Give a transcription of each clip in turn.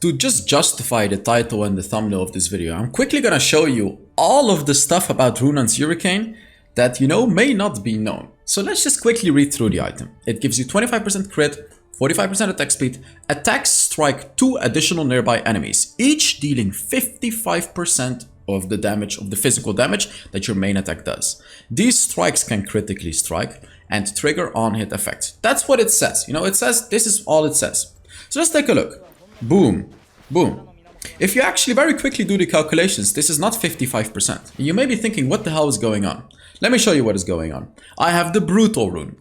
To just justify the title and the thumbnail of this video, I'm quickly gonna show you all of the stuff about Runan's Hurricane that, may not be known. So let's just quickly read through the item. It gives you 25% crit, 45% attack speed, attacks strike 2 additional nearby enemies, each dealing 55% of the damage, of the physical damage that your main attack does. These strikes can critically strike and trigger on-hit effects. That's what it says. It says, this is all it says. So let's take a look. Boom, boom. If you actually very quickly do the calculations, this is not 55%. You may be thinking, what the hell is going on? Let me show you what is going on. I have the Brutal rune.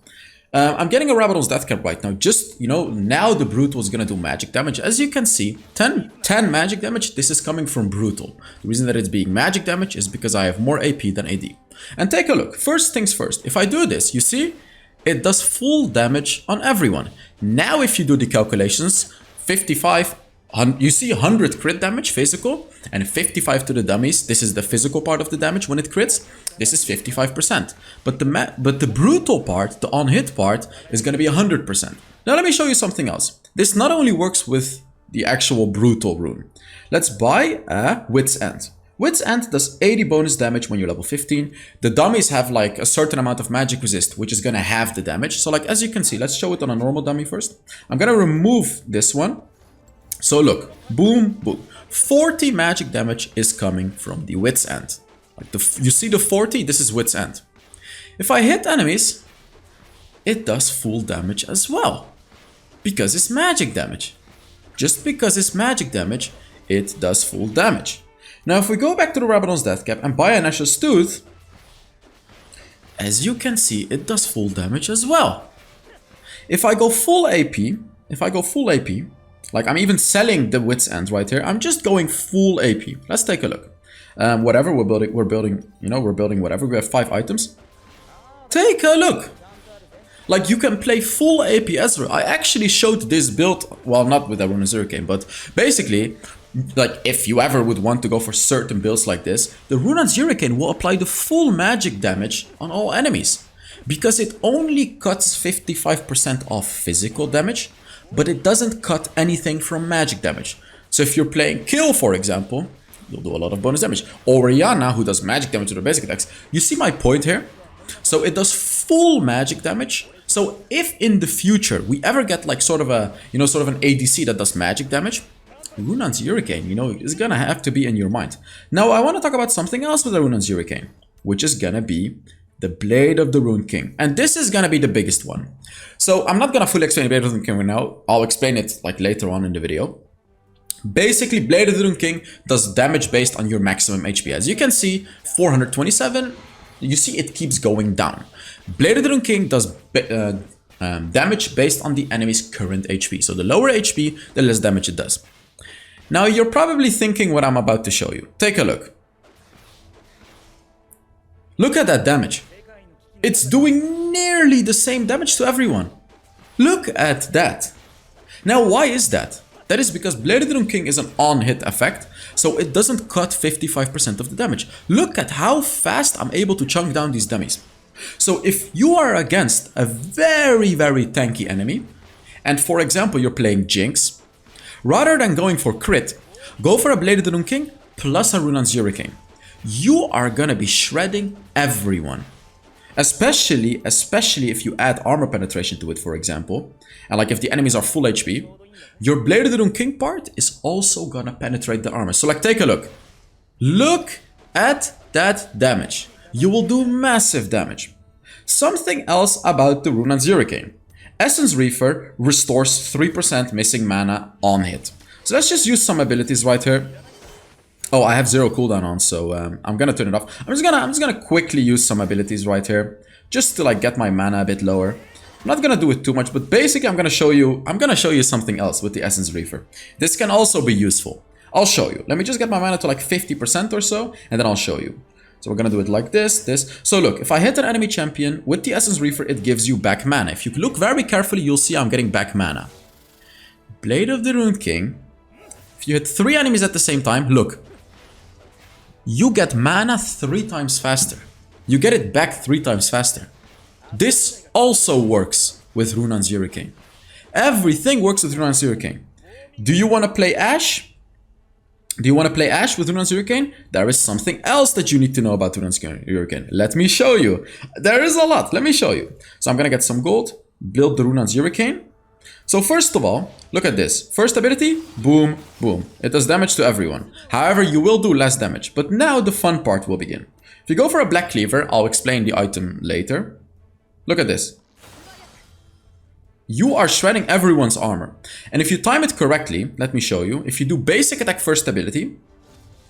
I'm getting a Rabadon's Death Cap right now. Just, now the Brutal is going to do magic damage. As you can see, 10 magic damage, this is coming from Brutal. The reason that it's being magic damage is because I have more AP than AD. And take a look. First things first. If I do this, you see, it does full damage on everyone. Now if you do the calculations, 55, you see 100 crit damage physical and 55 to the dummies. This is the physical part of the damage when it crits. This is 55%. But the brutal part, the on-hit part, is going to be 100%. Now let me show you something else. This not only works with the actual brutal rune. Let's buy a Wit's End. Wit's End does 80 bonus damage when you're level 15. The dummies have like a certain amount of magic resist, which is gonna have the damage. So like, as you can see, let's show it on a normal dummy first. I'm gonna remove this one. So look, boom, boom. 40 magic damage is coming from the Wit's End. Like you see the 40, this is Wit's End. If I hit enemies, it does full damage as well. Because it's magic damage. Just because it's magic damage, it does full damage. Now, if we go back to the Rabadon's Death Cap and buy a Nash's Tooth, as you can see, it does full damage as well. If I go full AP, like I'm even selling the Wit's End right here, I'm just going full AP. Let's take a look. Whatever, we're building whatever. We have 5 items. Take a look. Like, you can play full AP Ezra. I actually showed this build, well, not with a Runan's Hurricane, but basically, like, if you ever would want to go for certain builds like this, the Runan's Hurricane will apply the full magic damage on all enemies. Because it only cuts 55% off physical damage, but it doesn't cut anything from magic damage. So if you're playing Kill, for example, you'll do a lot of bonus damage. Or Rihanna, who does magic damage to the basic attacks. You see my point here? So it does full magic damage. So if in the future we ever get like sort of an ADC that does magic damage, Runan's Hurricane, is gonna have to be in your mind. Now I want to talk about something else with the Runan's Hurricane, which is gonna be the Blade of the Rune King. And this is gonna be the biggest one. So I'm not gonna fully explain Blade of the Rune King right now. I'll explain it like later on in the video. Basically, Blade of the Rune King does damage based on your maximum HP. As you can see, 427, you see it keeps going down. Blade of the Rune King does damage based on the enemy's current HP. So the lower HP, the less damage it does. Now you're probably thinking what I'm about to show you. Take a look. Look at that damage. It's doing nearly the same damage to everyone. Look at that. Now why is that? That is because Blade of the Rune King is an on-hit effect, so it doesn't cut 55% of the damage. Look at how fast I'm able to chunk down these dummies. So if you are against a very, very tanky enemy, and for example you're playing Jinx, rather than going for crit, go for a Blade of the Rune King plus a Runan's Hurricane. You are gonna be shredding everyone. Especially if you add armor penetration to it, for example. And like if the enemies are full HP, your Blade of the Rune King part is also gonna penetrate the armor. So like, take a look. Look at that damage. You will do massive damage. Something else about the Runan's Hurricane. Essence Reefer restores 3% missing mana on hit. So let's just use some abilities right here. Oh, I have 0 cooldown on, so I'm gonna turn it off. I'm just gonna quickly use some abilities right here, just to like get my mana a bit lower. I'm not gonna do it too much, but basically I'm gonna show you something else with the Essence Reefer. This can also be useful. I'll show you. Let me just get my mana to like 50% or so, and then I'll show you. So we're gonna do it like this. So look, if I hit an enemy champion with the Essence Reefer, it gives you back mana. If you look very carefully, you'll see I'm getting back mana. Blade of the Rune King. If you hit 3 enemies at the same time, look. You get mana 3 times faster. You get it back 3 times faster. This also works with Runan's Hurricane. Everything works with Runan's Hurricane. Do you want to play Ashe? Do you want to play Ashe with Runan's Hurricane? There is something else that you need to know about Runan's Hurricane. Let me show you. There is a lot. Let me show you. So I'm going to get some gold, build the Runan's Hurricane. So first of all, look at this. First ability, boom, boom. It does damage to everyone. However, you will do less damage. But now the fun part will begin. If you go for a Black Cleaver, I'll explain the item later. Look at this. You are shredding everyone's armor. And if you time it correctly, let me show you. If you do basic attack first ability,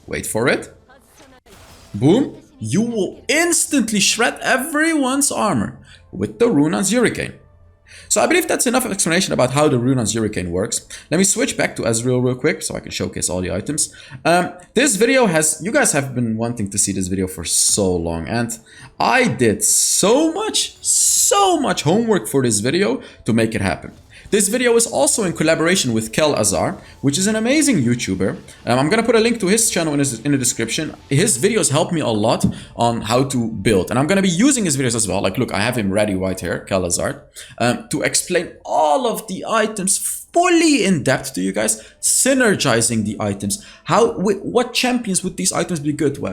wait for it. Boom. You will instantly shred everyone's armor with the Runan's Hurricane. So I believe that's enough explanation about how the Runan's Hurricane works. Let me switch back to Ezreal real quick so I can showcase all the items. This video you guys have been wanting to see this video for so long, and I did so much homework for this video to make it happen. This video is also in collaboration with Kel Azar, which is an amazing YouTuber. I'm gonna put a link to his channel in the description. His videos help me a lot on how to build, and I'm gonna be using his videos as well. Like, look, I have him ready right here, Kel Azar, to explain all of the items fully in depth to you guys, synergizing the items. What champions would these items be good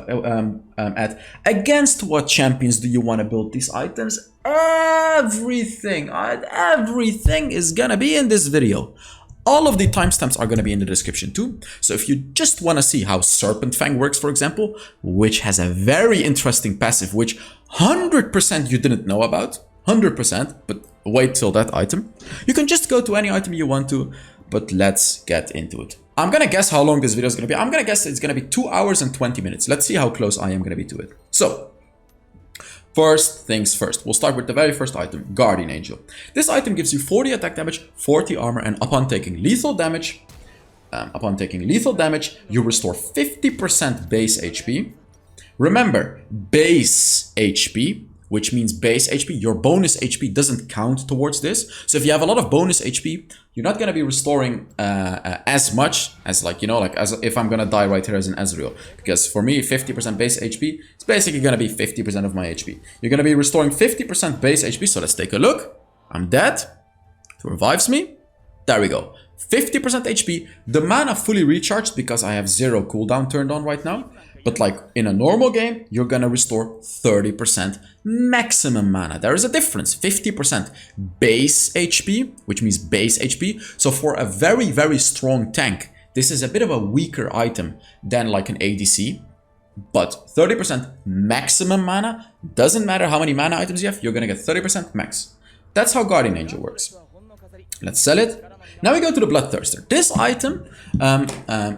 at? Against what champions do you want to build these items? Everything is gonna be in this video. All of the timestamps are gonna be in the description too. So if you just wanna see how Serpent Fang works, for example, which has a very interesting passive, which 100% you didn't know about, 100%, but wait till that item. You can just go to any item you want to, but let's get into it. I'm gonna guess how long this video is gonna be. I'm gonna guess it's gonna be 2 hours and 20 minutes. Let's see how close I am gonna be to it. So, first things first, we'll start with the very first item, Guardian Angel. This item gives you 40 attack damage, 40 armor, and upon taking lethal damage, you restore 50% base HP. Remember, base HP, which means base HP, your bonus HP doesn't count towards this. So if you have a lot of bonus HP, you're not going to be restoring as much as, like, you know, like as if I'm going to die right here as an Ezreal. Because for me, 50% base HP, it's basically going to be 50% of my HP. You're going to be restoring 50% base HP. So let's take a look. I'm dead. It revives me. There we go. 50% HP. The mana fully recharged because I have 0 cooldown turned on right now. But like in a normal game, you're gonna restore 30% maximum mana. There is a difference, 50% base HP, which means base HP. So for a very, very strong tank, this is a bit of a weaker item than like an ADC. But 30% maximum mana, doesn't matter how many mana items you have, you're gonna get 30% max. That's how Guardian Angel works. Let's sell it. Now we go to the Bloodthirster. This item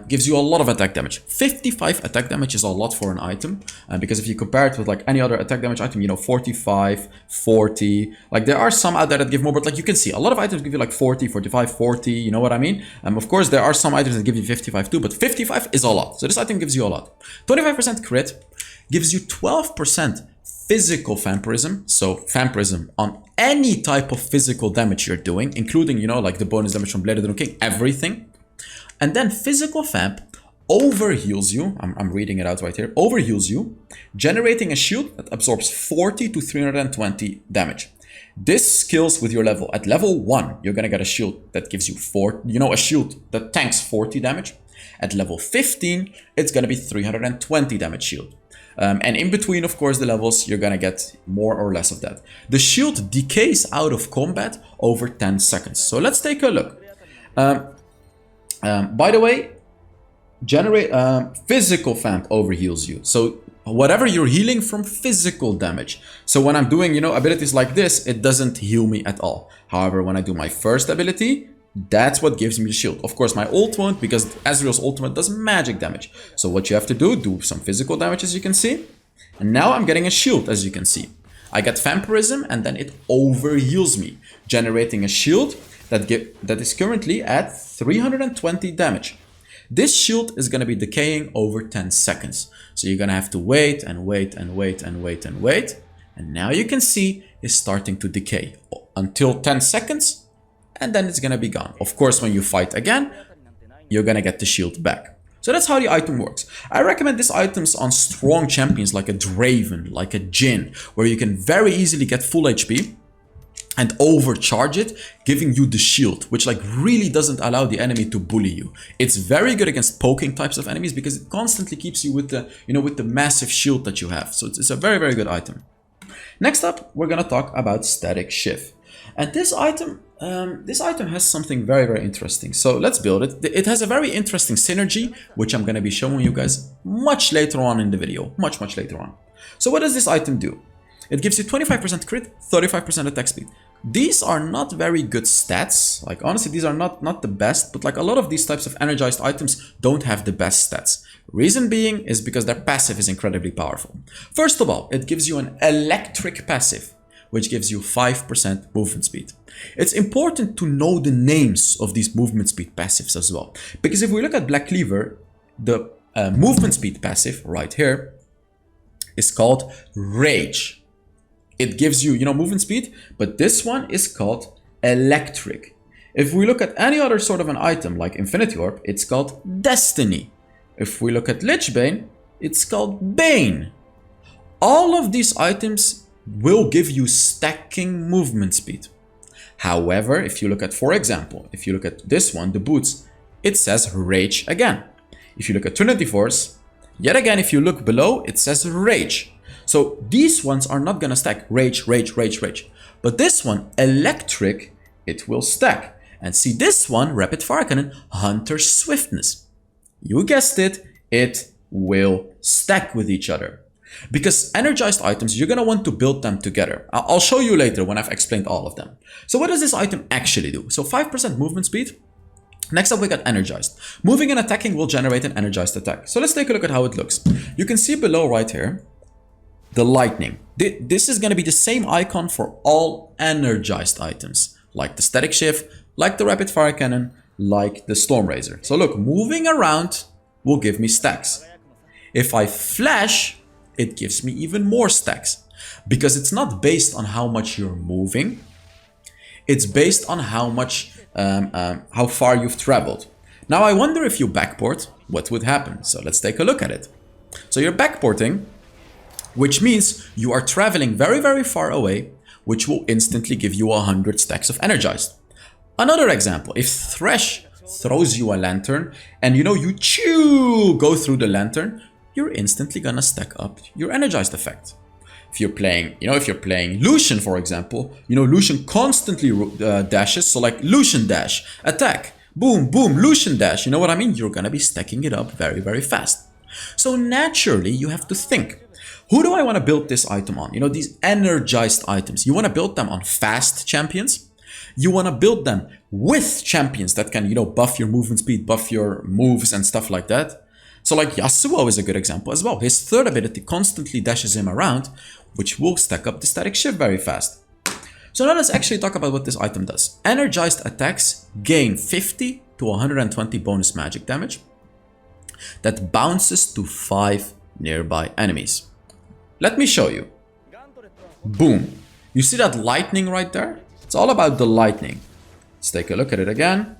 gives you a lot of attack damage. 55 attack damage is a lot for an item. Because if you compare it with like any other attack damage item, you know, 45, 40. Like there are some out there that give more, but like you can see, a lot of items give you like 40, 45, 40. You know what I mean? Of course, there are some items that give you 55 too, but 55 is a lot. So this item gives you a lot. 25% crit gives you 12% physical vampirism. So vampirism on any type of physical damage you're doing, including, you know, like the bonus damage from Blade of the King, everything. And then physical vamp overheals you. I'm reading it out right here. Overheals you, generating a shield that absorbs 40 to 320 damage. This scales with your level. At level 1, you're gonna get a shield that gives you a shield that tanks 40 damage. At level 15, it's gonna be 320 damage shield. And in between, of course, the levels, you're gonna get more or less of that. The shield decays out of combat over 10 seconds. So let's take a look. By the way, physical vamp overheals you. So whatever you're healing from physical damage. So when I'm doing, you know, abilities like this, it doesn't heal me at all. However, when I do my first ability, that's what gives me the shield. Of course, my ult won't, because Ezreal's ultimate does magic damage. So what you have to do some physical damage, as you can see. And now I'm getting a shield, as you can see. I get vampirism, and then it overheals me, generating a shield that is currently at 320 damage. This shield is going to be decaying over 10 seconds. So you're going to have to wait and wait and wait and wait and wait. And now you can see it's starting to decay until 10 seconds. And then it's gonna be gone. Of course, when you fight again, you're gonna get the shield back. So that's how the item works. I recommend these items on strong champions like a Draven, like a Jhin, where you can very easily get full HP. and overcharge it, giving you the shield, which like really doesn't allow the enemy to bully you. It's very good against poking types of enemies because it constantly keeps you with the, with the massive shield that you have. So it's a very, very good item. Next up, we're gonna talk about Static Shift. And this item has something very, very interesting. So let's build it. It has a very interesting synergy, which I'm gonna be showing you guys much later on in the video, much later on. So what does this item do? It gives you 25% crit, 35% attack speed. These are not very good stats. Like honestly, these are not the best, but like a lot of these types of energized items don't have the best stats. Reason being is because their passive is incredibly powerful. First of all, it gives you an electric passive, which gives you 5% movement speed. It's important to know the names of these movement speed passives as well. Because if we look at Black Cleaver, the movement speed passive right here is called Rage. It gives you, movement speed, but this one is called Electric. If we look at any other sort of an item like Infinity Orb, it's called Destiny. If we look at Lichbane, it's called Bane. All of these items will give you stacking movement speed. However, if you look at, for example, if you look at this one, the boots, it says Rage again. If you look at Trinity Force, yet again, if you look below, it says Rage. So these ones are not gonna stack Rage. But this one, Electric, it will stack. And see this one, Rapid Fire Cannon, Hunter's Swiftness. You guessed it, it will stack with each other. Because energized items, you're gonna want to build them together. I'll show you later when I've explained all of them. So what does this item actually do? So 5% movement speed. Next up, we got energized. Moving and attacking will generate an energized attack. So let's take a look at how it looks. You can see below right here, the lightning. This is going to be the same icon for all energized items, like the Static Shift, like the Rapid Fire Cannon, like the Storm Razor. So look, moving around will give me stacks. If I flash, it gives me even more stacks, because it's not based on how much you're moving. It's based on how much, how far you've traveled. Now I wonder if you backport, what would happen? So let's take a look at it. So you're backporting, which means you are traveling very, very far away, which will instantly give you 100 stacks of energized. Another example, if Thresh throws you a lantern and you go through the lantern, you're instantly gonna stack up your energized effect. If you're playing, Lucian, for example, Lucian constantly dashes, so like Lucian dash, attack, boom, boom, Lucian dash, you know what I mean? You're gonna be stacking it up very, very fast. So naturally, you have to think, who do I want to build this item on? These energized items. You want to build them on fast champions. You want to build them with champions that can, buff your movement speed, buff your moves and stuff like that. So like Yasuo is a good example as well. His third ability constantly dashes him around, which will stack up the Static Shift very fast. So now let's actually talk about what this item does. Energized attacks gain 50 to 120 bonus magic damage that bounces to 5 nearby enemies. Let me show you. Boom. You see that lightning right there? It's all about the lightning. Let's take a look at it again.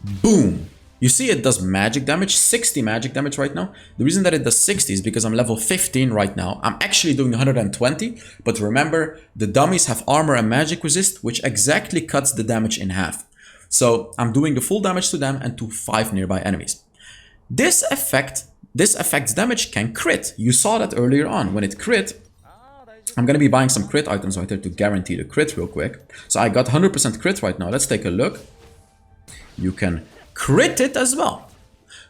Boom. You see it does magic damage, 60 magic damage right now. The reason that it does 60 is because I'm level 15 right now. I'm actually doing 120, but remember, the dummies have armor and magic resist, which exactly cuts the damage in half. So I'm doing the full damage to them and to 5 nearby enemies. This effect's damage can crit. You saw that earlier on. When it crit, I'm going to be buying some crit items right here to guarantee the crit real quick. So I got 100% crit right now. Let's take a look. You can crit it as well.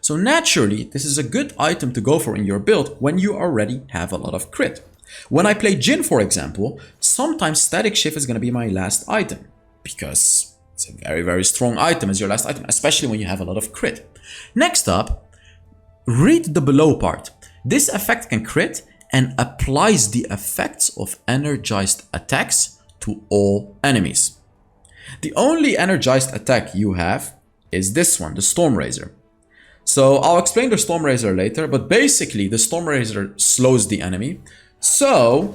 So naturally, this is a good item to go for in your build when you already have a lot of crit. When I play Jhin, for example, sometimes Static Shift is going to be my last item, because it's a very, very strong item as your last item, especially when you have a lot of crit. Next up, read the below part. This effect can crit and applies the effects of energized attacks to all enemies. The only energized attack you have is this one, the Storm Razor. So I'll explain the Storm Razor later, but basically the Storm Razor slows the enemy. So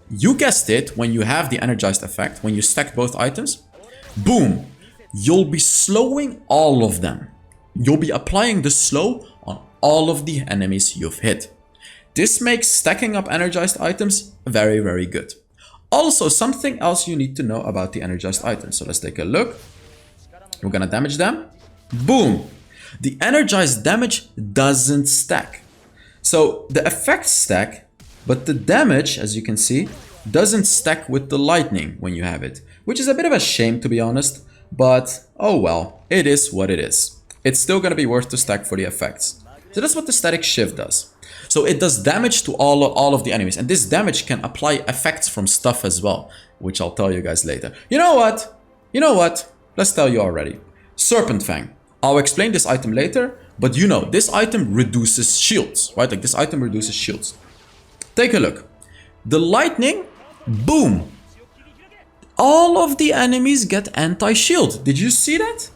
you guessed it, when you have the energized effect, when you stack both items, boom, you'll be slowing all of them. You'll be applying the slow on all of the enemies you've hit. This makes stacking up energized items very, very good. Also, something else you need to know about the energized items. So let's take a look. We're gonna damage them. Boom! The energized damage doesn't stack. So the effects stack, but the damage, as you can see, doesn't stack with the lightning when you have it. Which is a bit of a shame, to be honest. But, oh well, it is what it is. It's still gonna be worth to stack for the effects. So that's what the static shift does. So it does damage to all of the enemies. And this damage can apply effects from stuff as well, which I'll tell you guys later. You know what? You know what? Let's tell you already. Serpent Fang. I'll explain this item later, but you know, this item reduces shields, right? Like this item reduces shields. Take a look. The lightning, boom. All of the enemies get anti-shield. Did you see that?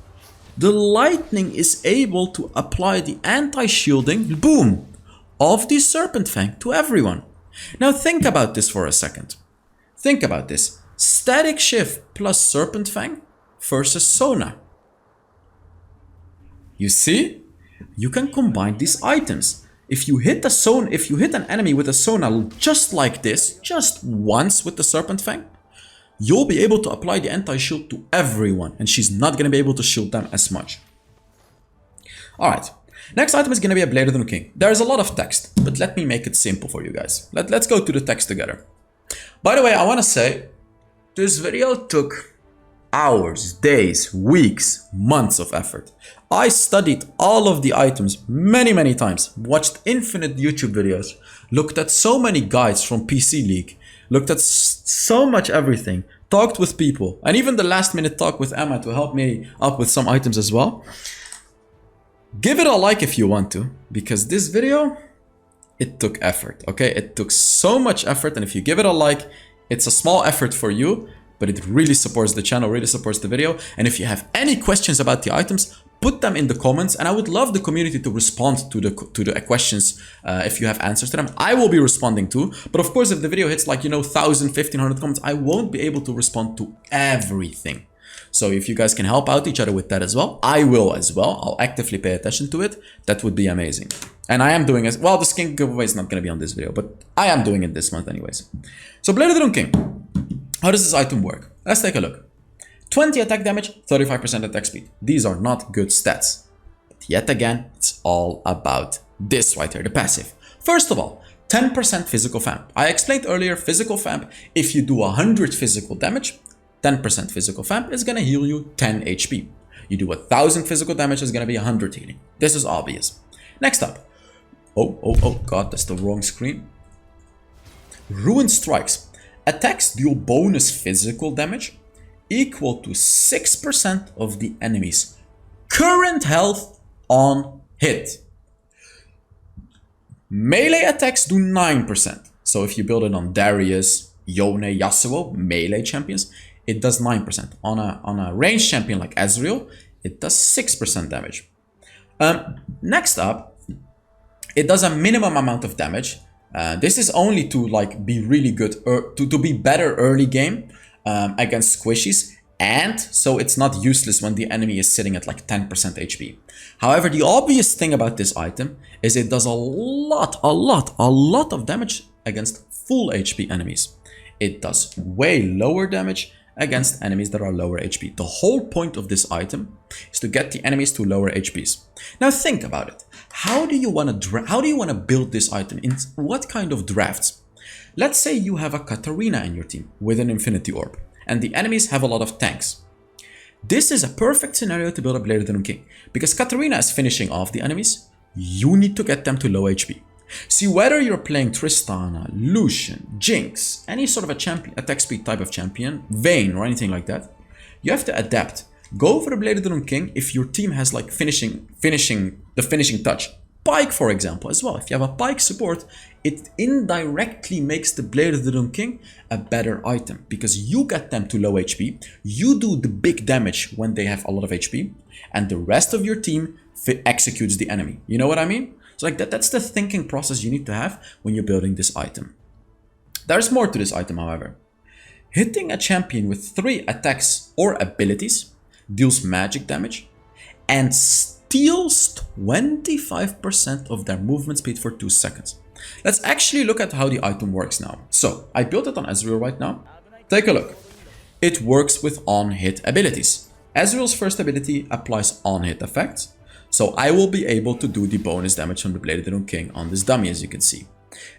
The lightning is able to apply the anti-shielding, boom, of the Serpent Fang to everyone. Now think about this for a second. Think about this. Static Shift plus Serpent Fang versus Sona. You see? You can combine these items. If you hit an enemy with a Sona just like this, just once with the Serpent Fang, you'll be able to apply the anti-shield to everyone, and she's not going to be able to shield them as much. Alright, next item is going to be a Blade of the King. There's a lot of text, but let me make it simple for you guys. Let's go to the text together. By the way, I want to say, this video took hours, days, weeks, months of effort. I studied all of the items many times, watched infinite YouTube videos, looked at so many guides from PC League, looked at so much everything, talked with people, and even the last minute talk with Emma to help me up with some items as well. Give it a like if you want to, because this video, it took effort, okay? It took so much effort, and if you give it a like, it's a small effort for you, but it really supports the channel, really supports the video. And if you have any questions about the items, put them in the comments, and I would love the community to respond to the questions if you have answers to them. I will be responding too, but of course if the video hits like, you know, 1,000, 1,500 comments, I won't be able to respond to everything. So if you guys can help out each other with that as well, I will as well. I'll actively pay attention to it. That would be amazing. And I am doing as well. The skin giveaway is not going to be on this video, but I am doing it this month anyways. So Blade of the King. How does this item work? Let's take a look. 20 attack damage, 35% attack speed. These are not good stats. But yet again, it's all about this right here, the passive. First of all, 10% physical vamp. I explained earlier, physical vamp, if you do 100 physical damage, 10% physical vamp is gonna heal you 10 HP. You do 1,000 physical damage, is gonna be 100 healing. This is obvious. Next up. Oh god, that's the wrong screen. Ruined Strikes. Attacks deal bonus physical damage equal to 6% of the enemy's current health on hit. Melee attacks do 9%. So if you build it on Darius, Yone, Yasuo, melee champions, it does 9%. On a ranged champion like Ezreal, it does 6% damage. Next up, it does a minimum amount of damage. This is only to like be really good, to be better early game against squishies, and so it's not useless when the enemy is sitting at like 10% HP. However, the obvious thing about this item is it does a lot of damage against full HP enemies. It does way lower damage against enemies that are lower HP. The whole point of this item is to get the enemies to lower HPs. Now think about it. How do you want to build this item? In what kind of drafts? Let's say you have a Katarina in your team with an Infinity Orb, and the enemies have a lot of tanks. This is a perfect scenario to build a Blade of the King, because Katarina is finishing off the enemies. You need to get them to low HP. See, whether you're playing Tristana, Lucian, Jinx, any sort of a champion, attack speed type of champion, Vayne or anything like that, you have to adapt. Go for the Blade of the King if your team has like finishing touch. Pike, for example, as well. If you have a Pike support, it indirectly makes the Blade of the King a better item, because you get them to low HP, you do the big damage when they have a lot of HP, and the rest of your team executes the enemy. You know what I mean? So like that's the thinking process you need to have when you're building this item. There's more to this item, however. Hitting a champion with 3 attacks or abilities deals magic damage and steals 25% of their movement speed for 2 seconds. Let's actually look at how the item works now. So I built it on Ezreal right now. Take a look. It works with on-hit abilities. Ezreal's first ability applies on-hit effects, so I will be able to do the bonus damage from the Bladed Rune King on this dummy, as you can see.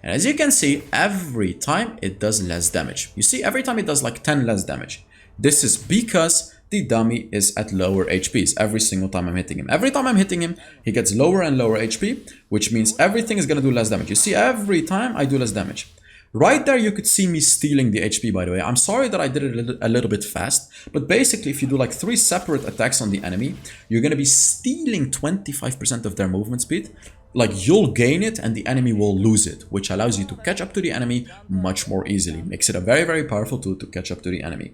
And as you can see, every time it does less damage. You see, every time it does like 10 less damage. This is because the dummy is at lower HPs every single time I'm hitting him. Every time I'm hitting him, he gets lower and lower HP, which means everything is going to do less damage. You see, every time I do less damage. Right there, you could see me stealing the HP, by the way. I'm sorry that I did it a little bit fast, but basically, if you do like 3 separate attacks on the enemy, you're going to be stealing 25% of their movement speed. Like, you'll gain it and the enemy will lose it, which allows you to catch up to the enemy much more easily. Makes it a very, very powerful tool to catch up to the enemy.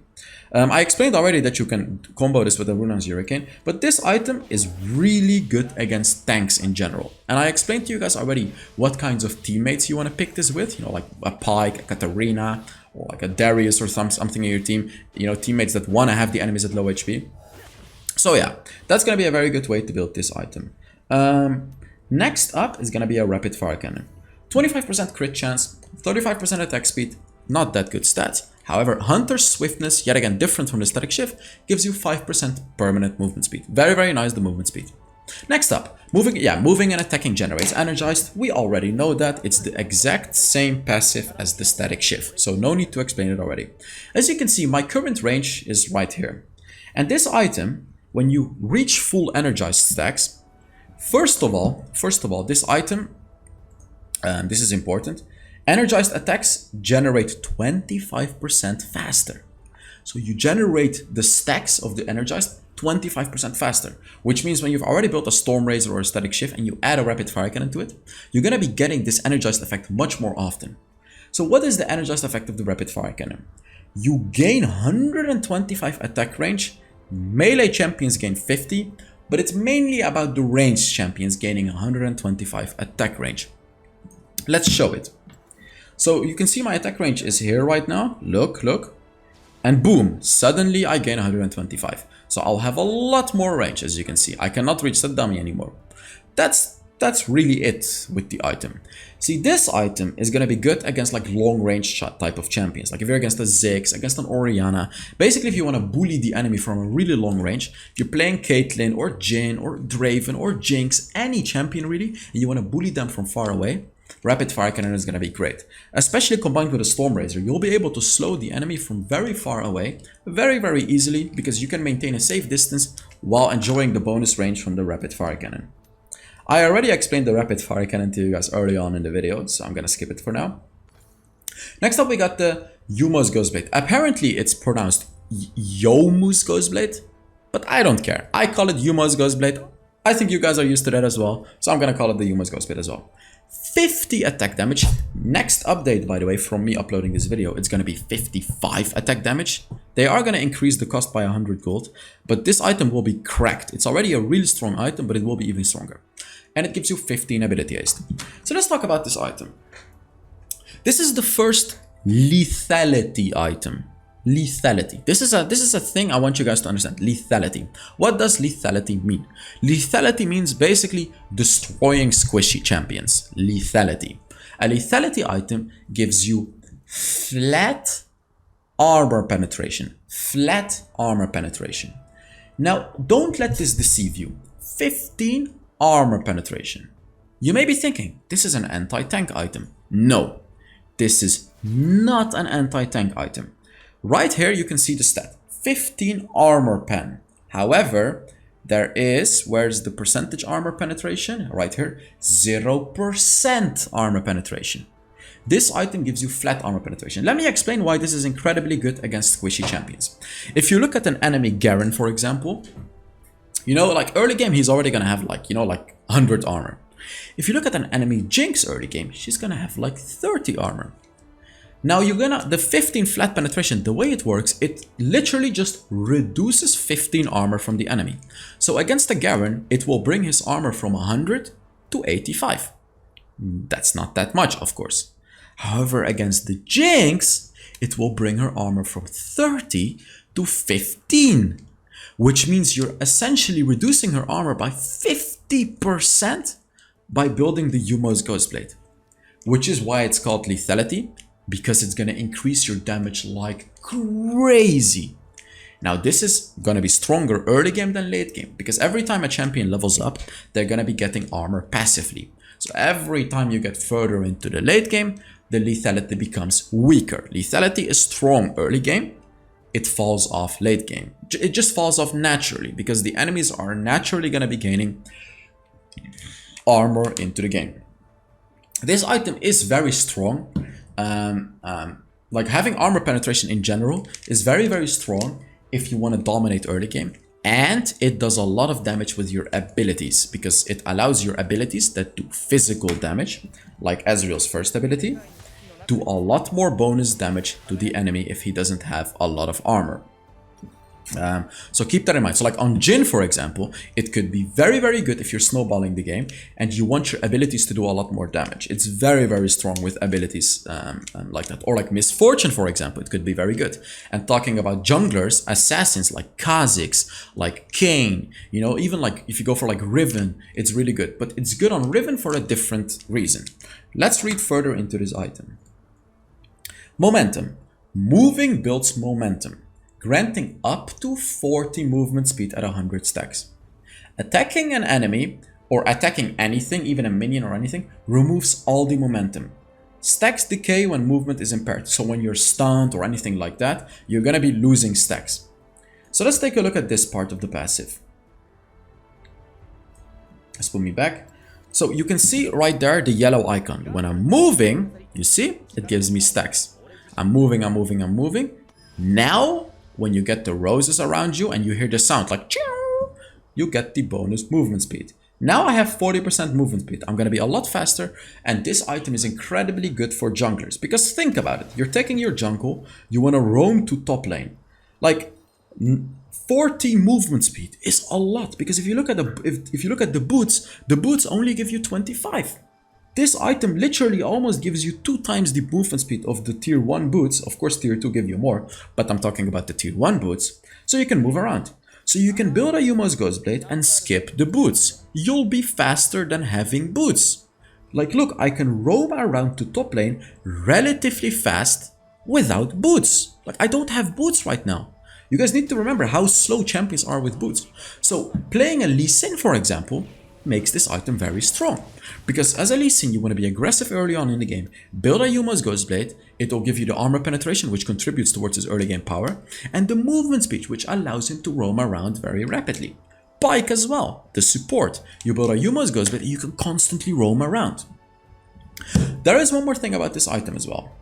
I explained already that you can combo this with the Runaan's Hurricane, but this item is really good against tanks in general. And I explained to you guys already what kinds of teammates you want to pick this with, you know, like a Pyke, a Katarina, or like a Darius or something in your team, you know, teammates that want to have the enemies at low HP. So yeah, that's going to be a very good way to build this item. Next up is going to be a Rapid Fire Cannon. 25% crit chance, 35% attack speed, not that good stats. However, Hunter's Swiftness, yet again different from the Static Shift, gives you 5% permanent movement speed. Very, very nice, the movement speed. Next up, moving and attacking generates energized. We already know that. It's the exact same passive as the Static Shift, so no need to explain it already. As you can see, my current range is right here. And this item, when you reach full energized stacks, First of all, this item, this is important, energized attacks generate 25% faster. So you generate the stacks of the energized 25% faster, which means when you've already built a Storm Razor or a Static Shift and you add a Rapid Fire Cannon to it, you're going to be getting this energized effect much more often. So what is the energized effect of the Rapid Fire Cannon? You gain 125 attack range, melee champions gain 50, but it's mainly about the ranged champions gaining 125 attack range. Let's show it. So you can see my attack range is here right now. Look. And boom, suddenly I gain 125. So I'll have a lot more range, as you can see. I cannot reach the dummy anymore. That's really it with the item. See, this item is going to be good against like long range type of champions. Like if you're against a Ziggs, against an Orianna. Basically, if you want to bully the enemy from a really long range, if you're playing Caitlyn or Jhin or Draven or Jinx, any champion really, and you want to bully them from far away, Rapid Fire Cannon is going to be great. Especially combined with a Storm Razor, you'll be able to slow the enemy from very far away very, very easily because you can maintain a safe distance while enjoying the bonus range from the Rapid Fire Cannon. I already explained the Rapid Fire Cannon to you guys early on in the video, so I'm gonna skip it for now. Next up, we got the Yumos Ghostblade. Apparently, it's pronounced Yomu's Ghostblade, but I don't care. I call it Yumos Ghostblade. I think you guys are used to that as well, so I'm gonna call it the Yumos Ghostblade as well. 50 attack damage. Next update, by the way, from me uploading this video, it's gonna be 55 attack damage. They are gonna increase the cost by 100 gold, but this item will be cracked. It's already a really strong item, but it will be even stronger. And it gives you 15 ability haste. So let's talk about this item. This is the first lethality item. Lethality. This is a thing I want you guys to understand. Lethality. What does lethality mean? Lethality means basically destroying squishy champions. Lethality. A lethality item gives you flat armor penetration. Flat armor penetration. Now, don't let this deceive you. 15 armor penetration. You may be thinking, this is an anti-tank item. No, this is not an anti-tank item. Right here, you can see the stat, 15 armor pen. However, there is, where's the percentage armor penetration? Right here, 0% armor penetration. This item gives you flat armor penetration. Let me explain why this is incredibly good against squishy champions. If you look at an enemy Garen, for example, you know, like early game, he's already gonna have like, you know, like 100 armor. If you look at an enemy Jinx early game, she's gonna have like 30 armor. Now the 15 flat penetration, the way it works, it literally just reduces 15 armor from the enemy. So against a Garen, it will bring his armor from 100 to 85. That's not that much, of course. However, against the Jinx, it will bring her armor from 30 to 15. Which means you're essentially reducing her armor by 50% by building the Yumos Ghostblade. Which is why it's called lethality. because it's going to increase your damage like crazy. Now this is going to be stronger early game than late game, because every time a champion levels up, they're going to be getting armor passively. So every time you get further into the late game, the lethality becomes weaker. Lethality is strong early game, it falls off late game. It just falls off naturally because the enemies are naturally going to be gaining armor into the game. This item is very strong. Like having armor penetration in general is very, very strong if you want to dominate early game. And it does a lot of damage with your abilities, because it allows your abilities that do physical damage, like Ezreal's first ability, do a lot more bonus damage to the enemy if he doesn't have a lot of armor. So keep that in mind. So like on Jhin, for example, it could be very, very good if you're snowballing the game and you want your abilities to do a lot more damage. It's very, very strong with abilities like that. Or like Misfortune, for example, it could be very good. And talking about junglers, assassins like Kha'Zix, like Kayn, you know, even like if you go for like Riven, it's really good. But it's good on Riven for a different reason. Let's read further into this item. Momentum. Moving builds momentum, granting up to 40 movement speed at 100 stacks. Attacking an enemy, or attacking anything, even a minion or anything, removes all the momentum. Stacks decay when movement is impaired, so when you're stunned or anything like that, you're gonna be losing stacks. So let's take a look at this part of the passive. Let's put me back. So you can see right there the yellow icon. When I'm moving, you see, it gives me stacks. I'm moving, I'm moving, I'm moving. Now, when you get the roses around you and you hear the sound like chew, you get the bonus movement speed. Now I have 40% movement speed. I'm going to be a lot faster, and this item is incredibly good for junglers, because think about it. You're taking your jungle, you want to roam to top lane. Like 40 movement speed is a lot, because if you look at the boots only give you 25. This item literally almost gives you 2 times the movement speed of the tier 1 boots. Of course, tier 2 give you more, but I'm talking about the tier 1 boots. So you can move around. So you can build a Yuma's Ghostblade and skip the boots. You'll be faster than having boots. Like look, I can roam around to top lane relatively fast without boots. Like I don't have boots right now. You guys need to remember how slow champions are with boots. So playing a Lee Sin, for example, makes this item very strong. Because as a Lee Sin, you want to be aggressive early on in the game, build a Yuma's Ghostblade, it will give you the armor penetration, which contributes towards his early game power, and the movement speed, which allows him to roam around very rapidly. Pyke as well, the support. You build a Yuma's Ghostblade and you can constantly roam around. There is one more thing about this item as well.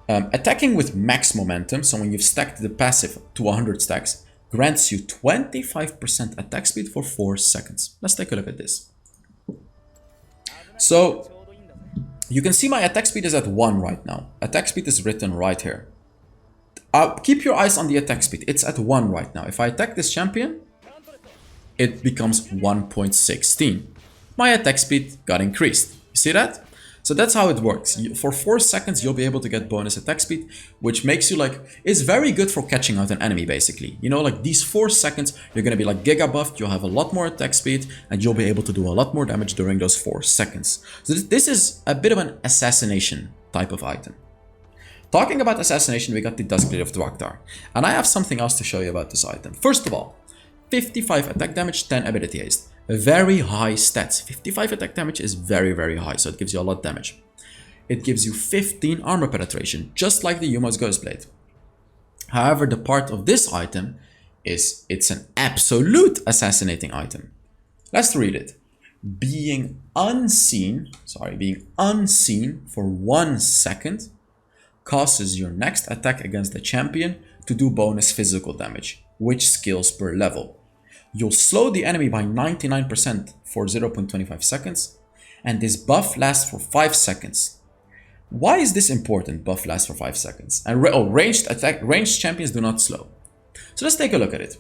Attacking with max momentum, so when you've stacked the passive to 100 stacks, grants you 25% attack speed for 4 seconds. Let's take a look at this. So you can see my attack speed is at 1 right now. Attack speed is written right here. Keep your eyes on the attack speed. It's at 1 right now. If I attack this champion, it becomes 1.16. My attack speed got increased. You see that? So that's how it works. For 4 seconds, you'll be able to get bonus attack speed, which makes you like, it's very good for catching out an enemy, basically. You know, like these 4 seconds, you're going to be like giga buffed, you'll have a lot more attack speed, and you'll be able to do a lot more damage during those 4 seconds. So this is a bit of an assassination type of item. Talking about assassination, we got the Duskblade of Dwaktar. And I have something else to show you about this item. First of all, 55 attack damage, 10 ability haste. Very high stats. 55 attack damage is very, very high, so it gives you a lot of damage. It gives you 15 armor penetration, just like the Yuma's Ghostblade. However, the part of this item is it's an absolute assassinating item. Let's read it. Being unseen for 1 second causes your next attack against the champion to do bonus physical damage, which scales per level. You'll slow the enemy by 99% for 0.25 seconds, and this buff lasts for 5 seconds. Why is this important, buff lasts for 5 seconds? And ranged champions do not slow. So let's take a look at it.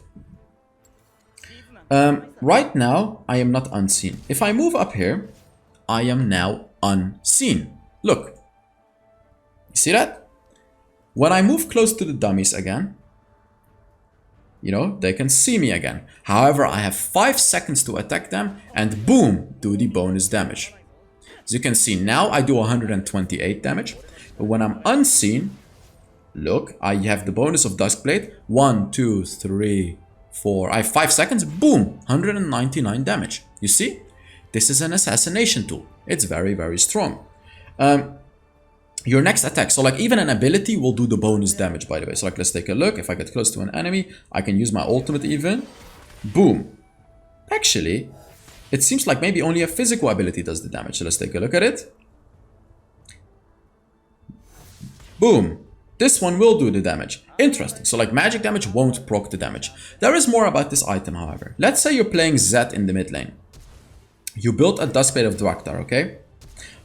Right now, I am not unseen. If I move up here, I am now unseen. Look. You see that? When I move close to the dummies again, you know, they can see me again. However, I have 5 seconds to attack them and boom, do the bonus damage. As you can see, now I do 128 damage. But when I'm unseen, look, I have the bonus of Duskblade. 1, 2, 3, 4. I have 5 seconds. Boom! 199 damage. You see? This is an assassination tool. It's very, very strong. Your next attack. So like even an ability will do the bonus damage, by the way. So like let's take a look. If I get close to an enemy, I can use my ultimate even. Boom. Actually, it seems like maybe only a physical ability does the damage. So let's take a look at it. Boom. This one will do the damage. Interesting. So like magic damage won't proc the damage. There is more about this item, however. Let's say you're playing Zed in the mid lane. You built a Duskblade of Draktar, okay?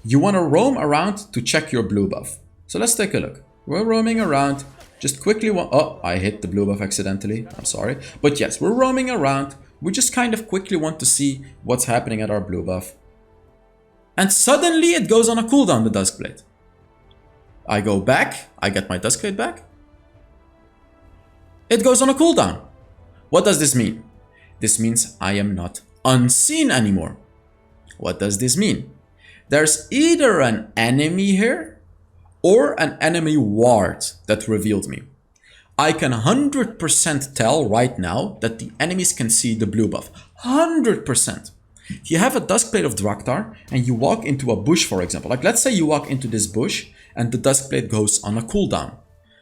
You want to roam around to check your blue buff. So let's take a look. We're roaming around. Just quickly oh, I hit the blue buff accidentally. I'm sorry. But yes, we're roaming around. We just kind of quickly want to see what's happening at our blue buff. And suddenly it goes on a cooldown, the Duskblade. I go back. I get my Duskblade back. It goes on a cooldown. What does this mean? This means I am not unseen anymore. What does this mean? There's either an enemy here or an enemy ward that revealed me. I can 100% tell right now that the enemies can see the blue buff. 100%. If you have a Duskblade of Draktar and you walk into a bush, for example, like let's say you walk into this bush and the Duskblade goes on a cooldown.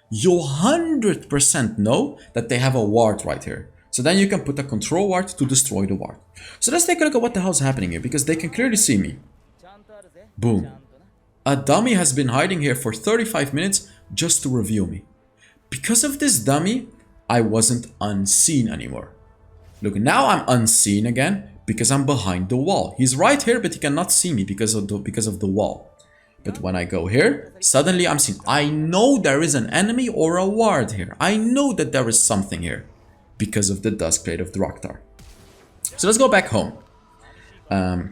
You'll 100% know that they have a ward right here. So then you can put a control ward to destroy the ward. So let's take a look at what the hell's happening here, because they can clearly see me. Boom. A dummy has been hiding here for 35 minutes just to reveal me. Because of this dummy, I wasn't unseen anymore. Look, now I'm unseen again because I'm behind the wall. He's right here, but he cannot see me because of the wall. But when I go here, suddenly I'm seen. I know there is an enemy or a ward here. I know that there is something here because of the Duskblade of Draktar. So let's go back home. We're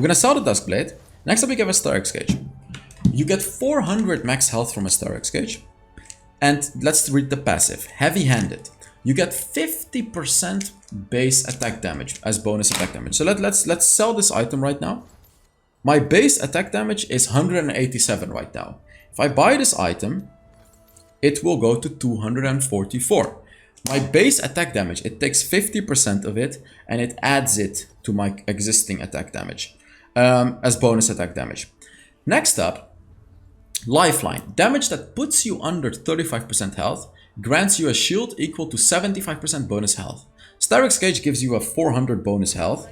gonna sell the Duskblade. Next up we get a Sterex Gauge. You get 400 max health from a Sterex Gauge. And let's read the passive. Heavy-handed. You get 50% base attack damage as bonus attack damage. So let's sell this item right now. My base attack damage is 187 right now. If I buy this item, it will go to 244. My base attack damage, it takes 50% of it and it adds it to my existing attack damage as bonus attack damage. Next up, Lifeline. Damage that puts you under 35% health grants you a shield equal to 75% bonus health. Sterex Gauge gives you a 400 bonus health.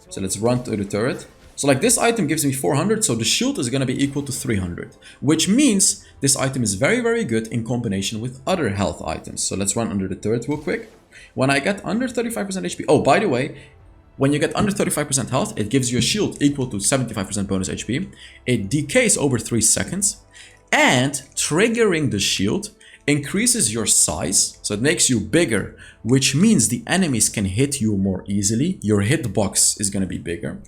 So let's run to the turret. So like this item gives me 400, so the shield is going to be equal to 300. Which means this item is very, very good in combination with other health items. So let's run under the turret real quick. When I get under 35% HP... Oh, by the way, when you get under 35% health, it gives you a shield equal to 75% bonus HP. It decays over 3 seconds. And triggering the shield increases your size, so it makes you bigger, which means the enemies can hit you more easily. Your hitbox is going to be bigger.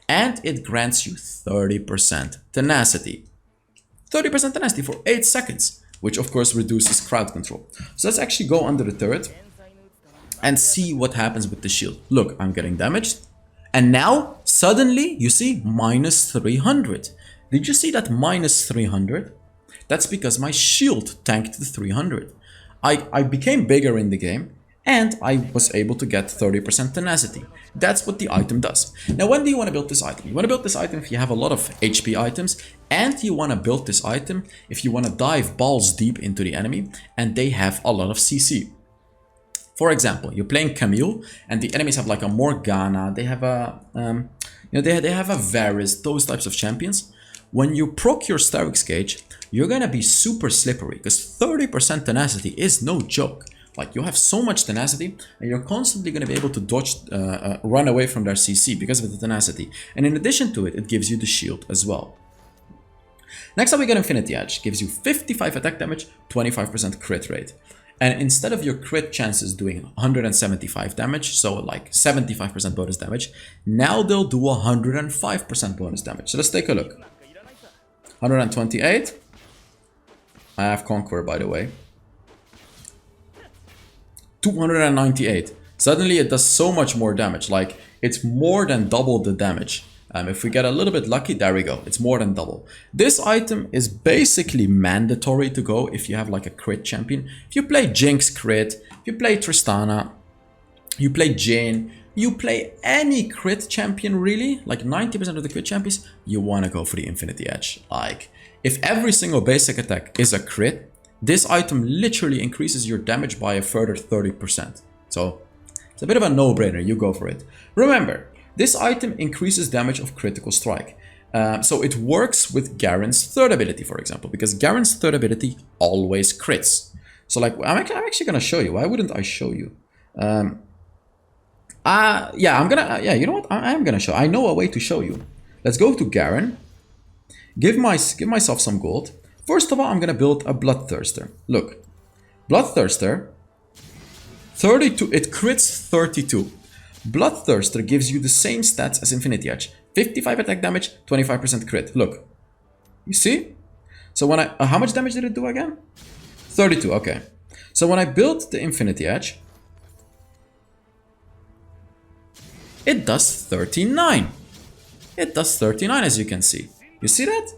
And it grants you 30% tenacity. 30% tenacity for 8 seconds, which of course reduces crowd control. So let's actually go under the turret and see what happens with the shield. Look, I'm getting damaged. And now, suddenly, you see, minus 300. Did you see that minus 300? That's because my shield tanked the 300. I became bigger in the game and I was able to get 30% tenacity. That's what the item does. Now, when do you want to build this item? You want to build this item if you have a lot of HP items, and you want to build this item if you want to dive balls deep into the enemy and they have a lot of CC. For example, you're playing Camille and the enemies have like a Morgana, they have a they have a Varus, those types of champions. When you proc your Sterex Gauge, you're gonna be super slippery because 30% tenacity is no joke. Like, you have so much tenacity and you're constantly gonna be able to dodge, run away from their CC because of the tenacity. And in addition to it, it gives you the shield as well. Next up we get Infinity Edge. Gives you 55 attack damage, 25% crit rate. And instead of your crit chances doing 175 damage, so like 75% bonus damage, now they'll do 105% bonus damage. So let's take a look. 128. I have Conqueror, by the way. 298. Suddenly it does so much more damage. Like, it's more than double the damage If we get a little bit lucky, there we go. It's more than double. This item is basically mandatory to go if you have like a crit champion. If you play Jinx crit, if you play Tristana, you play Jane, you play any crit champion really, like 90% of the crit champions, you want to go for the Infinity Edge. Like, if every single basic attack is a crit, this item literally increases your damage by a further 30%. So, it's a bit of a no-brainer, you go for it. Remember, this item increases damage of critical strike. So it works with Garen's third ability, for example, because Garen's third ability always crits. So like, I'm actually going to show you. Why wouldn't I show you? Yeah, you know what? I am going to show. I know a way to show you. Let's go to Garen. Give myself some gold. First of all, I'm going to build a Bloodthirster. Look, Bloodthirster, 32, it crits 32. Bloodthirster gives you the same stats as Infinity Edge. 55 attack damage, 25% crit. Look. You see? So when I... how much damage did it do again? 32, okay. So when I built the Infinity Edge, it does 39. It does 39 as you can see. You see that?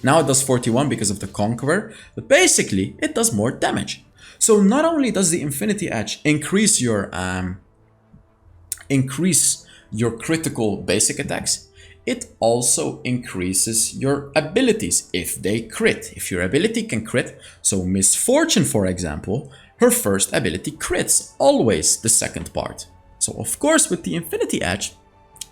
Now it does 41 because of the Conqueror. But basically, it does more damage. So not only does the Infinity Edge increase your critical basic attacks, it also increases your abilities if they crit. If your ability can crit, so Miss Fortune, for example, her first ability crits, always the second part. So of course with the Infinity Edge,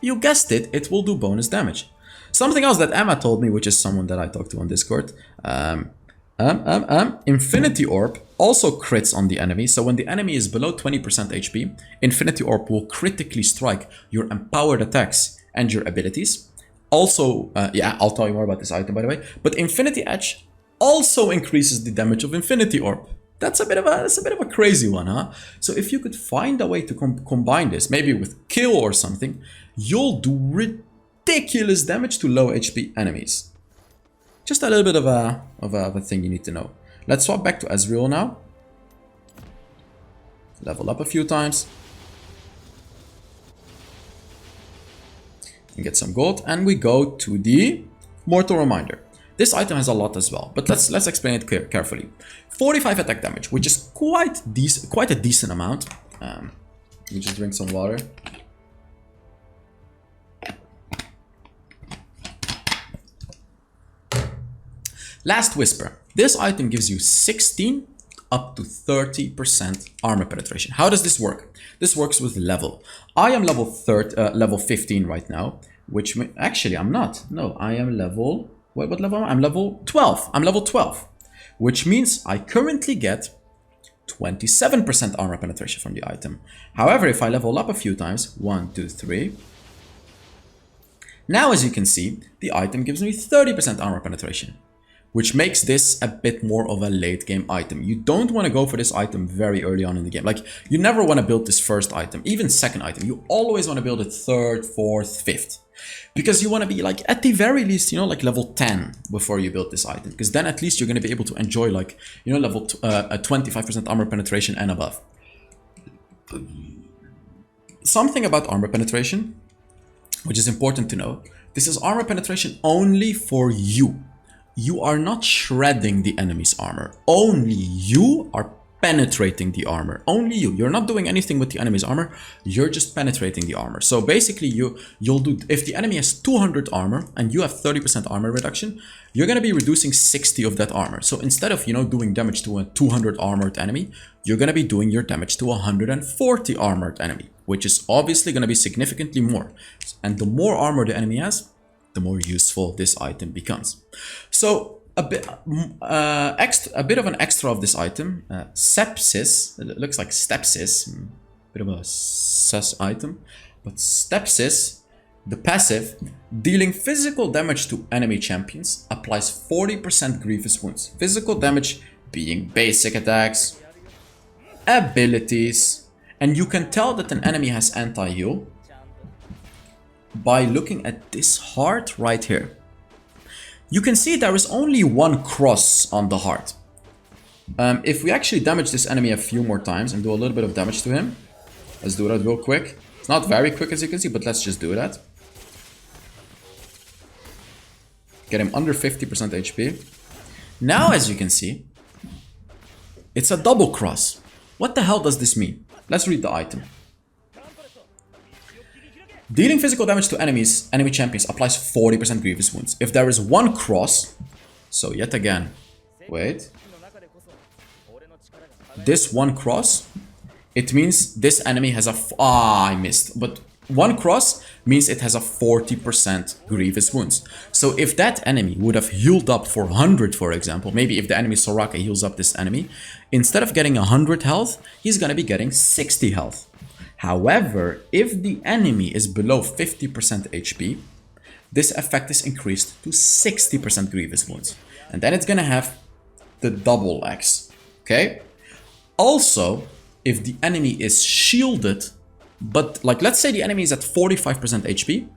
you guessed it, it will do bonus damage. Something else that Emma told me, which is someone that I talked to on Discord, Infinity Orb also crits on the enemy, so when the enemy is below 20% HP, Infinity Orb will critically strike your empowered attacks and your abilities. Also, yeah, I'll tell you more about this item by the way, but Infinity Edge also increases the damage of Infinity Orb. That's a bit of a crazy one, huh? So if you could find a way to combine this, maybe with Kill or something, you'll do ridiculous damage to low HP enemies. Just a little bit of a thing you need to know. Let's swap back to Ezreal now. Level up a few times. And get some gold. And we go to the Mortal Reminder. This item has a lot as well, but let's explain it carefully. 45 attack damage, which is quite a decent amount. Let me just drink some water. Last Whisper. This item gives you 16 up to 30% armor penetration. How does this work? This works with level. I am level 15 right now, which actually I'm not. No, I am level... What level am I? I'm level 12. I'm level 12, which means I currently get 27% armor penetration from the item. However, if I level up a few times, 1, 2, 3... Now, as you can see, the item gives me 30% armor penetration, which makes this a bit more of a late game item. You don't want to go for this item very early on in the game. Like, you never want to build this first item, even second item. You always want to build it third, fourth, fifth. Because you want to be like, at the very least, you know, like level 10 before you build this item. Because then at least you're going to be able to enjoy like, you know, level 25% armor penetration and above. Something about armor penetration, which is important to know. This is armor penetration only for you. You are not shredding the enemy's armor. Only you are penetrating the armor. Only you. You're not doing anything with the enemy's armor. You're just penetrating the armor. So basically, you'll do, if the enemy has 200 armor and you have 30% armor reduction, you're going to be reducing 60 of that armor. So instead of, you know, doing damage to a 200 armored enemy, you're going to be doing your damage to a 140 armored enemy, which is obviously going to be significantly more. And the more armor the enemy has, the more useful this item becomes. So a bit of an extra of this item, Sepsis. It looks like Stepsis, bit of a sus item, but Stepsis, the passive, dealing physical damage to enemy champions, applies 40% grievous wounds. Physical damage being basic attacks, abilities, and you can tell that an enemy has anti-heal by looking at this heart right here. You can see there is only one cross on the heart. If we actually damage this enemy a few more times and do a little bit of damage to him, let's do that real quick. It's not very quick as you can see, but let's just do that. Get him under 50% HP. Now, as you can see, it's a double cross. What the hell does this mean? Let's read the item. Dealing physical damage to enemy champions applies 40% grievous wounds. If there is one cross, so yet again, wait. This one cross, it means this enemy has a... I missed. But one cross means it has a 40% grievous wounds. So if that enemy would have healed up for 100, for example, maybe if the enemy Soraka heals up this enemy, instead of getting 100 health, he's gonna be getting 60 health. However, if the enemy is below 50% HP, this effect is increased to 60% grievous wounds. And then it's gonna have the double X, okay? Also, if the enemy is shielded, but like let's say the enemy is at 45% HP,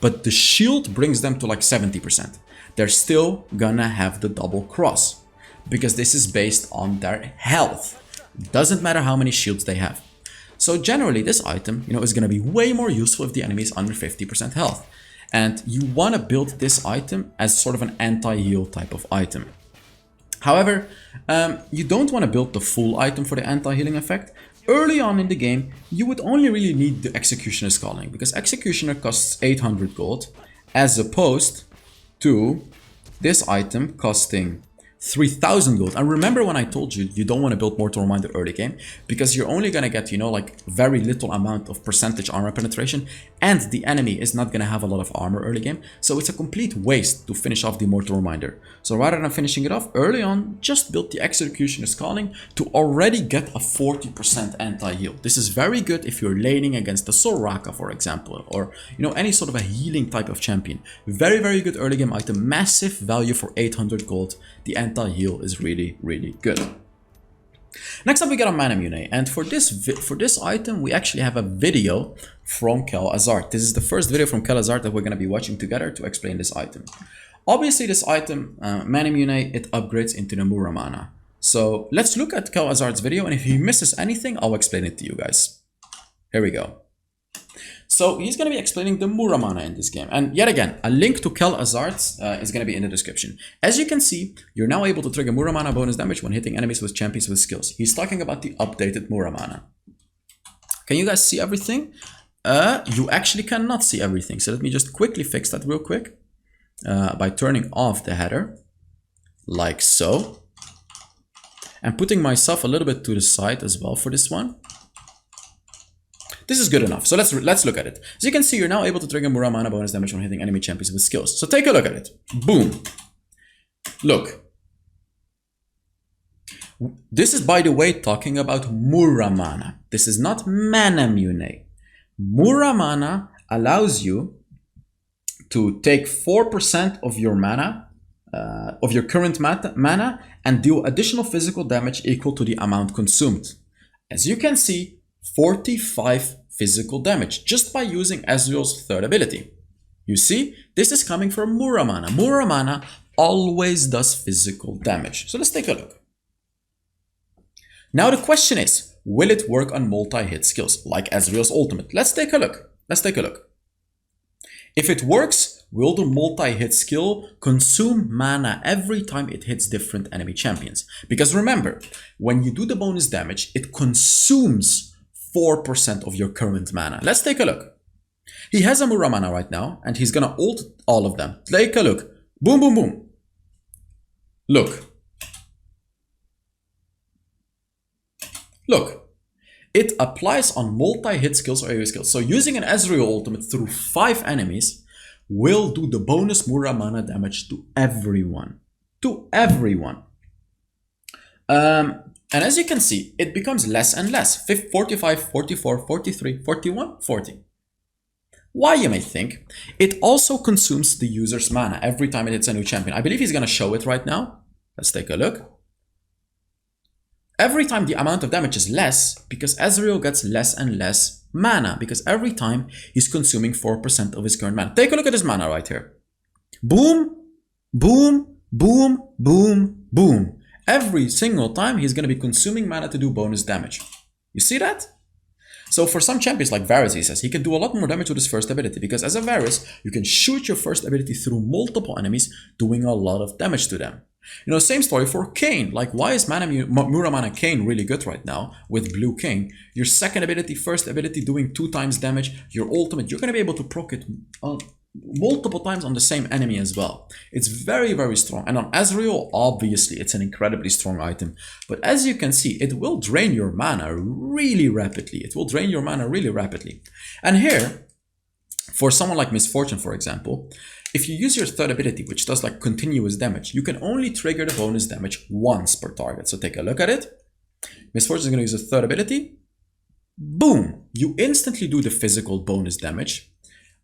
but the shield brings them to like 70%, they're still gonna have the double cross because this is based on their health. Doesn't matter how many shields they have. So generally this item, is gonna be way more useful if the enemy is under 50% health. And you wanna build this item as sort of an anti-heal type of item. However, you don't want to build the full item for the anti-healing effect. Early on in the game, you would only really need the Executioner's Calling, because Executioner costs 800 gold, as opposed to this item costing 3000 gold. And remember when I told you, you don't want to build Mortal Reminder early game, because you're only going to get, like very little amount of percentage armor penetration, and the enemy is not going to have a lot of armor early game. So it's a complete waste to finish off the Mortal Reminder. So rather than finishing it off early on, just build the Executioner's Calling to already get a 40% anti-heal. This is very good if you're laning against the Soraka, for example, or any sort of a healing type of champion. Very, very good early game item, massive value for 800 gold. The anti-heal is really, really good. Next up we got a Mana Mune, and for this item we actually have a video from HellsDevil. This is the first video from HellsDevil that we're going to be watching together to explain this item. Obviously this item, Mana Mune, it upgrades into the Muramana. So let's look at HellsDevil's video, and if he misses anything, I'll explain it to you guys. Here we go. So he's going to be explaining the Muramana in this game. And yet again, a link to HellsDevil is going to be in the description. As you can see, you're now able to trigger Muramana bonus damage when hitting enemies with champions with skills. He's talking about the updated Muramana. Can you guys see everything? You actually cannot see everything. So let me just quickly fix that real quick by turning off the header, like so. And putting myself a little bit to the side as well for this one. This is good enough. So let's look at it. As you can see, you're now able to trigger Muramana bonus damage when hitting enemy champions with skills. So take a look at it. Boom. Look. This is, by the way, talking about Muramana. This is not Mana Mune. Muramana allows you to take 4% of your mana, of your current mana, and deal additional physical damage equal to the amount consumed. As you can see, 45 physical damage just by using Ezreal's third ability. You see, this is coming from Muramana. Muramana always does physical damage. So let's take a look. Now the question is, will it work on multi-hit skills like Ezreal's ultimate? Let's take a look. Let's take a look. If it works, will the multi-hit skill consume mana every time it hits different enemy champions? Because remember, when you do the bonus damage, it consumes 4% of your current mana. Let's take a look. He has a Muramana right now, and he's gonna ult all of them. Take a look. Boom, boom, boom. Look. Look. It applies on multi-hit skills or AoE skills. So using an Ezreal ultimate through 5 enemies will do the bonus Muramana damage to everyone. To everyone. And as you can see, it becomes less and less. 45, 44, 43, 41, 40. Why, you may think? It also consumes the user's mana every time it hits a new champion. I believe he's going to show it right now. Let's take a look. Every time the amount of damage is less, because Ezreal gets less and less mana, because every time he's consuming 4% of his current mana. Take a look at his mana right here. Boom, boom, boom, boom, boom. Every single time he's going to be consuming mana to do bonus damage. You see that? So for some champions like Varus, he says, he can do a lot more damage with his first ability, because as a Varus, you can shoot your first ability through multiple enemies, doing a lot of damage to them. You know, same story for Kayn. Like, why is Muramana Kayn really good right now with Blue King? Your second ability, first ability doing 2 times damage. Your ultimate, you're going to be able to proc it multiple times on the same enemy as well. It's very, very strong. And on Ezreal, obviously, it's an incredibly strong item. But as you can see, it will drain your mana really rapidly. It will drain your mana really rapidly. And here, for someone like Misfortune, for example, if you use your third ability, which does like continuous damage, you can only trigger the bonus damage once per target. So take a look at it. Misfortune is going to use a third ability. Boom! You instantly do the physical bonus damage,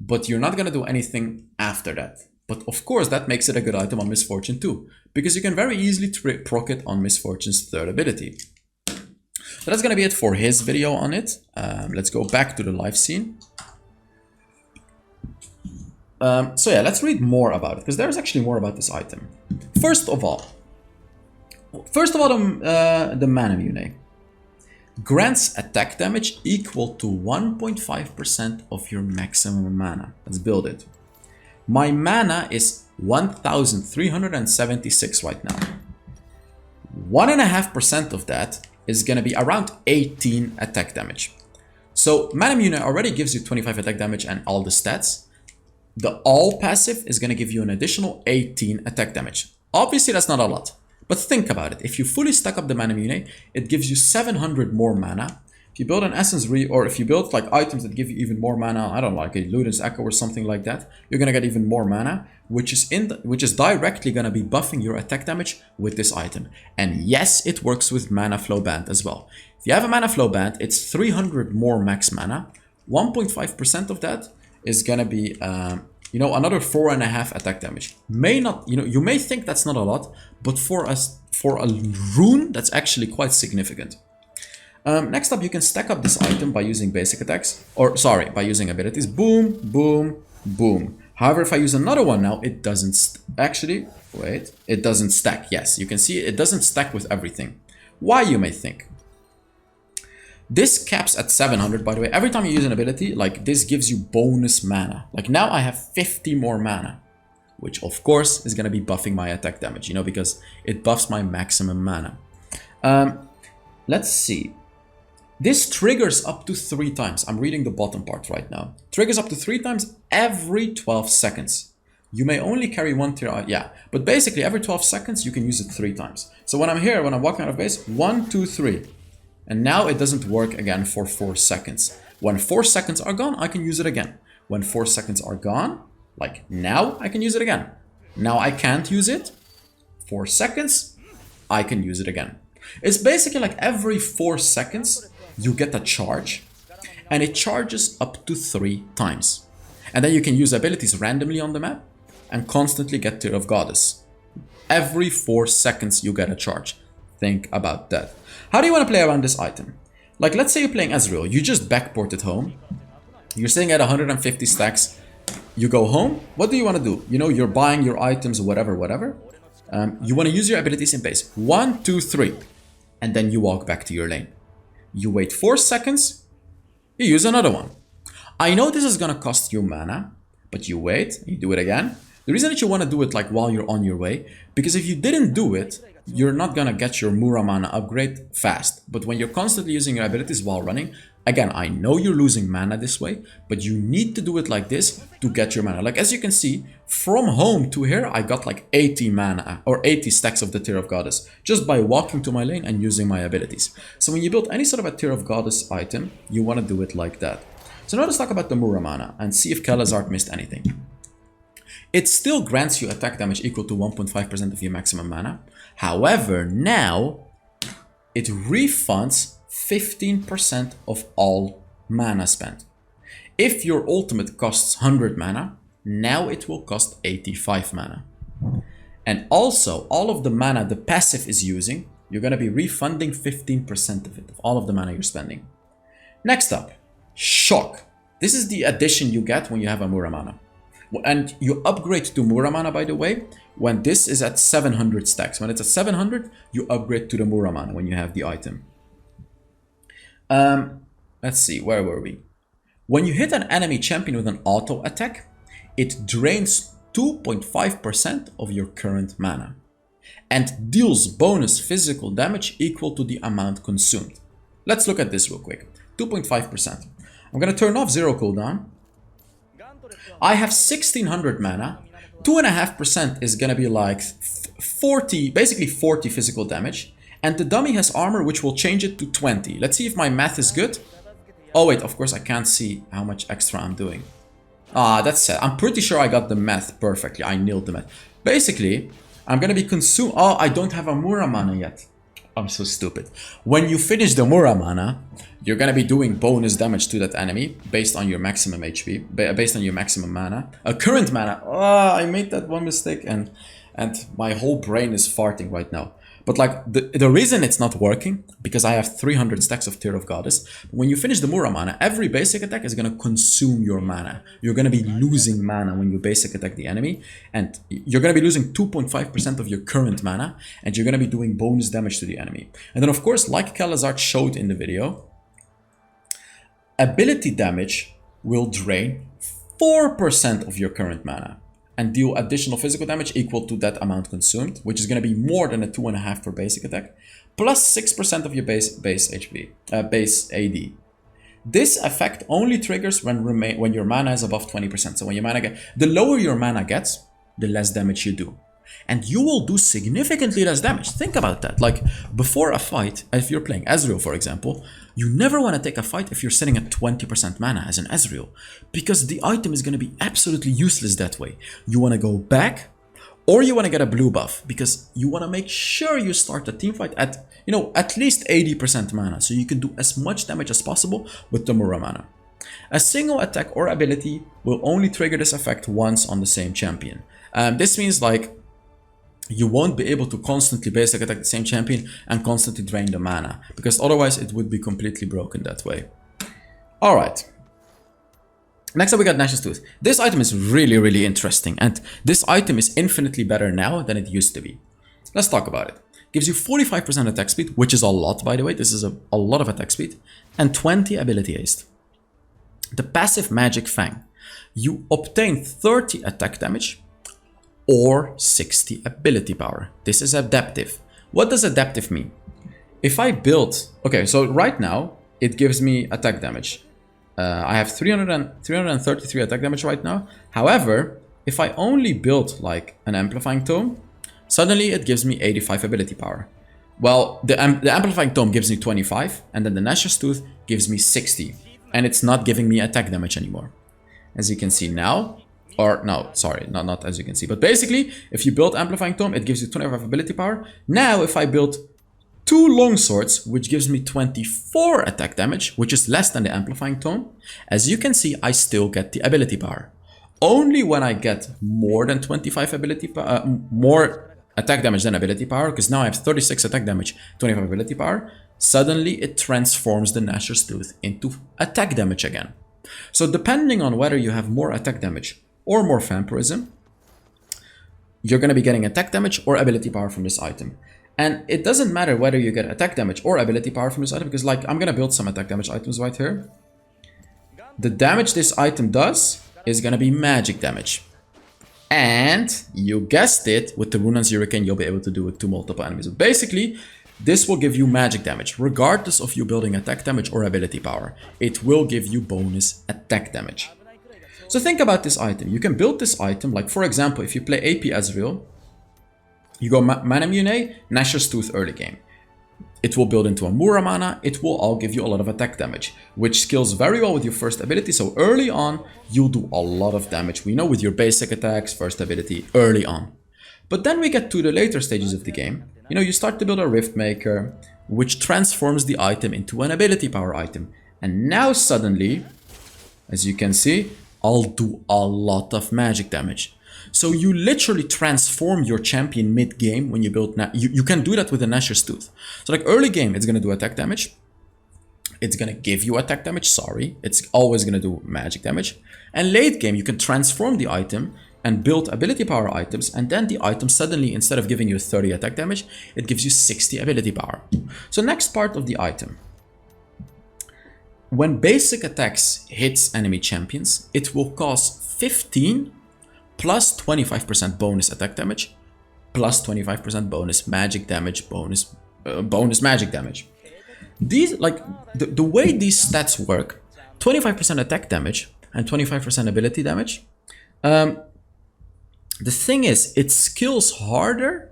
but you're not going to do anything after that. But of course, that makes it a good item on Misfortune too, because you can very easily proc it on Misfortune's third ability. So that's going to be it for his video on it. Let's go back to the live scene. So yeah, let's read more about it, because there's actually more about this item. First of all, the Mana Mune grants attack damage equal to 1.5% of your maximum mana. Let's build it. My mana is 1,376 right now. 1.5% of that is going to be around 18 attack damage. So Mana Mune already gives you 25 attack damage and all the stats. The all passive is going to give you an additional 18 attack damage. Obviously, that's not a lot. But think about it. If you fully stack up the Mana Mune, it gives you 700 more mana. If you build an Essence or if you build like items that give you even more mana, I don't know, like a Luden's Echo or something like that, you're going to get even more mana, which is directly going to be buffing your attack damage with this item. And yes, it works with Mana Flow Band as well. If you have a Mana Flow Band, it's 300 more max mana. 1.5% of that is going to be another 4.5 attack damage. You may think that's not a lot, but for a rune, that's actually quite significant. Next up, you can stack up this item by using basic attacks, by using abilities. Boom, boom, boom. However, if I use another one now, it doesn't it doesn't stack. Yes, you can see it doesn't stack with everything. Why, you may think? This caps at 700, by the way. Every time you use an ability, like this gives you bonus mana. Like now I have 50 more mana, which of course is going to be buffing my attack damage, because it buffs my maximum mana. Let's see. This triggers up to 3 times. I'm reading the bottom part right now. Triggers up to 3 times every 12 seconds. You may only carry 1 tier, yeah. But basically every 12 seconds, you can use it 3 times. So when I'm here, when I'm walking out of base, 1, 2, 3. And now it doesn't work again for 4 seconds. When 4 seconds are gone, I can use it again. When 4 seconds are gone, like now, I can use it again. Now I can't use it. 4 seconds, I can use it again. It's basically like every 4 seconds, you get a charge. And it charges up to 3 times. And then you can use abilities randomly on the map and constantly get Tear of Goddess. Every 4 seconds, you get a charge. Think about that. How do you want to play around this item? Like, let's say you're playing Ezreal. You just backported home. You're sitting at 150 stacks. You go home. What do you want to do? You're buying your items, whatever. You want to use your abilities in base. 1, 2, 3. And then you walk back to your lane. You wait 4 seconds. You use another one. I know this is going to cost you mana, but you wait. You do it again. The reason that you want to do it like while you're on your way, because if you didn't do it, you're not going to get your Muramana upgrade fast. But when you're constantly using your abilities while running, again, I know you're losing mana this way, but you need to do it like this to get your mana. Like, as you can see, from home to here, I got like 80 mana or 80 stacks of the Tear of Goddess just by walking to my lane and using my abilities. So when you build any sort of a Tear of Goddess item, you want to do it like that. So now let's talk about the Muramana and see if Kelazart missed anything. It still grants you attack damage equal to 1.5% of your maximum mana. However, now it refunds 15% of all mana spent. If your ultimate costs 100 mana, now it will cost 85 mana. And also, all of the mana the passive is using, you're going to be refunding 15% of it, of all of the mana you're spending. Next up, Shock. This is the addition you get when you have a Muramana. And you upgrade to Muramana, by the way, when this is at 700 stacks. When it's at 700, you upgrade to the Muramana when you have the item. let's see, where were we? When you hit an enemy champion with an auto attack, it drains 2.5% of your current mana and deals bonus physical damage equal to the amount consumed. Let's look at this real quick. 2.5%. I'm gonna turn off zero cooldown. I have 1600 mana. 2.5% is gonna be like 40, basically 40 physical damage. And the dummy has armor, which will change it to 20. Let's see if my math is good. Oh wait, of course I can't see how much extra I'm doing. Ah, that's sad. I'm pretty sure I got the math perfectly. I nailed the math. Basically, I'm gonna be consumed. Oh, I don't have a Mura mana yet. I'm so stupid. When you finish the Mura mana, you're gonna be doing bonus damage to that enemy based on your maximum HP, based on your maximum mana. Current mana. Oh, I made that one mistake and my whole brain is farting right now. But like the reason it's not working, because I have 300 stacks of Tear of Goddess. When you finish the Mura mana, every basic attack is going to consume your mana. You're going to be losing mana when you basic attack the enemy. And you're going to be losing 2.5% of your current mana. And you're going to be doing bonus damage to the enemy. And then of course, like Kalazar showed in the video, ability damage will drain 4% of your current mana and deal additional physical damage equal to that amount consumed, which is going to be more than a 2.5 per basic attack, plus 6% of your base HP, base AD. This effect only triggers when your mana is above 20%. So when your mana the lower your mana gets, the less damage you do. And you will do significantly less damage. Think about that. Like before a fight, if you're playing Ezreal, for example, you never want to take a fight if you're sitting at 20% mana as an Ezreal, because the item is going to be absolutely useless that way. You want to go back, or you want to get a blue buff, because you want to make sure you start the team fight at, you know, at least 80% mana, so you can do as much damage as possible with the Mura mana. A single attack or ability will only trigger this effect once on the same champion. This means like you won't be able to constantly basic attack the same champion and constantly drain the mana, because otherwise it would be completely broken that way. Alright. Next up we got Nash's Tooth. This item is really interesting, and this item is infinitely better now than it used to be. Let's talk about it. Gives you 45% attack speed, which is a lot by the way, this is a lot of attack speed, and 20 ability haste. The passive Magic Fang. You obtain 30 attack damage, or 60 ability power. This is adaptive. What does adaptive mean? If I build, okay, so right now it gives me attack damage. I have 333 attack damage right now. However, if I only build like an Amplifying Tome, suddenly it gives me 85 ability power. Well, the Amplifying Tome gives me 25, and then the Nash's Tooth gives me 60, and it's not giving me attack damage anymore. As you can see now, or no, sorry, not as you can see, but basically, if you build Amplifying Tome, it gives you 25 ability power. Now, if I build 2 longswords, which gives me 24 attack damage, which is less than the Amplifying Tome, as you can see, I still get the ability power. Only when I get more than 25 ability power, more attack damage than ability power, because now I have 36 attack damage, 25 ability power, suddenly it transforms the Nash's Tooth into attack damage again. So depending on whether you have more attack damage or more vampirism, you're going to be getting attack damage or ability power from this item. And it doesn't matter whether you get attack damage or ability power from this item, because like I'm going to build some attack damage items right here. The damage this item does is going to be magic damage. And you guessed it, with the Runan's Hurricane, you'll be able to do it to multiple enemies. But basically, this will give you magic damage, regardless of you building attack damage or ability power. It will give you bonus attack damage. So think about this item. You can build this item, like for example, if you play AP Ezreal, you go Mana Mune, Nash's Tooth early game. It will build into a Mura mana, it will all give you a lot of attack damage, which scales very well with your first ability, so early on, you'll do a lot of damage, we know, with your basic attacks, first ability, early on. But then we get to the later stages of the game, you know, you start to build a Rift Maker, which transforms the item into an ability power item. And now suddenly, as you can see, I'll do a lot of magic damage. So you literally transform your champion mid-game when you build... You can do that with a Nash's Tooth. So like early game, it's going to do attack damage. It's going to give you attack damage, sorry. It's always going to do magic damage. And late game, you can transform the item and build ability power items. And then the item suddenly, instead of giving you 30 attack damage, it gives you 60 ability power. So next part of the item. when basic attacks hits enemy champions, it will cause 15 plus 25% bonus attack damage, plus 25% bonus magic damage, bonus magic damage. These, like, the way these stats work, 25% attack damage and 25% ability damage. The thing is, it skills harder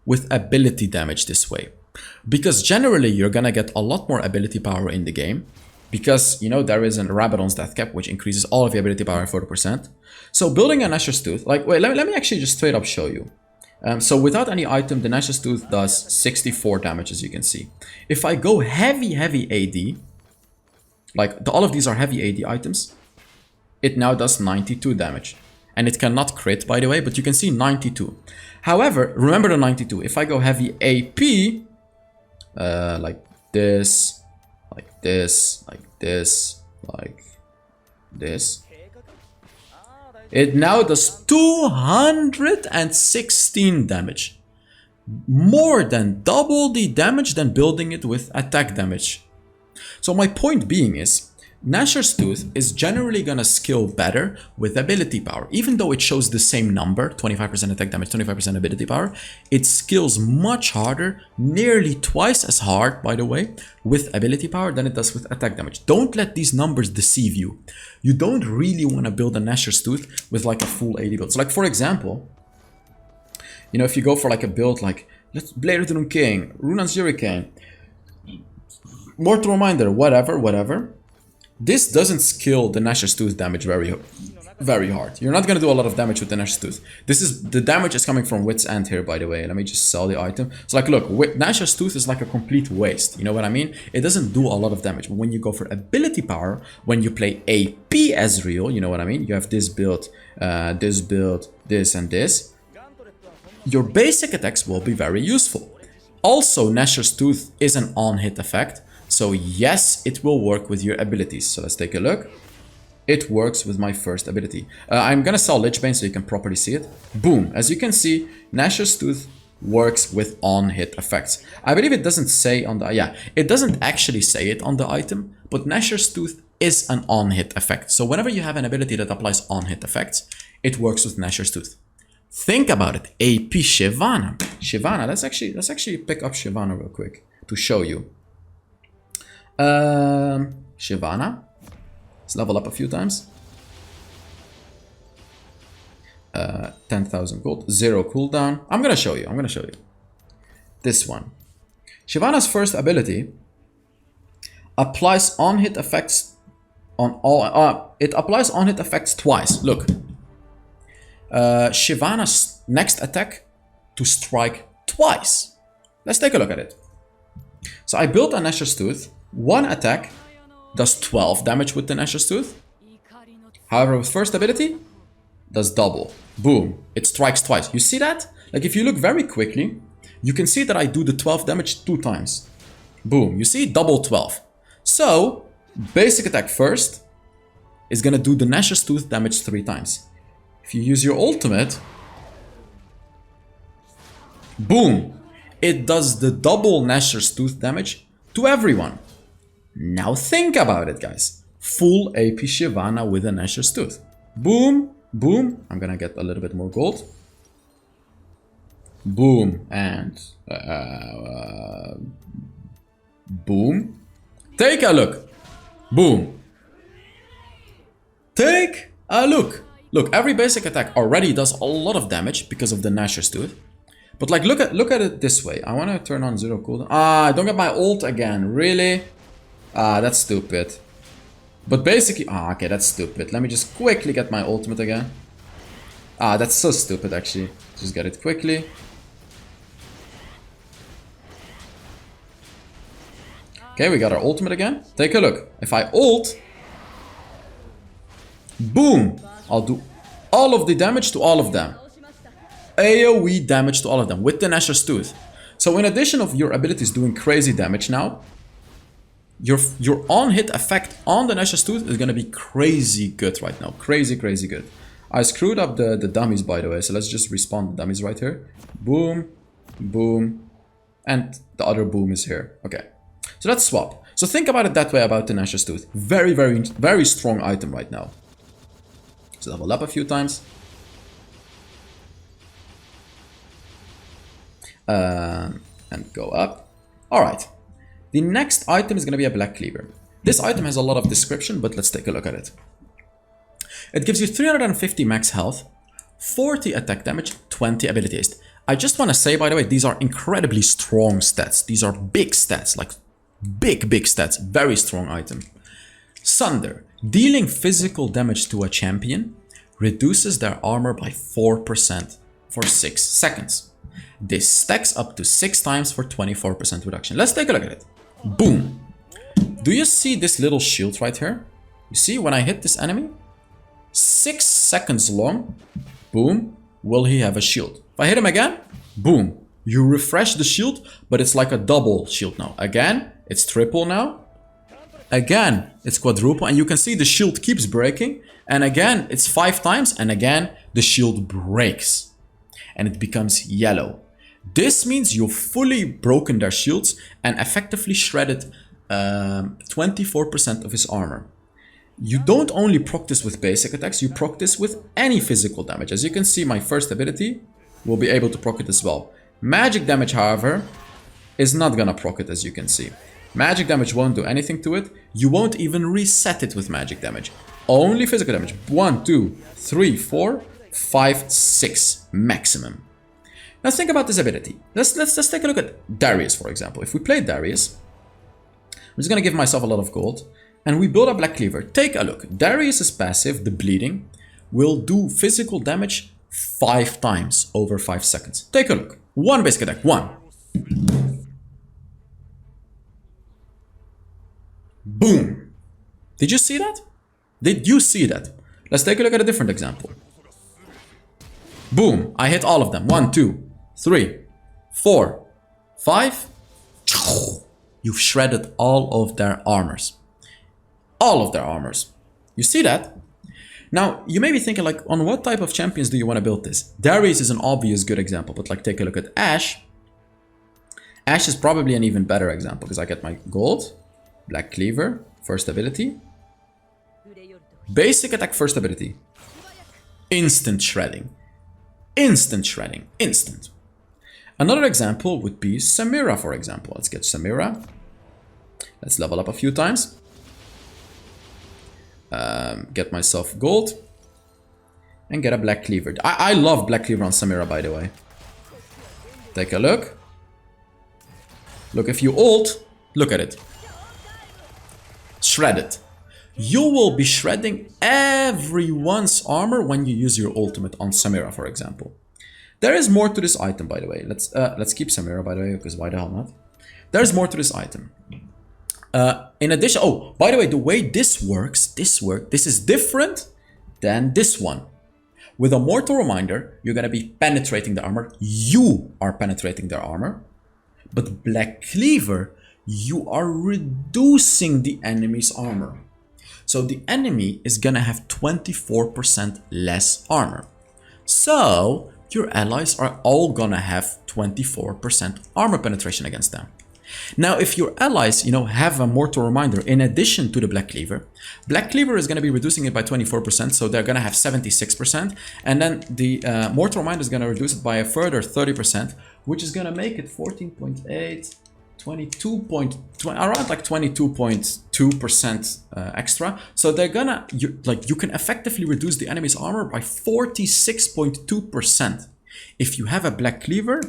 with ability damage this way. Because generally, you're gonna get a lot more ability power in the game. Because, you know, there is a Rabadon's Death Cap, which increases all of your ability power 40%. So building a Nashor's Tooth, like, wait, let me actually just straight up show you. So without any item, the Nashor's Tooth does 64 damage, as you can see. If I go heavy AD, like, all of these are heavy AD items, it now does 92 damage. And it cannot crit, by the way, but you can see 92. However, remember the 92. If I go heavy AP, like this, like this, like this, like this, it now does 216 damage. More than double the damage than building it with attack damage. So my point being is, Nashor's Tooth is generally gonna skill better with ability power. Even though it shows the same number, 25% attack damage, 25% ability power, it skills much harder, nearly twice as hard, by the way, with ability power than it does with attack damage. Don't let these numbers deceive you. You don't really want to build a Nashor's Tooth with like a full 80 build. So like, for example, you know, if you go for like a build like, let's Blade of the Rune King, Runan's Hurricane, Mortal Reminder, whatever. This doesn't skill the Nashor's Tooth damage very hard. You're not going to do a lot of damage with the Nashor's Tooth. The damage is coming from Wit's End here, by the way. Let me just sell the item. So like, look, Nashor's Tooth is like a complete waste. You know what I mean? It doesn't do a lot of damage. But when you go for ability power, when you play AP Ezreal, you know what I mean? You have this build, this and this. Your basic attacks will be very useful. Also, Nashor's Tooth is an on-hit effect. So yes, it will work with your abilities. So let's take a look. It works with my first ability. I'm gonna sell Lichbane so you can properly see it. Boom. As you can see, Nashor's Tooth works with on-hit effects. I believe it doesn't say on the... Yeah, it doesn't actually say it on the item, but Nashor's Tooth is an on-hit effect. So whenever you have an ability that applies on-hit effects, it works with Nashor's Tooth. Think about it. AP Shyvana. Shyvana, let's actually pick up Shyvana real quick to show you. Shyvana. Let's level up a few times. 10,000 gold, 0 cooldown. I'm gonna show you. This one. Shyvana's first ability applies on-hit effects on all. It applies on-hit effects twice. Look. Shyvana's next attack to strike twice. Let's take a look at it. So I built a Nashor's Tooth. One attack does 12 damage with the Nashor's Tooth. However, with first ability, does double. Boom. It strikes twice. You see that? Like, if you look very quickly, you can see that I do the 12 damage 2 times. Boom. You see? Double 12. So, basic attack first is gonna do the Nashor's Tooth damage 3 times. If you use your ultimate, boom. It does the double Nashor's Tooth damage to everyone. Now think about it, guys. Full AP Shyvana with a Nashor's Tooth. Boom, boom. I'm gonna get a little bit more gold. Boom, and boom. Take a look. Boom. Take a look. Look, every basic attack already does a lot of damage because of the Nashor's Tooth. But like, look at it this way. I want to turn on 0 cooldown. I don't get my ult again. Really? That's stupid. But basically... okay, that's stupid. Let me just quickly get my ultimate again. That's so stupid, actually. Just get it quickly. Okay, we got our ultimate again. Take a look. If I ult... boom! I'll do all of the damage to all of them. AoE damage to all of them with the Nashor's Tooth. So in addition of your abilities doing crazy damage now, your on-hit effect on the Nashor's Tooth is going to be crazy good right now. Crazy good. I screwed up the dummies, by the way, so let's just respawn the dummies right here. Boom, boom, and the other boom is here. Okay, so let's swap. So think about it that way about Tenacious Tooth. Very, very, very strong item right now. So level up a few times. And go up. Alright. The next item is going to be a Black Cleaver. This item has a lot of description, but let's take a look at it. It gives you 350 max health, 40 attack damage, 20 ability haste. I just want to say, by the way, these are incredibly strong stats. These are big stats, like big stats. Very strong item. Sunder. Dealing physical damage to a champion reduces their armor by 4% for 6 seconds. This stacks up to 6 times for 24% reduction. Let's take a look at it. Boom. Do you see this little shield right here? You see when I hit this enemy? 6 seconds long. Boom. Will he have a shield? If I hit him again, boom. You refresh the shield, but it's like a double shield now. Again, it's triple now. Again, it's quadruple, and you can see the shield keeps breaking. And again, it's 5 times, and again, the shield breaks. And it becomes yellow. This means you've fully broken their shields and effectively shredded 24% of his armor. You don't only proc this with basic attacks, you proc this with any physical damage. As you can see, my first ability will be able to proc it as well. Magic damage, however, is not gonna proc it, as you can see. Magic damage won't do anything to it. You won't even reset it with magic damage. Only physical damage. 1, 2, 3, 4, 5, 6 maximum. Now think about this ability. Let's take a look at Darius, for example. If we play Darius, I'm just gonna give myself a lot of gold, and we build a Black Cleaver. Take a look. Darius's passive, the bleeding, will do physical damage 5 times over 5 seconds. Take a look. 1 basic attack. 1. Boom. Did you see that? Did you see that? Let's take a look at a different example. Boom. I hit all of them. 1, 2, 3, 4, 5. You've shredded all of their armors. All of their armors. You see that? Now, you may be thinking, like, on what type of champions do you want to build this? Darius is an obvious good example, but like, take a look at Ashe. Ashe is probably an even better example because I get my gold, Black Cleaver, first ability, basic attack, first ability, instant shredding. Instant shredding. Instant. Another example would be Samira, for example. Let's get Samira. Let's level up a few times. Get myself gold. And get a Black Cleaver. I love Black Cleaver on Samira, by the way. Take a look. Look, if you ult, look at it. Shred it. You will be shredding everyone's armor when you use your ultimate on Samira, for example. There is more to this item, by the way. Let's keep Samira, by the way, because why the hell not? There's more to this item. In addition, oh, by the way, the way this works, this is different than this one. With a Mortal Reminder, you're gonna be penetrating the armor. You are penetrating their armor. But Black Cleaver, you are reducing the enemy's armor. So the enemy is gonna have 24% less armor. So your allies are all gonna have 24% armor penetration against them. Now, if your allies, have a Mortal Reminder in addition to the Black Cleaver is gonna be reducing it by 24%, so they're gonna have 76%, and then the Mortal Reminder is gonna reduce it by a further 30%, which is gonna make it 14.8. 22.20, around like 22.2% extra. So they're gonna, you can effectively reduce the enemy's armor by 46.2% if you have a Black Cleaver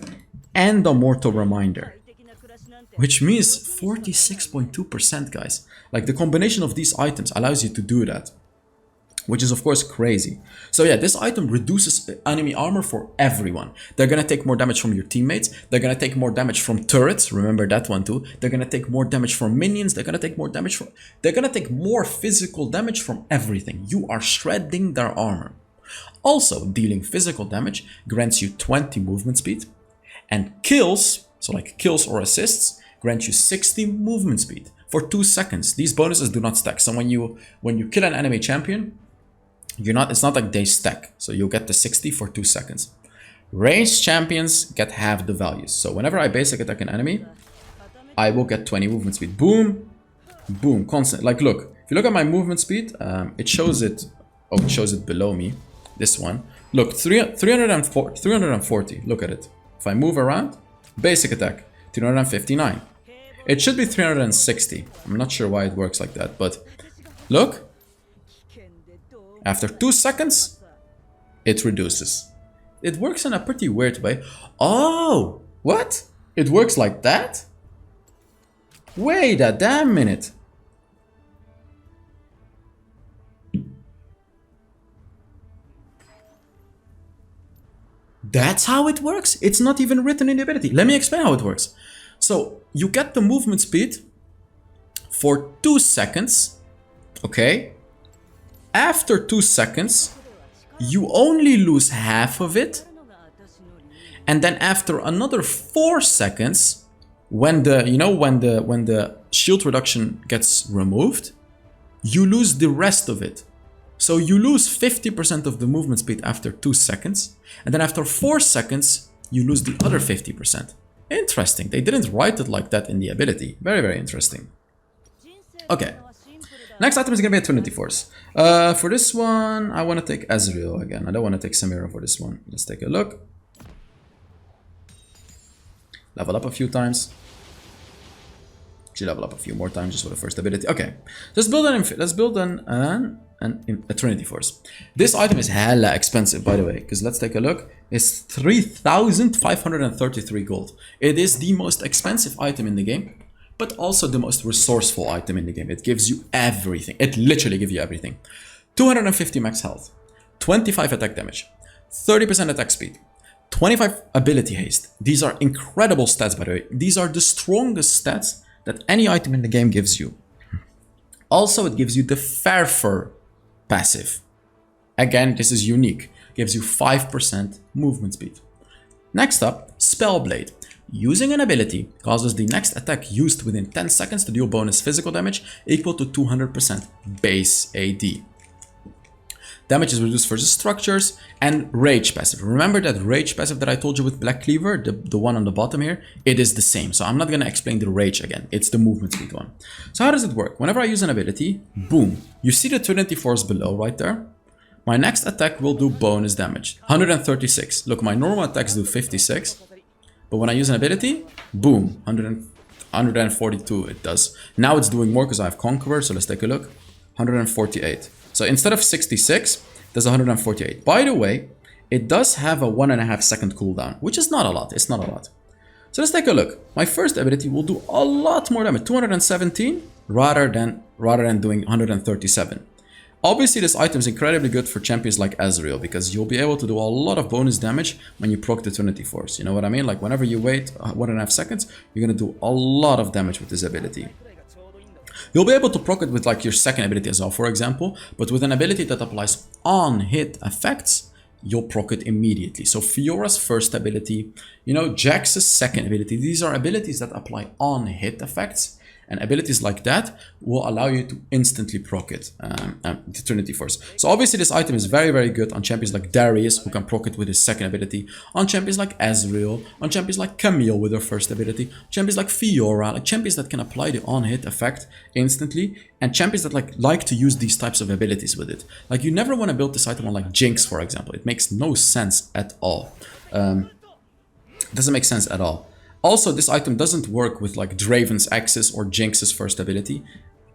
and a Mortal Reminder, which means 46.2%, guys. Like, the combination of these items allows you to do that, which is of course crazy. So yeah, this item reduces enemy armor for everyone. They're gonna take more damage from your teammates. They're gonna take more damage from turrets. Remember that one too. They're gonna take more damage from minions. They're gonna take more damage from... They're gonna take more physical damage from everything. You are shredding their armor. Also, dealing physical damage grants you 20 movement speed. And kills, so like kills or assists, grant you 60 movement speed for 2 seconds. These bonuses do not stack. So when you kill an enemy champion, it's not like they stack, so you'll get the 60 for 2 seconds. Ranged champions get half the values. So whenever I basic attack an enemy, I will get 20 movement speed. Boom, Boom, constant. Like, look, if you look at my movement speed, it shows it. Oh, it shows it below me. This one. Look, 340. Look at it. If I move around, basic attack, 359. It should be 360. I'm not sure why it works like that, but look. After 2 seconds, it reduces. It works in a pretty weird way. Oh, what? It works like that? Wait a damn minute. That's how it works? It's not even written in the ability. Let me explain how it works. So you get the movement speed for 2 seconds, okay? After 2 seconds, you only lose half of it. And then after another 4 seconds, when the shield reduction gets removed, you lose the rest of it. So you lose 50% of the movement speed after 2 seconds, and then after 4 seconds, you lose the other 50%. Interesting. They didn't write it like that in the ability. Very, very interesting. Okay. Next item is going to be a Trinity Force. For this one, I want to take Ezreal again. I don't want to take Samira for this one. Let's take a look. Level up a few times. Actually, level up a few more times just for the first ability. Okay. Let's build a Trinity Force. This item is hella expensive, by the way, because let's take a look. It's 3,533 gold. It is the most expensive item in the game, but also the most resourceful item in the game. It gives you everything. It literally gives you everything. 250 max health, 25 attack damage, 30% attack speed, 25 ability haste. These are incredible stats, by the way. These are the strongest stats that any item in the game gives you. Also, it gives you the Farfer passive. Again, this is unique. Gives you 5% movement speed. Next up, Spellblade. Using an ability causes the next attack used within 10 seconds to deal bonus physical damage equal to 200% base AD. Damage is reduced for the structures, and Rage passive. Remember that Rage passive that I told you with Black Cleaver, the one on the bottom here? It is the same, so I'm not going to explain the Rage again. It's the movement speed one. So how does it work? Whenever I use an ability, boom. You see the Trinity Force below right there? My next attack will do bonus damage, 136. Look, my normal attacks do 56, but when I use an ability, boom, 142 it does. Now it's doing more because I have Conqueror, so let's take a look. 148. So instead of 66, there's 148. By the way, it does have a 1.5 second cooldown, which is not a lot. It's not a lot. So let's take a look. My first ability will do a lot more damage, 217, rather than doing 137. Obviously, this item is incredibly good for champions like Ezreal, because you'll be able to do a lot of bonus damage when you proc the Trinity Force. You know what I mean? Like whenever you wait 1.5 seconds, you're going to do a lot of damage with this ability. You'll be able to proc it with like your second ability as well, for example, but with an ability that applies on hit effects, you'll proc it immediately. So Fiora's first ability, you know, Jax's second ability, these are abilities that apply on hit effects. And abilities like that will allow you to instantly proc it, the Trinity Force. So obviously this item is very, very good on champions like Darius, who can proc it with his second ability, on champions like Ezreal, on champions like Camille with her first ability, champions like Fiora, like champions that can apply the on-hit effect instantly, and champions that like to use these types of abilities with it. Like you never want to build this item on like Jinx, for example. It makes no sense at all. Doesn't make sense at all. Also, this item doesn't work with like Draven's Axis or Jinx's first ability.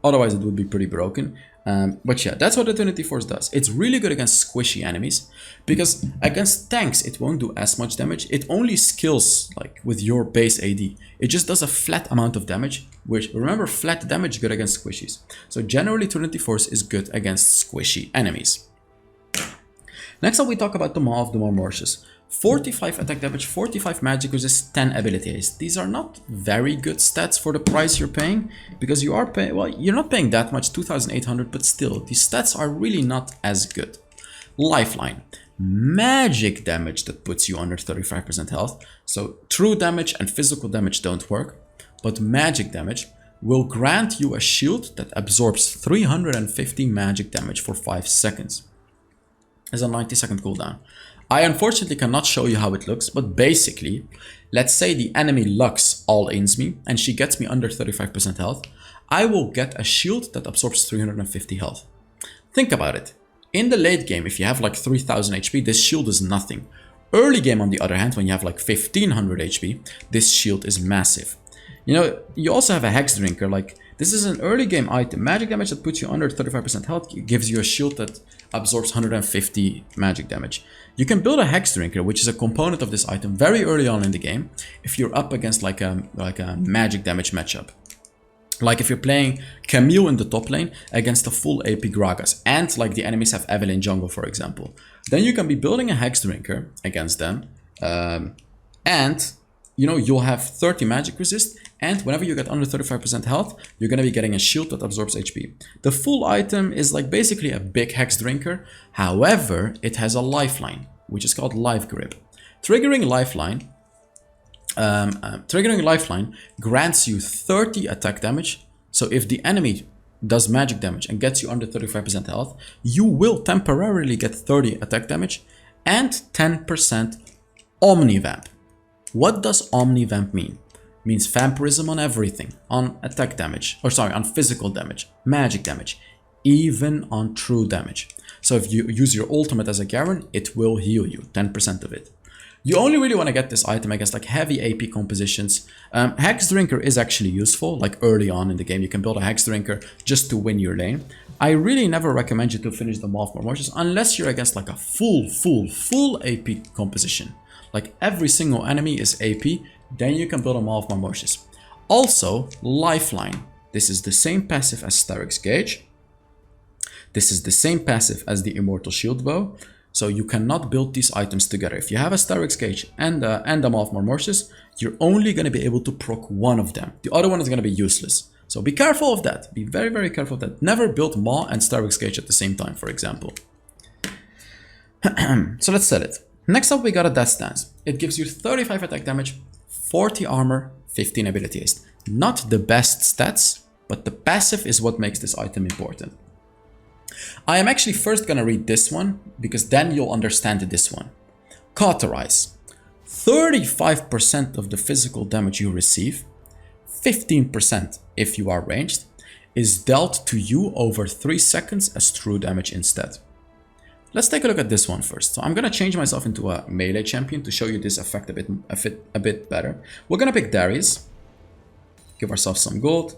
Otherwise, it would be pretty broken. But yeah, that's what the Trinity Force does. It's really good against squishy enemies, because against tanks, it won't do as much damage. It only skills like with your base AD. It just does a flat amount of damage, which, remember, flat damage is good against squishies. So generally, Trinity Force is good against squishy enemies. Next up, we talk about the Maw of the Mormortius. 45 attack damage, 45 magic resist, 10 ability haste. These are not very good stats for the price you're paying, because you are paying, well, you're not paying that much, 2,800, but still, these stats are really not as good. Lifeline. Magic damage that puts you under 35% health. So true damage and physical damage don't work, but magic damage will grant you a shield that absorbs 350 magic damage for 5 seconds. There's a 90-second cooldown. I unfortunately cannot show you how it looks, but basically, let's say the enemy Lux all-ins me and she gets me under 35% health. I will get a shield that absorbs 350 health. Think about it. In the late game, if you have like 3000 HP, this shield is nothing. Early game, on the other hand, when you have like 1500 HP, this shield is massive. You know, you also have a Hex Drinker. Like, this is an early game item. Magic damage that puts you under 35% health gives you a shield that absorbs 150 magic damage. You can build a Hex Drinker, which is a component of this item very early on in the game, if you're up against like a magic damage matchup. Like if you're playing Camille in the top lane against a full AP Gragas, and like the enemies have Evelynn jungle, for example. Then you can be building a Hex Drinker against them, and you know, you'll have 30 magic resist, and whenever you get under 35% health, you're going to be getting a shield that absorbs HP. The full item is like basically a big Hex Drinker. However, it has a lifeline, which is called Life Grip. Triggering Lifeline grants you 30 attack damage. So if the enemy does magic damage and gets you under 35% health, you will temporarily get 30 attack damage and 10% Omnivamp. What does Omnivamp mean? It means vampirism on everything, on attack damage, or sorry, on physical damage, magic damage, even on true damage. So if you use your ultimate as a Garen, it will heal you, 10% of it. You only really want to get this item against like heavy AP compositions. Hex Drinker is actually useful, like early on in the game. You can build a Hex Drinker just to win your lane. I really never recommend you to finish the Maw of Marmortius unless you're against like a full AP composition. Like every single enemy is AP, then you can build a Maw of Marmortius. Also, Lifeline. This is the same passive as Starrick's Gauge. This is the same passive as the Immortal Shield Bow. So you cannot build these items together. If you have a Starrick's Gauge and a Maw of Marmortius, you're only going to be able to proc one of them. The other one is going to be useless. So be careful of that. Be very, very careful of that. Never build Maw and Starrick's Gauge at the same time, for example. So let's set it. Next up, we got a Death Stance. It gives you 35 attack damage, 40 armor, 15 ability haste. Not the best stats, but the passive is what makes this item important. I am actually first gonna read this one, because then you'll understand this one. Cauterize. 35% of the physical damage you receive, 15% if you are ranged, is dealt to you over 3 seconds as true damage instead. Let's take a look at this one first. So I'm gonna change myself into a melee champion to show you this effect a bit better. We're gonna pick Darius, give ourselves some gold,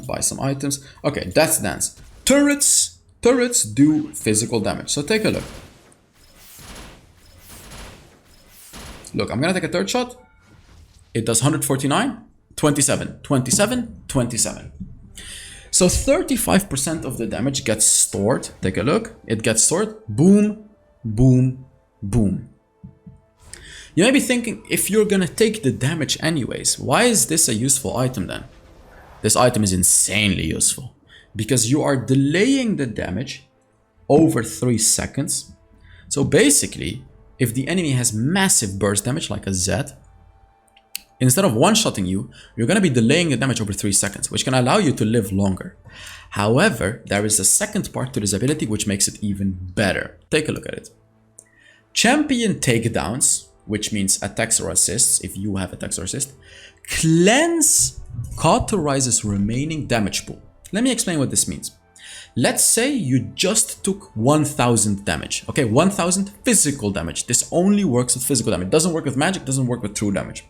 buy some items. Okay, Death Dance. Turrets do physical damage. So take a look. Look, I'm gonna take a third shot. It does 149, 27, 27, 27. So 35% of the damage gets stored. Take a look. It gets stored. Boom, boom, boom. You may be thinking, if you're gonna take the damage anyways, why is this a useful item then? This item is insanely useful because you are delaying the damage over 3 seconds. So basically, if the enemy has massive burst damage like a Zed, instead of one-shotting you, you're going to be delaying the damage over 3 seconds, which can allow you to live longer. However, there is a second part to this ability which makes it even better. Take a look at it. Champion takedowns, which means attacks or assists, if you have attacks or assists, cleanse cauterizes remaining damage pool. Let me explain what this means. Let's say you just took 1000 damage. Okay, 1000 physical damage. This only works with physical damage. It doesn't work with magic, doesn't work with true damage.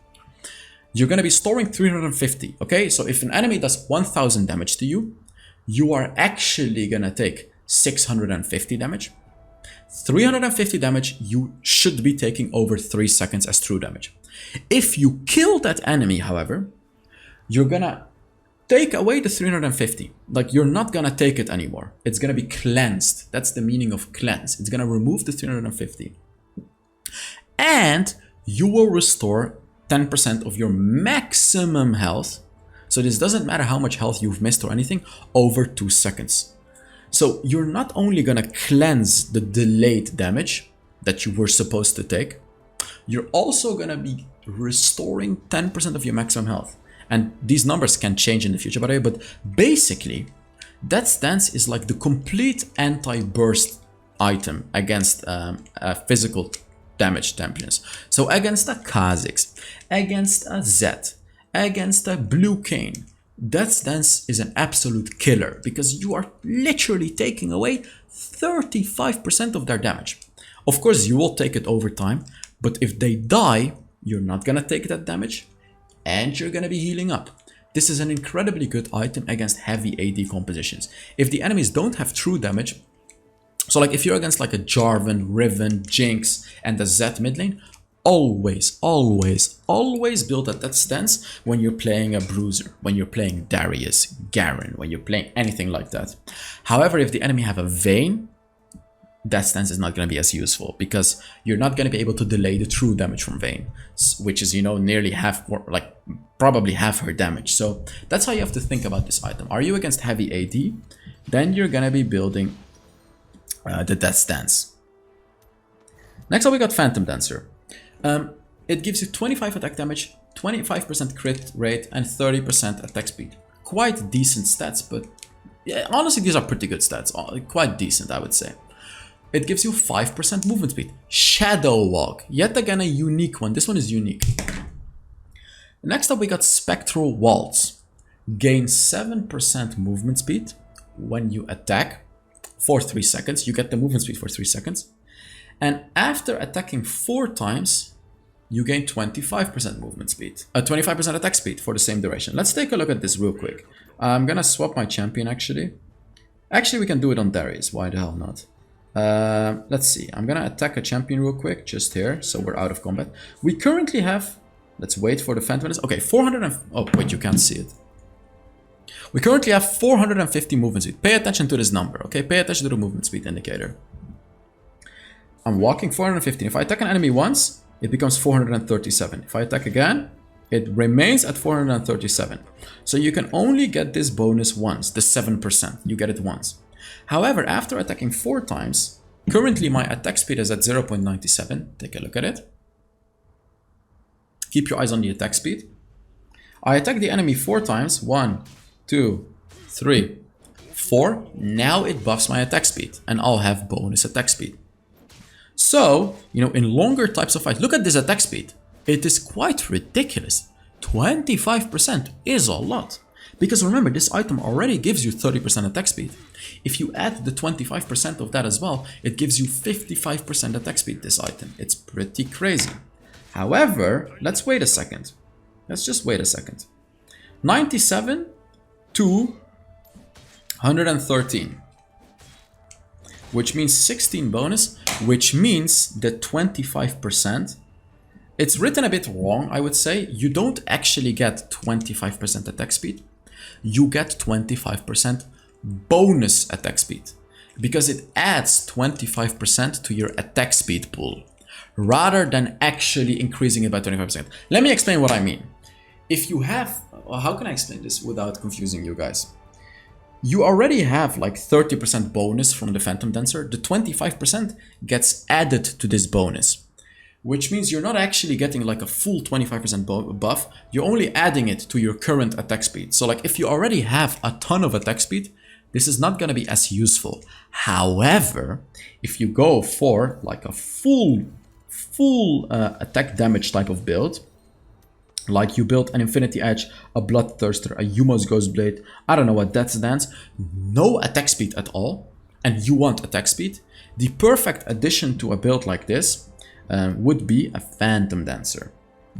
You're going to be storing 350. Okay, so if an enemy does 1000 damage to you, you are actually going to take 650 damage. 350 damage you should be taking over 3 seconds as true damage. If you kill that enemy, however, you're going to take away the 350. Like, you're not going to take it anymore. It's going to be cleansed. That's the meaning of cleanse. It's going to remove the 350. And you will restore 10% of your maximum health. So this doesn't matter how much health you've missed or anything, over 2 seconds. So you're not only going to cleanse the delayed damage that you were supposed to take, you're also going to be restoring 10% of your maximum health. And these numbers can change in the future, by the way, but basically, that stance is like the complete anti-burst item against physical damage champions. So against a Kha'Zix, against a Zed, against a Blue Kayn, Death's Dance is an absolute killer because you are literally taking away 35% of their damage. Of course, you will take it over time, but if they die, you're not gonna take that damage and you're gonna be healing up. This is an incredibly good item against heavy AD compositions. If the enemies don't have true damage, so like if you're against like a Jarvan, Riven, Jinx, and the Zed mid lane, always build at that stance when you're playing a Bruiser, when you're playing Darius, Garen, when you're playing anything like that. However, if the enemy have a Vayne, that stance is not going to be as useful because you're not going to be able to delay the true damage from Vayne, which is, you know, nearly half, or like probably half her damage. So that's how you have to think about this item. Are you against heavy AD? Then you're going to be building the Death Stance. Next up we got Phantom Dancer. It gives you 25 attack damage, 25% crit rate, and 30% attack speed. Quite decent stats, but yeah, honestly these are pretty good stats. Quite decent, I would say. It gives you 5% movement speed. Shadow Walk, yet again a unique one. This one is unique. Next up we got Spectral Waltz. Gain 7% movement speed when you attack for 3 seconds. You get the movement speed for 3 seconds. And after attacking 4 times, you gain 25% movement speed. 25% attack speed for the same duration. Let's take a look at this real quick. I'm gonna swap my champion actually. Actually, we can do it on Darius. Why the hell not? Let's see. I'm gonna attack a champion real quick, just here, so we're out of combat. We currently have... Let's wait for the Phantom. Okay, 400 and... Oh, wait, you can't see it. We currently have 450 movement speed. Pay attention to this number, okay? Pay attention to the movement speed indicator. I'm walking 415. If I attack an enemy once, it becomes 437. If I attack again, it remains at 437. So you can only get this bonus once, the 7%. You get it once. However, after attacking 4 times, currently my attack speed is at 0.97. Take a look at it. Keep your eyes on the attack speed. I attack the enemy 4 times. 1, 2, 3, 4. Now it buffs my attack speed and I'll have bonus attack speed. So, you know, in longer types of fights, look at this attack speed. It is quite ridiculous. 25% is a lot. Because remember, this item already gives you 30% attack speed. If you add the 25% of that as well, it gives you 55% attack speed, this item. It's pretty crazy. However, let's wait a second. Let's just wait a second. 97 to 113. Which means 16 bonus, which means that 25%. It's written a bit wrong, I would say. You don't actually get 25% attack speed. You get 25% bonus attack speed. Because it adds 25% to your attack speed pool, rather than actually increasing it by 25%. Let me explain what I mean. If you have... How can I explain this without confusing you guys? You already have like 30% bonus from the Phantom Dancer. The 25% gets added to this bonus, which means you're not actually getting like a full 25% buff. You're only adding it to your current attack speed. So like if you already have a ton of attack speed, this is not going to be as useful. However, if you go for like a full attack damage type of build, like you build an Infinity Edge, a Bloodthirster, a Yuma's Ghostblade, I don't know, a Death's Dance, no attack speed at all, and you want attack speed, the perfect addition to a build like this would be a Phantom Dancer.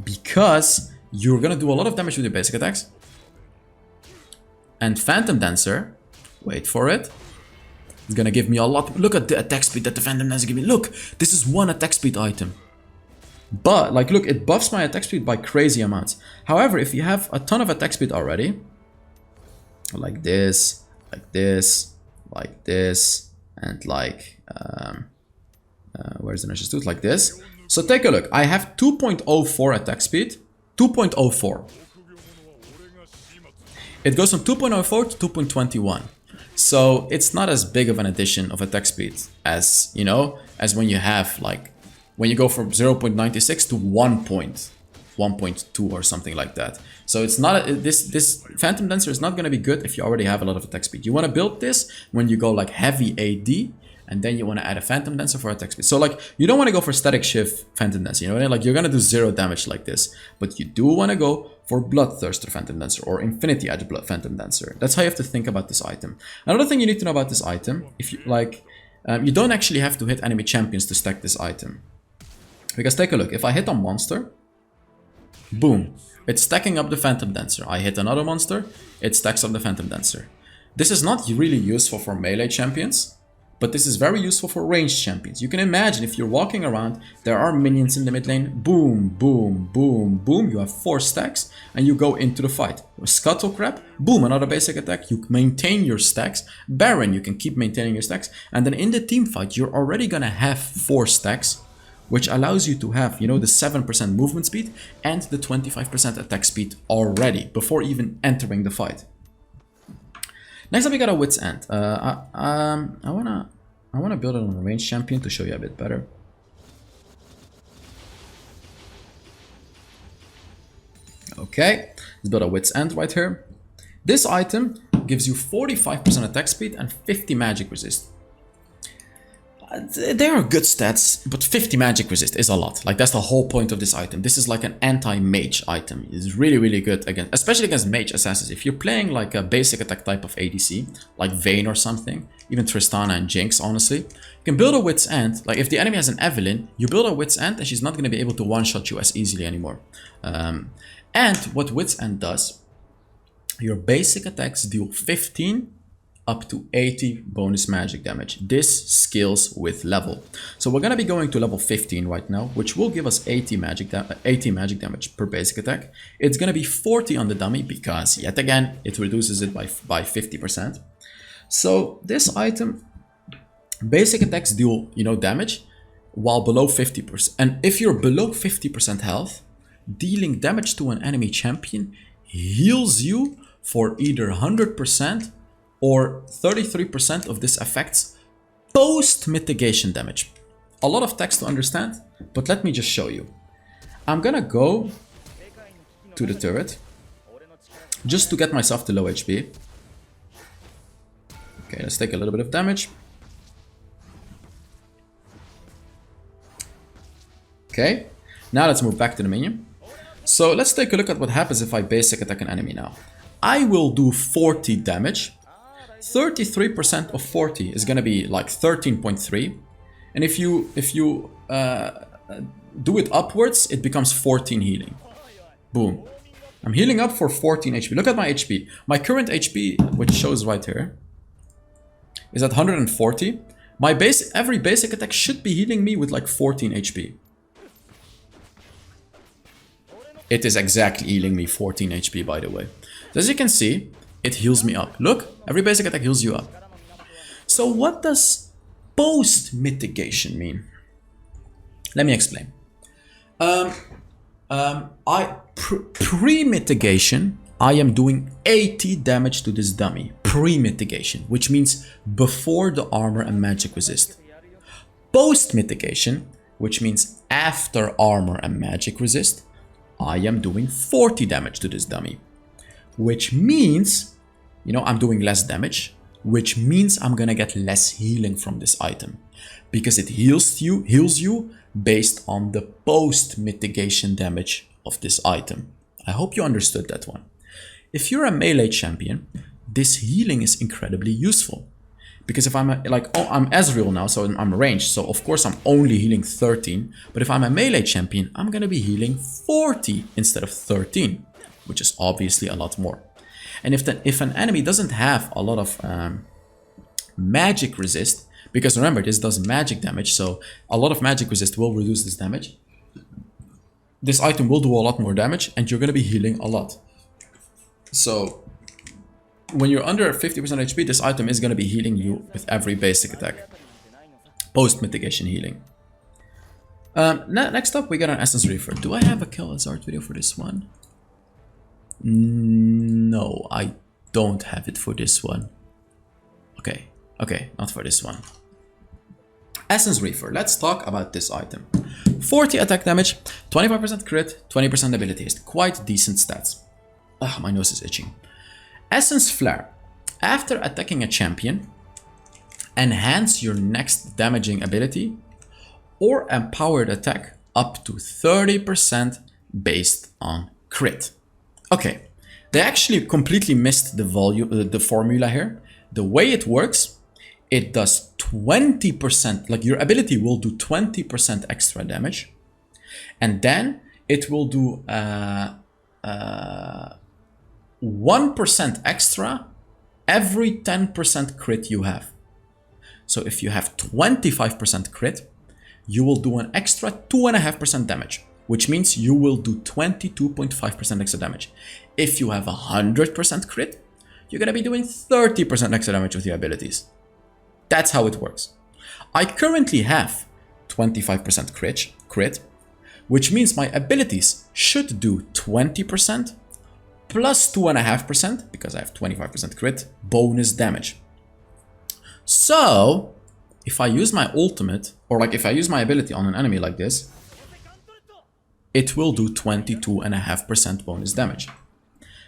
Because you're gonna do a lot of damage with your basic attacks. And Phantom Dancer, wait for it, it's gonna give me a lot. Look at the attack speed that the Phantom Dancer gives me. Look, this is one attack speed item. But, like, look, it buffs my attack speed by crazy amounts. However, if you have a ton of attack speed already, like this, like this, like this, and like, where's the next do it? Like this. So take a look. I have 2.04 attack speed, 2.04. It goes from 2.04 to 2.21. So it's not as big of an addition of attack speed as, you know, as when you have like, when you go from 0.96 to 1.2 or something like that. So it's not, this Phantom Dancer is not going to be good if you already have a lot of attack speed. You want to build this when you go like heavy AD and then you want to add a Phantom Dancer for attack speed. So like, you don't want to go for Static Shift Phantom Dancer, you know what I mean? Like, you're gonna do 0 damage like this, but you do want to go for Bloodthirster Phantom Dancer or Infinity Edge Blood Phantom Dancer. That's how you have to think about this item. Another thing you need to know about this item, if you like, you don't actually have to hit enemy champions to stack this item. Because take a look, if I hit a monster, boom, it's stacking up the Phantom Dancer. I hit another monster, it stacks up the Phantom Dancer. This is not really useful for melee champions, but this is very useful for ranged champions. You can imagine if you're walking around, there are minions in the mid lane, boom, boom, boom, boom, you have 4 stacks, and you go into the fight. Scuttle Crab, boom, another basic attack, you maintain your stacks. Baron, you can keep maintaining your stacks, and then in the team fight, you're already gonna have 4 stacks, which allows you to have, you know, the 7% movement speed and the 25% attack speed already, before even entering the fight. Next up, we got a Wit's End. I wanna build it on a ranged champion to show you a bit better. Okay, let's build a Wit's End right here. This item gives you 45% attack speed and 50 magic resist. They are good stats, but 50 magic resist is a lot. Like, that's the whole point of this item. This is like an anti-mage item. It's really, really good against, especially against mage assassins. If you're playing like a basic attack type of ADC, like Vayne or something, even Tristana and Jinx, honestly, you can build a Wit's End. Like, if the enemy has an Evelynn, you build a Wit's End and she's not going to be able to one-shot you as easily anymore. And what Wit's End does, your basic attacks deal 15 up to 80 bonus magic damage. This scales with level. So we're gonna be going to level 15 right now, which will give us 80 magic damage per basic attack. It's gonna be 40 on the dummy because, yet again, it reduces it by 50%. So this item, basic attacks deal, you know, damage while below 50%. And if you're below 50% health, dealing damage to an enemy champion heals you for either 100% or 33% of this affects post-mitigation damage. A lot of text to understand, but let me just show you. I'm gonna go to the turret just to get myself to low HP. Okay, let's take a little bit of damage. Okay, now let's move back to the minion. So let's take a look at what happens if I basic attack an enemy now. I will do 40 damage. 33% of 40 is gonna be like 13.3, and if you do it upwards, it becomes 14 healing. Boom. I'm healing up for 14 HP. Look at my HP. My current HP, which shows right here, is at 140. My every basic attack should be healing me with like 14 HP. It is exactly healing me 14 HP, by the way. So as you can see, it heals me up. Look, every basic attack heals you up. So what does post-mitigation mean? Let me explain. Pre-mitigation, I am doing 80 damage to this dummy. Pre-mitigation, which means before the armor and magic resist. Post-mitigation, which means after armor and magic resist, I am doing 40 damage to this dummy. Which means, you know, I'm doing less damage, which means I'm gonna get less healing from this item. Because it heals you based on the post-mitigation damage of this item. I hope you understood that one. If you're a melee champion, this healing is incredibly useful. Because if I'm I'm Ezreal now, so I'm ranged, so of course I'm only healing 13. But if I'm a melee champion, I'm gonna be healing 40 instead of 13. Which is obviously a lot more. And if an enemy doesn't have a lot of magic resist, because remember, this does magic damage, so a lot of magic resist will reduce this damage. This item will do a lot more damage, and you're going to be healing a lot. So when you're under 50% HP, this item is going to be healing you with every basic attack. Post-mitigation healing. Next up, we got an Essence Reefer. Do I have a Kill Hazard video for this one? No, I don't have it for this one. Okay, not for this one. Essence Reefer, let's talk about this item. 40 attack damage, 25% crit, 20% ability haste. Quite decent stats. Ugh, my nose is itching. Essence Flare. After attacking a champion enhance your next damaging ability or empowered attack up to 30% based on crit. Okay, they actually completely missed the formula here. The way it works, it does 20%, like your ability will do 20% extra damage, and then it will do 1% extra every 10% crit you have. So if you have 25% crit, you will do an extra 2.5% damage, which means you will do 22.5% extra damage. If you have 100% crit, you're gonna be doing 30% extra damage with your abilities. That's how it works. I currently have 25% crit, which means my abilities should do 20% plus 2.5%, because I have 25% crit, bonus damage. So if I use my ultimate, or like if I use my ability on an enemy like this, it will do 22.5% bonus damage.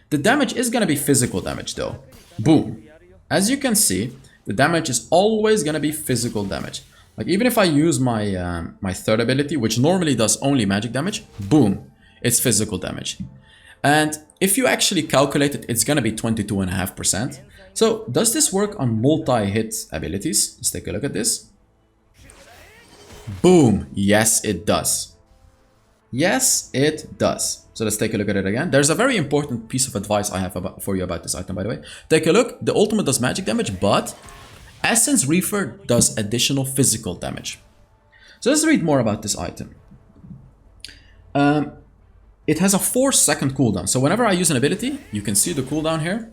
The damage is gonna be physical damage though. Boom. As you can see, the damage is always gonna be physical damage. Like even if I use my my third ability, which normally does only magic damage, boom, it's physical damage. And if you actually calculate it, it's gonna be 22.5%. So does this work on multi-hit abilities? Let's take a look at this. Boom, yes it does. Yes, it does. So let's take a look at it again. There's a very important piece of advice I have for you about this item, by the way. Take a look. The ultimate does magic damage, but Essence Reefer does additional physical damage. So let's read more about this item. It has a 4-second cooldown. So whenever I use an ability, you can see the cooldown here.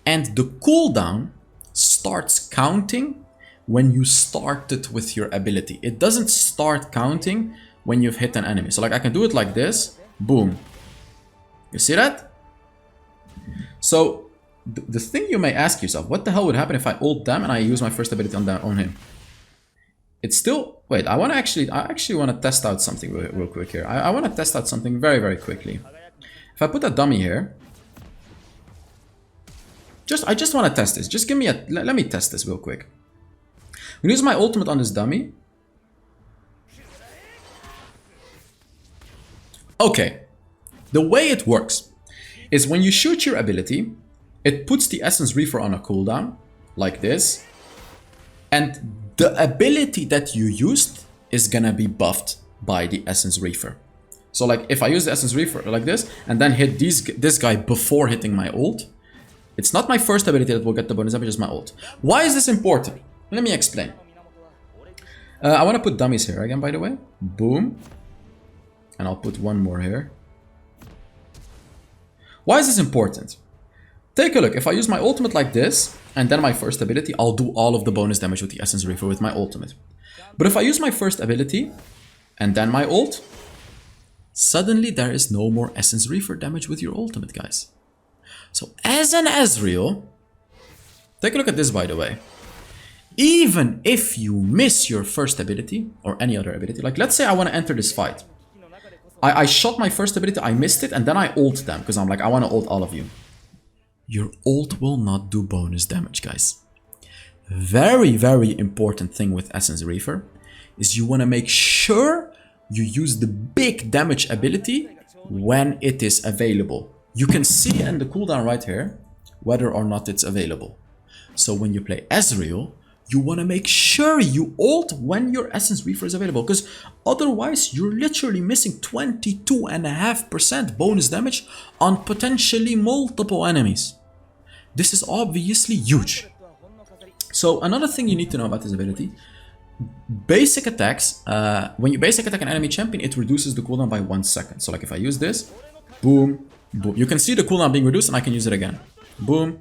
And the cooldown starts counting when you start it with your ability. It doesn't start counting when you've hit an enemy. So like I can do it like this, boom. You see that? So the thing you may ask yourself, what the hell would happen if I ult them and I use my first ability on him? It's still, wait, I actually want to test out something real quick here. I want to test out something very, very quickly. If I put a dummy here, I just want to test this. Just give me let me test this real quick. I'm gonna use my ultimate on this dummy. Okay, the way it works is when you shoot your ability, it puts the Essence Reefer on a cooldown, like this. And the ability that you used is gonna be buffed by the Essence Reefer. So like if I use the Essence Reefer like this, and then hit this guy before hitting my ult, it's not my first ability that will get the bonus damage, it's my ult. Why is this important? Let me explain. I want to put dummies here again, by the way. Boom. And I'll put one more here. Why is this important? Take a look. If I use my ultimate like this, and then my first ability, I'll do all of the bonus damage with the Essence Reefer with my ultimate. But if I use my first ability, and then my ult, suddenly there is no more Essence Reefer damage with your ultimate, guys. So as an Ezreal, take a look at this, by the way. Even if you miss your first ability or any other ability, like let's say I want to enter this fight. I shot my first ability, I missed it, and then I ult them because I'm like, I want to ult all of you. Your ult will not do bonus damage, guys. Very, very important thing with Essence Reefer is you want to make sure you use the big damage ability when it is available. You can see in the cooldown right here whether or not it's available. So when you play Ezreal, you want to make sure you ult when your Essence Reefer is available, because otherwise you're literally missing 22.5% bonus damage on potentially multiple enemies. This is obviously huge. So another thing you need to know about this ability, basic attacks, when you basic attack an enemy champion, it reduces the cooldown by 1 second. So like if I use this, boom, boom. You can see the cooldown being reduced and I can use it again. Boom.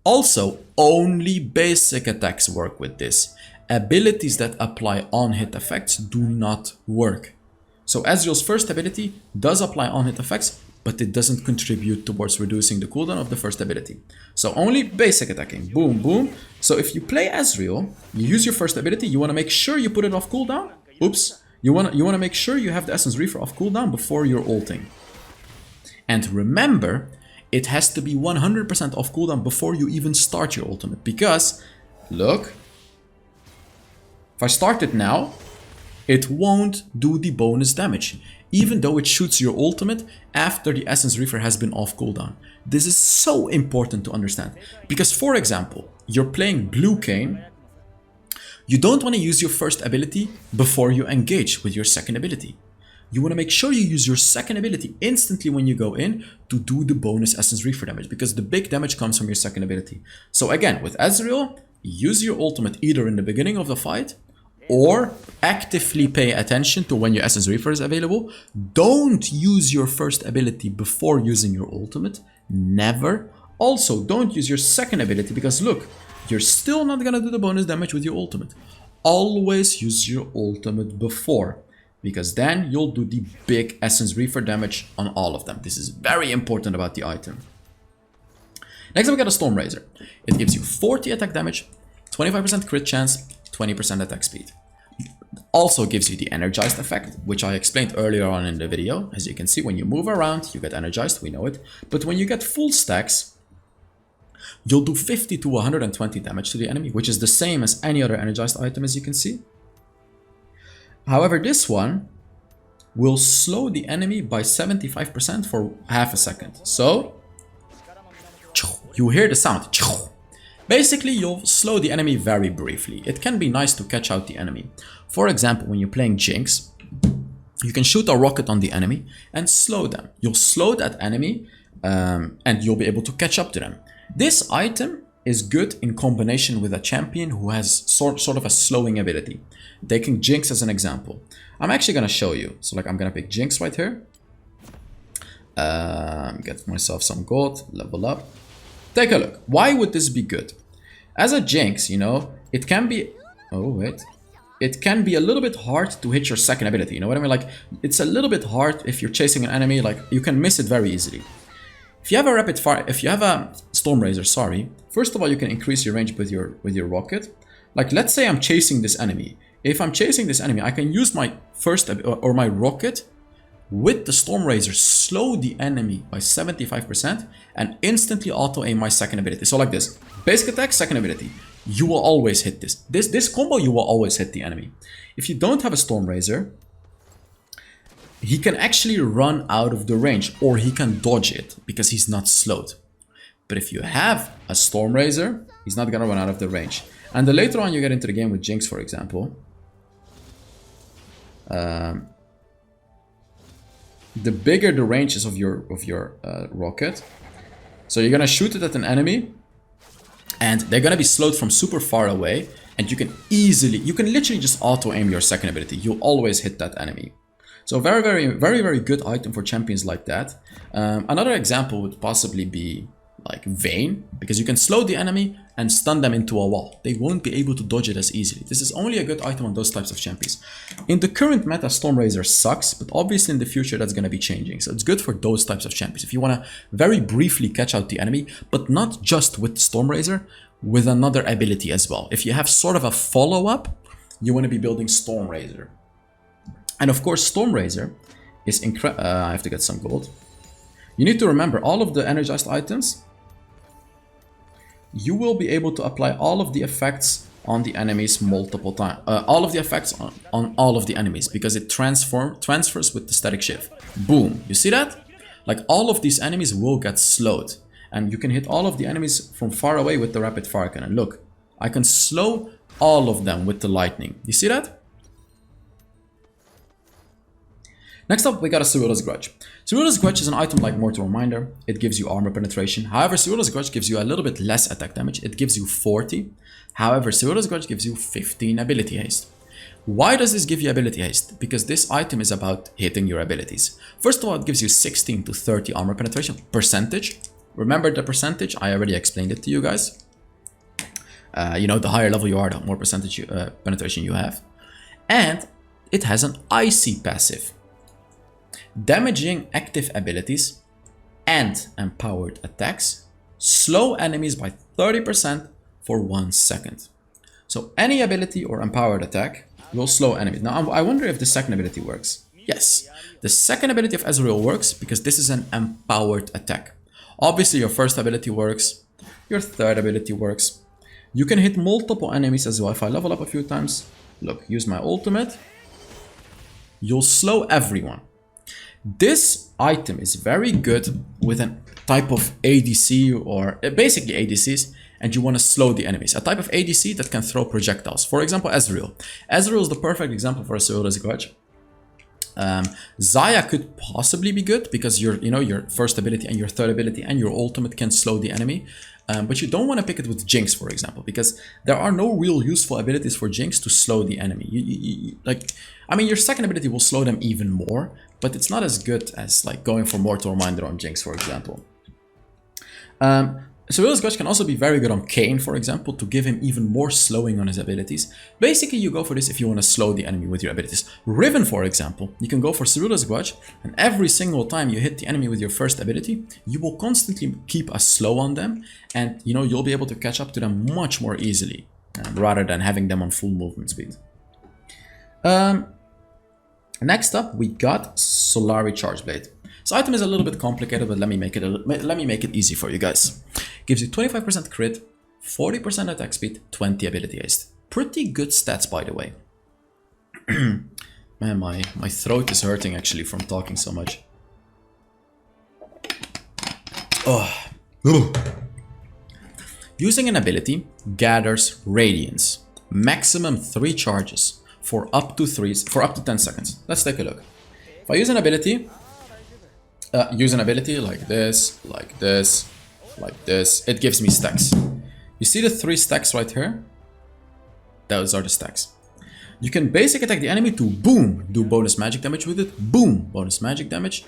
Also, only basic attacks work with this. Abilities that apply on-hit effects do not work. So Ezreal's first ability does apply on-hit effects, but it doesn't contribute towards reducing the cooldown of the first ability. So only basic attacking. Boom, boom. So if you play Ezreal, you use your first ability, you want to make sure you put it off cooldown. Oops. You want to make sure you have the Essence Reefer off cooldown before you're ulting. And remember, it has to be 100% off cooldown before you even start your ultimate. Because, look, if I start it now, it won't do the bonus damage, even though it shoots your ultimate after the Essence Reefer has been off cooldown. This is so important to understand. Because, for example, you're playing Blue Cane, you don't want to use your first ability before you engage with your second ability. You want to make sure you use your second ability instantly when you go in to do the bonus Essence Reefer damage, because the big damage comes from your second ability. So again, with Ezreal, use your ultimate either in the beginning of the fight or actively pay attention to when your Essence Reefer is available. Don't use your first ability before using your ultimate. Never. Also, don't use your second ability because look, you're still not gonna do the bonus damage with your ultimate. Always use your ultimate before, because then you'll do the big Essence Reefer damage on all of them. This is very important about the item. Next up we got a Storm Razor. It gives you 40 attack damage, 25% crit chance, 20% attack speed. Also gives you the energized effect, which I explained earlier on in the video. As you can see, when you move around, you get energized, we know it. But when you get full stacks, you'll do 50 to 120 damage to the enemy, which is the same as any other energized item, as you can see. However, this one will slow the enemy by 75% for half a second. So, you hear the sound. Basically, you'll slow the enemy very briefly. It can be nice to catch out the enemy. For example, when you're playing Jinx, you can shoot a rocket on the enemy and slow them. You'll slow that enemy and you'll be able to catch up to them. This item is good in combination with a champion who has sort of a slowing ability. Taking Jinx as an example. I'm actually going to show you. So like I'm going to pick Jinx right here. Get myself some gold, level up. Take a look. Why would this be good? As a Jinx, you know, it can be... Oh, wait. It can be a little bit hard to hit your second ability. You know what I mean? Like, it's a little bit hard if you're chasing an enemy. Like, you can miss it very easily. If you have a rapid fire... If you have a Storm Razor, sorry. First of all, you can increase your range with your rocket. Like, let's say I'm chasing this enemy. If I'm chasing this enemy, I can use my first... or my rocket... with the Storm Razor, slow the enemy by 75% and instantly auto-aim my second ability. So like this, basic attack, second ability. You will always hit this. This combo, you will always hit the enemy. If you don't have a Storm Razor, he can actually run out of the range or he can dodge it because he's not slowed. But if you have a Storm Razor, he's not gonna run out of the range. And the later on you get into the game with Jinx, for example, the bigger the range is of your rocket. So you're gonna shoot it at an enemy and they're gonna be slowed from super far away, and you can literally just auto-aim your second ability. You'll always hit that enemy. So very good item for champions like that. Another example would possibly be like Vayne, because you can slow the enemy and stun them into a wall. They won't be able to dodge it as easily. This is only a good item on those types of champions. In the current meta, Storm Razor sucks, but obviously in the future that's going to be changing. So it's good for those types of champions. If you want to very briefly catch out the enemy, but not just with Storm Razor, with another ability as well. If you have sort of a follow-up, you want to be building Storm Razor. And of course, Storm Razor is I have to get some gold. You need to remember all of the energized items. You will be able to apply all of the effects on the enemies multiple times. All of the effects on all of the enemies, because it transfers with the static shift. Boom. You see that? Like all of these enemies will get slowed. And you can hit all of the enemies from far away with the rapid fire cannon. Look, I can slow all of them with the lightning. You see that? Next up, we got a Cerula's Grudge. Cerula's Grudge is an item like Mortal Reminder. It gives you armor penetration. However, Cerula's Grudge gives you a little bit less attack damage. It gives you 40. However, Cerula's Grudge gives you 15 ability haste. Why does this give you ability haste? Because this item is about hitting your abilities. First of all, it gives you 16 to 30 armor penetration percentage. Remember the percentage? I already explained it to you guys. You know, the higher level you are, the more percentage penetration you have. And it has an icy passive. Damaging active abilities and empowered attacks slow enemies by 30% for 1 second. So any ability or empowered attack will slow enemies. Now I wonder if the second ability works. Yes, the second ability of Ezreal works because this is an empowered attack. Obviously, your first ability works. Your third ability works. You can hit multiple enemies as well. If I level up a few times, look, use my ultimate. You'll slow everyone. This item is very good with a type of ADC or basically ADCs, and you want to slow the enemies. A type of ADC that can throw projectiles. For example, Ezreal. Ezreal is the perfect example for a Seula's Grudge. Xayah could possibly be good because your first ability and your third ability and your ultimate can slow the enemy. But you don't want to pick it with Jinx, for example, because there are no real useful abilities for Jinx to slow the enemy. Your second ability will slow them even more, but it's not as good as like going for Mortal Reminder on Jinx, for example. Seula's Grudge can also be very good on Kayn, for example, to give him even more slowing on his abilities. Basically, you go for this if you want to slow the enemy with your abilities. Riven, for example, you can go for Seula's Grudge, and every single time you hit the enemy with your first ability, you will constantly keep a slow on them, and you'll be able to catch up to them much more easily, rather than having them on full movement speed. Next up, we got Solari Charge Blade. This item is a little bit complicated, but let me make it easy for you guys. Gives you 25% crit, 40% attack speed, 20 ability haste. Pretty good stats, by the way. Man, my throat is hurting actually from talking so much. Oh. Using an ability gathers radiance. Maximum 3 charges for up to 10 seconds. Let's take a look. If I use an ability like this, like this, like this, it gives me stacks. You see the 3 stacks right here? Those are the stacks. You can basic attack the enemy to boom, do bonus magic damage with it, boom, bonus magic damage.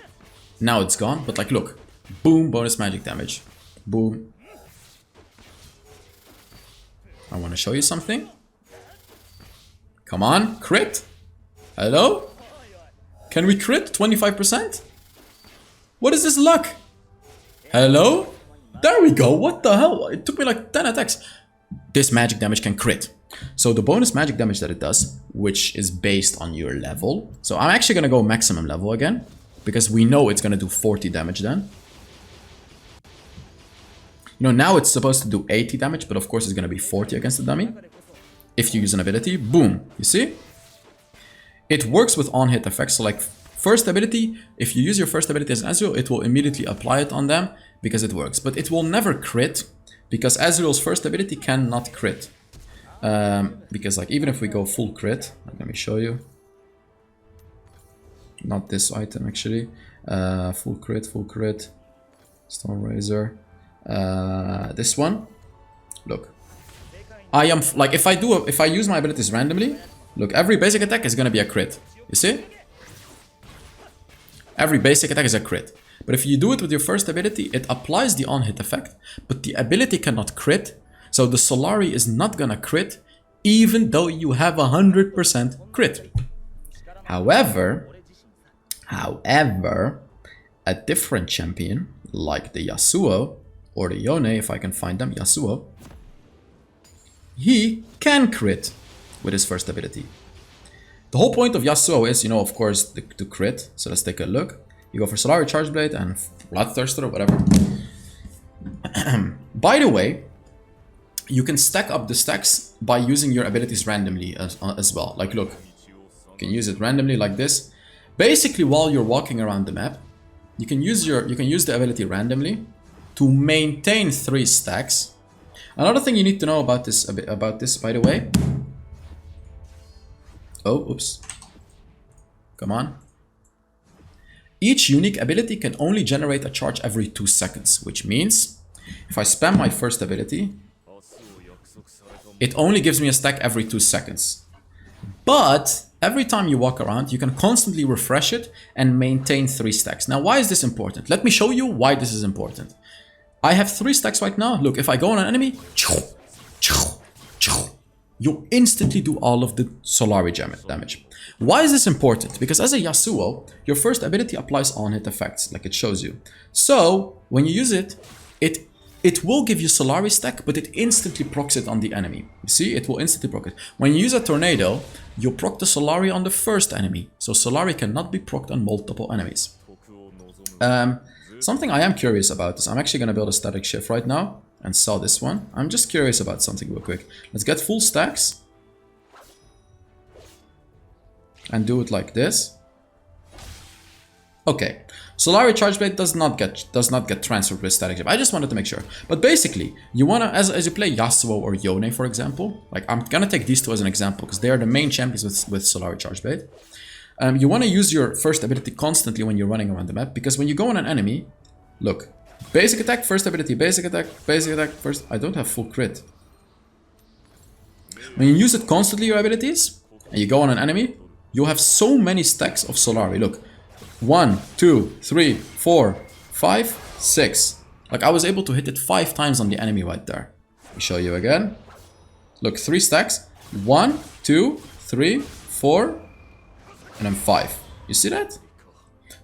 Now it's gone, but like look, boom, bonus magic damage, boom. I want to show you something. Come on, crit. Hello? Can we crit 25%? What is this luck? Hello? There we go. What the hell? It took me like 10 attacks. This magic damage can crit. So the bonus magic damage that it does, which is based on your level. So I'm actually going to go maximum level again, because we know it's going to do 40 damage then. Now it's supposed to do 80 damage, but of course it's going to be 40 against the dummy. If you use an ability, boom. You see? It works with on-hit effects. So like first ability, if you use your first ability as Ezreal, it will immediately apply it on them because it works. But it will never crit because Ezreal's first ability cannot crit. Because like even if we go full crit, let me show you. Not this item actually. Full crit, Stone Razor. This one. Look. I am like if I use my abilities randomly, look, every basic attack is gonna be a crit. You see? Every basic attack is a crit. But if you do it with your first ability, it applies the on-hit effect, but the ability cannot crit. So the Solari is not gonna crit, even though you have 100% crit. However, a different champion, like the Yasuo, or the Yone, if I can find them, Yasuo, he can crit with his first ability. The whole point of Yasuo is, of course, to crit. So let's take a look. You go for Solari Charge Blade and Bloodthirster or whatever. By the way, you can stack up the stacks by using your abilities randomly as well. Like, look, you can use it randomly like this. Basically, while you're walking around the map, you can use the ability randomly to maintain 3 stacks. Another thing you need to know about this, by the way. Oh, oops. Come on. Each unique ability can only generate a charge every 2 seconds, which means if I spam my first ability, it only gives me a stack every 2 seconds. But every time you walk around, you can constantly refresh it and maintain 3 stacks. Now, why is this important? Let me show you why this is important. I have 3 stacks right now. Look, if I go on an enemy, you instantly do all of the Solari damage. Why is this important? Because as a Yasuo, your first ability applies on-hit effects, like it shows you. So, when you use it, it will give you Solari stack, but it instantly procs it on the enemy. You see, it will instantly proc it. When you use a Tornado, you proc the Solari on the first enemy. So Solari cannot be procced on multiple enemies. Something I am curious about is I'm actually going to build a static shift right now and sell this one. I'm just curious about something real quick. Let's get full stacks and do it like this. Okay, Solari Charge Blade does not get transferred with static shift. I just wanted to make sure. But basically, you wanna as you play Yasuo or Yone, for example, like I'm gonna take these two as an example because they are the main champions with Solari Charge Blade. You wanna use your first ability constantly when you're running around the map, because when you go on an enemy, look, basic attack, first ability, basic attack, first. I don't have full crit. When you use it constantly, your abilities, and you go on an enemy, you have so many stacks of Solari. Look. 1, 2, 3, 4, 5, 6. Like I was able to hit it 5 times on the enemy right there. Let me show you again. Look, 3 stacks. 1, 2, 3, 4, and then 5. You see that?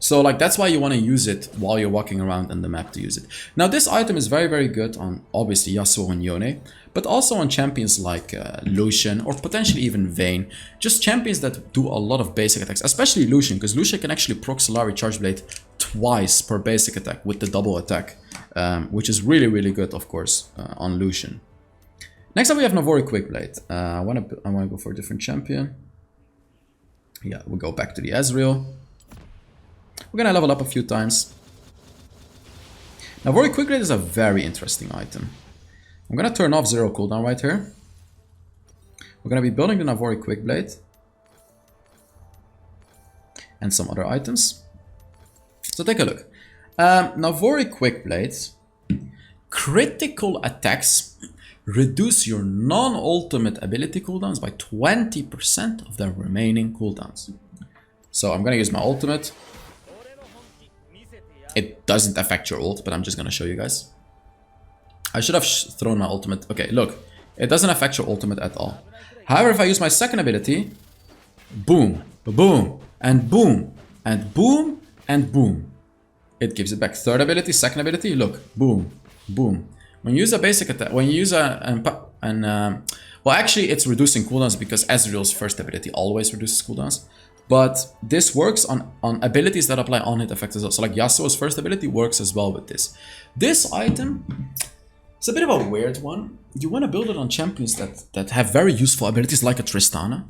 So like that's why you want to use it while you're walking around in the map to use it. Now this item is very, very good on obviously Yasuo and Yone, but also on champions like Lucian or potentially even Vayne. Just champions that do a lot of basic attacks, especially Lucian, because Lucian can actually proc Solari Charge Blade twice per basic attack with the double attack, which is really, really good, of course, on Lucian. Next up we have Navori Quickblade. I wanna go for a different champion. Yeah, we'll go back to the Ezreal. We're gonna level up a few times. Navori Quickblade is a very interesting item. I'm gonna turn off 0 cooldown right here. We're gonna be building the Navori Quickblade and some other items. So take a look. Navori Quickblade, critical attacks reduce your non-ultimate ability cooldowns by 20% of their remaining cooldowns. So I'm gonna use my ultimate. It doesn't affect your ult, but I'm just gonna show you guys. I should have thrown my ultimate. Okay, look. It doesn't affect your ultimate at all. However, if I use my second ability, boom, boom, and boom, and boom, and boom. It gives it back. Third ability, second ability, look, boom, boom. When you use a basic attack, when you use well, actually, it's reducing cooldowns because Ezreal's first ability always reduces cooldowns. But this works on abilities that apply on-hit effects as well. So like Yasuo's first ability works as well with this. This item, it's a bit of a weird one. You want to build it on champions that have very useful abilities like a Tristana.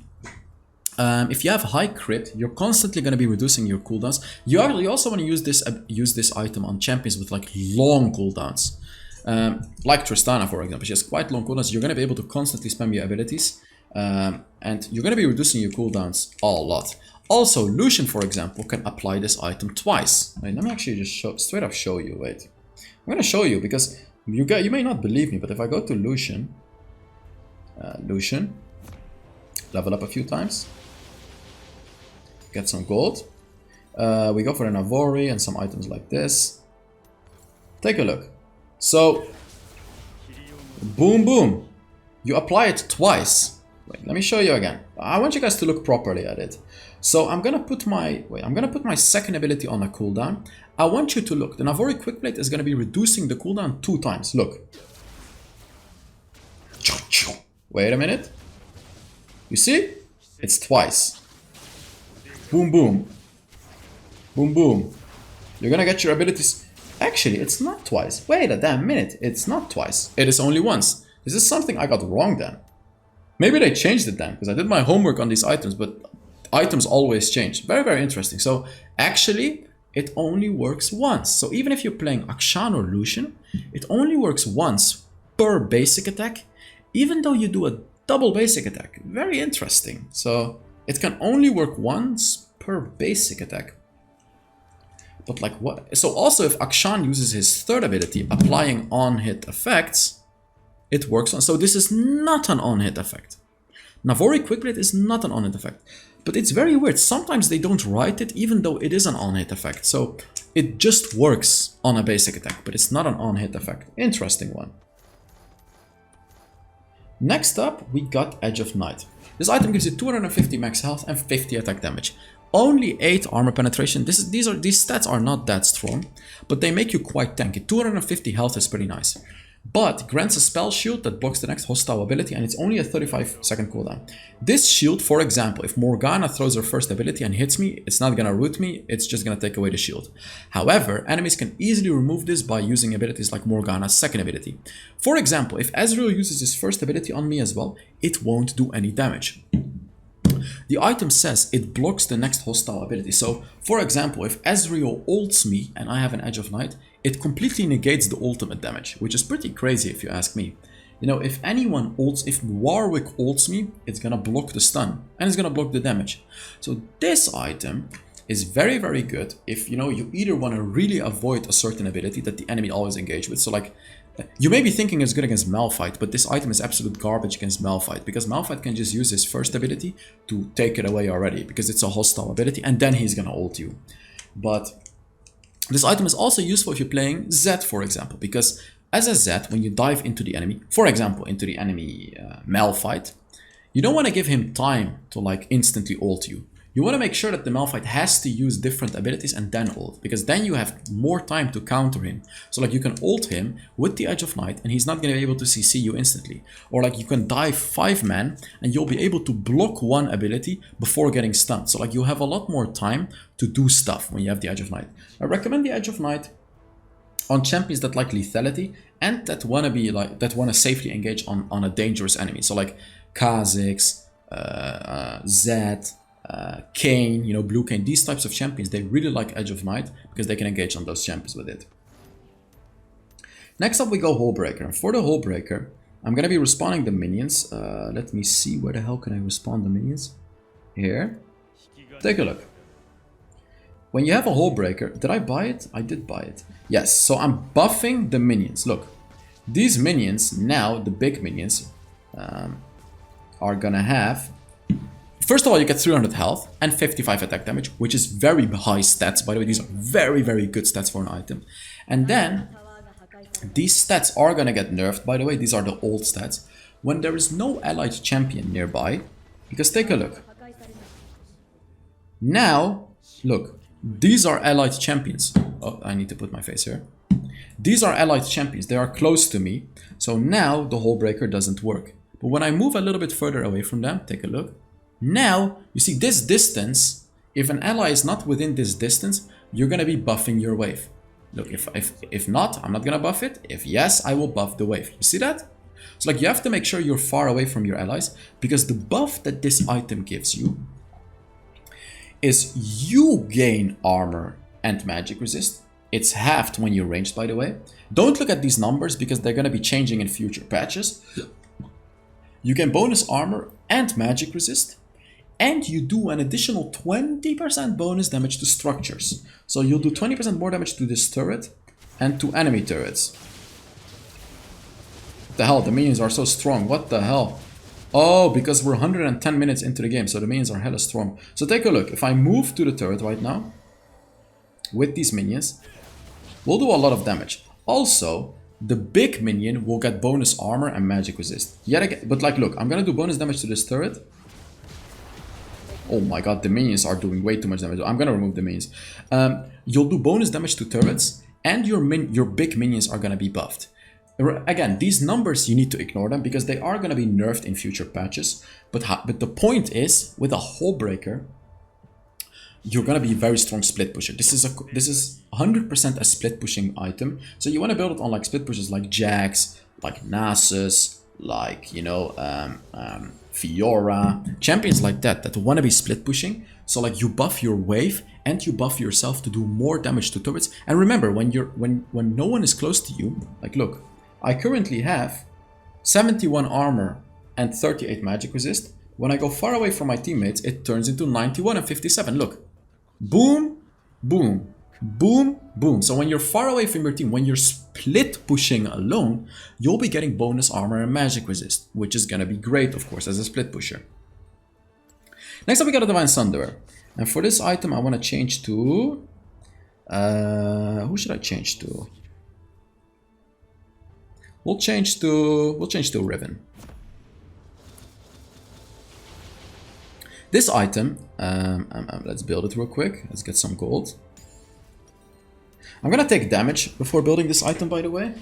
If you have high crit, you're constantly going to be reducing your cooldowns. You also want to use this item on champions with like long cooldowns. Like Tristana, for example. She has quite long cooldowns. You're going to be able to constantly spam your abilities. And you're going to be reducing your cooldowns a lot. Also, Lucian, for example, can apply this item twice. Wait, let me actually just straight up show you. Wait, I'm going to show you because you may not believe me, but if I go to Lucian, level up a few times, get some gold. We go for an Navori and some items like this. Take a look. So, boom, boom. You apply it twice. Wait, let me show you again. I want you guys to look properly at it. So I'm gonna put my second ability on a cooldown. I want you to look. The Navori Quickblade is gonna be reducing the cooldown 2 times. Look. Wait a minute. You see? It's twice. Boom, boom. Boom, boom. You're gonna get your abilities. Actually, it's not twice. Wait a damn minute. It's not twice. It is only once. This is something I got wrong then. Maybe they changed it then, because I did my homework on these items, but items always change. Very, very interesting. So actually, it only works once. So even if you're playing Akshan or Lucian, it only works once per basic attack, even though you do a double basic attack. Very interesting. So it can only work once per basic attack. But like what? So also if Akshan uses his third ability, applying on-hit effects, it works on. So this is not an on-hit effect. Navori Quickblade is not an on-hit effect. But it's very weird. Sometimes they don't write it even though it is an on-hit effect. So it just works on a basic attack, but it's not an on-hit effect. Interesting one. Next up, we got Edge of Night. This item gives you 250 max health and 50 attack damage. Only 8 armor penetration. These stats are not that strong, but they make you quite tanky. 250 health is pretty nice. but grants a spell shield that blocks the next hostile ability, and it's only a 35-second cooldown. This shield, for example, if Morgana throws her first ability and hits me, it's not gonna root me, it's just gonna take away the shield. However, enemies can easily remove this by using abilities like Morgana's second ability. For example, if Ezreal uses his first ability on me as well, it won't do any damage. The item says it blocks the next hostile ability. So, for example, if Ezreal ults me and I have an Edge of Night, it completely negates the ultimate damage, which is pretty crazy if you ask me. You know, if anyone ults, if Warwick ults me, it's gonna block the stun and it's gonna block the damage. So this item is very, very good if, you know, you either want to really avoid a certain ability that the enemy always engage with. So like, you may be thinking it's good against Malphite, but this item is absolute garbage against Malphite, because Malphite can just use his first ability to take it away already, because it's a hostile ability, and then he's gonna ult you. But this item is also useful if you're playing Zed, for example, because as a Zed, when you dive into the enemy, for example, into the enemy Malphite, you don't want to give him time to like instantly ult you. You want to make sure that the Malphite has to use different abilities and then ult, because then you have more time to counter him. So like you can ult him with the Edge of Night and he's not going to be able to CC you instantly. Or like you can dive 5-man and you'll be able to block one ability before getting stunned. So like you have a lot more time to do stuff when you have the Edge of Night. I recommend the Edge of Night on champions that like lethality and that want to safely engage on a dangerous enemy. So like Kha'Zix, Zed, Kayn, you know, Blue Kayn, these types of champions, they really like Edge of Night because they can engage on those champions with it. Next up we go Hullbreaker, and for the Hullbreaker, I'm gonna be respawning the minions. Let me see, where the hell can I respawn the minions? Here. Take a look. When you have a Hullbreaker, did I buy it? I did buy it. Yes, so I'm buffing the minions. Look, these minions, now the big minions, are gonna have... First of all, you get 300 health and 55 attack damage, which is very high stats. By the way, these are very, very good stats for an item. And then, these stats are gonna get nerfed, by the way. These are the old stats. When there is no allied champion nearby, because take a look. Now, look, these are allied champions. Oh, I need to put my face here. These are allied champions. They are close to me. So now, the Hullbreaker doesn't work. But when I move a little bit further away from them, take a look. Now, you see this distance, if an ally is not within this distance, you're going to be buffing your wave. Look, if not, I'm not going to buff it. If yes, I will buff the wave. You see that? So like you have to make sure you're far away from your allies, because the buff that this item gives you is you gain armor and magic resist. It's halved when you're ranged, by the way. Don't look at these numbers because they're going to be changing in future patches. You gain bonus armor and magic resist. And you do an additional 20% bonus damage to structures. So you'll do 20% more damage to this turret and to enemy turrets. What the hell? The minions are so strong. What the hell? Oh, because we're 110 minutes into the game, so the minions are hella strong. So take a look. If I move to the turret right now, with these minions, we'll do a lot of damage. Also, the big minion will get bonus armor and magic resist. Yet again, but like, look, I'm gonna do bonus damage to this turret. Oh my god, the minions are doing way too much damage. I'm gonna remove the minions. You'll do bonus damage to turrets, and your big minions are gonna be buffed. Again, these numbers, you need to ignore them because they are gonna be nerfed in future patches. But the point is, with a Hullbreaker, you're gonna be a very strong split pusher. This is 100% a split pushing item. So you want to build it on like split pushers like Jax, like Nasus, like, you know, Fiora, champions like that want to be split pushing. So like you buff your wave and you buff yourself to do more damage to turrets. And remember, when no one is close to you, like look, I currently have 71 armor and 38 magic resist. When I go far away from my teammates, it turns into 91 and 57. Look, boom, boom, boom, boom. So when you're far away from your team, when you're split pushing alone, you'll be getting bonus armor and magic resist, which is gonna be great, of course, as a split pusher. Next up, we got a Divine Sunderer. And for this item, I want to change to... who should I change to? We'll change to Riven. This item, let's build it real quick. Let's get some gold. I'm gonna take damage before building this item, by the way.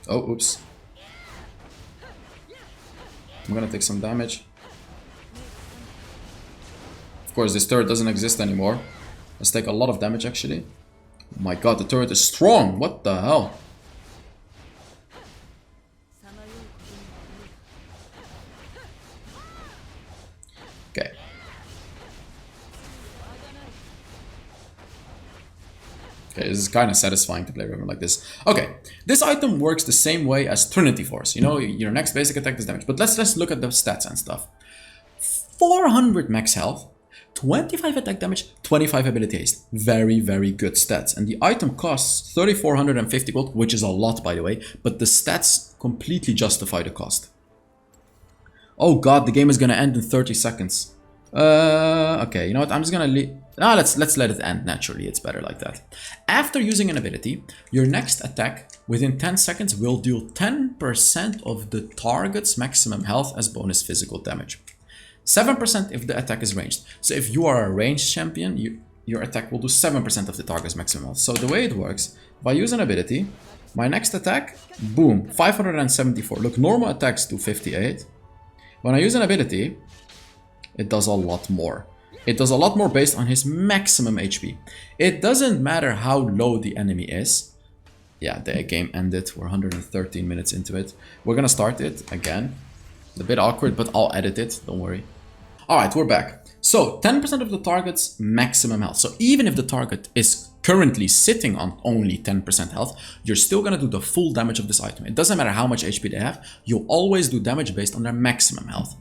Oh, oops. I'm gonna take some damage. Of course, this turret doesn't exist anymore. Let's take a lot of damage, actually. Oh my god, the turret is strong! What the hell? Okay. Okay, this is kind of satisfying to play Riven like this. Okay, this item works the same way as Trinity Force. You know, your next basic attack does damage. But let's look at the stats and stuff. 400 max health, 25 attack damage, 25 ability haste. Very, very good stats. And the item costs 3,450 gold, which is a lot, by the way. But the stats completely justify the cost. Oh god, the game is gonna end in 30 seconds. Okay, you know what? I'm just gonna leave. No, let's let it end naturally. It's better like that. After using an ability, your next attack within 10 seconds will deal 10% of the target's maximum health as bonus physical damage. 7% if the attack is ranged. So if you are a ranged champion, your attack will do 7% of the target's maximum health. So the way it works, if I use an ability, my next attack, boom, 574. Look, normal attacks do 58. When I use an ability, it does a lot more. It does a lot more based on his maximum HP. It doesn't matter how low the enemy is. Yeah, the game ended. We're 113 minutes into it. We're gonna start it again. It's a bit awkward, but I'll edit it. Don't worry. Alright, we're back. So, 10% of the target's maximum health. So even if the target is currently sitting on only 10% health, you're still gonna do the full damage of this item. It doesn't matter how much HP they have. You'll always do damage based on their maximum health.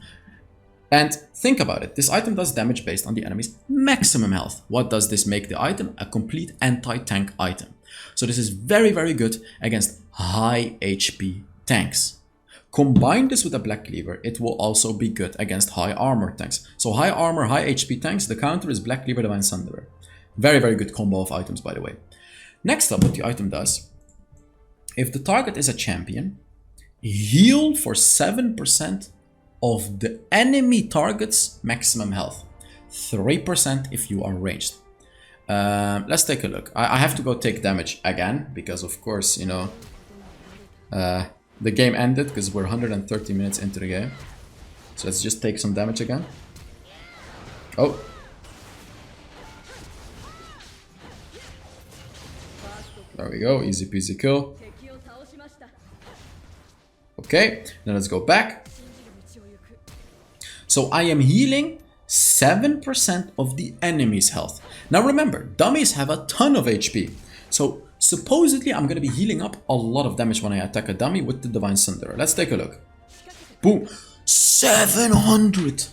And think about it, this item does damage based on the enemy's maximum health. What does this make the item? A complete anti-tank item. So this is very, very good against high HP tanks. Combine this with a Black Cleaver, it will also be good against high armor tanks. So high armor, high HP tanks, the counter is Black Cleaver, Divine Sunderer. Very, very good combo of items, by the way. Next up, what the item does, if the target is a champion, heal for 7% of the enemy target's maximum health. 3% if you are ranged. Let's take a look. I have to go take damage again, because of course, you know, the game ended because we're 130 minutes into the game. So let's just take some damage again. Oh. There we go, easy peasy kill. Okay, now let's go back. So I am healing 7% of the enemy's health. Now remember, dummies have a ton of HP. So supposedly I'm going to be healing up a lot of damage when I attack a dummy with the Divine Sunderer. Let's take a look. Boom. 700.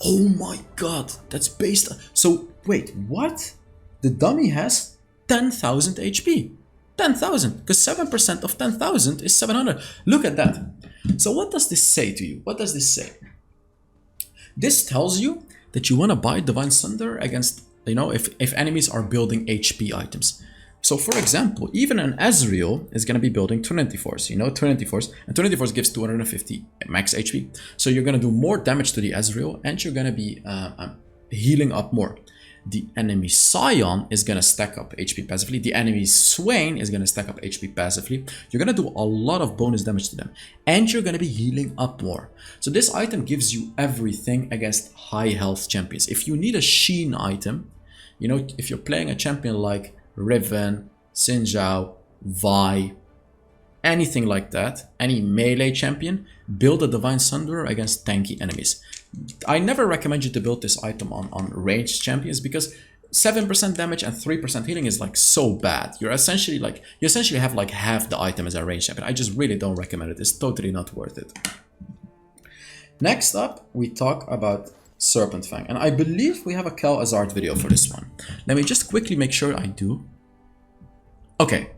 Oh my god. That's based... So wait, what? The dummy has 10,000 HP. 10,000. Because 7% of 10,000 is 700. Look at that. So what does this say to you? What does this say? This tells you that you want to buy Divine Sunderer against, you know, if enemies are building HP items. So for example, even an Ezreal is going to be building Trinity Force, you know, Trinity Force, and Trinity Force gives 250 max HP. So you're going to do more damage to the Ezreal and you're going to be healing up more. The enemy Scion is going to stack up HP passively. The enemy Swain is going to stack up HP passively. You're going to do a lot of bonus damage to them. And you're going to be healing up more. So this item gives you everything against high health champions. If you need a Sheen item, you know, if you're playing a champion like Riven, Xin Zhao, Vi, anything like that, any melee champion, build a Divine Sunderer against tanky enemies. I never recommend you to build this item on ranged champions because 7% damage and 3% healing is like so bad. You essentially have like half the item as a ranged champion. I just really don't recommend it. It's totally not worth it. Next up, we talk about Serpent Fang, and I believe we have a Kel Azard video for this one. Let me just quickly make sure I do. Okay,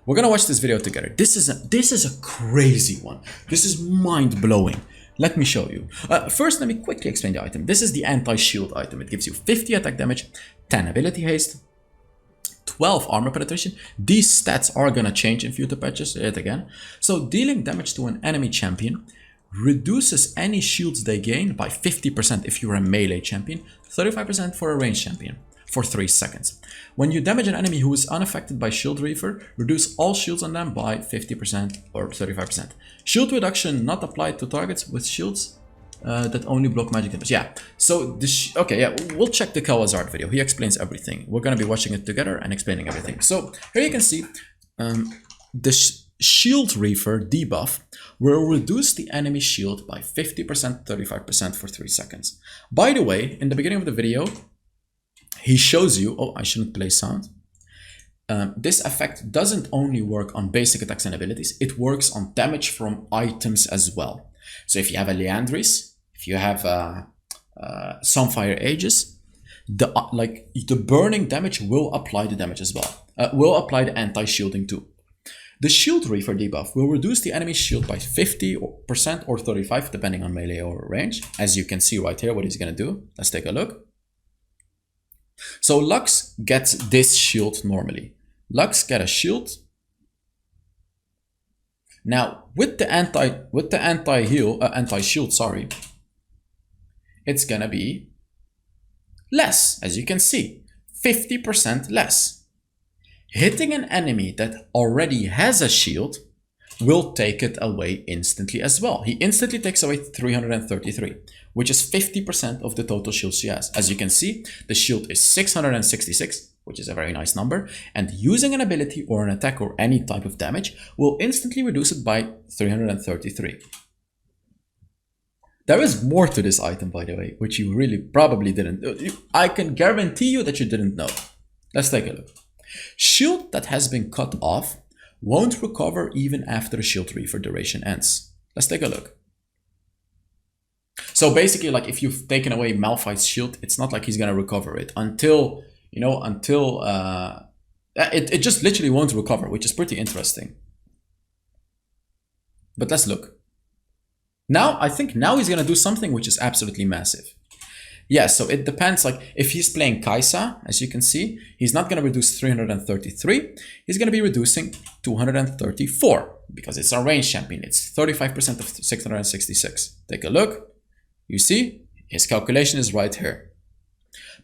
we're gonna watch this video together. This is a crazy one. This is mind-blowing. Let me show you. First, let me quickly explain the item. This is the anti-shield item. It gives you 50 attack damage, 10 ability haste, 12 armor penetration. These stats are gonna change in future patches yet again. So dealing damage to an enemy champion reduces any shields they gain by 50% if you're a melee champion, 35% for a ranged champion. for 3 seconds. When you damage an enemy who is unaffected by Shield Reaver, reduce all shields on them by 50% or 35%. Shield reduction not applied to targets with shields that only block magic damage. Yeah, so this, okay, yeah, we'll check the Kelazard video. He explains everything. We're gonna be watching it together and explaining everything. So here you can see the Shield Reaver debuff will reduce the enemy shield by 50%, 35% for 3 seconds. By the way, in the beginning of the video, he shows you, oh, I shouldn't play sound. This effect doesn't only work on basic attacks and abilities, it works on damage from items as well. So if you have a Leandris, if you have Sunfire Aegis, the burning damage will apply the damage as well. Will apply the anti-shielding too. The Shield Reaver debuff will reduce the enemy's shield by 50% or 35% depending on melee or range. As you can see right here what he's gonna do. Let's take a look. So Lux gets this shield normally. Lux get a shield. Now with the anti-shield, sorry, it's gonna be less, as you can see, 50% less. Hitting an enemy that already has a shield will take it away instantly as well. He instantly takes away 333, which is 50% of the total shield she has. As you can see, the shield is 666, which is a very nice number, and using an ability or an attack or any type of damage will instantly reduce it by 333. There is more to this item, by the way, which you really probably didn't. I can guarantee you that you didn't know. Let's take a look. Shield that has been cut off won't recover even after the Shield Reaver duration ends. Let's take a look. So basically, like if you've taken away Malphite's shield, it's not like he's gonna recover it until, you know, it just literally won't recover, which is pretty interesting. But let's look. Now, I think now he's gonna do something which is absolutely massive. Yeah, so it depends, like if he's playing Kai'Sa, as you can see, he's not going to reduce 333, he's going to be reducing 234 because it's a range champion. It's 35% of 666. Take a look. You see, his calculation is right here.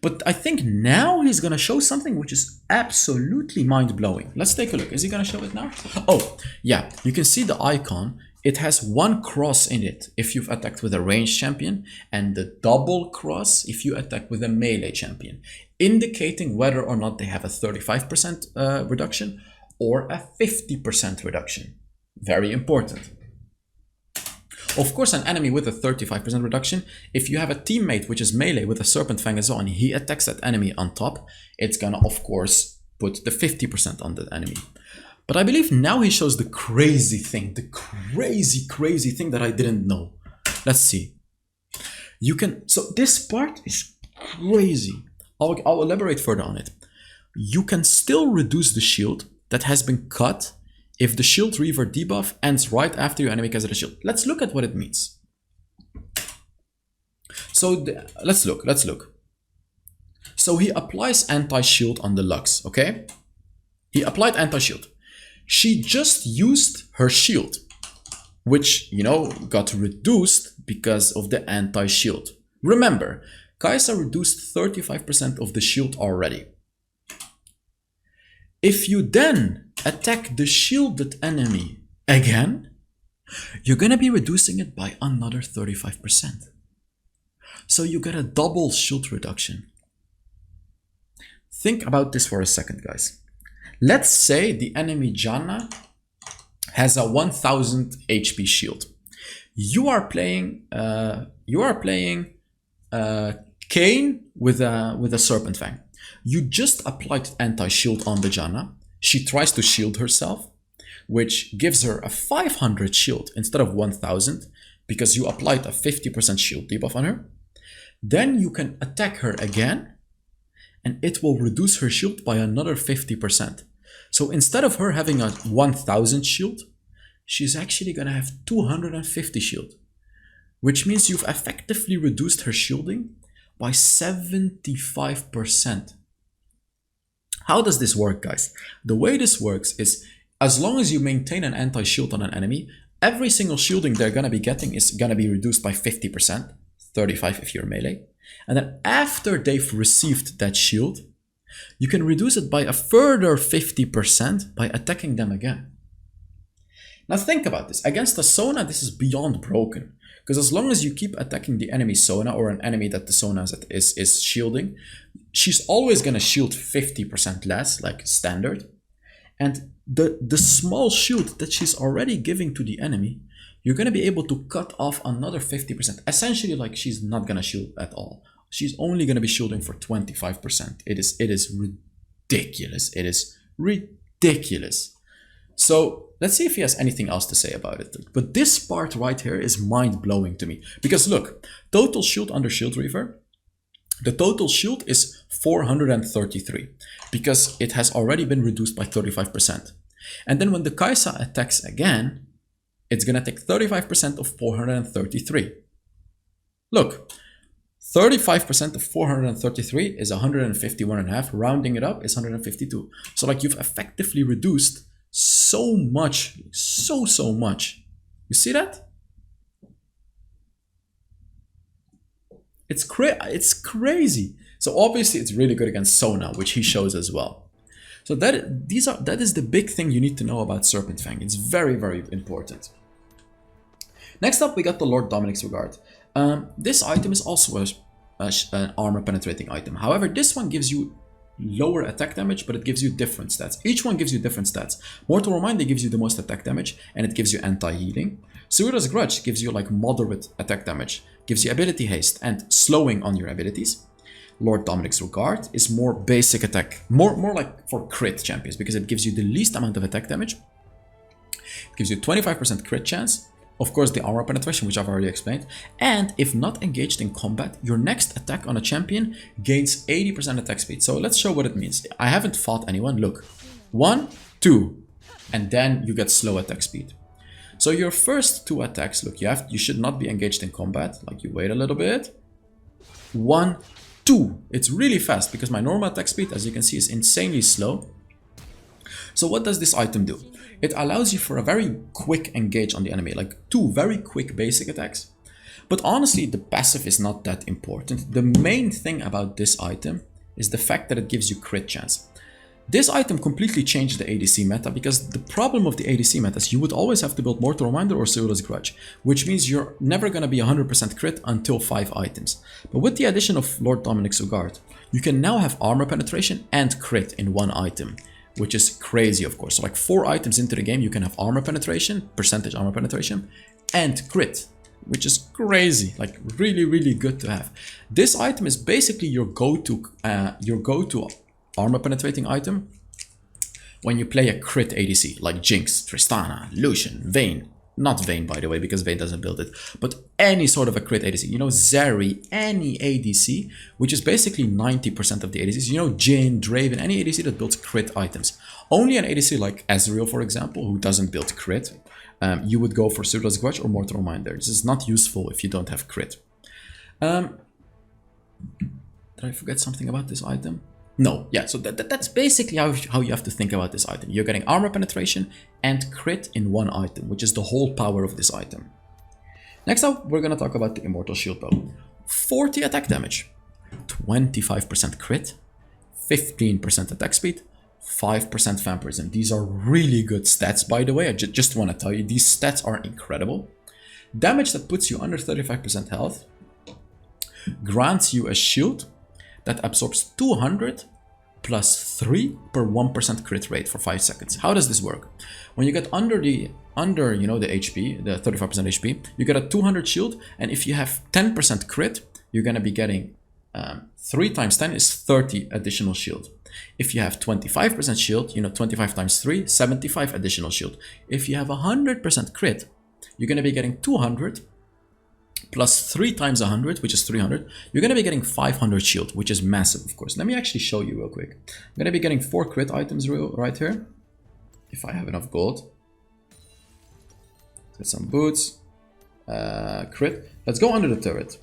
But I think now he's going to show something which is absolutely mind-blowing. Let's take a look. Is he going to show it now? Oh, yeah, you can see the icon. It has one cross in it if you've attacked with a ranged champion, and the double cross if you attack with a melee champion, indicating whether or not they have a 35% reduction or a 50% reduction. Very important. Of course, an enemy with a 35% reduction, if you have a teammate which is melee with a Serpent Fang as well and he attacks that enemy on top, it's gonna of course put the 50% on the enemy. But I believe now he shows the crazy thing, the crazy thing that I didn't know. Let's see. You can, so this part is crazy. I'll elaborate further on it. You can still reduce the shield that has been cut if the Shield Reaver debuff ends right after your enemy casts a shield. Let's look at what it means. So let's look. So he applies anti-shield on the Lux, okay? He applied anti-shield. She just used her shield, which, you know, got reduced because of the anti-shield. Remember, Kai'Sa reduced 35% of the shield already. If you then attack the shielded enemy again, you're gonna be reducing it by another 35%. So you get a double shield reduction. Think about this for a second, guys. Let's say the enemy Janna has a 1000 HP shield. You are playing Kayn with a Serpent Fang. You just applied anti-shield on the Janna. She tries to shield herself, which gives her a 500 shield instead of 1000 because you applied a 50% shield debuff on her. Then you can attack her again and it will reduce her shield by another 50%. So instead of her having a 1000 shield, she's actually gonna have 250 shield, which means you've effectively reduced her shielding by 75%. How does this work, guys? The way this works is, as long as you maintain an anti-shield on an enemy, every single shielding they're gonna be getting is gonna be reduced by 50%, 35 if you're melee. And then after they've received that shield, You can reduce it by a further 50% by attacking them again. Now think about this. Against a Sona, this is beyond broken. Because as long as you keep attacking the enemy Sona or an enemy that the Sona is shielding, she's always going to shield 50% less, like standard. And the small shield that she's already giving to the enemy, you're going to be able to cut off another 50%. Essentially, like, she's not going to shield at all. She's only going to be shielding for 25%. It is ridiculous. It is ridiculous. So let's see if he has anything else to say about it. But this part right here is mind-blowing to me. Because look, total shield under Shield Reaver, the total shield is 433 because it has already been reduced by 35%. And then when the Kaisa attacks again, it's going to take 35% of 433. Look, 35% of 433 is 151.5. Rounding it up is 152. So like you've effectively reduced so much, so much. You see that? It's crazy. So obviously it's really good against Sona, which he shows as well. So that is the big thing you need to know about Serpent Fang. It's very, very important. Next up, we got the Lord Dominic's Regard. This item is also an armor penetrating item. However, this one gives you lower attack damage, but it gives you different stats. Each one gives you different stats. Mortal Reminder gives you the most attack damage, and it gives you anti-healing. Suira's Grudge gives you like moderate attack damage, gives you ability haste and slowing on your abilities. Lord Dominic's Regard is more basic attack, more like for crit champions, because it gives you the least amount of attack damage. It gives you 25% crit chance. Of course, the armor penetration, which I've already explained. And if not engaged in combat, your next attack on a champion gains 80% attack speed. So let's show what it means. I haven't fought anyone. Look, 1, 2, and then you get slow attack speed. So your first 2 attacks, look, you should not be engaged in combat. Like, you wait a little bit. 1, 2. It's really fast because my normal attack speed, as you can see, is insanely slow. So what does this item do? It allows you for a very quick engage on the enemy, like 2 very quick basic attacks. But honestly, the passive is not that important. The main thing about this item is the fact that it gives you crit chance. This item completely changed the ADC meta, because the problem of the ADC meta is you would always have to build Mortal Reminder or Suira's Grudge, which means you're never going to be 100% crit until 5 items. But with the addition of Lord Dominic's Regard, you can now have armor penetration and crit in one item, which is crazy, of course. So like 4 items into the game, you can have armor penetration, percentage armor penetration, and crit, which is crazy, like really, really good to have. This item is basically your go-to armor penetrating item when you play a crit ADC, like Jinx, Tristana, Lucian, Vayne. Not Vayne, by the way, because Vayne doesn't build it, but any sort of a crit ADC. You know, Zeri, any ADC, which is basically 90% of the ADCs. You know, Jhin, Draven, any ADC that builds crit items. Only an ADC like Ezreal, for example, who doesn't build crit, you would go for Suira's Grudge or Mortal Reminder. This is not useful if you don't have crit. Did I forget something about this item? No, yeah, so that's basically how you have to think about this item. You're getting armor penetration and crit in one item, which is the whole power of this item. Next up, we're going to talk about the Immortal Shield Bow. 40 attack damage, 25% crit, 15% attack speed, 5% vampirism. These are really good stats, by the way. I just want to tell you, these stats are incredible. Damage that puts you under 35% health, grants you a shield that absorbs 200 plus 3 per 1% crit rate for 5 seconds. How does this work? When you get under the HP, the 35% HP, you get a 200 shield, and if you have 10% crit, you're going to be getting 3 times 10 is 30 additional shield. If you have 25% shield, 25 times 3, 75 additional shield. If you have 100% crit, you're going to be getting 200 plus 3 times 100, which is 300, you're going to be getting 500 shield, which is massive, of course. Let me actually show you real quick. I'm going to be getting 4 crit items right here, if I have enough gold. Get some boots, crit. Let's go under the turret.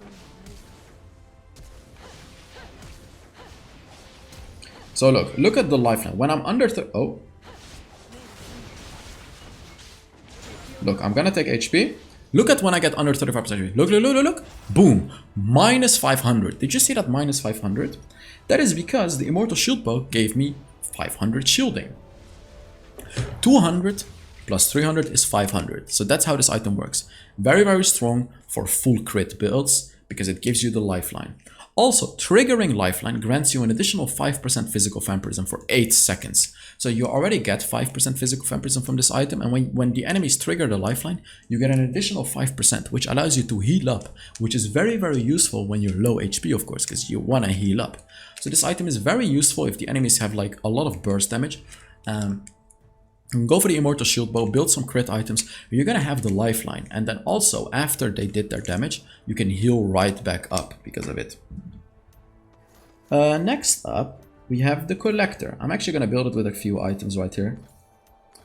So look at the lifeline. When I'm under look, I'm going to take HP. Look at when I get under 35%. Look, look, look, look, look. Boom. Minus 500. Did you see that minus 500? That is because the Immortal Shield Bow gave me 500 shielding. 200 plus 300 is 500. So that's how this item works. Very, very strong for full crit builds because it gives you the lifeline. Also, triggering lifeline grants you an additional 5% physical vampirism for 8 seconds. So you already get 5% physical vampirism from this item, and when the enemies trigger the lifeline, you get an additional 5%, which allows you to heal up, which is very, very useful when you're low HP, of course, because you want to heal up. So this item is very useful if the enemies have like a lot of burst damage. Go for the Immortal Shield Bow, build some crit items, you're gonna have the lifeline, and then also after they did their damage, you can heal right back up because of it. Next up, we have the Collector. I'm actually gonna build it with a few items right here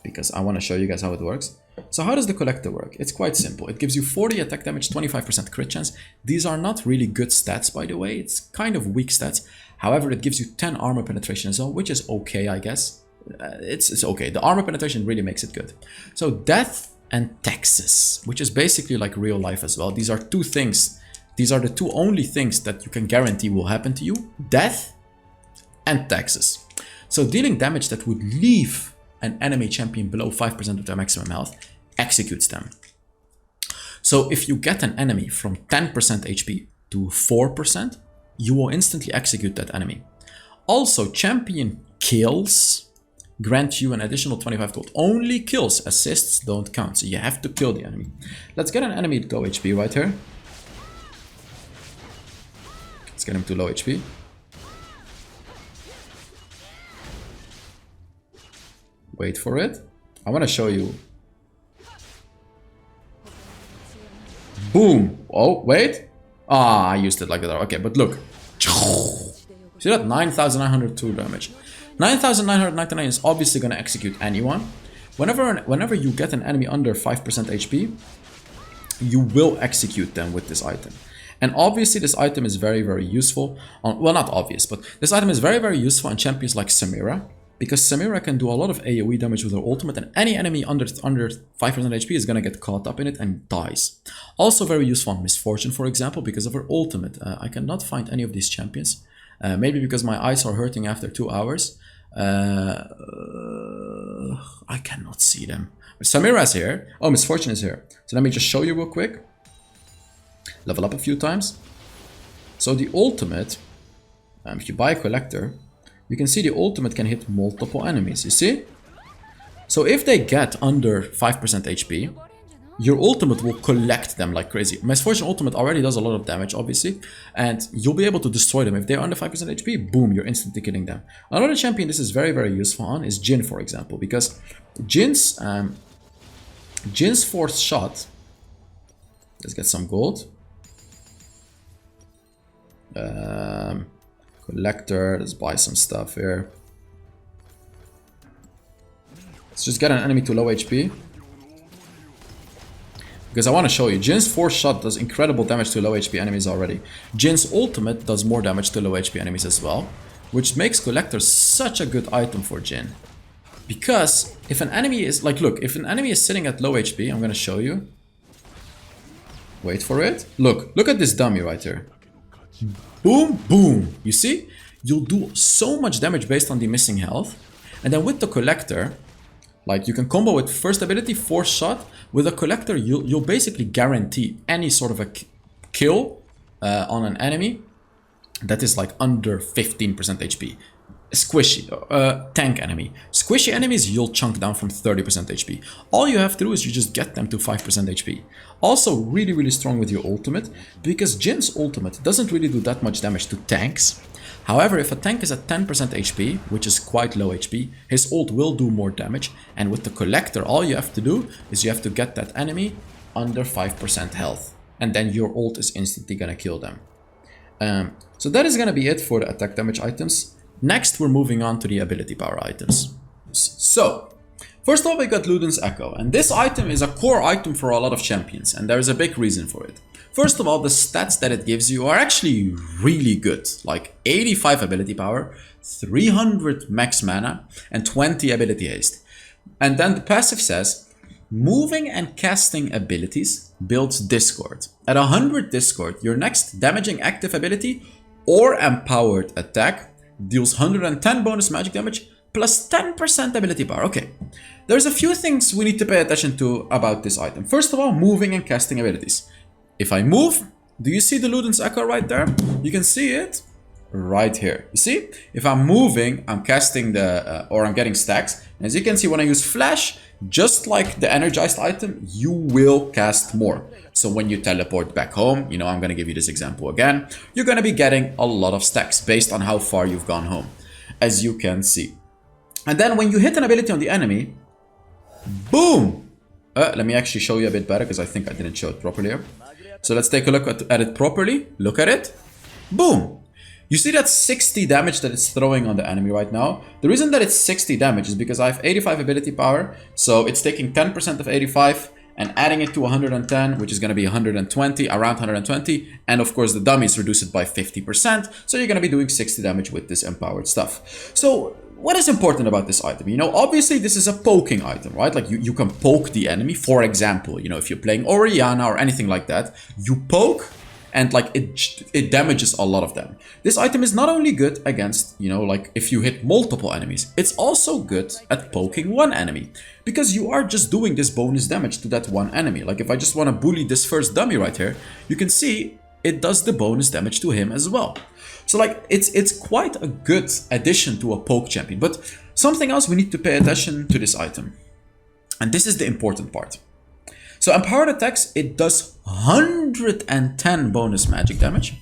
because I want to show you guys how it works. So how does the Collector work? It's quite simple. It gives you 40 attack damage, 25% crit chance. These are not really good stats, by the way. It's kind of weak stats. However, it gives you 10 armor penetration as well, which is okay, I guess. It's okay. The armor penetration really makes it good. So Death and Taxes, which is basically like real life as well. These are two things. These are the two only things that you can guarantee will happen to you. Death and Taxes. So dealing damage that would leave an enemy champion below 5% of their maximum health executes them. So if you get an enemy from 10% HP to 4%, you will instantly execute that enemy. Also, champion kills grant you an additional 25 gold. Only kills, assists don't count, so you have to kill the enemy. Let's get an enemy to low HP right here. Let's get him to low HP. Wait for it. I want to show you. Boom. Oh, wait. Ah, I used it like that. Okay, but look. See that? 9,902 damage. 9,999 is obviously going to execute anyone. Whenever you get an enemy under 5% HP, you will execute them with this item. And obviously this item is very, very useful on, well, not obvious, but this item is very, very useful on champions like Samira, because Samira can do a lot of AoE damage with her ultimate, and any enemy under 5% HP is going to get caught up in it and dies. Also very useful on Misfortune, for example, because of her ultimate. I cannot find any of these champions. Maybe because my eyes are hurting after 2 hours. I cannot see them. But Samira is here. Oh, Misfortune is here. So let me just show you real quick. Level up a few times. So the ultimate, if you buy a Collector, you can see the ultimate can hit multiple enemies, you see? So if they get under 5% HP, your ultimate will collect them like crazy. Misfortune ultimate already does a lot of damage, obviously, and you'll be able to destroy them. If they're under 5% HP, boom, you're instantly killing them. Another champion this is very, very useful on is Jhin, for example, because Jin's fourth shot, let's get some gold. Collector, let's buy some stuff here. Let's just get an enemy to low HP. Because I want to show you, Jin's fourth shot does incredible damage to low HP enemies already. Jin's ultimate does more damage to low HP enemies as well, which makes Collector such a good item for Jhin. Because if an enemy is, like, look, if an enemy is sitting at low HP, I'm going to show you. Wait for it. Look at this dummy right here. Boom, boom. You see? You'll do so much damage based on the missing health. And then with the Collector, like, you can combo with first ability, fourth shot. With a Collector, you'll basically guarantee any sort of a kill on an enemy that is like under 15% HP. Squishy, tank enemy. Squishy enemies, you'll chunk down from 30% HP. All you have to do is you just get them to 5% HP. Also really, really strong with your ultimate, because Jin's ultimate doesn't really do that much damage to tanks. However, if a tank is at 10% HP, which is quite low HP, his ult will do more damage. And with the Collector, all you have to do is you have to get that enemy under 5% health. And then your ult is instantly gonna kill them. So that is gonna be it for the attack damage items. Next, we're moving on to the ability power items. So, first of all, we got Luden's Echo. And this item is a core item for a lot of champions. And there is a big reason for it. First of all, the stats that it gives you are actually really good. Like 85 ability power, 300 max mana, and 20 ability haste. And then the passive says, moving and casting abilities builds Discord. At 100 Discord, your next damaging active ability or empowered attack deals 110 bonus magic damage plus 10% ability power. Okay, there's a few things we need to pay attention to about this item. First of all, moving and casting abilities. If I move, do you see the Luden's Echo right there? You can see it right here. You see? If I'm moving, I'm casting the, or I'm getting stacks. And as you can see, when I use Flash, just like the energized item, you will cast more. So when you teleport back home, you know, I'm going to give you this example again, you're going to be getting a lot of stacks based on how far you've gone home, as you can see. And then when you hit an ability on the enemy, boom! Let me actually show you a bit better because I think I didn't show it properly here. So let's take a look at it properly. Look at it. Boom! You see that 60 damage that it's throwing on the enemy right now? The reason that it's 60 damage is because I have 85 ability power. So it's taking 10% of 85 and adding it to 110, which is going to be 120, around 120. And of course, the dummies reduce it by 50%. So you're going to be doing 60 damage with this empowered stuff. So what is important about this item? You know, obviously this is a poking item, right? Like you can poke the enemy. For example, you know, if you're playing Oriana or anything like that, you poke and like it damages a lot of them. This item is not only good against, you know, like if you hit multiple enemies, it's also good at poking one enemy because you are just doing this bonus damage to that one enemy. Like if I just want to bully this first dummy right here, you can see it does the bonus damage to him as well. So like it's quite a good addition to a poke champion. But something else we need to pay attention to this item. And this is the important part. So empowered attacks, it does 110 bonus magic damage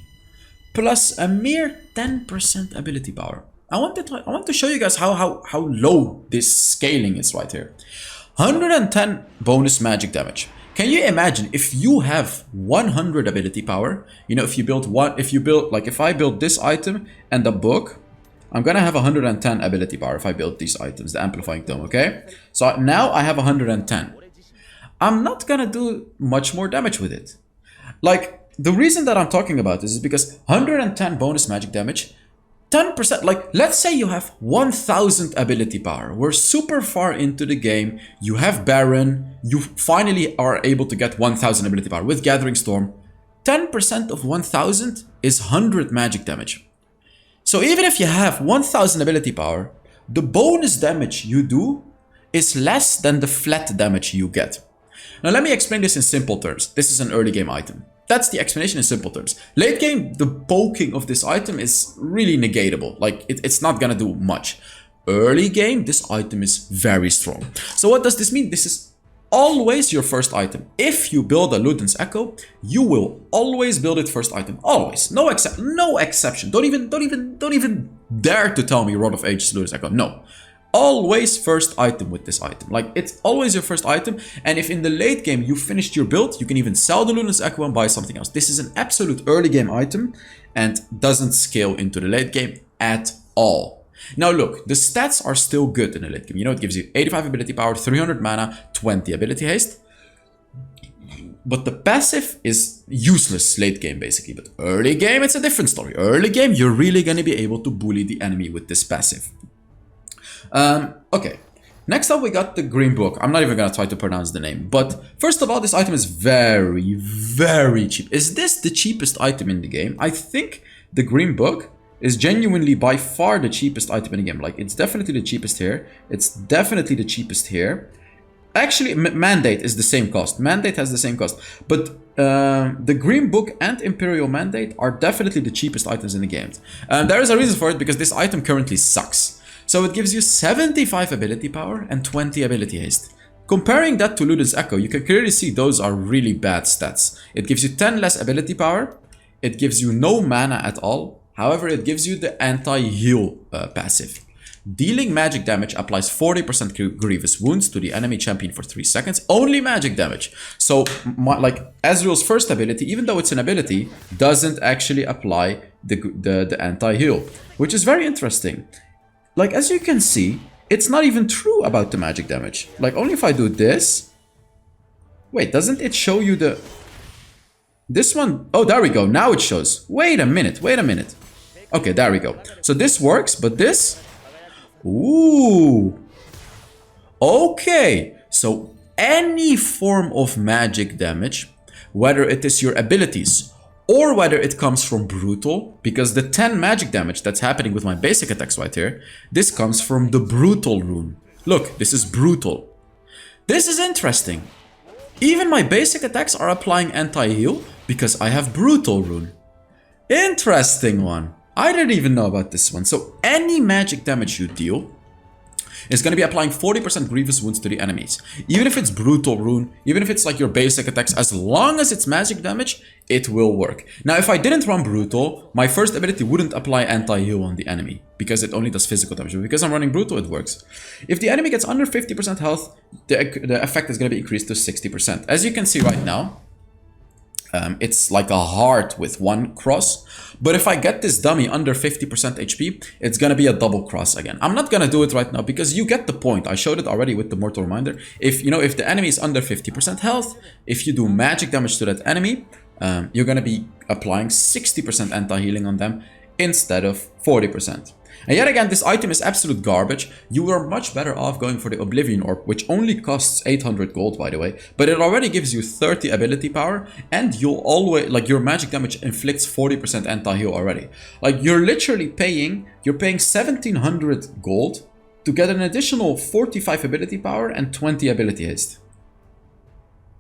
plus a mere 10% ability power. I want to show you guys how low this scaling is right here. 110 bonus magic damage. Can you imagine if you have 100 ability power? You know, if I build this item and the book, I'm gonna have 110 ability power if I build these items, the amplifying tome, okay? So now I have 110. I'm not gonna do much more damage with it. Like, the reason that I'm talking about this is because 110 bonus magic damage, 10%, like, let's say you have 1000 ability power. We're super far into the game. You have Baron. You finally are able to get 1000 ability power with Gathering Storm. 10% of 1000 is 100 magic damage. So even if you have 1000 ability power, the bonus damage you do is less than the flat damage you get. Now let me explain this in simple terms. This is an early game item. That's the explanation in simple terms. Late game, the poking of this item is really negatable. Like it's not gonna do much. Early game, this item is very strong. So what does this mean? This is always your first item. If you build a Luden's Echo, you will always build it first item. Always. No exception. Don't even dare to tell me Rod of Ages Luden's Echo. No. Always first item with this item. Like, it's always your first item. And if in the late game you finished your build, you can even sell the Luden's Echo and buy something else. This is an absolute early game item and doesn't scale into the late game at all. Now look, the stats are still good in the late game. You know, it gives you 85 ability power, 300 mana, 20 ability haste. But the passive is useless late game, basically. But early game, it's a different story. Early game, you're really going to be able to bully the enemy with this passive. Okay, next up we got the Green Book. I'm not even gonna try to pronounce the name, but first of all, this item is very, very cheap. Is this the cheapest item in the game? I think the Green Book is genuinely by far the cheapest item in the game. Like, it's definitely the cheapest here. It's definitely the cheapest here. Actually, Mandate is the same cost. Mandate has the same cost, but the Green Book and Imperial Mandate are definitely the cheapest items in the game. There is a reason for it, because this item currently sucks. So it gives you 75 ability power and 20 ability haste. Comparing that to Luden's Echo, you can clearly see those are really bad stats. It gives you 10 less ability power. It gives you no mana at all. However, it gives you the anti-heal passive. Dealing magic damage applies 40% grievous wounds to the enemy champion for 3 seconds. Only magic damage. So, like Ezreal's first ability, even though it's an ability, doesn't actually apply the anti-heal, which is very interesting. Like, as you can see, it's not even true about the magic damage. Like, only if I do this... Wait, doesn't it show you the... This one... Oh, there we go. Now it shows. Wait a minute. Okay, there we go. So this works, but this... Ooh. Okay. So any form of magic damage, whether it is your abilities or whether it comes from brutal, because the 10 magic damage that's happening with my basic attacks right here, this comes from the brutal rune. Look, this is brutal. This is interesting. Even my basic attacks are applying anti-heal because I have brutal rune. Interesting one. I didn't even know about this one. So any magic damage you deal is going to be applying 40% grievous wounds to the enemies. Even if it's brutal rune, even if it's like your basic attacks, as long as it's magic damage, it will work. Now, if I didn't run brutal, my first ability wouldn't apply anti-heal on the enemy because it only does physical damage. But because I'm running brutal, it works. If the enemy gets under 50% health, the effect is going to be increased to 60%. As you can see right now, it's like a heart with one cross. But if I get this dummy under 50% HP, it's going to be a double cross again. I'm not going to do it right now because you get the point. I showed it already with the Mortal Reminder. If the enemy is under 50% health, if you do magic damage to that enemy, you're going to be applying 60% anti-healing on them instead of 40%. And yet again, this item is absolute garbage. You are much better off going for the Oblivion Orb, which only costs 800 gold, by the way. But it already gives you 30 ability power, and you'll always, like, your magic damage inflicts 40% anti-heal already. Like, you're literally paying 1700 gold to get an additional 45 ability power and 20 ability haste.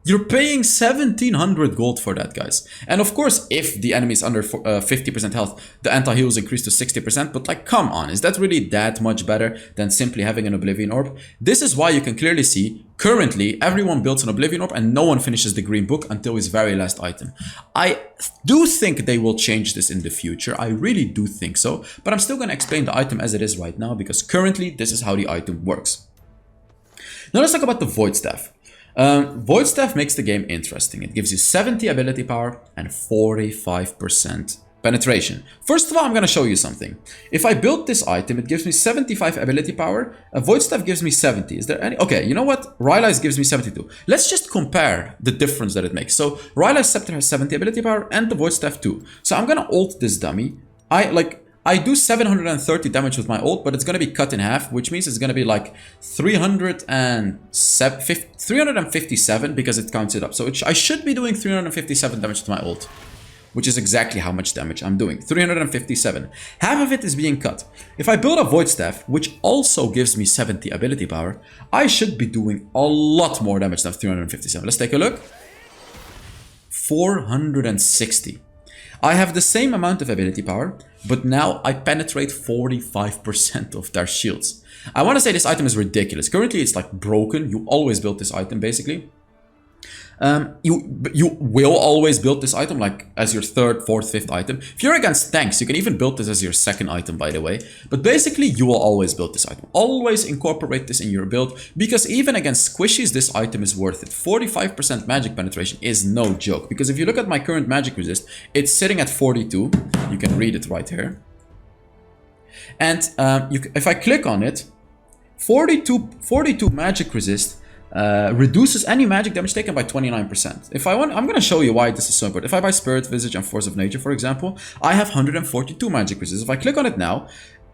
You're paying 1700 gold for that, guys. And of course, if the enemy is under 50% health, the anti-heal is increased to 60%. But like, come on, is that really that much better than simply having an Oblivion Orb? This is why you can clearly see, currently, everyone builds an Oblivion Orb and no one finishes the Green Book until his very last item. I do think they will change this in the future. I really do think so. But I'm still going to explain the item as it is right now, because currently, this is how the item works. Now let's talk about the Void Staff. Void Staff makes the game interesting. It gives you 70 ability power and 45% penetration. First of all, I'm going to show you something. If I build this item, it gives me 75 ability power. A Void Staff gives me 70. Is there any? Okay, you know what? Rylai's gives me 72. Let's just compare the difference that it makes. So Rylai's Scepter has 70 ability power and the Void Staff too. So I'm going to ult this dummy. I do 730 damage with my ult, but it's going to be cut in half, which means it's going to be like 357 because it counts it up. So I should be doing 357 damage with my ult, which is exactly how much damage I'm doing. 357. Half of it is being cut. If I build a Void Staff, which also gives me 70 ability power, I should be doing a lot more damage than 357. Let's take a look. 460. I have the same amount of ability power, but now I penetrate 45% of their shields. I want to say this item is ridiculous. Currently, it's like broken. You always build this item, basically. You will always build this item like as your third, fourth, fifth item. If you're against tanks, you can even build this as your second item, by the way. But basically, you will always build this item. Always incorporate this in your build, because even against squishies, this item is worth it. 45% magic penetration is no joke, because if you look at my current magic resist, it's sitting at 42. You can read it right here. And if I click on it, 42 magic resist reduces any magic damage taken by 29%. If I want, I'm going to show you why this is so important. If I buy Spirit Visage and Force of Nature, for example, I have 142 magic resist. If I click on it now,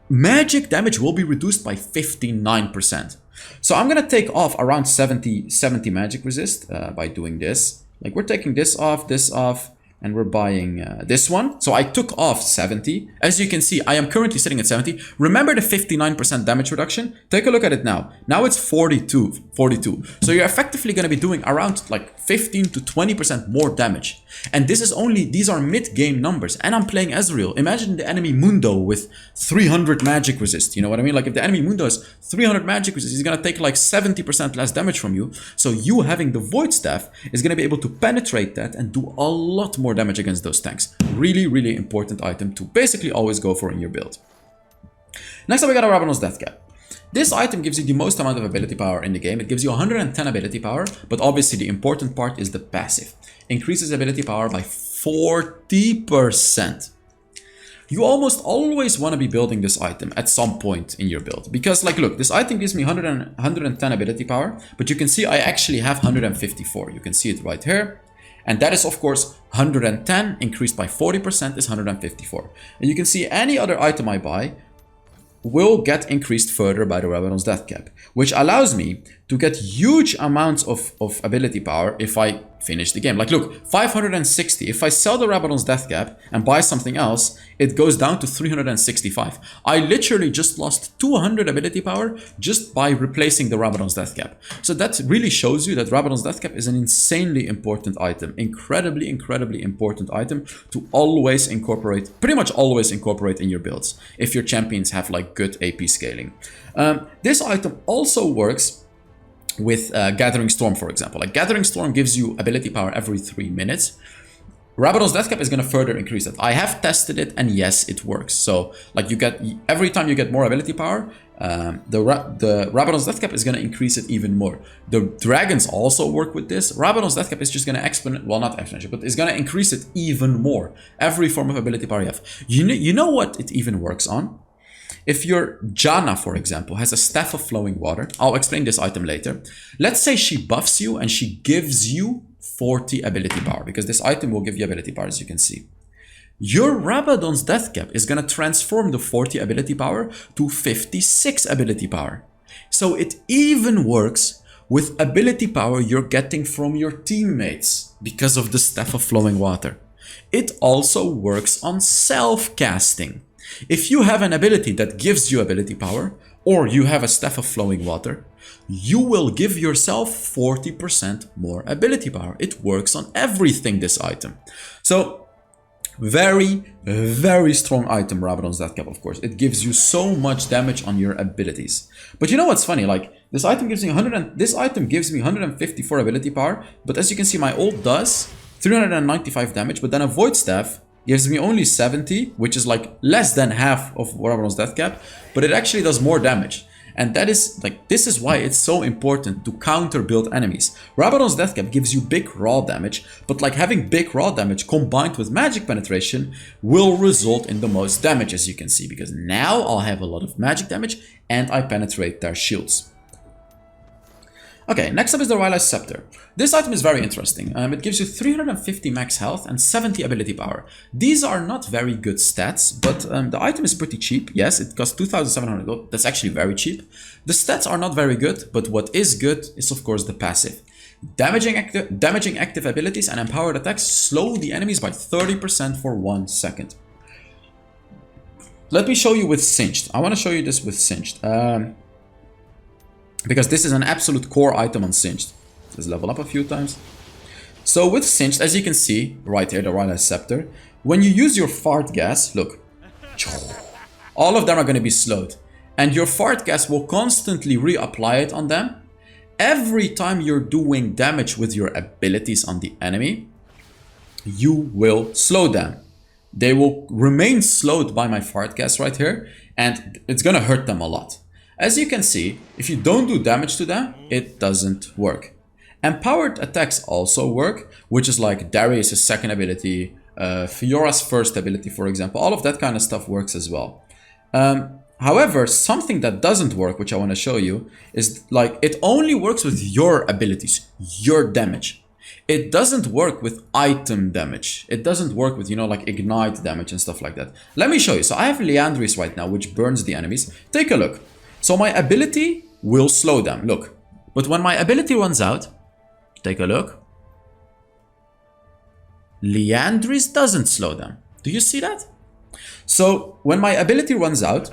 magic damage will be reduced by 59%. So I'm going to take off around 70 magic resist by doing this. Like, we're taking this off, and we're buying this one. So I took off 70. As you can see, I am currently sitting at 70. Remember the 59% damage reduction? Take a look at it now. Now it's 42. So you're effectively going to be doing around like 15 to 20% more damage. And these are mid-game numbers. And I'm playing Ezreal. Imagine the enemy Mundo with 300 magic resist. You know what I mean? Like, if the enemy Mundo has 300 magic resist, he's going to take like 70% less damage from you. So you having the Void Staff is going to be able to penetrate that and do a lot more damage against those tanks. Really, really important item to basically always go for in your build. Next up, we got a Rabbanon's Death Cap. This item gives you the most amount of ability power in the game. It gives you 110 ability power, but obviously the important part is the passive. Increases ability power by 40%. You almost always want to be building this item at some point in your build. Because, like, look, this item gives me 110 ability power, but you can see I actually have 154. You can see it right here. And that is, of course, 110 increased by 40% is 154. And you can see any other item I buy will get increased further by the Rabbanon's Death Cap, which allows me to get huge amounts of ability power if I finish the game. Like look, 560. If I sell the Rabadon's Death Cap and buy something else, it goes down to 365. I literally just lost 200 ability power just by replacing the Rabadon's Death Cap. So that really shows you that Rabadon's Death Cap is an insanely important item. Incredibly, incredibly important item to always incorporate, pretty much always incorporate in your builds if your champions have like good AP scaling. This item also works with Gathering Storm, for example. Like Gathering Storm gives you ability power every 3 minutes. Rabadon's Death Cap is going to further increase that. I have tested it and yes, it works. So like you get, every time you get more ability power, the Rabadon's Death Cap is going to increase it even more. The dragons also work with this. Rabadon's Death Cap is just going to not exponential, but it's going to increase it even more. Every form of ability power you have. You know what it even works on? If your Janna, for example, has a Staff of Flowing Water, I'll explain this item later. Let's say she buffs you and she gives you 40 ability power, because this item will give you ability power, as you can see. Your Rabadon's Death Cap is going to transform the 40 ability power to 56 ability power. So it even works with ability power you're getting from your teammates because of the Staff of Flowing Water. It also works on self-casting. If you have an ability that gives you ability power, or you have a Staff of Flowing Water, you will give yourself 40% more ability power. It works on everything, this item. So, very, very strong item, Rabadon's Death Cap, of course. It gives you so much damage on your abilities. But you know what's funny? Like, this item gives me 154 ability power, but as you can see, my ult does 395 damage, but then a Void Staff gives me only 70, which is like less than half of Rabadon's Death Cap, but it actually does more damage. And that is like, this is why it's so important to counter build enemies. Rabadon's Death Cap gives you big raw damage, but like having big raw damage combined with magic penetration will result in the most damage, as you can see, because now I'll have a lot of magic damage and I penetrate their shields. Okay, next up is the Rylai's Scepter. This item is very interesting. It gives you 350 max health and 70 ability power. These are not very good stats, but the item is pretty cheap. Yes, it costs 2,700 gold. That's actually very cheap. The stats are not very good, but what is good is of course the passive. Damaging active abilities and empowered attacks slow the enemies by 30% for 1 second. Let me show you with Singed. I want to show you this with Singed. Because this is an absolute core item on Singed. Let's level up a few times. So with Singed, as you can see, right here, the Rylai's Scepter, when you use your fart gas, look, all of them are going to be slowed. And your fart gas will constantly reapply it on them. Every time you're doing damage with your abilities on the enemy, you will slow them. They will remain slowed by my fart gas right here, and it's going to hurt them a lot. As you can see, if you don't do damage to them, it doesn't work. Empowered attacks also work, which is like Darius' second ability, Fiora's first ability, for example. All of that kind of stuff works as well. However, something that doesn't work, which I want to show you, is like it only works with your abilities, your damage. It doesn't work with item damage. It doesn't work with, you know, like ignite damage and stuff like that. Let me show you. So I have Liandry's right now, which burns the enemies. Take a look. So my ability will slow them, look. But when my ability runs out, take a look. Liandry's doesn't slow them. Do you see that? So when my ability runs out,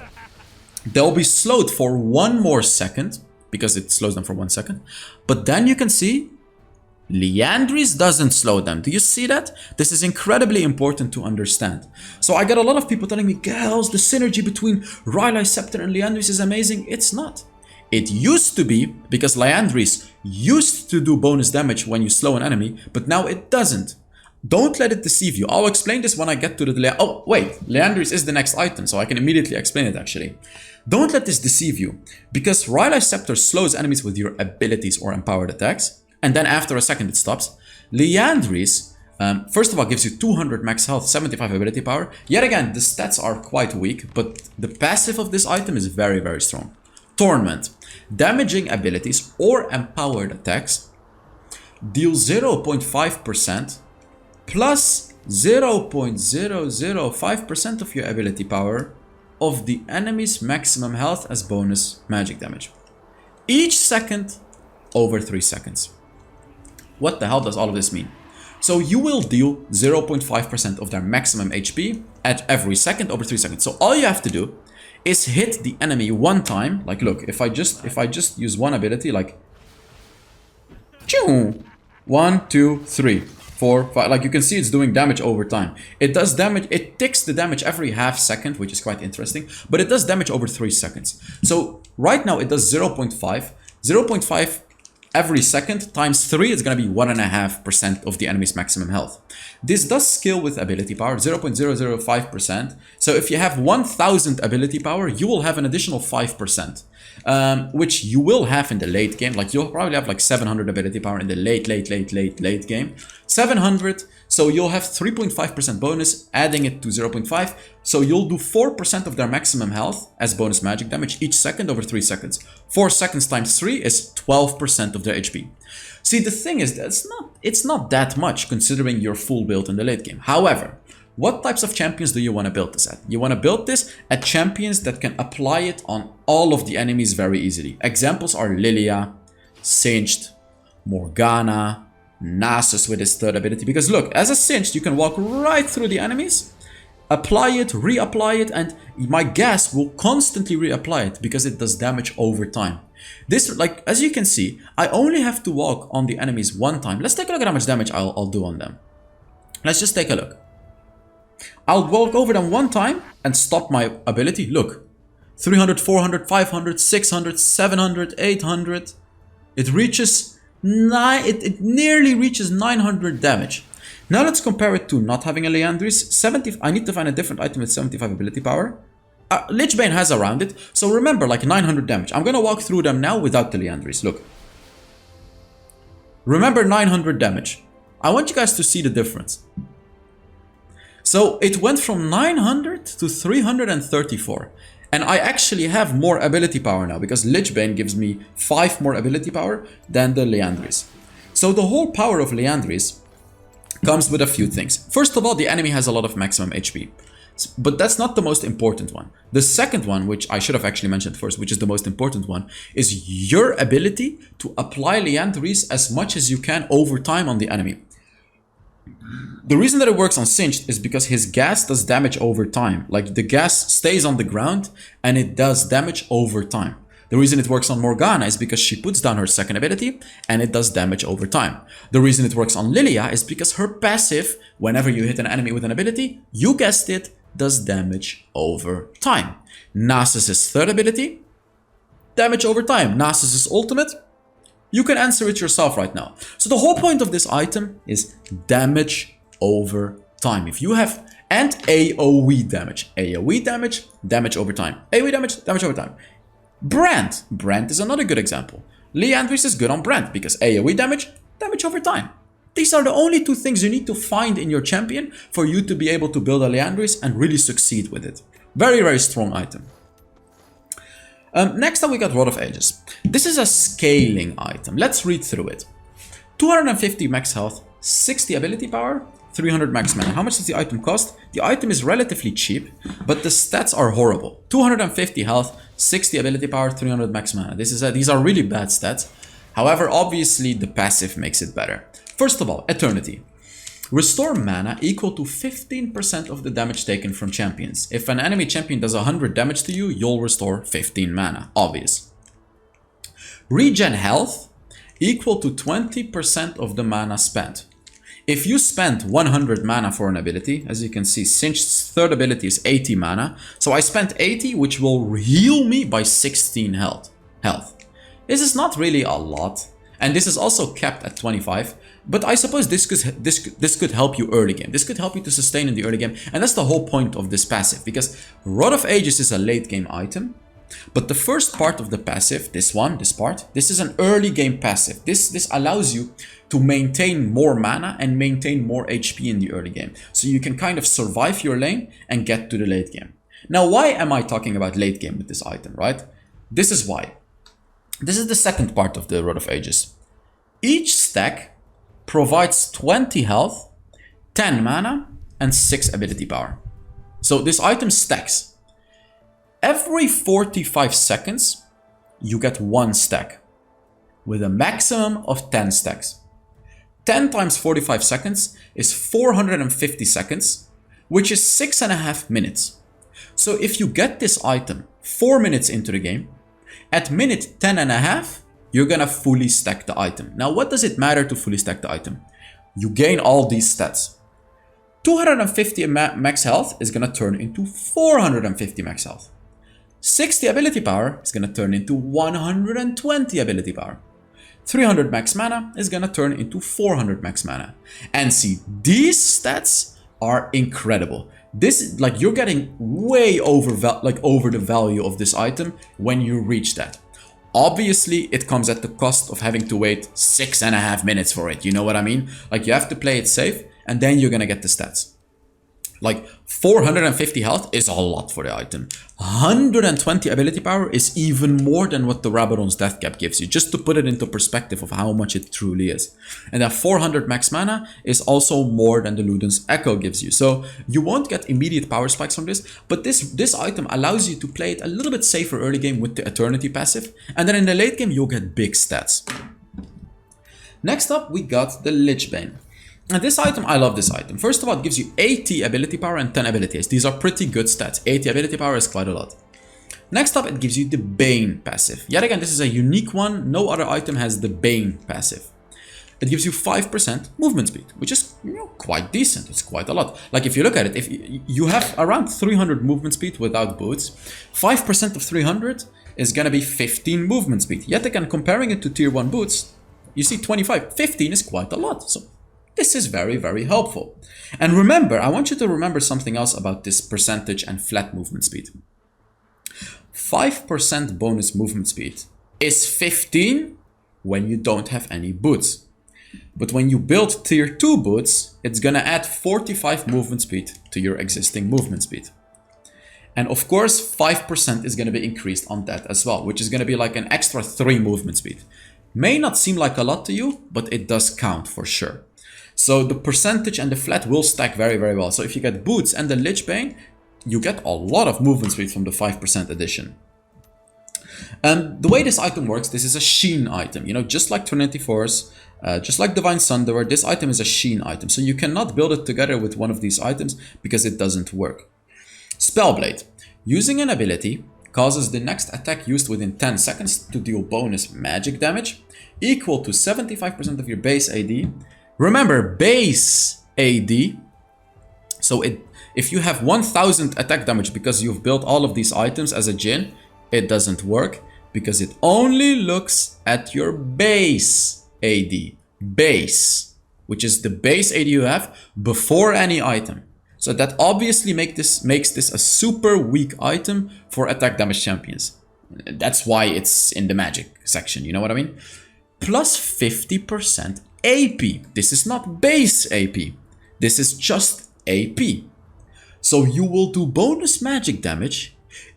they'll be slowed for 1 more second, because it slows them for 1 second. But then you can see, Liandry's doesn't slow them. Do you see that? This is incredibly important to understand. So I get a lot of people telling me, girls, the synergy between Rylai's Scepter and Liandry's is amazing. It's not. It used to be, because Liandry's used to do bonus damage when you slow an enemy, but now it doesn't. Don't let it deceive you. I'll explain this when I get to the... Oh, wait, Liandry's is the next item, so I can immediately explain it actually. Don't let this deceive you, because Rylai's Scepter slows enemies with your abilities or empowered attacks. And then after a second it stops. Liandry's, first of all, gives you 200 max health, 75 ability power. Yet again, the stats are quite weak, but the passive of this item is very, very strong. Torment. Damaging abilities or empowered attacks deal 0.5% plus 0.005% of your ability power of the enemy's maximum health as bonus magic damage. Each second over 3 seconds. What the hell does all of this mean? So you will deal 0.5% of their maximum HP at every second over 3 seconds. So all you have to do is hit the enemy one time. Like, look, if I just use one ability, like 1, 2, 3, 4, 5. Like, you can see it's doing damage over time. It does damage, it ticks the damage every half second, which is quite interesting, but it does damage over 3 seconds. So right now it does 0.5. 0.5 every second times 3 is going to be 1.5% of the enemy's maximum health. This does scale with ability power, 0.005%. So if you have 1000 ability power, you will have an additional 5%, which you will have in the late game. Like, you'll probably have like 700 ability power in the late game. 700, so you'll have 3.5% bonus, adding it to 0.5. So you'll do 4% of their maximum health as bonus magic damage each second over 3 seconds. 4 seconds times 3 is 12% of their HP. See, the thing is that it's not that much considering your full build in the late game. However, what types of champions do you want to build this at? You want to build this at champions that can apply it on all of the enemies very easily. Examples are Lilia, Singed, Morgana, Nasus with his third ability. Because look, as a Singed, you can walk right through the enemies, apply it, reapply it, and my gas will constantly reapply it because it does damage over time. This, like, as you can see, I only have to walk on the enemies one time. Let's take a look at how much damage I'll do on them. Let's just take a look. I'll walk over them one time and stop my ability. Look, 300, 400, 500, 600, 700, 800. It reaches it nearly reaches 900 damage. Now let's compare it to not having a Liandry's. 70. I need to find a different item with 75 ability power. Lichbane has around it, so remember, like 900 damage. I'm gonna walk through them now without the Liandry's. Look. Remember 900 damage. I want you guys to see the difference. So it went from 900 to 334. And I actually have more ability power now because Lichbane gives me 5 more ability power than the Liandry's. So the whole power of Liandry's comes with a few things. First of all, the enemy has a lot of maximum HP. But that's not the most important one. The second one, which I should have actually mentioned first, which is the most important one, is your ability to apply Liandry's as much as you can over time on the enemy. The reason that it works on Singed is because his gas does damage over time. Like, the gas stays on the ground and it does damage over time. The reason it works on Morgana is because she puts down her second ability and it does damage over time. The reason it works on Lilia is because her passive, whenever you hit an enemy with an ability, you guessed it, does damage over time. Nasus' third ability, damage over time. Nasus' ultimate, you can answer it yourself right now. So the whole point of this item is damage over time. If you have, and AoE damage. AoE damage, damage over time. AoE damage, damage over time. Brand. Brand is another good example. Liandry's is good on Brand because AoE damage, damage over time. These are the only two things you need to find in your champion for you to be able to build a Liandry's and really succeed with it. Very, very strong item. Next up we got Rod of Ages. This is a scaling item. Let's read through it. 250 max health, 60 ability power, 300 max mana. How much does the item cost? The item is relatively cheap, but the stats are horrible. 250 health, 60 ability power, 300 max mana. These are really bad stats. However, obviously the passive makes it better. First of all, Eternity. Restore mana equal to 15% of the damage taken from champions. If an enemy champion does 100 damage to you, you'll restore 15 mana. Obvious. Regen health equal to 20% of the mana spent. If you spend 100 mana for an ability, as you can see, Singed's third ability is 80 mana. So I spent 80, which will heal me by 16 health. This is not really a lot. And this is also capped at 25. But I suppose this could help you early game. This could help you to sustain in the early game. And that's the whole point of this passive. Because Rod of Ages is a late game item. But the first part of the passive, this is an early game passive. This allows you to maintain more mana and maintain more HP in the early game. So you can kind of survive your lane and get to the late game. Now, why am I talking about late game with this item, right? This is why. This is the second part of the Rod of Ages. Each stack provides 20 health, 10 mana, and 6 ability power. So this item stacks. Every 45 seconds, you get one stack. with a maximum of 10 stacks. 10 times 45 seconds is 450 seconds, which is 6.5 minutes. So if you get this item 4 minutes into the game, at minute 10.5, you're gonna fully stack the item. Now, what does it matter to fully stack the item? You gain all these stats. 250 max health is gonna turn into 450 max health. 60 ability power is gonna turn into 120 ability power. 300 max mana is gonna turn into 400 max mana. And see, these stats are incredible. This, like, you're getting way over the value of this item when you reach that. Obviously, it comes at the cost of having to wait 6.5 minutes for it. You know what I mean? Like, you have to play it safe, and then you're gonna get the stats. Like, 450 health is a lot for the item. 120 ability power is even more than what the Rabadon's Death Cap gives you, just to put it into perspective of how much it truly is. And that 400 max mana is also more than the Luden's Echo gives you. So you won't get immediate power spikes from this, but this item allows you to play it a little bit safer early game with the Eternity passive, and then in the late game you'll get big stats. Next up, we got the Lichbane. And this item, I love this item. First of all, it gives you 80 ability power and 10 ability haste. These are pretty good stats. 80 ability power is quite a lot. Next up, it gives you the Bane passive. Yet again, this is a unique one. No other item has the Bane passive. It gives you 5% movement speed, which is, you know, quite decent. It's quite a lot. Like, if you look at it, if you have around 300 movement speed without boots, 5% of 300 is going to be 15 movement speed. Yet again, comparing it to tier 1 boots, you see 25. 15 is quite a lot. So this is very, very helpful. And remember, I want you to remember something else about this percentage and flat movement speed. 5% bonus movement speed is 15 when you don't have any boots. But when you build tier 2 boots, it's gonna add 45 movement speed to your existing movement speed. And of course, 5% is gonna be increased on that as well, which is gonna be like an extra 3 movement speed. May not seem like a lot to you, but it does count for sure. So the percentage and the flat will stack very, very well. So if you get boots and the Lichbane, you get a lot of movement speed from the 5% addition. The way this item works, this is a sheen item. You know, just like Trinity Force, just like Divine Sunderer, this item is a sheen item. So you cannot build it together with one of these items because it doesn't work. Spellblade. Using an ability causes the next attack used within 10 seconds to deal bonus magic damage equal to 75% of your base AD. Remember, base AD. So if you have 1000 attack damage because you've built all of these items as a Jhin, it doesn't work because it only looks at your base AD. Base, which is the base AD you have before any item. So that obviously makes this a super weak item for attack damage champions. That's why it's in the magic section, you know what I mean? Plus 50% AP. This is not base AP. This is just AP. So you will do bonus magic damage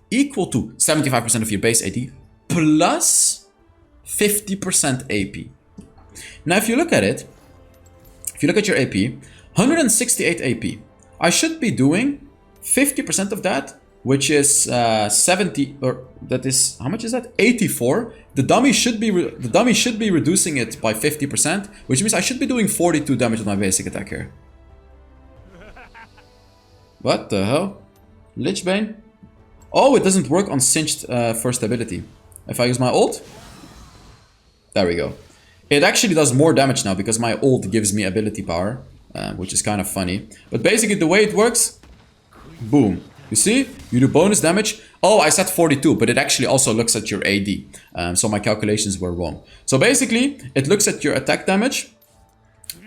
equal to 75% of your base AD plus 50% AP. Now, if you look at it, if you look at your AP, 168 AP. I should be doing 50% of that, which is 70, or that is, how much is that? 84. The dummy should be reducing it by 50%, which means I should be doing 42 damage with my basic attack here. What the hell? Lichbane? Oh, it doesn't work on cinched first ability. If I use my ult, there we go. It actually does more damage now because my ult gives me ability power, which is kind of funny. But basically the way it works, boom. You see, you do bonus damage. Oh, I said 42, but it actually also looks at your AD. So my calculations were wrong. So basically, it looks at your attack damage,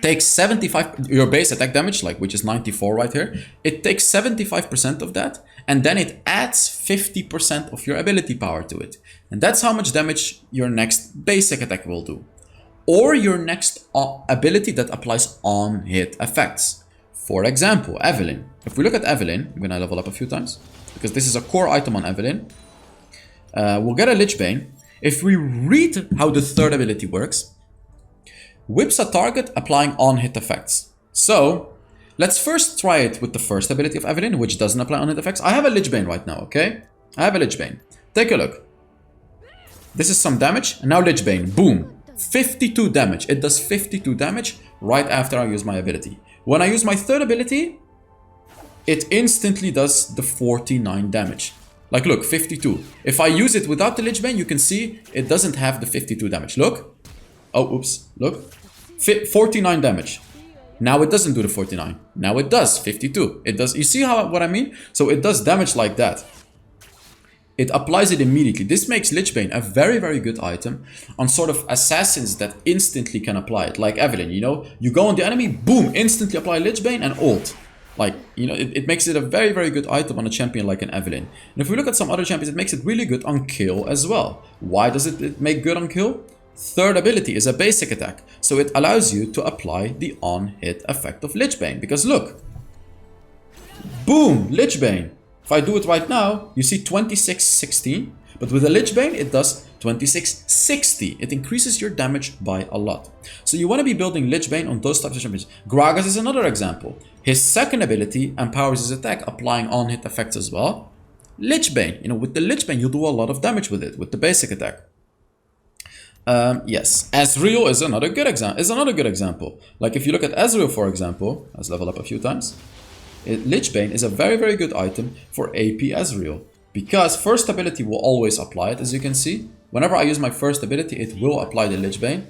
takes 75, your base attack damage, like which is 94 right here. It takes 75% of that, and then it adds 50% of your ability power to it. And that's how much damage your next basic attack will do. Or your next ability that applies on hit effects. For example, Evelyn. If we look at Evelyn, I'm gonna level up a few times because this is a core item on Evelyn. We'll get a Lichbane. If we read how the third ability works, whips a target applying on hit effects. So let's first try it with the first ability of Evelyn, which doesn't apply on hit effects. I have a Lichbane right now, okay? I have a Lichbane. Take a look. This is some damage, and now Lichbane. Boom. 52 damage. It does 52 damage right after I use my ability. When I use my third ability, it instantly does the 49 damage. Like, look, 52. If I use it without the Lich Bane, you can see it doesn't have the 52 damage. Look. Oh, oops. Look. 49 damage. Now it doesn't do the 49. Now it does 52. It does. You see what I mean? So it does damage like that. It applies it immediately. This makes Lich Bane a very, very good item on sort of assassins that instantly can apply it. Like Evelyn, you know? You go on the enemy, boom, instantly apply Lich Bane and ult. Like, you know, it makes it a very, very good item on a champion like an Evelyn. And if we look at some other champions, it makes it really good on kill as well. Why does it make good on kill? Third ability is a basic attack. So it allows you to apply the on-hit effect of Lich Bane. Because look. Boom! Lich Bane. If I do it right now, you see 2616. But with a Lich Bane, it does 2660. It increases your damage by a lot. So you want to be building Lich Bane on those types of champions. Gragas is another example. His second ability empowers his attack, applying on-hit effects as well. Lich Bane. You know, with the Lich Bane, you'll do a lot of damage with it, with the basic attack. Yes, Ezreal is another good example. Like if you look at Ezreal, for example, let's level up a few times. Lich Bane is a very, very good item for AP Ezreal. Because first ability will always apply it, as you can see. Whenever I use my first ability, it will apply the Lich Bane.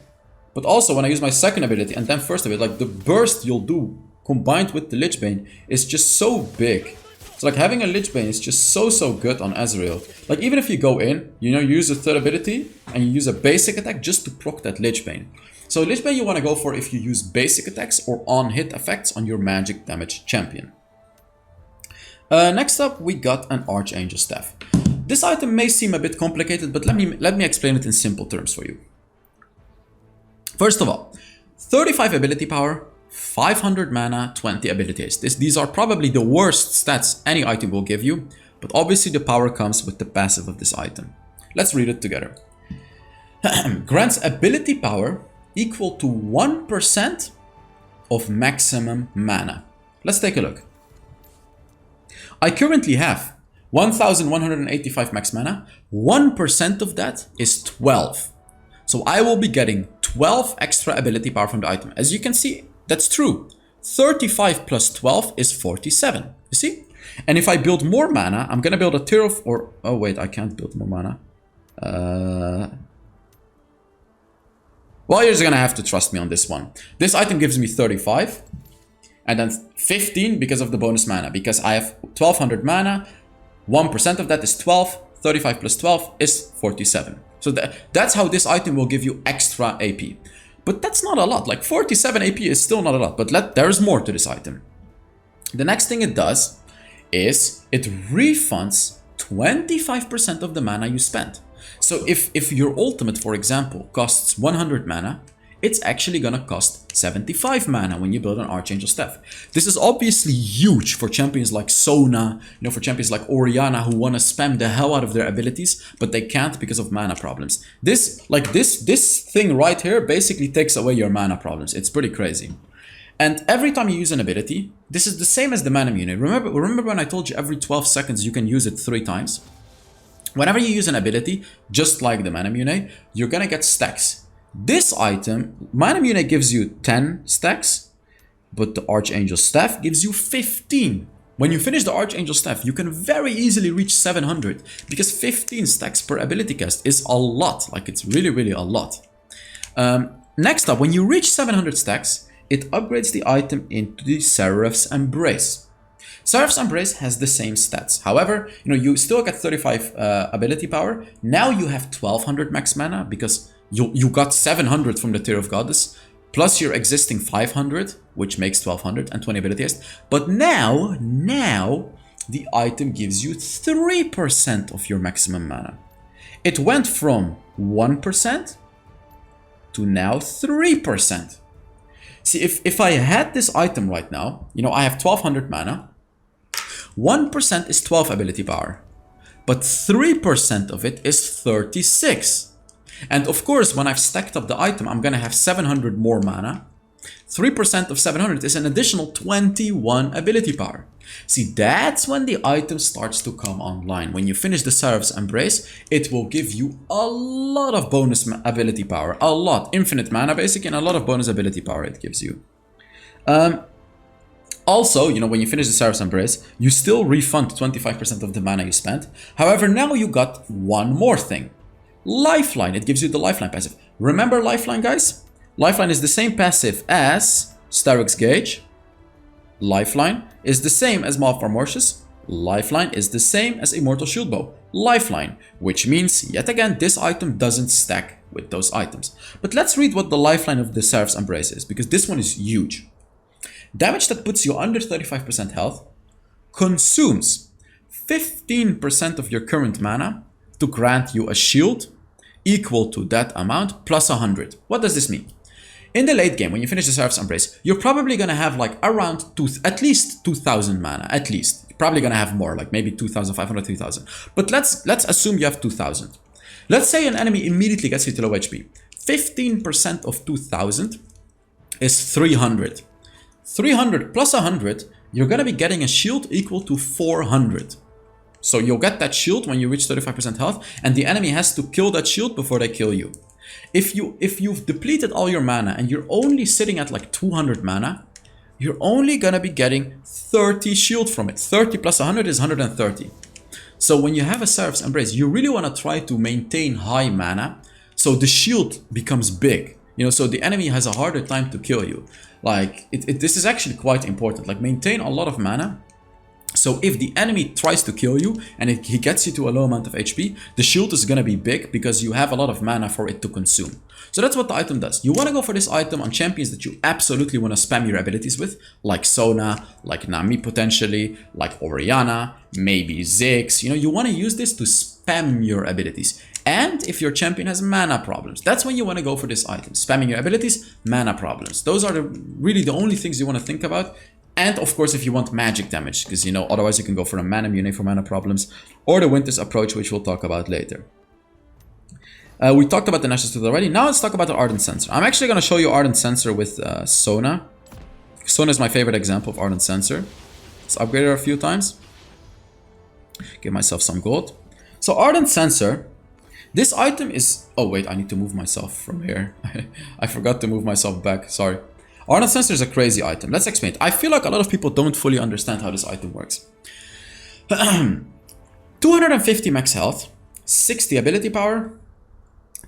But also when I use my second ability and then first ability, like the burst you'll do combined with the Lich Bane is just so big. So like having a Lich Bane is just so good on Ezreal. Like even if you go in, you know, you use a third ability and you use a basic attack just to proc that Lich Bane. So Lich Bane you want to go for if you use basic attacks or on-hit effects on your magic damage champion. Next up, we got an Archangel Staff. This item may seem a bit complicated, but let me explain it in simple terms for you. First of all, 35 ability power, 500 mana, 20 ability haste. These are probably the worst stats any item will give you, but obviously the power comes with the passive of this item. Let's read it together. Grants ability power equal to 1% of maximum mana. Let's take a look. I currently have 1185 max mana. 1% of that is 12. So I will be getting 12 extra ability power from the item. As you can see, that's true. 35 plus 12 is 47. You see? And if I build more mana, I'm going to build a tier of... oh wait, I can't build more mana. Well, you're just going to have to trust me on this one. This item gives me 35. And then 15 because of the bonus mana. Because I have 1200 mana. 1% of that is 12. 35 plus 12 is 47. So that's how this item will give you extra AP. But that's not a lot. Like 47 AP is still not a lot. But there's more to this item. The next thing it does is it refunds 25% of the mana you spent. So if your ultimate, for example, costs 100 mana, it's actually gonna cost 75 mana when you build an Archangel Staff. This is obviously huge for champions like Sona, you know, for champions like Orianna who wanna spam the hell out of their abilities, but they can't because of mana problems. This thing right here basically takes away your mana problems. It's pretty crazy. And every time you use an ability, this is the same as the mana unit. Remember when I told you every 12 seconds you can use it 3 times? Whenever you use an ability, just like the mana unit, you're gonna get stacks. This item, Mana Mune gives you 10 stacks, but the Archangel Staff gives you 15. When you finish the Archangel Staff, you can very easily reach 700 because 15 stacks per ability cast is a lot. Like it's really, really a lot. Next up, when you reach 700 stacks, it upgrades the item into the Seraph's Embrace. Seraph's Embrace has the same stats. However, you know, you still get 35 ability power. Now you have 1200 max mana because you got 700 from the Tier of Goddess, plus your existing 500, which makes 1200 and 20 ability haste. But now the item gives you 3% of your maximum mana. It went from 1% to now 3%. See, if I had this item right now, you know, I have 1200 mana, 1% is 12 ability power, but 3% of it is 36. And of course, when I've stacked up the item, I'm gonna have 700 more mana. 3% of 700 is an additional 21 ability power. See, that's when the item starts to come online. When you finish the Seraph's Embrace, it will give you a lot of bonus ability power. A lot. Infinite mana, basically, and a lot of bonus ability power it gives you. Also, you know, when you finish the Seraph's Embrace, you still refund 25% of the mana you spent. However, now you got one more thing. Lifeline. It gives you the Lifeline passive. Remember Lifeline, guys? Lifeline is the same passive as Starrick's Gauge. Lifeline is the same as Malphar Mortius. Lifeline is the same as Immortal Shieldbow. Lifeline, which means, yet again, this item doesn't stack with those items. But let's read what the Lifeline of the Seraph's Embrace is, because this one is huge. Damage that puts you under 35% health consumes 15% of your current mana to grant you a shield equal to that amount plus 100. What does this mean? In the late game, when you finish the Seraph's Embrace, you're probably gonna have like around at least 2,000 mana, at least. You're probably gonna have more, like maybe 2,500, 3,000. But let's assume you have 2,000. Let's say an enemy immediately gets you to low HP. 15% of 2,000 is 300. 300 plus 100, you're gonna be getting a shield equal to 400. So you'll get that shield when you reach 35% health, and the enemy has to kill that shield before they kill you. If you've depleted all your mana and you're only sitting at like 200 mana, you're only gonna be getting 30 shield from it. 30 plus 100 is 130. So when you have a Seraph's Embrace, you really wanna try to maintain high mana, so the shield becomes big. You know, so the enemy has a harder time to kill you. Like, this is actually quite important. Like, maintain a lot of mana. So if the enemy tries to kill you and he gets you to a low amount of HP, the shield is going to be big because you have a lot of mana for it to consume. So that's what the item does. You want to go for this item on champions that you absolutely want to spam your abilities with, like Sona, like Nami potentially, like Orianna, maybe Ziggs. You know, you want to use this to spam your abilities. And if your champion has mana problems, that's when you want to go for this item. Spamming your abilities, mana problems. Those are really the only things you want to think about. And of course, if you want magic damage, because you know, otherwise you can go for a Mana Mune for mana problems, or the Winter's approach, which we'll talk about later. We talked about the Nash's Tooth already. Now let's talk about the Ardent Censer. I'm actually going to show you Ardent Censer with Sona. Sona is my favorite example of Ardent Censer. Let's upgrade her a few times. Give myself some gold. So Ardent Censer, this item is... Oh wait, I need to move myself from here. I forgot to move myself back, sorry. Ardent Censer is a crazy item. Let's explain it. I feel like a lot of people don't fully understand how this item works. 250 max health, 60 ability power,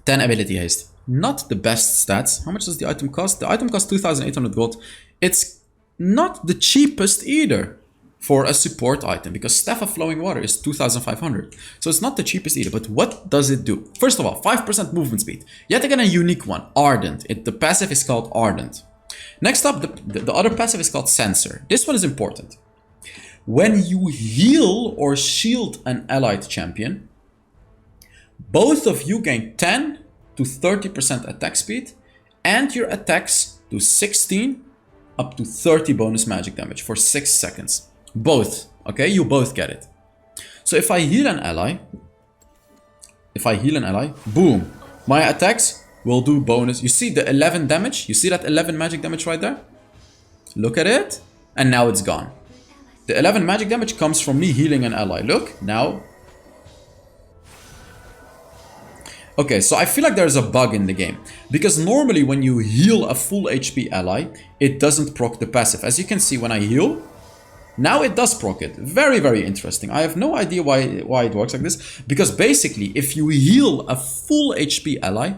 10 ability haste. Not the best stats. How much does the item cost? The item costs 2,800 gold. It's not the cheapest either for a support item, because Staff of Flowing Water is 2,500. So it's not the cheapest either, but what does it do? First of all, 5% movement speed. Yet again, a unique one, Ardent. The passive is called Ardent. Next up, the other passive is called Censer. This one is important. When you heal or shield an allied champion, both of you gain 10 to 30% attack speed, and your attacks do 16 up to 30 bonus magic damage for 6 seconds. Both, okay? You both get it. So if I heal an ally, boom, my attacks will do bonus. You see the 11 damage? You see that 11 magic damage right there? Look at it. And now it's gone. The 11 magic damage comes from me healing an ally. Look, now. Okay, so I feel like there's a bug in the game. Because normally when you heal a full HP ally, it doesn't proc the passive. As you can see, when I heal, now it does proc it. Very, very interesting. I have no idea why it works like this. Because basically, if you heal a full HP ally,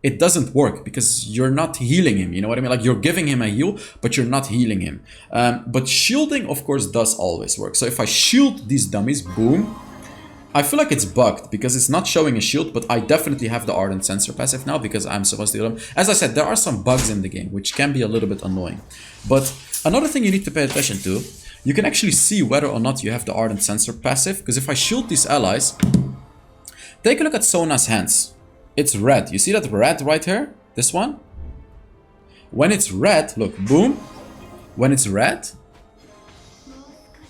it doesn't work because you're not healing him. You know what I mean? Like, you're giving him a heal, but you're not healing him. But shielding, of course, does always work. So if I shield these dummies, boom. I feel like it's bugged because it's not showing a shield, but I definitely have the Ardent Censer passive now because I'm supposed to heal them. As I said, there are some bugs in the game, which can be a little bit annoying. But another thing you need to pay attention to, you can actually see whether or not you have the Ardent Censer passive. Because if I shield these allies, take a look at Sona's hands. It's red. You see that red right here? This one? When it's red, look, boom. When it's red,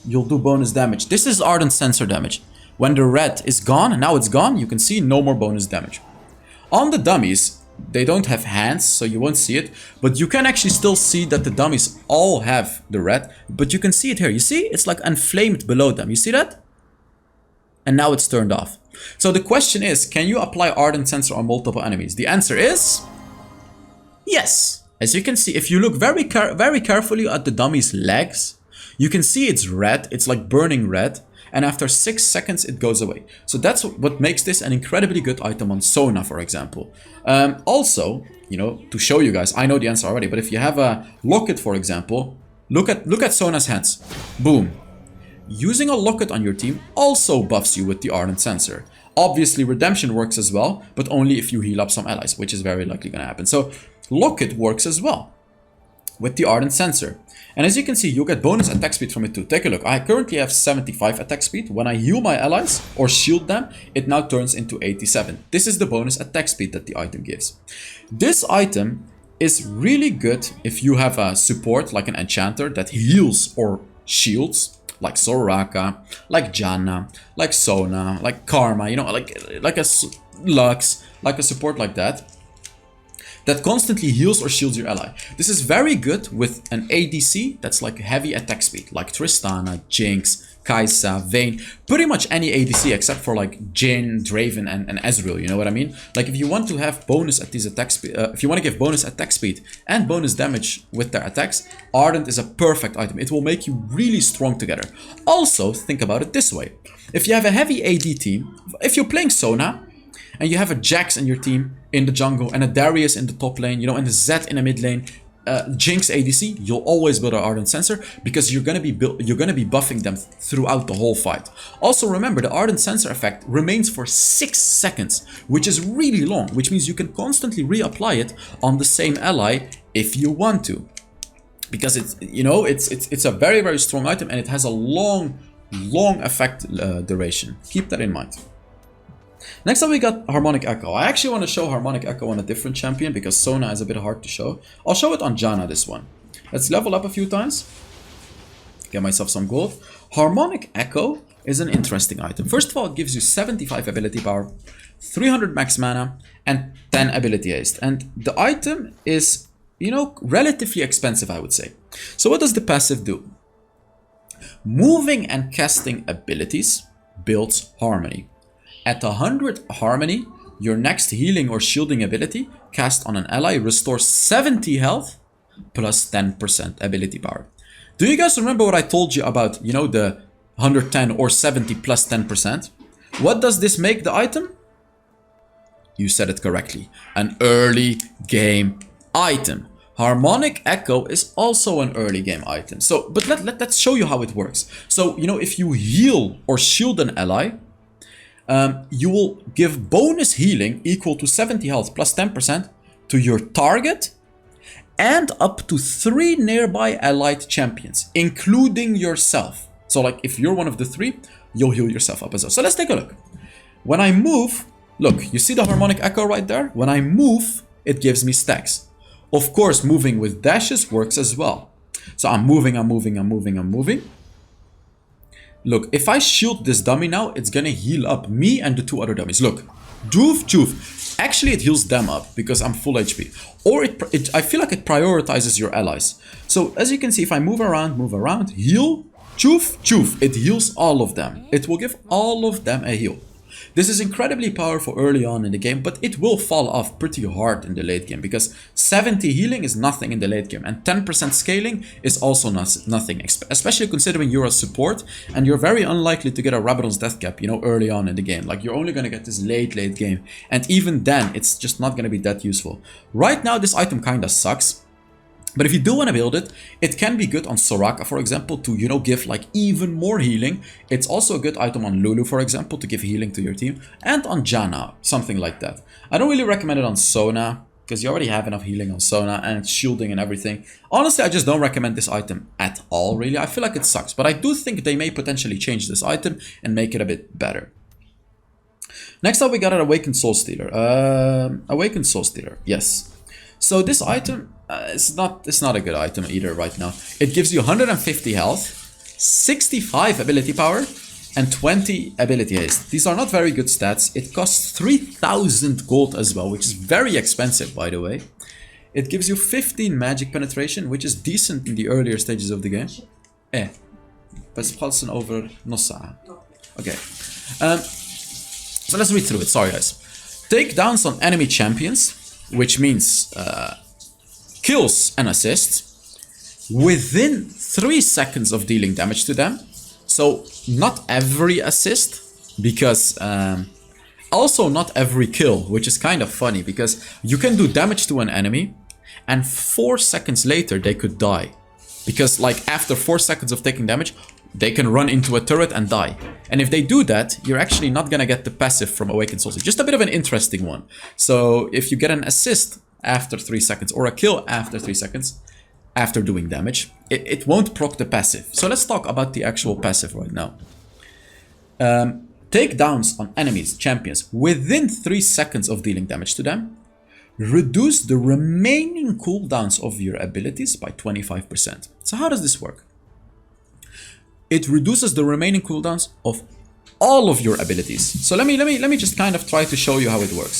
you'll do bonus damage. This is Ardent Censer damage. When the red is gone, now it's gone, you can see no more bonus damage. On the dummies, they don't have hands, so you won't see it. But you can actually still see that the dummies all have the red. But you can see it here. You see? It's like inflamed below them. You see that? And now it's turned off. So the question is, can you apply Ardent Sensor on multiple enemies? The answer is yes. As you can see, if you look very carefully at the dummy's legs, you can see it's red. It's like burning red. And after 6 seconds, it goes away. So that's what makes this an incredibly good item on Sona, for example. Also, you know, to show you guys, I know the answer already, but if you have a Locket, for example, look at Sona's hands. Boom. Using a Locket on your team also buffs you with the Ardent Sensor. Obviously, Redemption works as well, but only if you heal up some allies, which is very likely going to happen. So Locket works as well with the Ardent Sensor. And as you can see, you get bonus attack speed from it too. Take a look. I currently have 75 attack speed. When I heal my allies or shield them, it now turns into 87. This is the bonus attack speed that the item gives. This item is really good if you have a support like an enchanter that heals or shields, like Soraka, like Janna, like Sona, like Karma, you know, like a Lux, like a support like that constantly heals or shields your ally. This is very good with an ADC that's like heavy attack speed, like Tristana, Jinx, Kai'Sa, Vayne, pretty much any ADC except for like Jhin, Draven, and Ezreal, you know what I mean? Like if you want to have bonus at these attack speed, if you want to give bonus attack speed and bonus damage with their attacks, Ardent is a perfect item. It will make you really strong together. Also, think about it this way. If you have a heavy AD team, if you're playing Sona, and you have a Jax in your team in the jungle, and a Darius in the top lane, you know, and a Zed in the mid lane, Jinx ADC, you'll always build an Ardent Sensor because you're gonna be buffing them throughout the whole fight. Also remember, the Ardent Sensor effect remains for 6 seconds, which is really long, which means you can constantly reapply it on the same ally if you want to, because it's, you know, it's a very, very strong item, and it has a long effect duration. Keep that in mind. Next up we got Harmonic Echo. I actually want to show Harmonic Echo on a different champion because Sona is a bit hard to show. I'll show it on Janna, this one. Let's level up a few times. Get myself some gold. Harmonic Echo is an interesting item. First of all, it gives you 75 ability power, 300 max mana, and 10 ability haste. And the item is, you know, relatively expensive, I would say. So what does the passive do? Moving and casting abilities builds harmony. At 100 harmony, your next healing or shielding ability cast on an ally restores 70 health plus 10% ability power. Do you guys remember what I told you about, you know, the 110 or 70 plus 10%? What does this make the item? You said it correctly. An early game item. Harmonic Echo is also an early game item. So, but let's show you how it works. So, you know, if you heal or shield an ally, you will give bonus healing equal to 70 health plus 10% to your target and up to 3 nearby allied champions, including yourself. So like if you're one of the 3, you'll heal yourself up as well. So let's take a look. When I move, look, you see the Harmonic Echo right there? When I move, it gives me stacks. Of course, moving with dashes works as well. So I'm moving. Look, if I shield this dummy now, it's gonna heal up me and the 2 other dummies. Look, Joof. Actually, it heals them up because I'm full HP. Or I feel like it prioritizes your allies. So as you can see, if I move around, heal, Joof. It heals all of them. It will give all of them a heal. This is incredibly powerful early on in the game, but it will fall off pretty hard in the late game because 70 healing is nothing in the late game and 10% scaling is also nothing, especially considering you're a support and you're very unlikely to get a Rabadon's Death Cap, you know, early on in the game. Like you're only going to get this late game, and even then it's just not going to be that useful. Right now this item kind of sucks. But if you do want to build it, it can be good on Soraka, for example, to, you know, give like even more healing. It's also a good item on Lulu, for example, to give healing to your team. And on Janna, something like that. I don't really recommend it on Sona, because you already have enough healing on Sona and shielding and everything. Honestly, I just don't recommend this item at all, really. I feel like it sucks. But I do think they may potentially change this item and make it a bit better. Next up, we got an Awakened Soul Stealer. Awakened Soul Stealer, yes. So this item... it's not a good item either right now. It gives you 150 health, 65 ability power, and 20 ability haste. These are not very good stats. It costs 3000 gold as well, which is very expensive, by the way. It gives you 15 magic penetration, which is decent in the earlier stages of the game. بس بخلصن over نص ساعة. Okay. So let's read through it. Sorry, guys. Takedowns on enemy champions, which means kills and assists within 3 seconds of dealing damage to them. So not every assist, because also not every kill, which is kind of funny because you can do damage to an enemy and 4 seconds later they could die. Because like after 4 seconds of taking damage, they can run into a turret and die. And if they do that, you're actually not gonna get the passive from Awakened Soul. Just a bit of an interesting one. So if you get an assist after 3 seconds or a kill after 3 seconds, after doing damage, it won't proc the passive. So let's talk about the actual passive right now. Takedowns on enemies, champions, within 3 seconds of dealing damage to them, reduce the remaining cooldowns of your abilities by 25%. So how does this work? It reduces the remaining cooldowns of all of your abilities. So let me just kind of try to show you how it works.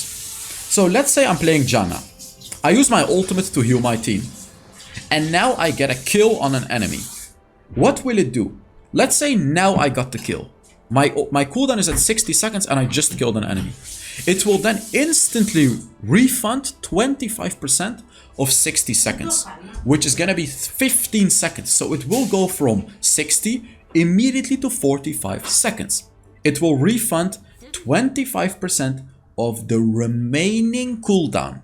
So let's say I'm playing Janna. I use my ultimate to heal my team, and now I get a kill on an enemy. What will it do? Let's say now I got the kill. My cooldown is at 60 seconds and I just killed an enemy. It will then instantly refund 25% of 60 seconds, which is gonna be 15 seconds. So it will go from 60 immediately to 45 seconds. It will refund 25% of the remaining cooldown.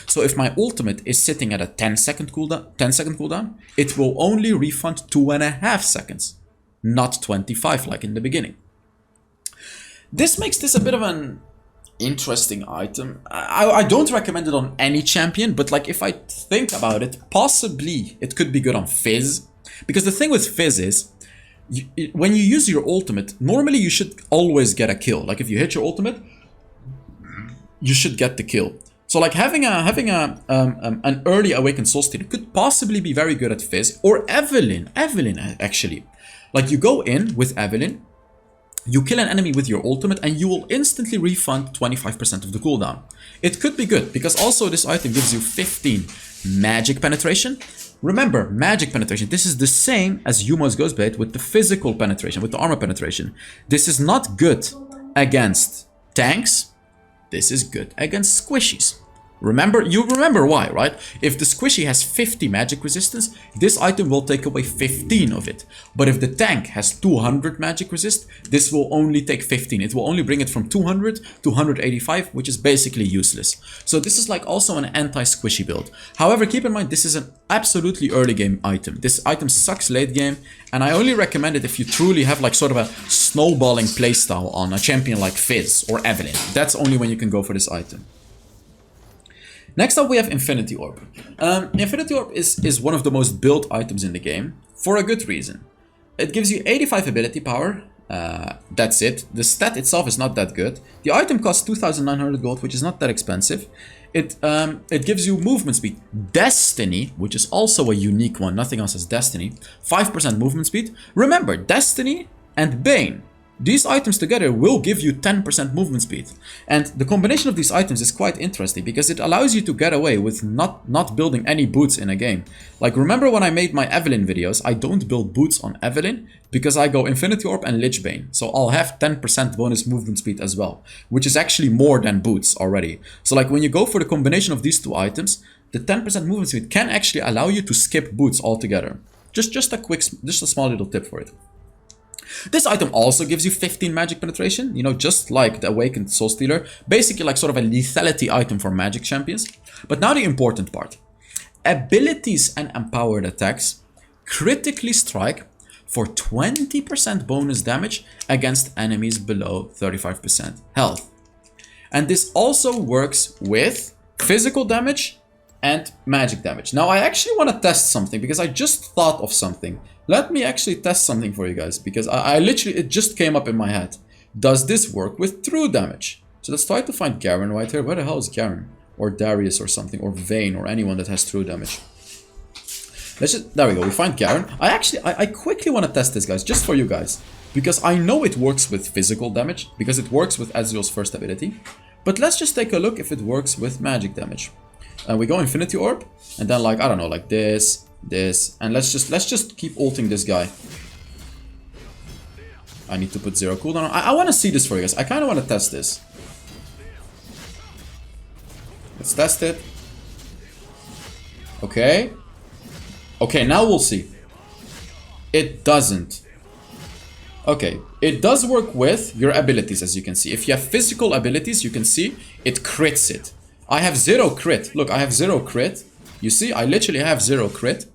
So if my ultimate is sitting at a 10-second cooldown, it will only refund 2.5 seconds, not 25 like in the beginning. This makes this a bit of an interesting item. I don't recommend it on any champion, but like if I think about it, possibly it could be good on Fizz. Because the thing with Fizz is, when you use your ultimate, normally you should always get a kill. Like if you hit your ultimate, you should get the kill. So like having an early Awakened Soul Stealer could possibly be very good at Fizz, or Evelyn actually. Like you go in with Evelyn, you kill an enemy with your ultimate, and you will instantly refund 25% of the cooldown. It could be good, because also this item gives you 15 magic penetration. Remember, magic penetration, this is the same as Yumo's Ghostblade with the physical penetration, with the armor penetration. This is not good against tanks, this is good against squishies. You remember why, right? If the squishy has 50 magic resistance, this item will take away 15 of it. But if the tank has 200 magic resist, this will only take 15. It will only bring it from 200 to 185, which is basically useless. So this is like also an anti-squishy build. However, keep in mind, this is an absolutely early game item. This item sucks late game, and I only recommend it if you truly have like sort of a snowballing playstyle on a champion like Fizz or Evelyn. That's only when you can go for this item. Next up we have Infinity Orb. Infinity Orb is one of the most built items in the game, for a good reason. It gives you 85 ability power, that's it. The stat itself is not that good. The item costs 2,900 gold, which is not that expensive. It gives you movement speed. Destiny, which is also a unique one, nothing else has Destiny. 5% movement speed. Remember, Destiny and Bane, these items together will give you 10% movement speed. And the combination of these items is quite interesting because it allows you to get away with not building any boots in a game. Like remember when I made my Evelyn videos, I don't build boots on Evelyn because I go Infinity Orb and Lich Bane. So I'll have 10% bonus movement speed as well, which is actually more than boots already. So like when you go for the combination of these two items, the 10% movement speed can actually allow you to skip boots altogether. Just a small little tip for it. This item also gives you 15 magic penetration, you know, just like the Awakened Soul Stealer. Basically like sort of a lethality item for magic champions. But now the important part. Abilities and empowered attacks critically strike for 20% bonus damage against enemies below 35% health. And this also works with physical damage and magic damage. Now I actually want to test something because I just thought of something. Let me actually test something for you guys because I literally, it just came up in my head. Does this work with true damage? So let's try to find Garen right here. Where the hell is Garen? Or Darius or something, or Vayne, or anyone that has true damage. Let's just, there we go, we find Garen. I quickly want to test this, guys, just for you guys. because I know it works with physical damage, because it works with Ezreal's first ability. But let's just take a look if it works with magic damage. We go Infinity Orb, and then like, I don't know, like this, and let's just keep ulting this guy. I need to put 0 cooldown. I want to see this for you guys. I kind of want to test this. Let's test it. Okay. Okay, now we'll see. It doesn't. Okay, it does work with your abilities, as you can see. If you have physical abilities, you can see it crits it. I have 0 crit. Look, I have 0 crit. You see, I literally have 0 crit.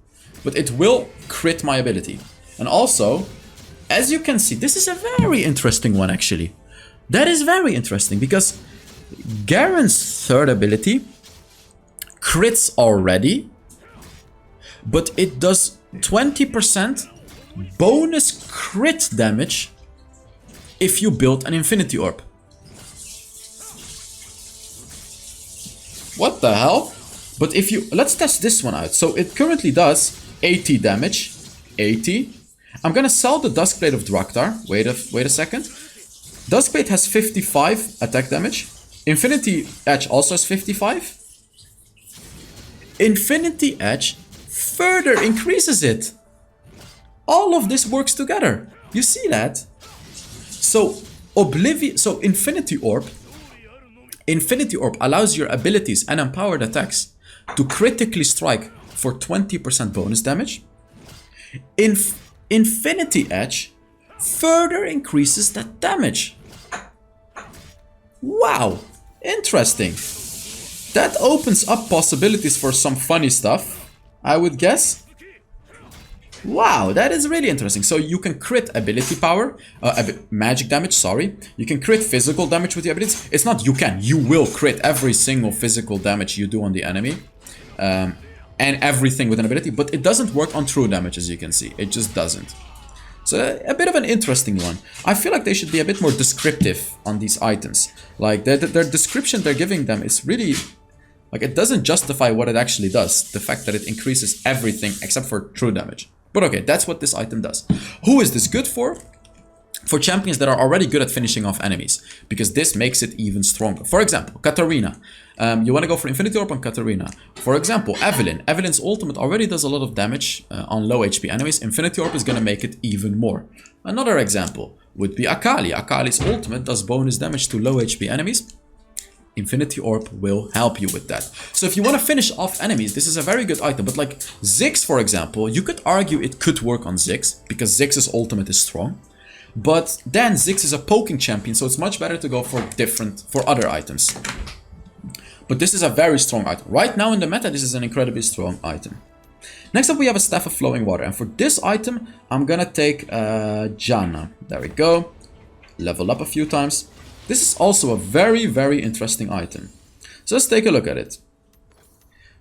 But it will crit my ability. And also, as you can see, this is a very interesting one, actually. That is very interesting, because Garen's third ability crits already, but it does 20% bonus crit damage if you build an Infinity Orb. What the hell? But if you... Let's test this one out. So it currently does 80 damage. 80. I'm gonna sell the Duskblade of Draktar. Wait a second. Duskblade has 55 attack damage. Infinity Edge also has 55. Infinity Edge further increases it. All of this works together. You see that? So Infinity Orb allows your abilities and empowered attacks to critically strike for 20% bonus damage. Infinity Edge further increases that damage. Wow, interesting. That opens up possibilities for some funny stuff, I would guess. Wow, that is really interesting. So you can crit ability power, magic damage, sorry. You can crit physical damage with the abilities. It's not you can, you will crit every single physical damage you do on the enemy. And everything with an ability, but it doesn't work on true damage, as you can see. It just doesn't. So a bit of an interesting one. I feel like they should be a bit more descriptive on these items. Like their description they're giving them is really... Like it doesn't justify what it actually does. The fact that it increases everything except for true damage. But okay, that's what this item does. Who is this good for? For champions that are already good at finishing off enemies. Because this makes it even stronger. For example, Katarina. You want to go for Infinity Orb on Katarina. For example, Evelynn. Evelyn's ultimate already does a lot of damage on low HP enemies. Infinity Orb is going to make it even more. Another example would be Akali. Akali's ultimate does bonus damage to low HP enemies. Infinity Orb will help you with that. So if you want to finish off enemies, this is a very good item. But like Ziggs, for example, you could argue it could work on Ziggs because Ziggs' ultimate is strong. But then Ziggs is a poking champion, so it's much better to go for other items. But this is a very strong item. Right now in the meta, this is an incredibly strong item. Next up, we have a Staff of Flowing Water. And for this item, I'm gonna take Janna. There we go. Level up a few times. This is also a very, very interesting item. So let's take a look at it.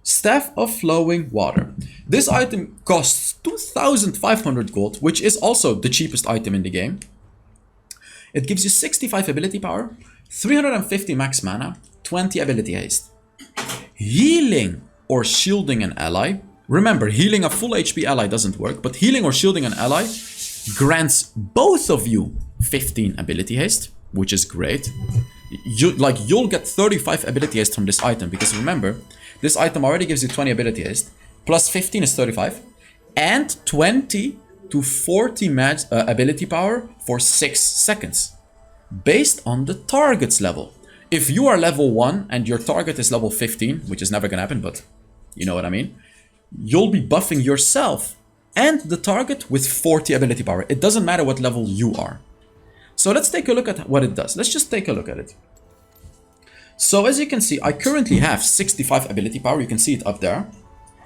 Staff of Flowing Water. This item costs 2,500 gold, which is also the cheapest item in the game. It gives you 65 ability power, 350 max mana, 20 ability haste. Healing or shielding an ally. Remember, healing a full HP ally doesn't work, but healing or shielding an ally grants both of you 15 ability haste, which is great. You'll get 35 ability haste from this item, because remember, this item already gives you 20 ability haste, plus 15 is 35, and 20 to 40 ability power for 6 seconds, based on the target's level. If you are level 1 and your target is level 15, which is never gonna happen, but you know what I mean, you'll be buffing yourself and the target with 40 ability power. It doesn't matter what level you are. So let's take a look at what it does. Let's just take a look at it. So as you can see, I currently have 65 ability power. You can see it up there.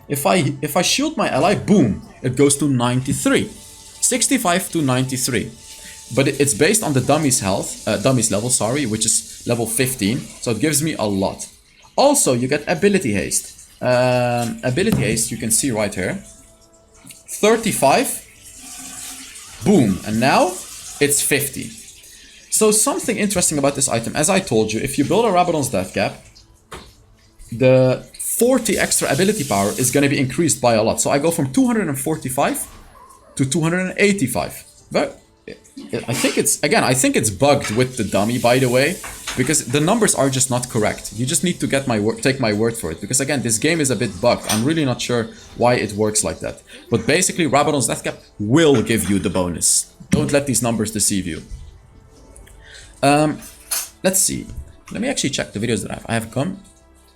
If I shield my ally, boom, it goes to 93. 65 to 93. But it's based on the dummy's level, sorry, which is level 15. So it gives me a lot. Also, you get ability haste. Ability haste, you can see right here. 35. Boom. And now it's 50. So something interesting about this item, as I told you, if you build a Rabadon's Death Cap, the 40 extra ability power is going to be increased by a lot. So I go from 245 to 285. I think it's, again, I think it's bugged with the dummy, by the way, because the numbers are just not correct. You just need to get take my word for it, because again, this game is a bit bugged. I'm really not sure why it works like that. But basically, Rabadon's Death Cap will give you the bonus. Don't let these numbers deceive you. Let's see. Let me actually check the videos that I have. I have come.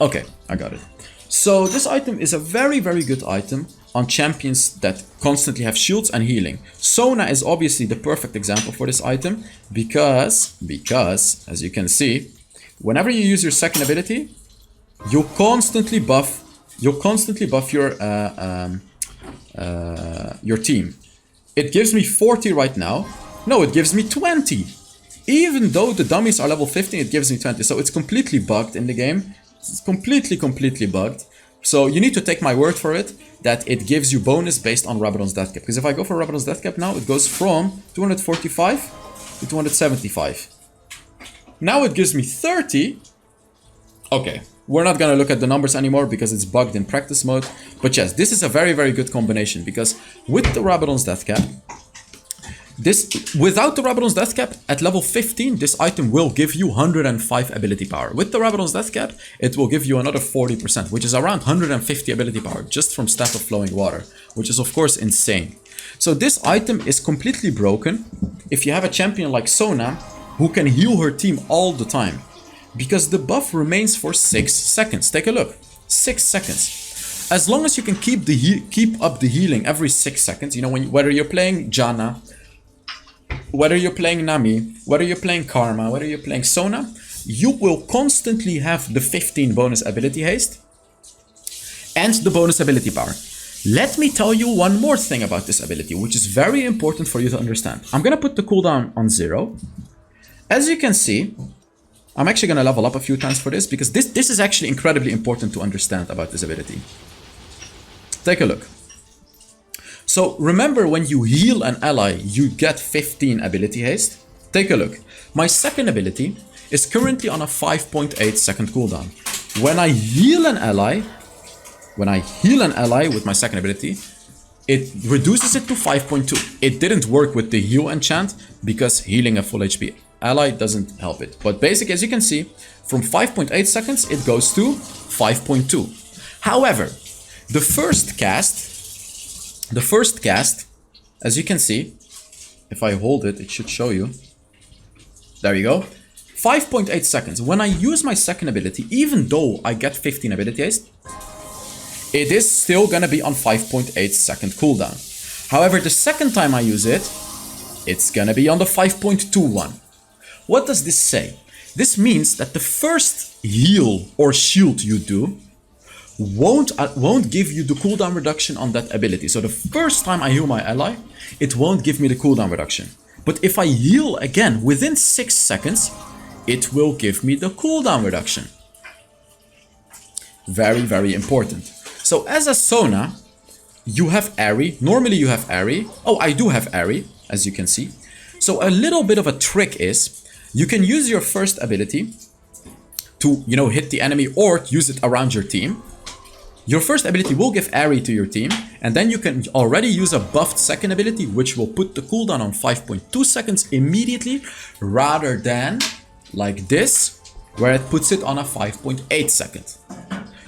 Okay, I got it. So this item is a very, very good item on champions that constantly have shields and healing. Sona is obviously the perfect example for this item because as you can see, whenever you use your second ability, you constantly buff your team. It gives me 40 right now. No, it gives me 20. Even though the dummies are level 15, it gives me 20. So it's completely bugged in the game. It's completely bugged. So you need to take my word for it that it gives you bonus based on Rabadon's Death Cap. Because if I go for Rabadon's Death Cap now, it goes from 245 to 275. Now it gives me 30. Okay, we're not gonna look at the numbers anymore because it's bugged in practice mode. But yes, this is a very, very good combination because with the Rabadon's Death Cap, without the Rabadon's Death Cap, at level 15, this item will give you 105 ability power. With the Rabadon's Death Cap, it will give you another 40%, which is around 150 ability power, just from Staff of Flowing Water, which is of course insane. So this item is completely broken if you have a champion like Sona, who can heal her team all the time. Because the buff remains for 6 seconds. Take a look. 6 seconds. As long as you can keep up the healing every 6 seconds, you know, whether you're playing Janna, whether you're playing Nami, whether you're playing Karma, whether you're playing Sona, you will constantly have the 15 bonus ability haste and the bonus ability power. Let me tell you one more thing about this ability, which is very important for you to understand. I'm gonna put the cooldown on 0. As you can see, I'm actually gonna level up a few times for this because this is actually incredibly important to understand about this ability. Take a look. So remember, when you heal an ally, you get 15 ability haste. Take a look. My second ability is currently on a 5.8 second cooldown. When I heal an ally with my second ability, it reduces it to 5.2. It didn't work with the heal enchant because healing a full HP ally doesn't help it. But basically, as you can see, from 5.8 seconds, it goes to 5.2. However, the first cast, as you can see, if I hold it, it should show you. There you go. 5.8 seconds. When I use my second ability, even though I get 15 ability haste, it is still gonna be on 5.8 second cooldown. However, the second time I use it, it's gonna be on the 5.21. What does this say? This means that the first heal or shield you do won't give you the cooldown reduction on that ability. So the first time I heal my ally, it won't give me the cooldown reduction. But if I heal again within 6 seconds, it will give me the cooldown reduction. Very, very important. So as a Sona, you have Ari. Normally you have Ari. Oh, I do have Ari, as you can see. So a little bit of a trick is, you can use your first ability to, you know, hit the enemy or use it around your team. Your first ability will give Ari to your team, and then you can already use a buffed second ability, which will put the cooldown on 5.2 seconds immediately, rather than like this, where it puts it on a 5.8 second.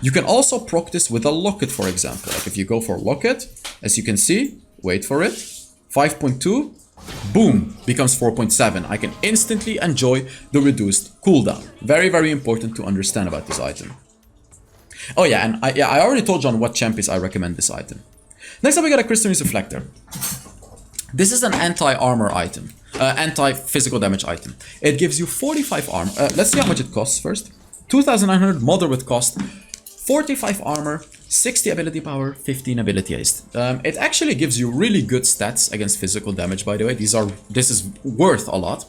You can also proc this with a locket, for example. Like if you go for locket, as you can see, wait for it, 5.2, boom, becomes 4.7. I can instantly enjoy the reduced cooldown. Very, very important to understand about this item. Oh yeah, and I already told you on what champions I recommend this item. Next up we got a Crystal Reflector. This is an anti-armor item, anti-physical damage item. It gives you 45 armor. Let's see how much it costs first. 2,900 moderate cost, 45 armor, 60 ability power, 15 ability haste. It actually gives you really good stats against physical damage, by the way. This is worth a lot.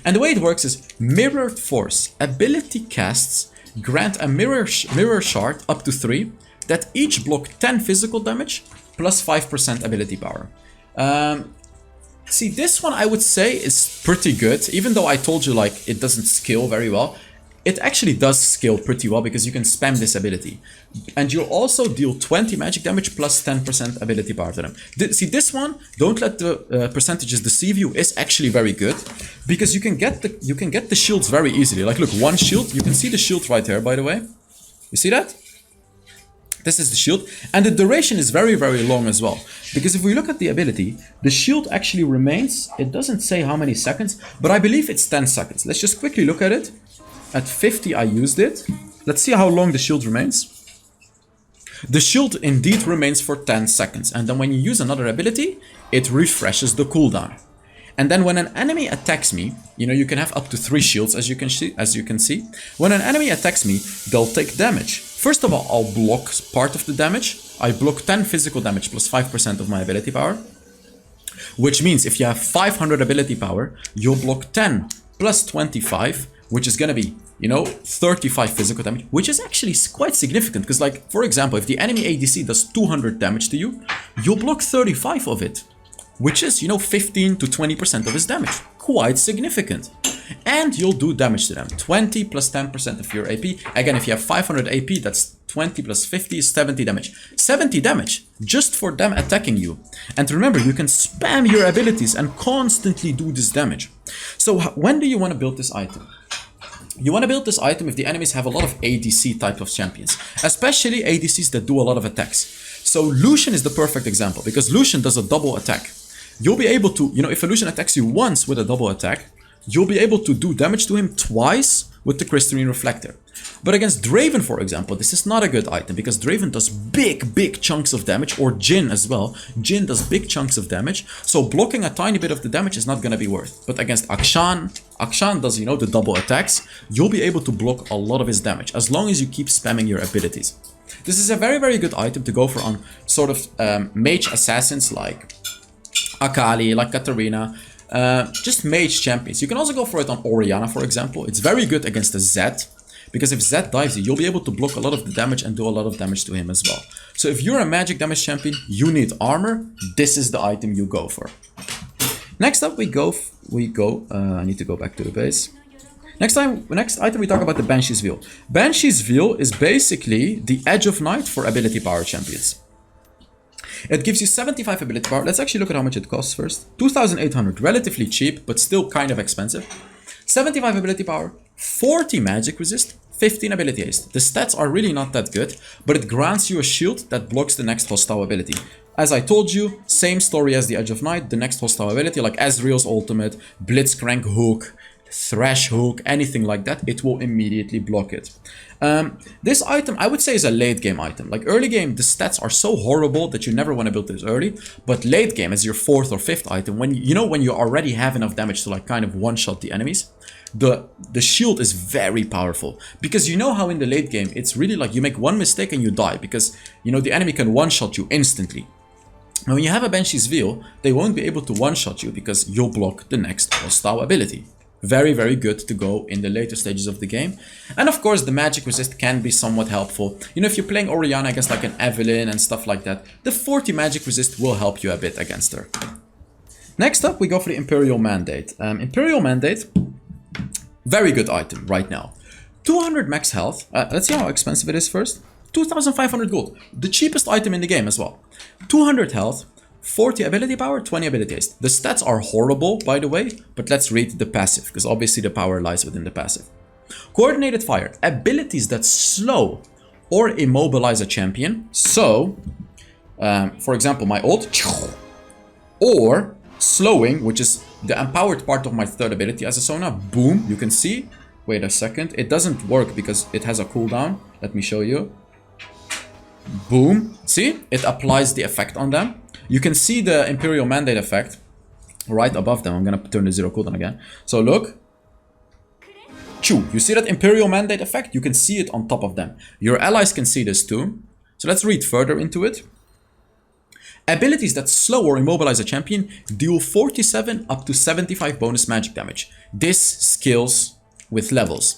And the way it works is Mirrored Force. Ability casts grant a mirror shard up to 3 that each block 10 physical damage plus 5% ability power. See, this one I would say is pretty good, even though I told you like it doesn't scale very well. it actually does scale pretty well because you can spam this ability. And you'll also deal 20 magic damage plus 10% ability power to them. See, this one, don't let the percentages deceive you, is actually very good because you can get the shields very easily. Like, look, one shield, you can see the shield right here, by the way. You see that? This is the shield, and the duration is very, very long as well. Because if we look at the ability, the shield actually remains, it doesn't say how many seconds, but I believe it's 10 seconds. Let's just quickly look at it. At 50, I used it. Let's see how long the shield remains. The shield indeed remains for 10 seconds, and then when you use another ability, it refreshes the cooldown. And then when an enemy attacks me, you know, you can have up to 3 shields as you can see. When an enemy attacks me, they'll take damage. First of all, I'll block part of the damage. I block 10 physical damage plus 5% of my ability power. Which means if you have 500 ability power, you'll block 10 plus 25, which is gonna be, you know, 35 physical damage, which is actually quite significant. Because, like, for example, if the enemy ADC does 200 damage to you, you'll block 35 of it. Which is, you know, 15 to 20% of his damage. Quite significant. And you'll do damage to them. 20 plus 10% of your AP. Again, if you have 500 AP, that's 20 plus 50 is 70 damage. 70 damage just for them attacking you. And remember, you can spam your abilities and constantly do this damage. So when do you want to build this item? You want to build this item if the enemies have a lot of ADC type of champions. Especially ADCs that do a lot of attacks. So Lucian is the perfect example because Lucian does a double attack. You'll be able to, you know, if a Lucian attacks you once with a double attack, you'll be able to do damage to him twice with the Crystalline Reflector. But against Draven, for example, this is not a good item because Draven does big chunks of damage, or Jhin as well. Jhin does big chunks of damage, so blocking a tiny bit of the damage is not going to be worth. But against Akshan does, you know, the double attacks, you'll be able to block a lot of his damage as long as you keep spamming your abilities. This is a very, very good item to go for on sort of mage assassins like Akali, like Katarina, just mage champions. You can also go for it on Orianna, for example. It's very good against a Zed, because if Zed dives you, you'll be able to block a lot of the damage and do a lot of damage to him as well. So if you're a magic damage champion, you need armor, this is the item you go for. Next up we go, I need to go back to the base. Next item we talk about the Banshee's Veil. Banshee's Veil is basically the Edge of Night for ability power champions. It gives you 75 ability power. Let's actually look at how much it costs first. 2,800, relatively cheap, but still kind of expensive. 75 ability power, 40 magic resist, 15 ability haste. The stats are really not that good, but it grants you a shield that blocks the next hostile ability. As I told you, same story as the Edge of Night, the next hostile ability like Ezreal's ultimate, Blitzcrank hook, Thresh hook, anything like that, it will immediately block it. This item, I would say, is a late game item. Like early game, the stats are so horrible that you never want to build this early. But late game, as your 4th or 5th item, when you already have enough damage to like kind of one-shot the enemies, the shield is very powerful. Because you know how in the late game, it's really like you make one mistake and you die. Because, you know, the enemy can one-shot you instantly. Now, when you have a Banshee's Veil, they won't be able to one-shot you because you'll block the next hostile ability. Very, very good to go in the later stages of the game. And of course, the magic resist can be somewhat helpful. You know, if you're playing Orianna against like an Evelynn and stuff like that, the 40 magic resist will help you a bit against her. Next up, we go for the Imperial Mandate. Imperial Mandate, very good item right now. 200 max health. Let's see how expensive it is first. 2,500 gold. The cheapest item in the game as well. 200 health. 40 ability power, 20 ability haste. The stats are horrible, by the way, but let's read the passive, because obviously the power lies within the passive. Coordinated fire. Abilities that slow or immobilize a champion. So, for example, my ult, or slowing, which is the empowered part of my 3rd ability as a Sona. Boom, you can see. Wait a second. It doesn't work because it has a cooldown. Let me show you. Boom. See? It applies the effect on them. You can see the Imperial Mandate effect right above them. I'm gonna turn the 0 cooldown again. So look. Chew. You see that Imperial Mandate effect? You can see it on top of them. Your allies can see this too. So let's read further into it. Abilities that slow or immobilize a champion deal 47 up to 75 bonus magic damage. This scales with levels.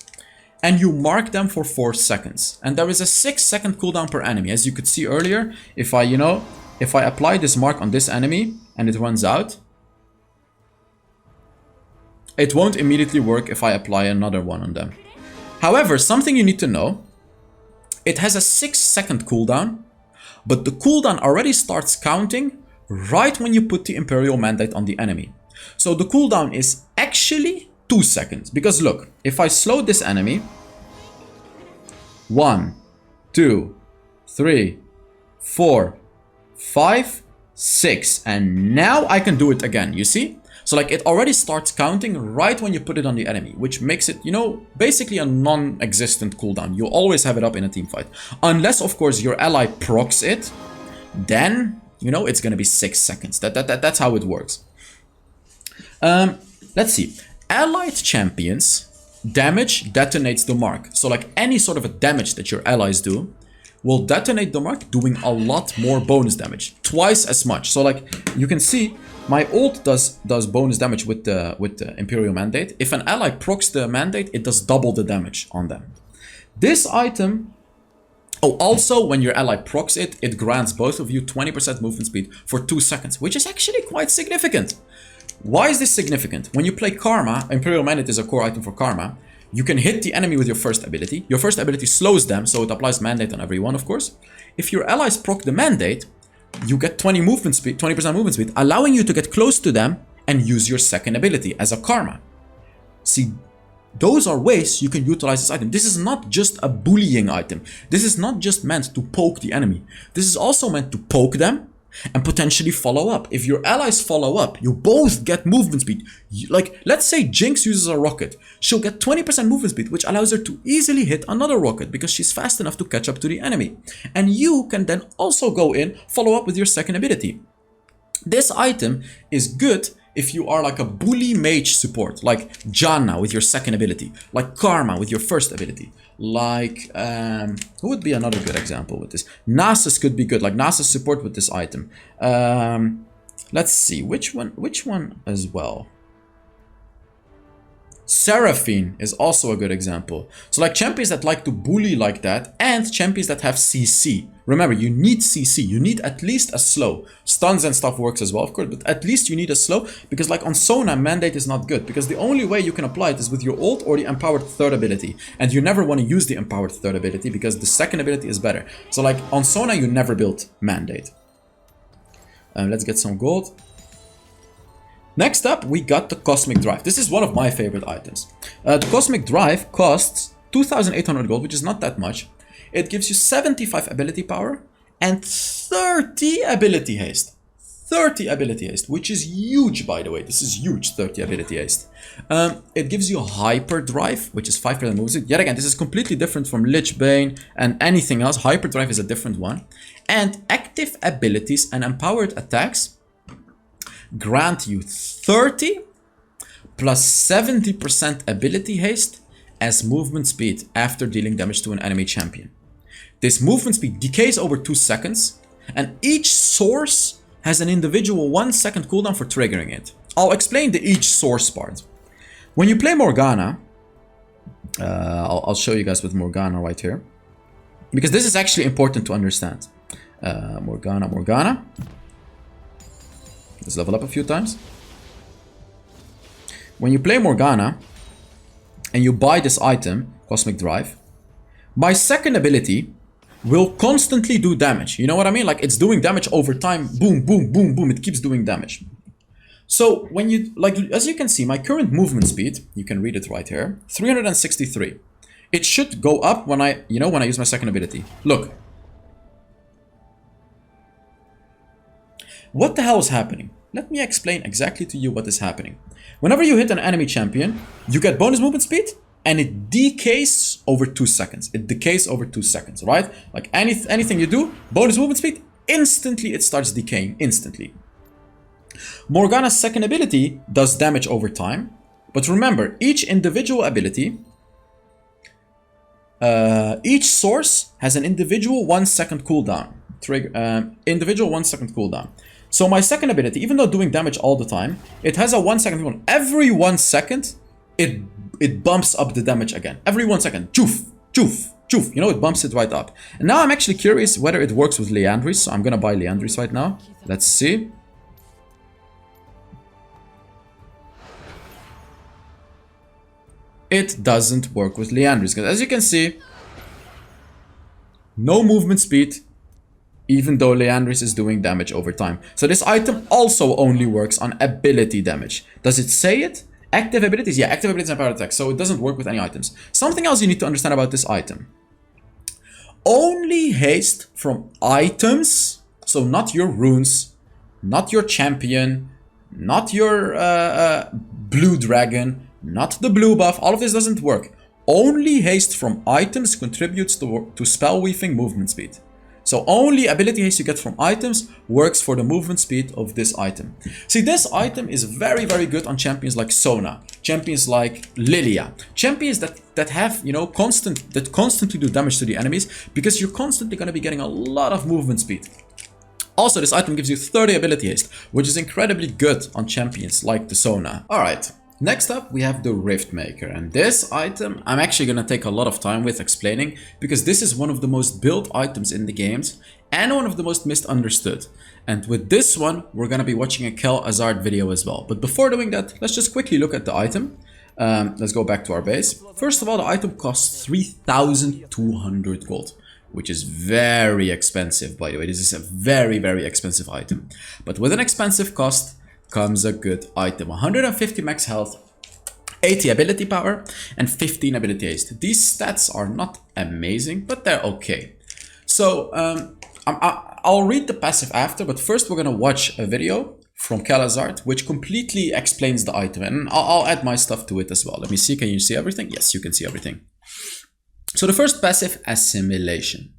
And you mark them for 4 seconds. And there is a 6-second cooldown per enemy. As you could see earlier, if I apply this mark on this enemy and it runs out, it won't immediately work if I apply another one on them. However, something you need to know, it has a 6-second cooldown, but the cooldown already starts counting right when you put the Imperial Mandate on the enemy. So the cooldown is actually 2 seconds. Because look, if I slow this enemy, 1, 2, 3, 4, 5, 6, and now I can do it again, you see? So like it already starts counting right when you put it on the enemy, which makes it, you know, basically a non-existent cooldown. You always have it up in a team fight. Unless, of course, your ally procs it, then, you know, it's gonna be 6 seconds. That's how it works. Let's see. Allied champions, damage detonates the mark. So like any sort of a damage that your allies do will detonate the mark, doing a lot more bonus damage, twice as much. So like you can see, my ult does bonus damage with the Imperial Mandate. If an ally procs the mandate, it does double the damage on them. This item, oh, also when your ally procs it, it grants both of you 20% movement speed for 2 seconds, which is actually quite significant. Why is this significant? When you play Karma, Imperial Mandate is a core item for Karma. You can hit the enemy with your first ability. Your first ability slows them, so it applies Mandate on everyone, of course. If your allies proc the Mandate, you get 20% movement speed, allowing you to get close to them and use your second ability as a Karma. See, those are ways you can utilize this item. This is not just a bullying item. This is not just meant to poke the enemy. This is also meant to poke them and potentially follow up. If your allies follow up, you both get movement speed. Like, let's say Jinx uses a rocket. She'll get 20% movement speed, which allows her to easily hit another rocket because she's fast enough to catch up to the enemy. And you can then also go in, follow up with your second ability. This item is good if you are like a bully mage support, like Janna with your second ability, like Karma with your first ability, like who would be another good example with this? Nasus could be good, like Nasus support with this item. Let's see, which one as well? Seraphine is also a good example. So like champions that like to bully like that, and champions that have CC. Remember, you need CC. You need at least a slow. Stuns and stuff works as well, of course, but at least you need a slow, because like on Sona, Mandate is not good, because the only way you can apply it is with your ult or the empowered third ability. And you never want to use the empowered third ability because the second ability is better. So like on Sona, you never built Mandate. Let's get some gold. Next up, we got the Cosmic Drive. This is one of my favorite items. The Cosmic Drive costs 2,800 gold, which is not that much. It gives you 75 ability power and 30 ability haste. 30 ability haste, which is huge, by the way. This is huge, 30 ability haste. It gives you Hyperdrive, which is 5% movement. Yet again, this is completely different from Lich Bane and anything else. Hyperdrive is a different one. And active abilities and empowered attacks grant you 30 plus 70% ability haste as movement speed after dealing damage to an enemy champion. This movement speed decays over 2 seconds, and each source has an individual 1 second cooldown for triggering it. I'll explain the each source part. When you play Morgana, I'll show you guys with Morgana right here, because this is actually important to understand. Morgana. Let's level up a few times. When you play Morgana and you buy this item, Cosmic Drive, my second ability will constantly do damage. You know what I mean? Like it's doing damage over time. Boom, boom, boom, boom. It keeps doing damage. So when you, like, as you can see, my current movement speed, you can read it right here, 363. It should go up when I use my second ability. Look. What the hell is happening? Let me explain exactly to you what is happening. Whenever you hit an enemy champion, you get bonus movement speed, and it decays over 2 seconds. It decays over 2 seconds, right? Like anything you do, bonus movement speed, instantly it starts decaying, instantly. Morgana's second ability does damage over time, but remember, each individual ability, each source has an individual 1 second cooldown. Individual 1 second cooldown. So my second ability, even though doing damage all the time, it has a 1 second cooldown. Every 1 second, it bumps up the damage again. Every 1 second, choof, choof, choof. You know, it bumps it right up. And now I'm actually curious whether it works with Liandry's, so I'm gonna buy Liandry's right now. Let's see. it doesn't work with Liandry's. Because as you can see, no movement speed, even though Liandry's is doing damage over time. So this item also only works on ability damage. Does it say it? Active abilities? Yeah, active abilities and power attacks. So it doesn't work with any items. Something else you need to understand about this item. Only haste from items, so not your runes, not your champion, not your blue dragon, not the blue buff, all of this doesn't work. Only haste from items contributes to spell weaving movement speed. So only ability haste you get from items works for the movement speed of this item. See, this item is very, very good on champions like Sona, champions like Lilia, champions that have, you know, constantly do damage to the enemies, because you're constantly going to be getting a lot of movement speed. Also, this item gives you 30 ability haste, which is incredibly good on champions like the Sona. Alright. Next up, we have the Rift Maker, and this item I'm actually gonna take a lot of time with explaining, because this is one of the most built items in the games and one of the most misunderstood. And with this one, we're gonna be watching a HellsDevil video as well. But before doing that, let's just quickly look at the item. Let's go back to our base. First of all, the item costs 3,200 gold, which is very expensive, by the way. This is a very, very expensive item. But with an expensive cost comes a good item. 150 max health, 80 ability power, and 15 ability haste. These stats are not amazing, but they're okay. So I'll read the passive after, but first we're gonna watch a video from HellsDevil which completely explains the item, and I'll add my stuff to it as well. Let me see, can you see everything? Yes, you can see everything. So the first passive, Assimilation.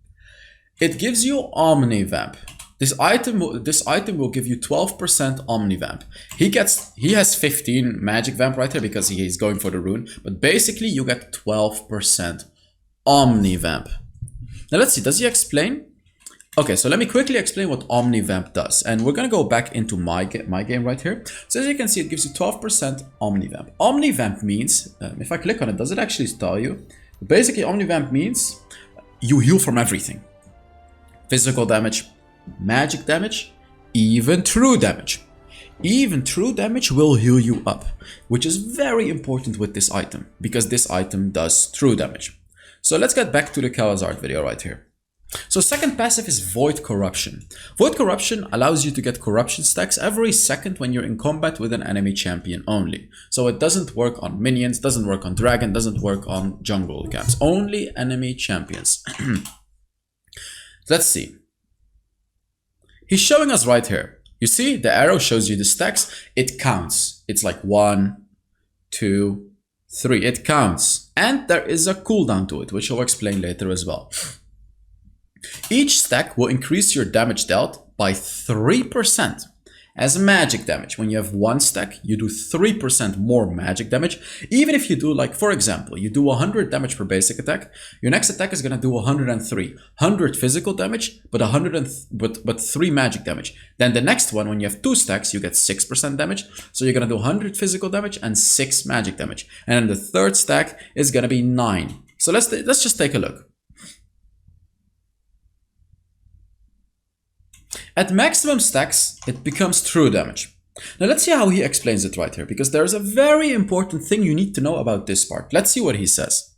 It gives you Omnivamp. This item will give you 12% Omnivamp. He has 15 Magic Vamp right here because he is going for the rune. But basically you get 12% Omnivamp. Now let's see, does he explain? Okay, so let me quickly explain what Omnivamp does. And we're gonna go back into my game right here. So as you can see, it gives you 12% Omnivamp. Omnivamp means, if I click on it, does it actually tell you? Basically, Omnivamp means you heal from everything. Physical damage, magic damage, even true damage. Even true damage will heal you up, which is very important with this item, because this item does true damage. So let's get back to the HellsDevil video right here. So second passive is Void Corruption. Void Corruption allows you to get corruption stacks every second when you're in combat with an enemy champion only. So it doesn't work on minions, doesn't work on dragon, doesn't work on jungle camps, only enemy champions. Let's see. He's showing us right here. You see, the arrow shows you the stacks. It counts. It's like 1, 2, 3. It counts. And there is a cooldown to it, which I'll explain later as well. Each stack will increase your damage dealt by 3%. As magic damage, when you have one stack, you do 3% more magic damage. Even if you do, like, for example, you do 100 damage per basic attack, your next attack is gonna do 103. 100 physical damage, but 3 magic damage. Then the next one, when you have two stacks, you get 6% damage. So you're gonna do 100 physical damage and 6 magic damage. And then the third stack is gonna be 9. So let's just take a look. At maximum stacks, it becomes true damage. Now let's see how he explains it right here, because there's a very important thing you need to know about this part. Let's see what he says.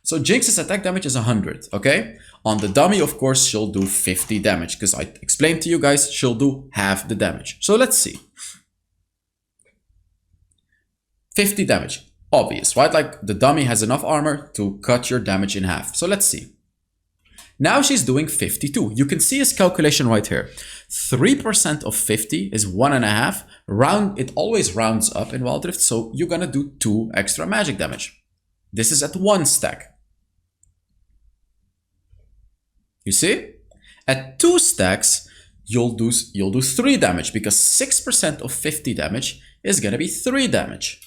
So Jinx's attack damage is 100, okay? On the dummy, of course, she'll do 50 damage, because I explained to you guys, she'll do half the damage. So let's see. 50 damage, obvious, right? Like the dummy has enough armor to cut your damage in half. So let's see. Now she's doing 52. You can see his calculation right here. 3% of 50 is 1.5. It always rounds up in Wild Rift, so you're gonna do 2 extra magic damage. This is at 1 stack. You see? At 2 stacks, you'll do 3 damage, because 6% of 50 damage is gonna be 3 damage.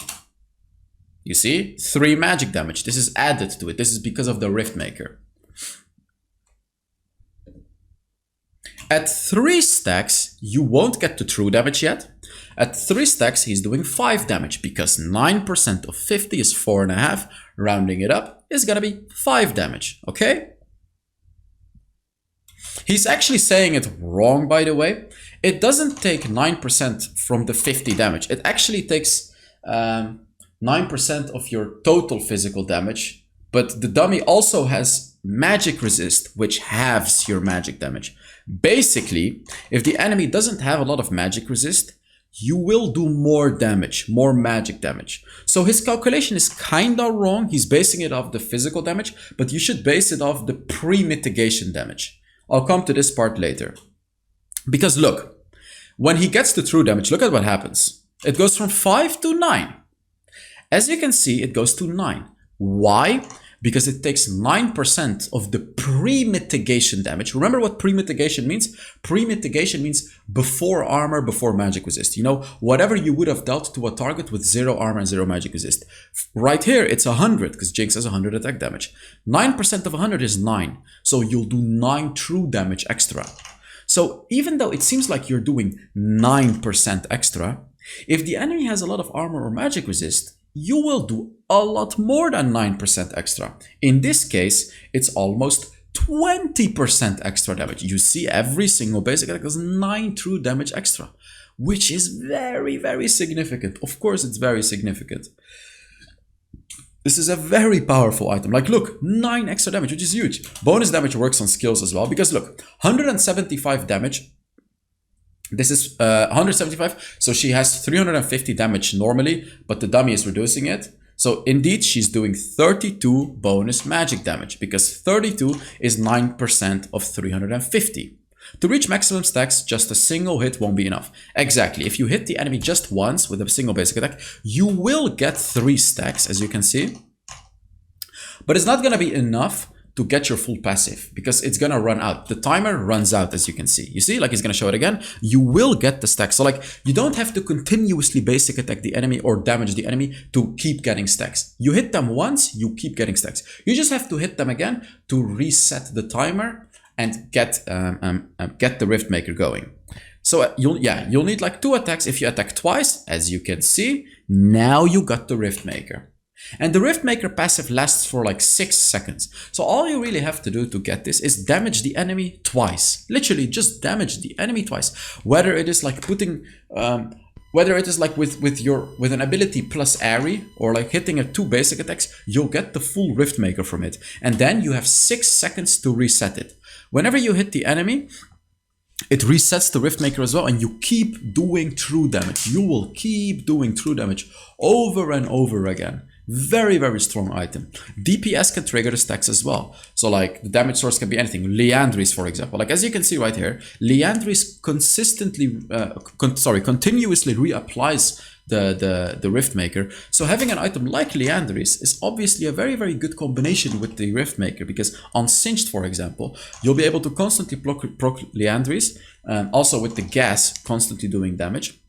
You see? 3 magic damage. This is added to it. This is because of the Rift Maker. At 3 stacks, you won't get to true damage yet. At 3 stacks, he's doing 5 damage, because 9% of 50 is 4.5. Rounding it up is gonna be 5 damage, okay? He's actually saying it wrong, by the way. It doesn't take 9% from the 50 damage. It actually takes 9% of your total physical damage, but the dummy also has magic resist, which halves your magic damage. Basically, if the enemy doesn't have a lot of magic resist, you will do more damage, more magic damage. So his calculation is kinda wrong. He's basing it off the physical damage, but you should base it off the pre-mitigation damage. I'll come to this part later. Because look, when he gets to true damage, look at what happens. It goes from 5 to 9. As you can see, it goes to 9. Why? Because it takes 9% of the pre-mitigation damage. Remember what pre-mitigation means? Pre-mitigation means before armor, before magic resist. You know, whatever you would have dealt to a target with 0 armor and 0 magic resist. Right here, it's 100, because Jinx has 100 attack damage. 9% of 100 is 9. So you'll do 9 true damage extra. So even though it seems like you're doing 9% extra, if the enemy has a lot of armor or magic resist, you will do a lot more than 9% extra. In this case, it's almost 20% extra damage. You see, every single basic attack does 9 true damage extra, which is very, very significant. Of course, it's very significant. This is a very powerful item. Like, look, 9 extra damage, which is huge. Bonus damage works on skills as well, because look, 175 damage. This is 175, so she has 350 damage normally, but the dummy is reducing it. So indeed, she's doing 32 bonus magic damage, because 32 is 9% of 350. To reach maximum stacks, just a single hit won't be enough. Exactly, if you hit the enemy just once with a single basic attack, you will get 3 stacks, as you can see. But it's not gonna be enough to get your full passive, because it's gonna run out. The timer runs out, as you can see. You see, like, he's gonna show it again. You will get the stacks. So like, you don't have to continuously basic attack the enemy or damage the enemy to keep getting stacks. You hit them once, you keep getting stacks. You just have to hit them again to reset the timer and get the Rift Maker going. So you'll need like 2 attacks. If you attack twice, as you can see, now you got the Rift Maker. And the Rift Maker passive lasts for like 6 seconds. So all you really have to do to get this is damage the enemy twice. Literally just damage the enemy twice. Whether it is like putting, whether it is like with an ability plus Airy, or like hitting a 2 basic attacks, you'll get the full Rift Maker from it. And then you have 6 seconds to reset it. Whenever you hit the enemy, it resets the Rift Maker as well, and you keep doing true damage. You will keep doing true damage over and over again. Very, very strong item. DPS can trigger the stacks as well. So like, the damage source can be anything. Liandry's, for example. Like, as you can see right here, Liandry's continuously reapplies the Rift Maker. So having an item like Liandry's is obviously a very, very good combination with the Rift Maker, because on Singed, for example, you'll be able to constantly proc Liandry's, also with the gas constantly doing damage.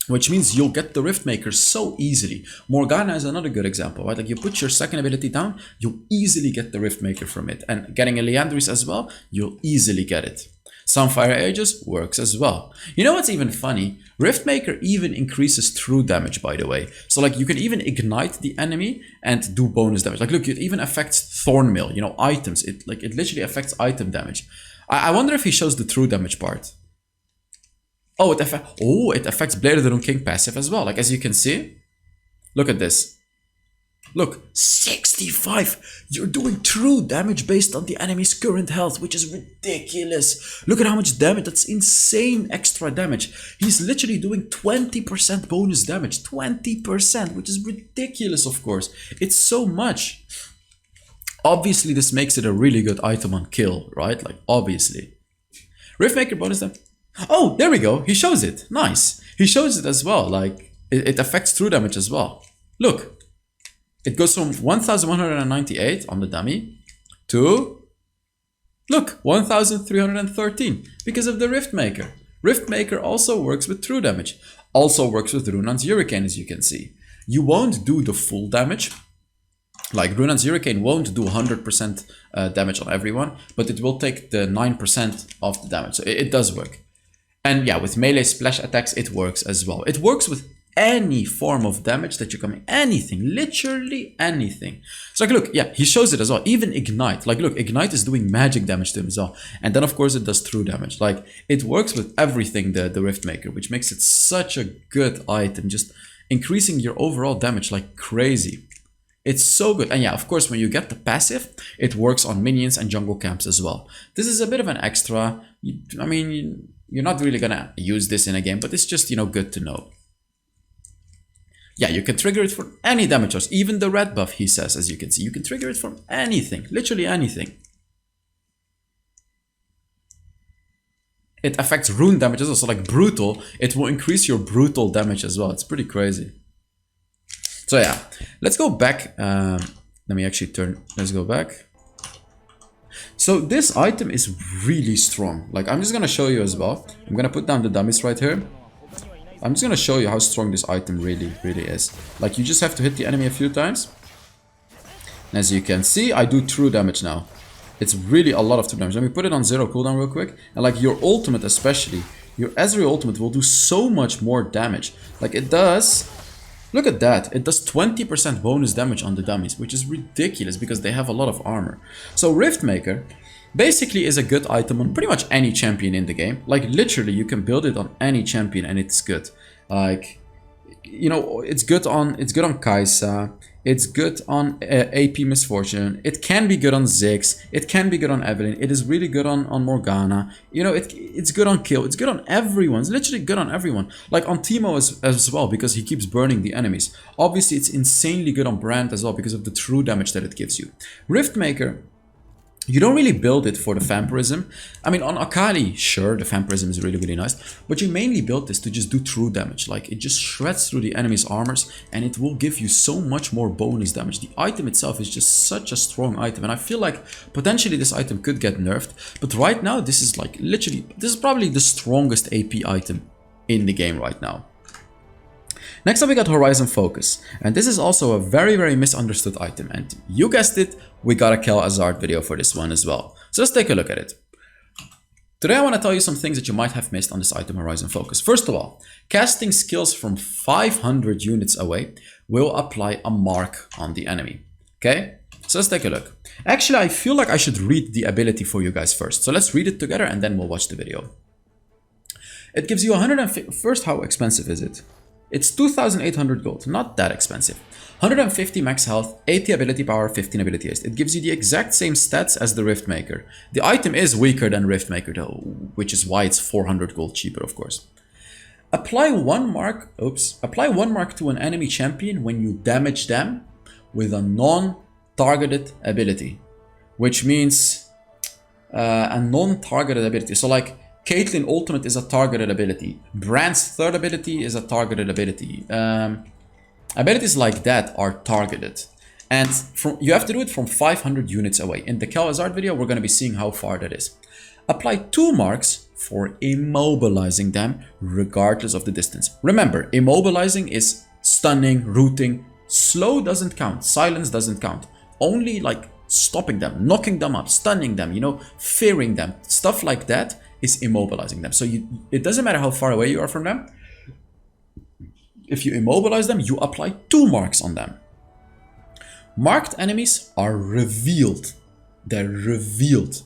Which means you'll get the Rift Maker so easily. Morgana is another good example, right? Like, you put your second ability down, you'll easily get the Rift Maker from it. And getting a Liandry's as well, you'll easily get it. Sunfire Aegis works as well. You know what's even funny? Rift Maker even increases true damage, by the way. So like, you can even ignite the enemy and do bonus damage. Like, look, it even affects Thornmill, you know, items. It literally affects item damage. I wonder if he shows the true damage part. Oh, it affects Blade of the Rune King passive as well. Like, as you can see, look at this. Look, 65. You're doing true damage based on the enemy's current health, which is ridiculous. Look at how much damage. That's insane extra damage. He's literally doing 20% bonus damage. 20%, which is ridiculous, of course. It's so much. Obviously, this makes it a really good item on kill, right? Like, obviously. Riftmaker bonus damage. Oh, there we go. He shows it. Nice. He shows it as well. Like, it affects true damage as well. Look. It goes from 1198 on the dummy to, look, 1313 because of the Riftmaker. Riftmaker also works with true damage. Also works with Runan's Hurricane, as you can see. You won't do the full damage. Like, Runan's Hurricane won't do 100% damage on everyone, but it will take the 9% of the damage. So it does work. And yeah, with melee splash attacks, it works as well. It works with any form of damage that you're coming, anything, literally anything. So like, look, yeah, he shows it as well. Even Ignite, like, look, Ignite is doing magic damage to him as well. And then of course it does true damage. Like, it works with everything, the Riftmaker, which makes it such a good item. Just, increasing your overall damage like crazy. It's so good. And yeah, of course, when you get the passive, it works on minions and jungle camps as well. This is a bit of an extra. I mean, you're not really gonna use this in a game, but it's just, you know, good to know. Yeah, you can trigger it for any damage source, even the red buff, he says, as you can see. You can trigger it from anything, literally anything. It affects rune damage as well, so like brutal, it will increase your brutal damage as well. It's pretty crazy. So yeah, let's go back. Let me actually let's go back. So this item is really strong. Like, I'm just gonna show you as well. I'm gonna put down the dummies right here. I'm just gonna show you how strong this item really is. Like, you just have to hit the enemy a few times. And as you can see, I do true damage now. It's really a lot of true damage. Let me put it on 0 cooldown real quick. And like your ultimate especially, your Ezreal ultimate will do so much more damage. Like it does... Look at that, it does 20% bonus damage on the dummies, which is ridiculous because they have a lot of armor. So Riftmaker basically is a good item on pretty much any champion in the game. Like literally you can build it on any champion and it's good. Like, you know, it's good on Kai'Sa, it's good on AP Misfortune, it can be good on Ziggs, it can be good on Evelynn, it is really good on Morgana, you know, it's good on Kill, it's good on everyone, it's literally good on everyone. Like on Teemo as well, because he keeps burning the enemies. Obviously it's insanely good on Brand as well because of the true damage that it gives you. Riftmaker, you don't really build it for the vampirism. I mean, on Akali, sure, the vampirism is really nice, but you mainly build this to just do true damage. Like, it just shreds through the enemy's armors, and it will give you so much more bonus damage. The item itself is just such a strong item, and I feel like potentially this item could get nerfed, but right now, this is like, literally, this is probably the strongest AP item in the game right now. Next up we got Horizon Focus, and this is also a very misunderstood item, and you guessed it, we got a Kel'Thuzad video for this one as well. So let's take a look at it. Today I want to tell you some things that you might have missed on this item Horizon Focus. First of all, casting skills from 500 units away will apply a mark on the enemy. Okay, so let's take a look. Actually, I feel like I should read the ability for you guys first, so let's read it together and then we'll watch the video. It gives you 150. First, how expensive is it? It's 2,800 gold, not that expensive. 150 max health, 80 ability power, 15 ability haste. It gives you the exact same stats as the Riftmaker. The item is weaker than Riftmaker though, which is why it's 400 gold cheaper, of course. Apply one mark to an enemy champion when you damage them with a non-targeted ability, which means a non-targeted ability. So like, Caitlyn ultimate is a targeted ability. Brand's third ability is a targeted ability. Abilities like that are targeted. And you have to do it from 500 units away. In the Kel'Thuzad video, we're going to be seeing how far that is. Apply 2 marks for immobilizing them regardless of the distance. Remember, immobilizing is stunning, rooting. Slow doesn't count. Silence doesn't count. Only like stopping them, knocking them up, stunning them, you know, fearing them. Stuff like that is immobilizing them. So it doesn't matter how far away you are from them. If you immobilize them, you apply 2 marks on them. Marked enemies are revealed. They're revealed.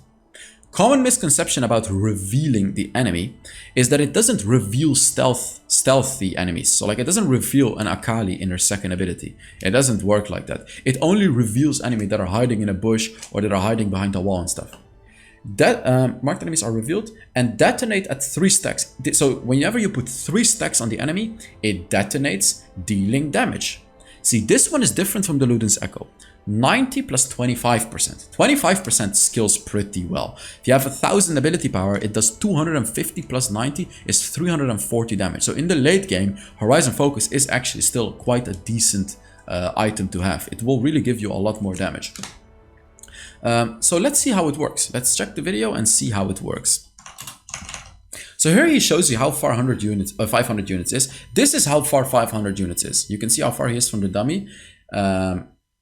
Common misconception about revealing the enemy is that it doesn't reveal stealthy enemies. So like, it doesn't reveal an Akali in her second ability. It doesn't work like that. It only reveals enemies that are hiding in a bush or that are hiding behind a wall and stuff. That marked enemies are revealed and detonate at 3 stacks. So whenever you put 3 stacks on the enemy, it detonates, dealing damage. See, this one is different from the Luden's Echo. 90 plus 25%. 25% skills pretty well. If you have 1,000 ability power, it does 250 plus 90 is 340 damage. So in the late game, Horizon Focus is actually still quite a decent item to have. It will really give you a lot more damage. So let's see how it works. Let's check the video and see how it works. So here he shows you how far 500 units is. This is how far 500 units is. You can see how far he is from the dummy.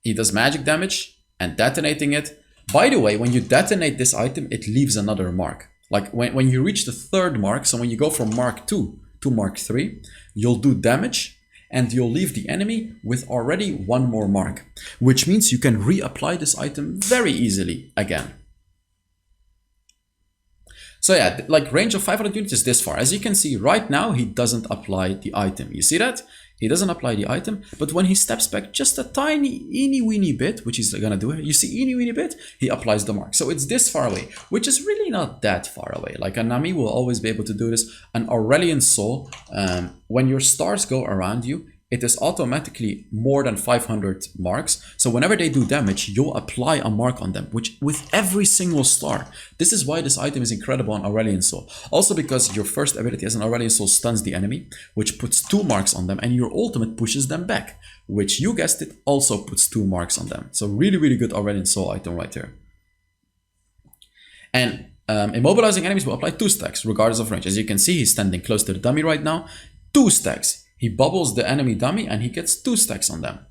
He does magic damage and detonating it. By the way, when you detonate this item, it leaves another mark. Like when you reach the 3rd mark, so when you go from mark 2 to mark 3, you'll do damage and you'll leave the enemy with already 1 more mark, which means you can reapply this item very easily again. So yeah, like range of 500 units is this far. As you can see right now, he doesn't apply the item. You see that? he doesn't apply the item, but when he steps back just a tiny eeny weeny bit, which he's gonna do, you see eeny weeny bit, he applies the mark. So it's this far away, which is really not that far away. Like a Nami will always be able to do this. An Aurelian Soul, when your stars go around you, it is automatically more than 500 marks. So whenever they do damage, you'll apply a mark on them, which with every single star. This is why this item is incredible on Aurelian Soul. Also because your first ability as an Aurelian Soul stuns the enemy, which puts 2 marks on them, and your ultimate pushes them back, which you guessed it, also puts 2 marks on them. So really, really good Aurelian Soul item right there. And immobilizing enemies will apply 2 stacks, regardless of range. As you can see, he's standing close to the dummy right now. 2 stacks. He bubbles the enemy dummy and he gets 2 stacks on them.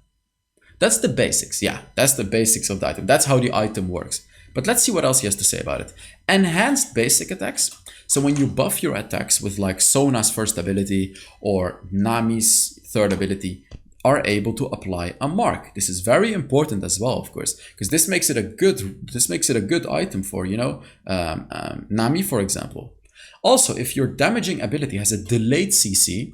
That's the basics. Yeah, that's the basics of the item. That's how the item works. But let's see what else he has to say about it. Enhanced basic attacks. So when you buff your attacks with like Sona's first ability or Nami's third ability, are able to apply a mark. This is very important as well, of course, because this makes it a good item for, you know, Nami, for example. Also, if your damaging ability has a delayed CC,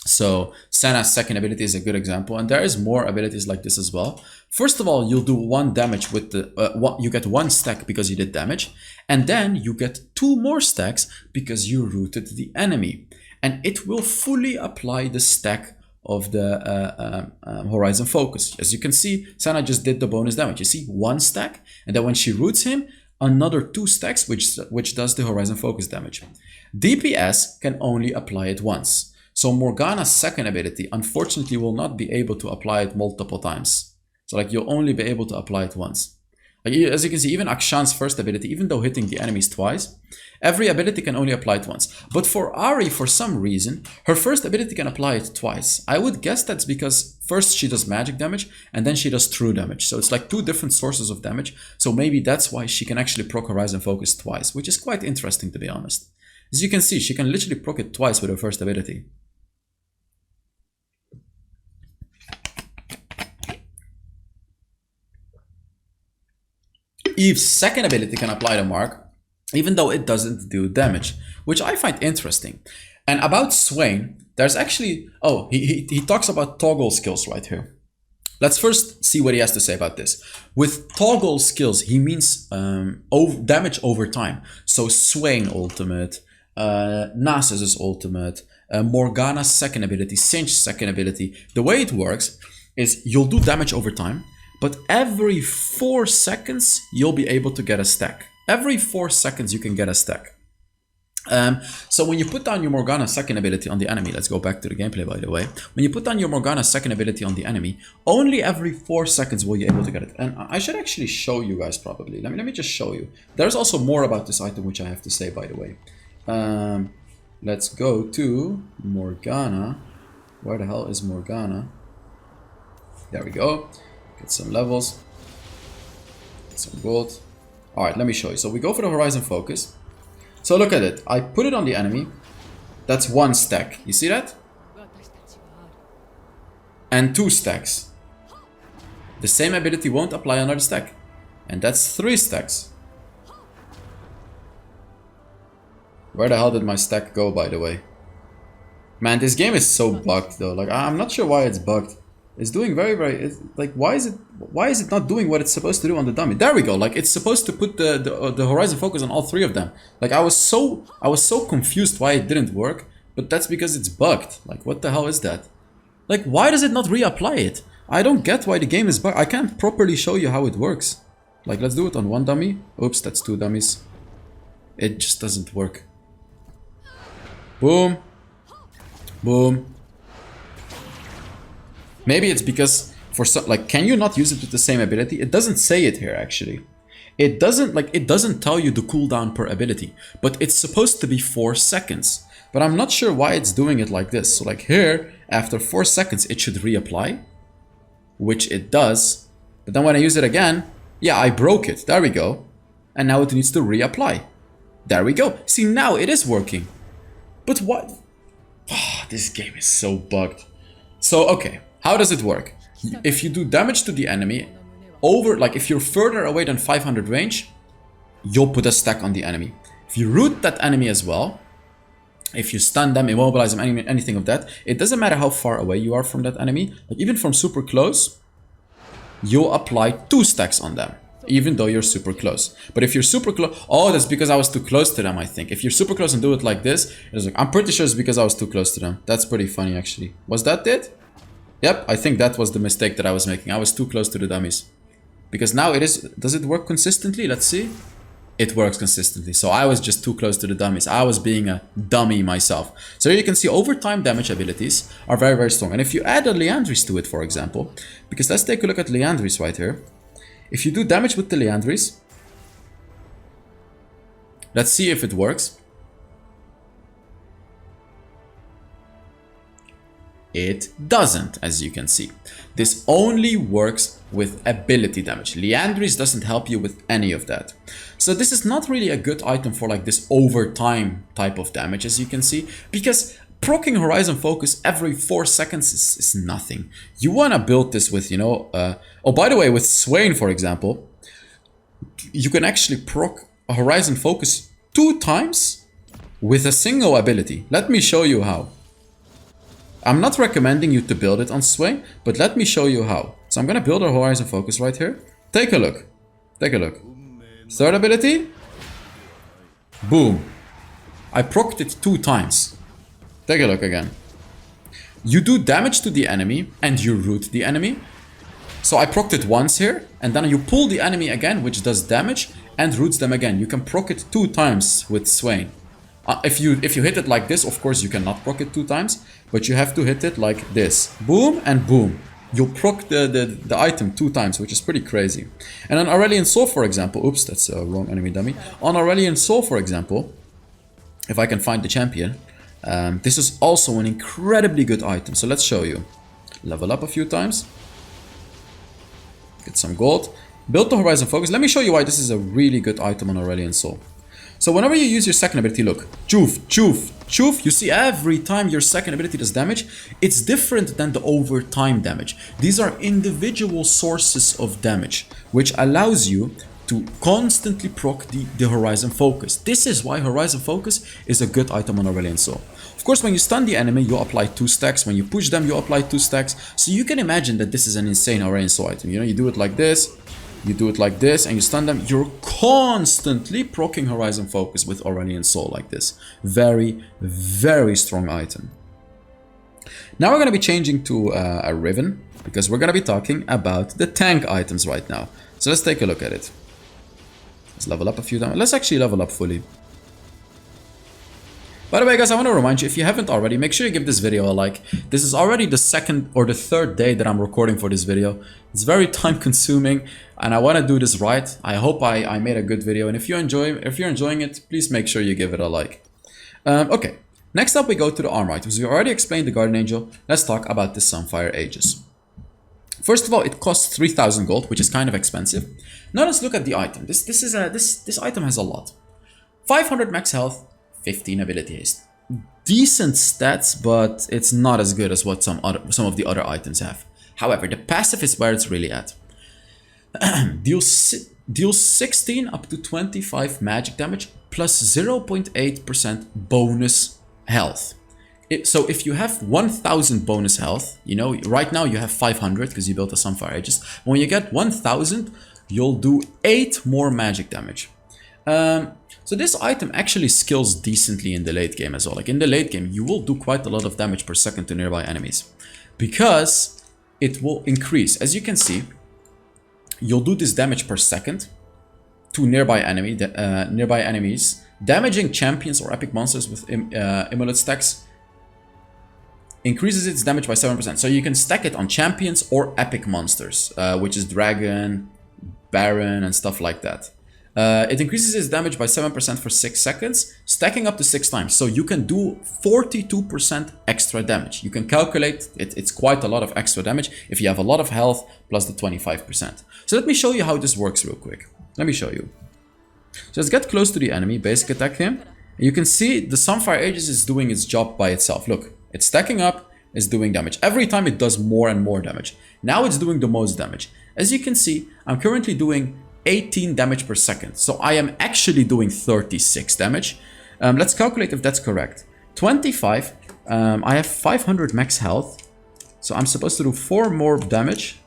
so Senna's second ability is a good example, and there is more abilities like this as well. First of all, you'll do 1 damage with the you get 1 stack because you did damage, and then you get 2 more stacks because you rooted the enemy, and it will fully apply the stack of the Horizon Focus. As you can see, Senna just did the bonus damage. You see 1 stack, and then when she roots him, another 2 stacks, which does the Horizon Focus damage. DPS can only apply it once. So Morgana's second ability, unfortunately, will not be able to apply it multiple times. So like you'll only be able to apply it once. Like, as you can see, even Akshan's first ability, even though hitting the enemies twice, every ability can only apply it once. But for Ari, for some reason, her first ability can apply it twice. I would guess that's because first she does magic damage and then she does true damage. So it's like 2 different sources of damage. So maybe that's why she can actually proc Horizon Focus twice, which is quite interesting, to be honest. As you can see, she can literally proc it twice with her first ability. Eve's second ability can apply the mark, even though it doesn't do damage, which I find interesting. And about Swain, there's actually, oh, he talks about toggle skills right here. Let's first see what he has to say about this. With toggle skills, he means damage over time. So Swain ultimate, Nasus's ultimate, Morgana's second ability, Sinch's second ability. The way it works is you'll do damage over time, but every 4 seconds, you'll be able to get a stack. Every 4 seconds, you can get a stack. So when you put down your Morgana second ability on the enemy, let's go back to the gameplay, by the way. When you put down your Morgana second ability on the enemy, only every 4 seconds will you be able to get it. And I should actually show you guys probably. Let me just show you. There's also more about this item, which I have to say, by the way. Let's go to Morgana. Where the hell is Morgana? There we go. Get some levels, get some gold. All right, let me show you. So we go for the Horizon Focus. So look at it. I put it on the enemy. That's 1 stack. You see that? And 2 stacks. The same ability won't apply another stack. And that's 3 stacks. Where the hell did my stack go, by the way? Man, this game is so bugged though. Like, I'm not sure why it's bugged. It's doing it's like, why is it not doing what it's supposed to do on the dummy? There we go. Like, it's supposed to put the Horizon Focus on all 3 of them. Like, I was so confused why it didn't work, but that's because it's bugged. Like, what the hell is that? Like, why does it not reapply it? I don't get why the game is bugged. I can't properly show you how it works. Like, let's do it on 1 dummy. Oops, that's 2 dummies. It just doesn't work. Boom. Boom. Maybe it's because for some, like, can you not use it with the same ability? It doesn't say it here, actually. It doesn't tell you the cooldown per ability, but it's supposed to be 4 seconds. But I'm not sure why it's doing it like this. So like here, after 4 seconds, it should reapply, which it does. But then when I use it again, yeah, I broke it. There we go. And now it needs to reapply. There we go. See, now it is working. But what? Oh, this game is so bugged. So, okay. How does it work? If you do damage to the enemy, like if you're further away than 500 range, you'll put a stack on the enemy. If you root that enemy as well, if you stun them, immobilize them, anything of that, it doesn't matter how far away you are from that enemy. Like even from super close, you'll apply 2 stacks on them, even though you're super close. But if you're super close, oh, that's because I was too close to them, I think. If you're super close and do it like this, it's like, I'm pretty sure it's because I was too close to them. That's pretty funny, actually. Was that it? Yep, I think that was the mistake that I was making. I was too close to the dummies. Because now it is, does it work consistently? Let's see. It works consistently. So I was just too close to the dummies. I was being a dummy myself. So here you can see overtime damage abilities are very, very strong. And if you add a Leandris to it, for example, because let's take a look at Leandris right here. If you do damage with the Leandris, let's see if it works. It doesn't, as you can see. This only works with ability damage. Leandris doesn't help you with any of that. So this is not really a good item for like this overtime type of damage, as you can see, because proccing Horizon Focus every 4 seconds is nothing. You want to build this with, you know, oh, by the way, with Swain, for example, you can actually proc a Horizon Focus 2 times with a single ability. Let me show you how. I'm not recommending you to build it on Swain, but let me show you how. So I'm going to build a Horizon Focus right here. Take a look. Take a look. Third ability. Boom. I procced it 2 times. Take a look again. You do damage to the enemy and you root the enemy. So I procced it once here, and then you pull the enemy again, which does damage and roots them again. You can proc it 2 times with Swain. If you hit it like this, of course you cannot proc it 2 times, but you have to hit it like this. Boom and boom. You'll proc the item 2 times, which is pretty crazy. And on Aurelian Soul, for example, oops, that's a wrong enemy dummy. On Aurelian Soul, for example, if I can find the champion, this is also an incredibly good item. So let's show you. Level up a few times. Get some gold. Build the Horizon Focus. Let me show you why this is a really good item on Aurelian Soul. So whenever you use your second ability, look, choof, choof, choof, you see every time your second ability does damage, it's different than the overtime damage. These are individual sources of damage, which allows you to constantly proc the Horizon Focus. This is why Horizon Focus is a good item on Aurelian Soul. Of course, when you stun the enemy, you apply 2 stacks. When you push them, you apply 2 stacks. So you can imagine that this is an insane Aurelian Soul item. You know, you do it like this. You do it like this and you stun them. You're constantly proccing Horizon Focus with Aurelian Soul like this. Very, very strong item. Now we're going to be changing to a Riven, because we're going to be talking about the tank items right now. So let's take a look at it. Let's level up a few times. Let's actually level up fully. By the way, guys, I want to remind you, if you haven't already, make sure you give this video a like. This is already the 2nd or the 3rd day that I'm recording for this video. It's very time consuming and I want to do this right. I hope I made a good video, and if you're enjoying it, please make sure you give it a like. Okay, next up we go to the armor items. We already explained the Guardian Angel. Let's talk about the Sunfire Aegis. First of all, it costs 3,000 gold, which is kind of expensive. Now let's look at the item. This item has a lot. 500 max health, 15 ability haste. Decent stats, but it's not as good as what some of the other items have. However, the passive is where it's really at. Deals 16 up to 25 magic damage plus 0.8% bonus health. So if you have 1000 bonus health, you know, right now you have 500 because you built a Sunfire Aegis. When you get 1000, you'll do 8 more magic damage. So this item actually skills decently in the late game as well. Like in the late game, you will do quite a lot of damage per second to nearby enemies, because it will increase. As you can see, you'll do this damage per second to nearby enemies, damaging champions or epic monsters with Immolate stacks. Increases its damage by 7%. So you can stack it on champions or epic monsters, which is Dragon, Baron, and stuff like that. It increases its damage by 7% for 6 seconds, stacking up to 6 times. So you can do 42% extra damage. You can calculate it, it's quite a lot of extra damage if you have a lot of health plus the 25%. So let me show you how this works real quick. Let me show you. So let's get close to the enemy, basic attack him. You can see the Sunfire Aegis is doing its job by itself. Look, it's stacking up, it's doing damage. Every time it does more and more damage. Now it's doing the most damage. As you can see, I'm currently doing 18 damage per second. So I am actually doing 36 damage. Let's calculate if that's correct. 25. I have 500 max health. So I'm supposed to do 4 more damage.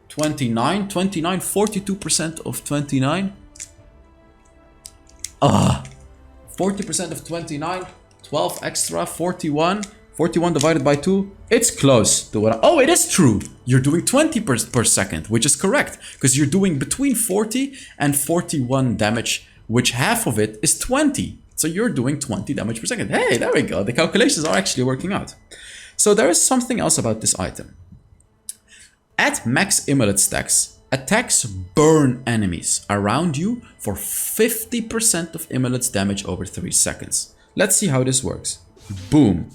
29, 42% of 29. 40% of 29, 12 extra, 41. 41 divided by 2, it's close to what oh, it is true. You're doing 20 per second, which is correct. Because you're doing between 40 and 41 damage, which half of it is 20. So you're doing 20 damage per second. Hey, there we go. The calculations are actually working out. So there is something else about this item. At max Immolate stacks, attacks burn enemies around you for 50% of Immolate's damage over 3 seconds. Let's see how this works. Boom.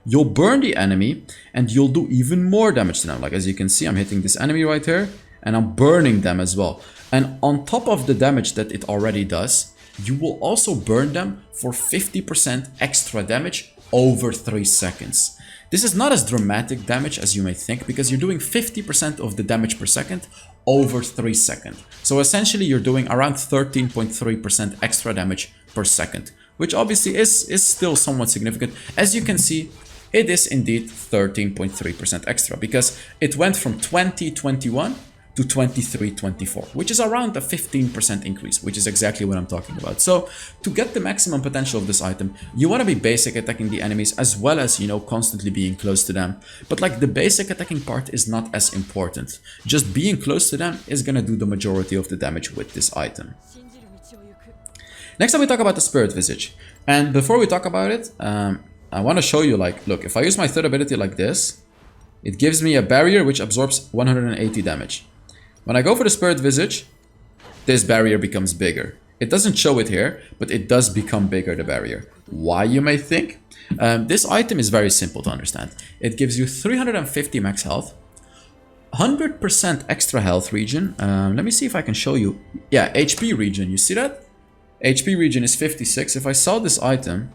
You'll burn the enemy and you'll do even more damage to them. Like as you can see, I'm hitting this enemy right here and I'm burning them as well. And on top of the damage that it already does, you will also burn them for 50% extra damage over 3 seconds. This is not as dramatic damage as you may think because you're doing 50% of the damage per second over 3 seconds. So essentially you're doing around 13.3% extra damage per second, which obviously is still somewhat significant. As you can see, it is indeed 13.3% extra because it went from 2021 to 2324, which is around a 15% increase, which is exactly what I'm talking about. So to get the maximum potential of this item, you want to be basic attacking the enemies as well as, you know, constantly being close to them. But like the basic attacking part is not as important. Just being close to them is going to do the majority of the damage with this item. Next up we talk about the Spirit Visage. And before we talk about it, I want to show you, like, look, if I use my third ability like this, it gives me a barrier which absorbs 180 damage. When I go for the Spirit Visage, this barrier becomes bigger. It doesn't show it here, but it does become bigger, the barrier. Why, you may think? This item is very simple to understand. It gives you 350 max health, 100% extra health regen. Let me see if I can show you. Yeah, HP regen, you see that? HP regen is 56. If I sell this item,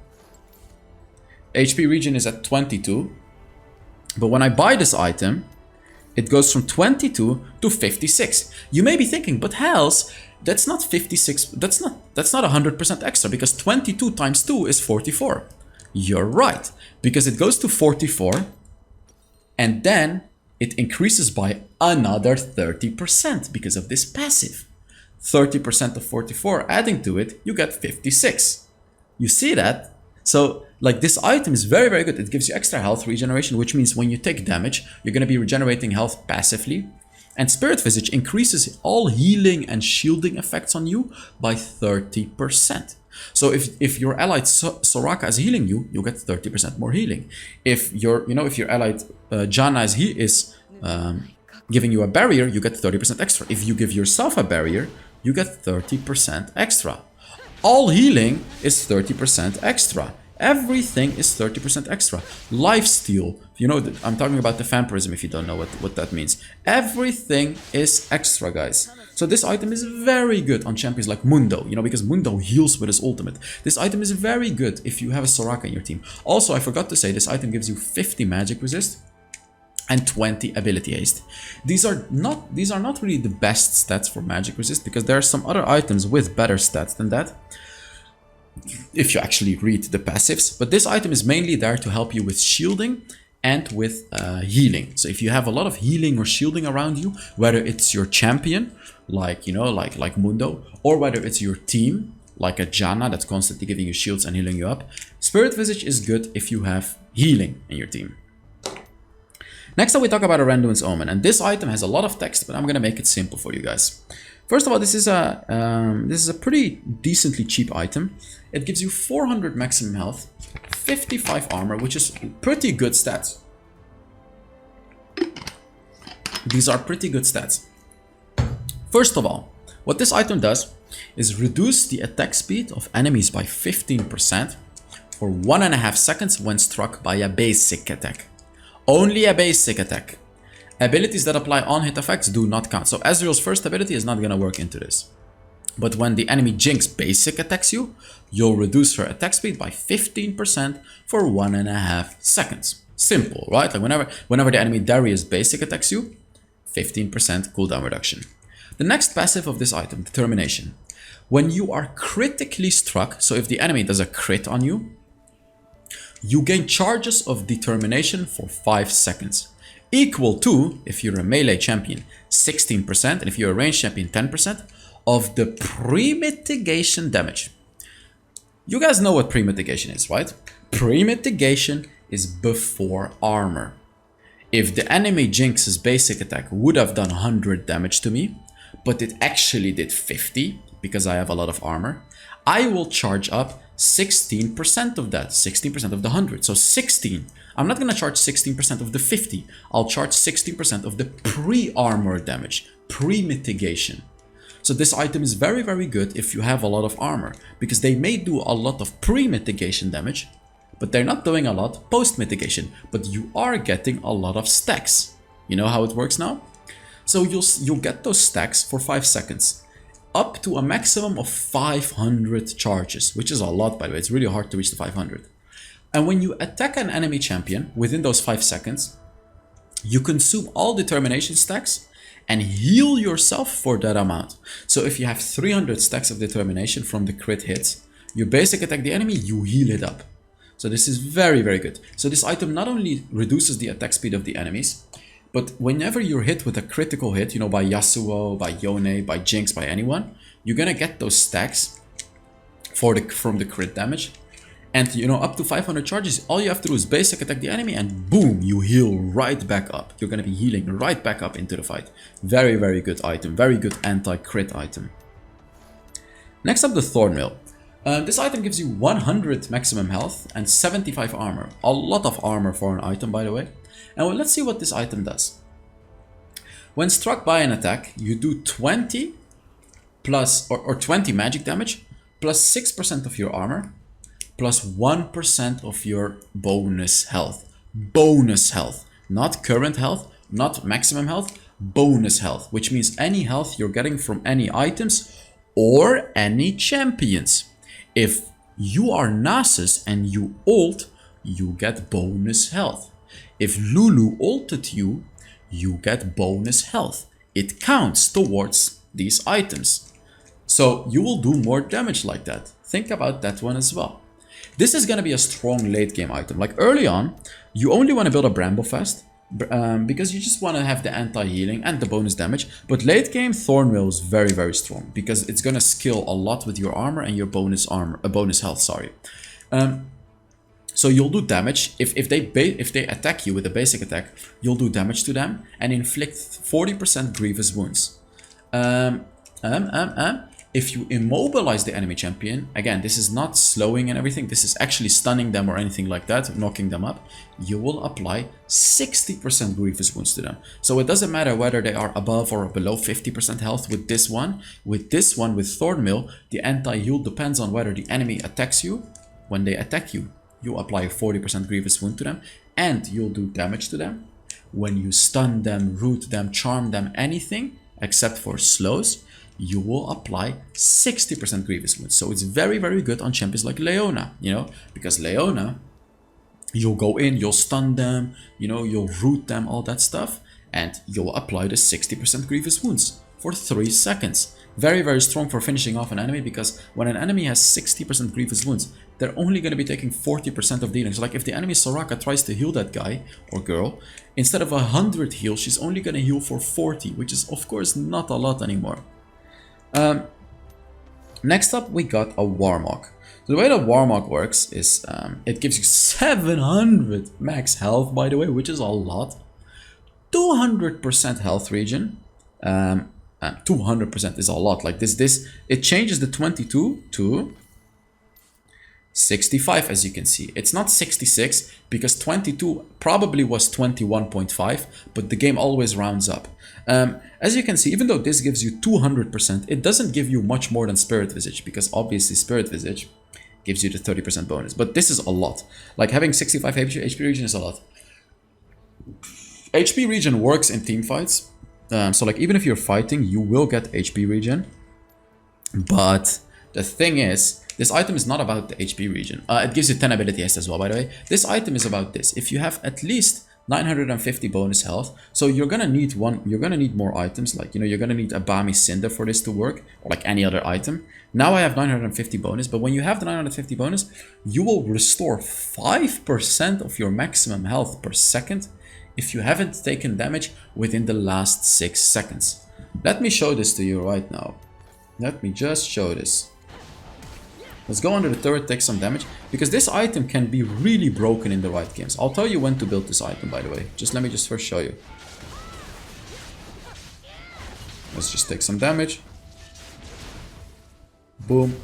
HP regen is at 22. But when I buy this item, it goes from 22 to 56. You may be thinking, but Hells, that's not 56, that's not 100% extra because 22 times 2 is 44. You're right, because it goes to 44 and then it increases by another 30% because of this passive. 30% of 44, adding to it, you get 56. You see that? So like this item is very, very good. It gives you extra health regeneration, which means when you take damage, you're going to be regenerating health passively. And Spirit Visage increases all healing and shielding effects on you by 30%. So if your allied Soraka is healing you, you get 30% more healing. If your allied Janna is giving you a barrier, you get 30% extra. If you give yourself a barrier, you get 30% extra. All healing is 30% extra. Everything is 30% extra. Lifesteal, you know, I'm talking about the vampirism if you don't know what that means. Everything is extra, guys. So this item is very good on champions like Mundo, you know, because Mundo heals with his ultimate. This item is very good if you have a Soraka in your team. Also, I forgot to say, this item gives you 50 magic resist and 20 ability haste. These are not really the best stats for magic resist because there are some other items with better stats than that, if you actually read the passives. But this item is mainly there to help you with shielding and with healing. So if you have a lot of healing or shielding around you, whether it's your champion, like, you know, like Mundo, or whether it's your team, like a Janna that's constantly giving you shields and healing you up, Spirit Visage is good if you have healing in your team. Next up we talk about Aranduin's Omen, and this item has a lot of text, but I'm gonna make it simple for you guys. First of all, this is a pretty decently cheap item. It gives you 400 maximum health, 55 armor, which is pretty good stats. These are pretty good stats. First of all, what this item does is reduce the attack speed of enemies by 15% for 1.5 seconds when struck by a basic attack. Only a basic attack. Abilities that apply on-hit effects do not count. So Ezreal's first ability is not going to work into this. But when the enemy Jinx basic attacks you, you'll reduce her attack speed by 15% for 1.5 seconds. Simple, right? Like whenever the enemy Darius basic attacks you, 15% cooldown reduction. The next passive of this item, Determination. When you are critically struck, so if the enemy does a crit on you, You gain charges of determination for 5 seconds. Equal to, if you're a melee champion, 16%, and if you're a ranged champion, 10% of the pre-mitigation damage. You guys know what pre-mitigation is, right? Pre-mitigation is before armor. If the enemy Jinx's basic attack would have done 100 damage to me, but it actually did 50 because I have a lot of armor, I will charge up 16% of that, 16% of the 100. So 16. I'm not going to charge 16% of the 50. I'll charge 16% of the pre-armor damage, pre-mitigation. So this item is very, very good if you have a lot of armor, because they may do a lot of pre-mitigation damage, but they're not doing a lot post-mitigation, but you are getting a lot of stacks. You know how it works now? So you'll get those stacks for 5 seconds, up to a maximum of 500 charges, which is a lot, by the way. It's really hard to reach the 500. And when you attack an enemy champion within those 5 seconds, you consume all determination stacks and heal yourself for that amount. So if you have 300 stacks of determination from the crit hits, you basic attack the enemy, you heal it up. So this is very, very good. So this item not only reduces the attack speed of the enemies, but whenever you're hit with a critical hit, you know, by Yasuo, by Yone, by Jinx, by anyone, you're gonna get those stacks from the crit damage. And, you know, up to 500 charges, all you have to do is basic attack the enemy and boom, you heal right back up. You're going to be healing right back up into the fight. Very, very good item. Very good anti-crit item. Next up, the Thornmail. This item gives you 100 maximum health and 75 armor. A lot of armor for an item, by the way. And well, let's see what this item does. When struck by an attack, you do 20 plus, or 20 magic damage, plus 6% of your armor, plus 1% of your bonus health. Bonus health. Not current health, not maximum health, bonus health. Which means any health you're getting from any items or any champions. If you are Nasus and you ult, you get bonus health. If Lulu ulted you, you get bonus health. It counts towards these items. So you will do more damage like that. Think about that one as well. This is going to be a strong late game item. Like early on, you only want to build a Bramblefest because you just want to have the anti-healing and the bonus damage. But late game, Thornmail is very, very strong because it's going to skill a lot with your armor and your bonus health. Sorry. So you'll do damage. If they attack you with a basic attack, you'll do damage to them and inflict 40% grievous wounds. If you immobilize the enemy champion, again, this is not slowing and everything, this is actually stunning them or anything like that, knocking them up, you will apply 60% grievous wounds to them. So it doesn't matter whether they are above or below 50% health with this one. With Thornmail, the anti-heal depends on whether the enemy attacks you. When they attack you, you apply 40% grievous wound to them, and you'll do damage to them. When you stun them, root them, charm them, anything, except for slows, you will apply 60% grievous wounds. So it's very, very good on champions like Leona, you know, because Leona, you'll go in, you'll stun them, you know, you'll root them, all that stuff, and you'll apply the 60% grievous wounds for 3 seconds. Very, very strong for finishing off an enemy, because when an enemy has 60% grievous wounds, they're only going to be taking 40% of the healing. So like if the enemy Soraka tries to heal that guy or girl, instead of 100 heal, she's only going to heal for 40, which is of course not a lot anymore. Next up, we got a Warmog. So the way that Warmog works is it gives you 700 max health, by the way, which is a lot. 200% health regen. 200% is a lot. Like this, it changes the 22 to 65, as you can see. It's not 66 because 22 probably was 21.5, but the game always rounds up. As you can see, even though this gives you 200%, it doesn't give you much more than Spirit Visage, because obviously Spirit Visage gives you the 30% bonus. But this is a lot. Like having 65 HP regen is a lot. HP regen works in team fights. So like even if you're fighting, you will get HP regen. But the thing is, this item is not about the HP regen. It gives you 10 ability haste as well, by the way. This item is about this. If you have at least 950 bonus health. So you're gonna need more items, like, you know, you're gonna need a Bami Cinder for this to work, or like any other item. Now I have 950 bonus, but when you have the 950 bonus, you will restore 5% of your maximum health per second if you haven't taken damage within the last 6 seconds. Let me show this to you right now. Let me just show this. Let's go under the turret, take some damage, because this item can be really broken in the right games. I'll tell you when to build this item, by the way. Let me just first show you. Let's just take some damage. Boom.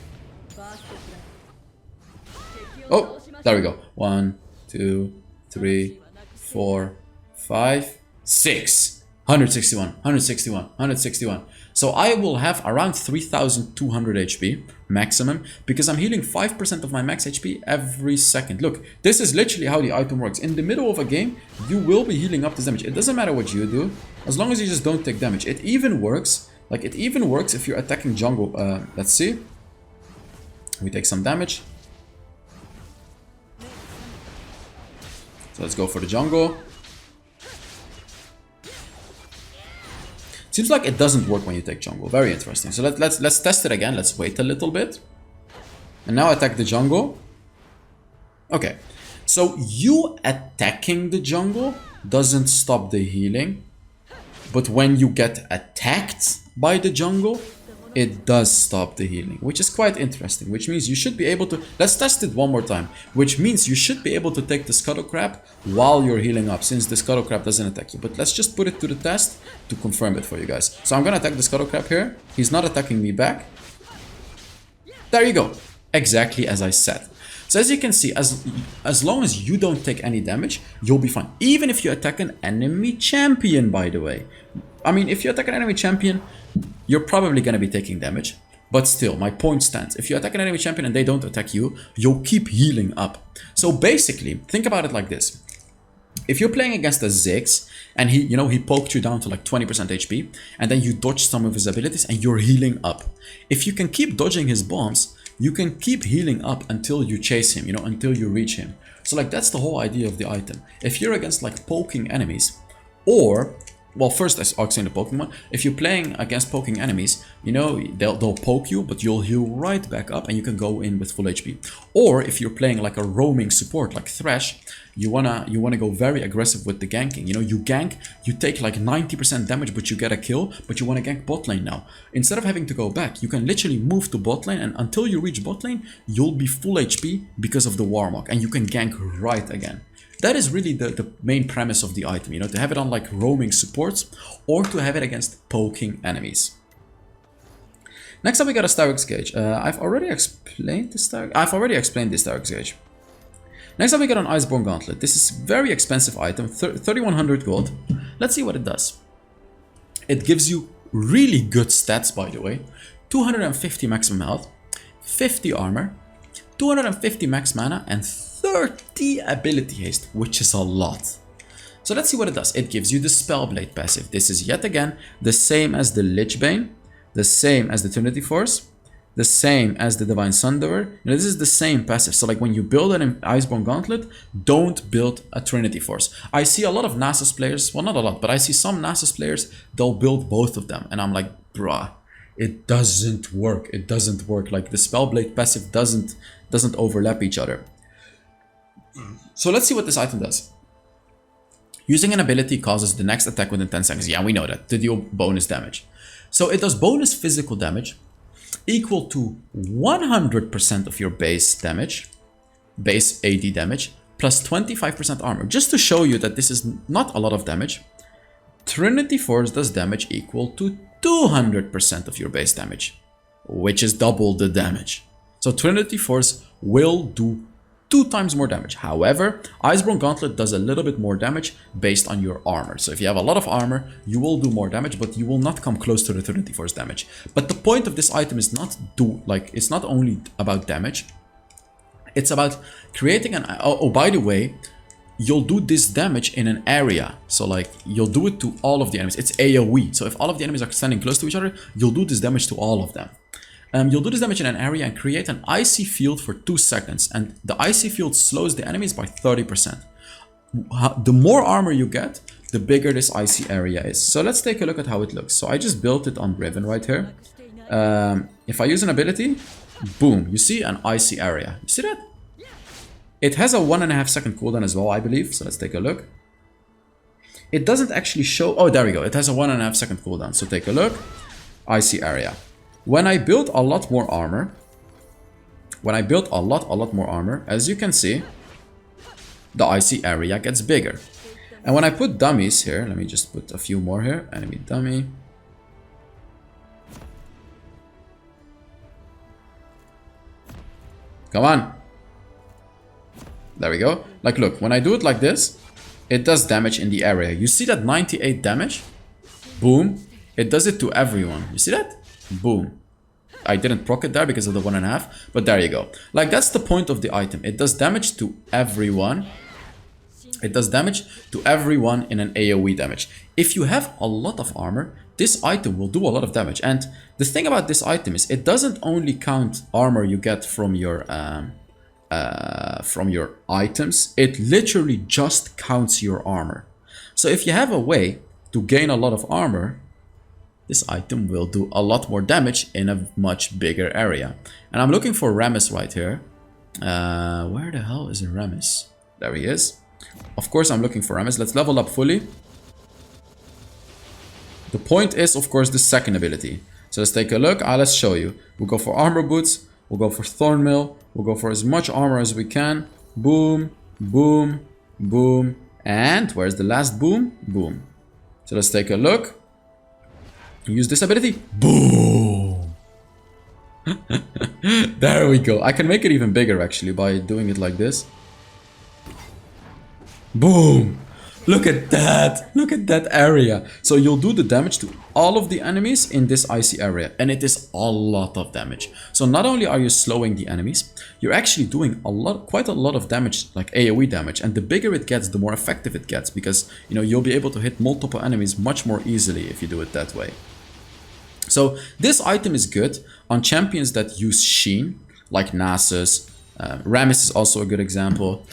Oh, there we go. 1, 2, 3, 4, 5, 6. 161, 161, 161. So I will have around 3200 HP maximum because I'm healing 5% of my max HP every second. Look, this is literally how the item works. In the middle of a game, you will be healing up this damage. It doesn't matter what you do, as long as you just don't take damage. It even works, if you're attacking jungle. Let's see. We take some damage. So let's go for the jungle. Seems like it doesn't work when you take jungle. Very interesting. So let's test it again. Let's wait a little bit. And now attack the jungle. Okay. So you attacking the jungle doesn't stop the healing. But when you get attacked by the jungle, it does stop the healing, which is quite interesting, which means you should be able to... Let's test it one more time, which means you should be able to take the Scuttle Crab while you're healing up, since the Scuttle Crab doesn't attack you. But let's just put it to the test to confirm it for you guys. So I'm gonna attack the Scuttle Crab here. He's not attacking me back. There you go. Exactly as I said. So as you can see, as long as you don't take any damage, you'll be fine. Even if you attack an enemy champion, by the way. I mean, if you attack an enemy champion, you're probably going to be taking damage. But still, my point stands. If you attack an enemy champion and they don't attack you, you'll keep healing up. So basically, think about it like this. If you're playing against a Ziggs and he poked you down to like 20% HP, and then you dodge some of his abilities and you're healing up. If you can keep dodging his bombs, you can keep healing up until you chase him, until you reach him. So like that's the whole idea of the item. If you're against like poking enemies, or... Well, first, I'll explain the poking one. If you're playing against poking enemies, they'll poke you, but you'll heal right back up and you can go in with full HP. Or if you're playing like a roaming support, like Thresh, you wanna go very aggressive with the ganking. You gank, you take like 90% damage, but you get a kill, but you wanna gank bot lane now. Instead of having to go back, you can literally move to bot lane, and until you reach bot lane, you'll be full HP because of the Warmog, and you can gank right again. That is really the main premise of the item, to have it on like roaming supports or to have it against poking enemies. Next up we got a Starix Gauge. I've already explained this Starix Gauge. Next up we got an Iceborne Gauntlet. This is very expensive item, 3100 gold. Let's see what it does. It gives you really good stats, by the way. 250 maximum health, 50 armor, 250 max mana, and 30 ability haste, which is a lot. So let's see what it does. It gives you the Spellblade passive. This is yet again the same as the Lichbane, the same as the Trinity Force, the same as the Divine Sunderer. This is the same passive. So like when you build an Iceborne Gauntlet, don't build a Trinity Force. I see a lot of Nasus players, well not a lot, but I see some Nasus players, they'll build both of them. And I'm like, bruh, it doesn't work. It doesn't work. Like the Spellblade passive doesn't overlap each other. So let's see what this item does. Using an ability causes the next attack within 10 seconds. Yeah, we know that. To deal bonus damage. So it does bonus physical damage equal to 100% of your base damage, base AD damage, plus 25% armor. Just to show you that this is not a lot of damage, Trinity Force does damage equal to 200% of your base damage, which is double the damage. So Trinity Force will do 2 times more damage. However, Iceborne Gauntlet does a little bit more damage based on your armor. So if you have a lot of armor, you will do more damage, but you will not come close to the Trinity Force damage. But the point of this item is it's not only about damage, it's about creating an... Oh, by the way, you'll do this damage in an area. So like, you'll do it to all of the enemies. It's AoE. So if all of the enemies are standing close to each other, you'll do this damage to all of them. You'll do this damage in an area and create an icy field for 2 seconds, and the icy field slows the enemies by 30%. the more armor you get, the bigger this icy area is. So let's take a look at how it looks. So I just built it on Riven right here. If I use an ability, boom, you see an icy area. You see that? It has a 1.5 second cooldown as well, I believe. So let's take a look. It doesn't actually show. Oh, there we go. It has a 1.5 second cooldown. So take a look. Icy area. When I build a lot more armor, as you can see, the icy area gets bigger. And when I put dummies here, let me just put a few more here. Enemy dummy. Come on. There we go. Like, look, when I do it like this, it does damage in the area. You see that 98 damage? Boom. It does it to everyone. You see that? Boom. I didn't proc it there because of the 1.5, but there you go. Like, that's the point of the item. It does damage to everyone. It does damage to everyone in an AoE damage. If you have a lot of armor, this item will do a lot of damage. And the thing about this item is it doesn't only count armor you get from your items. It literally just counts your armor. So if you have a way to gain a lot of armor, this item will do a lot more damage in a much bigger area. And I'm looking for Ramis right here. Where the hell is Ramis? There he is. Of course, I'm looking for Ramis. Let's level up fully. The point is, of course, the second ability. So let's take a look. Let's show you. We'll go for armor boots. We'll go for thorn mill. We'll go for as much armor as we can. Boom, boom, boom. And where's the last boom? Boom. So let's take a look. Use this ability. Boom. There we go. I can make it even bigger actually by doing it like this. Boom. Look at that. Look at that area. So you'll do the damage to all of the enemies in this icy area. And it is a lot of damage. So not only are you slowing the enemies, you're actually doing quite a lot of damage, like AoE damage. And the bigger it gets, the more effective it gets. Because, you know, you'll be able to hit multiple enemies much more easily if you do it that way. So this item is good on champions that use Sheen, like Nasus. Ramis is also a good example.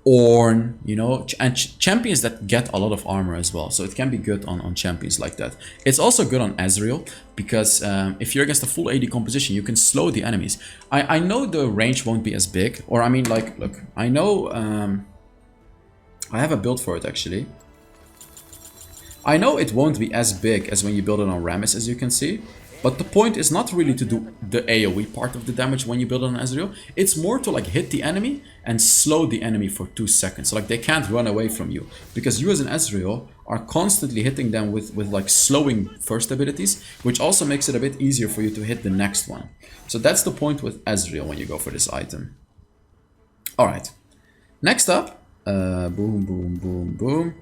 Ornn, you know, and champions that get a lot of armor as well. So it can be good on champions like that. It's also good on Ezreal because if you're against a full AD composition, you can slow the enemies. I know the range won't be as big, or I mean, like, look, I know I have a build for it actually. I know it won't be as big as when you build it on Ramis, as you can see. But the point is not really to do the AoE part of the damage when you build on Ezreal. It's more to like hit the enemy and slow the enemy for 2 seconds. So like they can't run away from you. Because you as an Ezreal are constantly hitting them with like slowing first abilities. Which also makes it a bit easier for you to hit the next one. So that's the point with Ezreal when you go for this item. Alright. Next up. Boom, boom, boom, boom.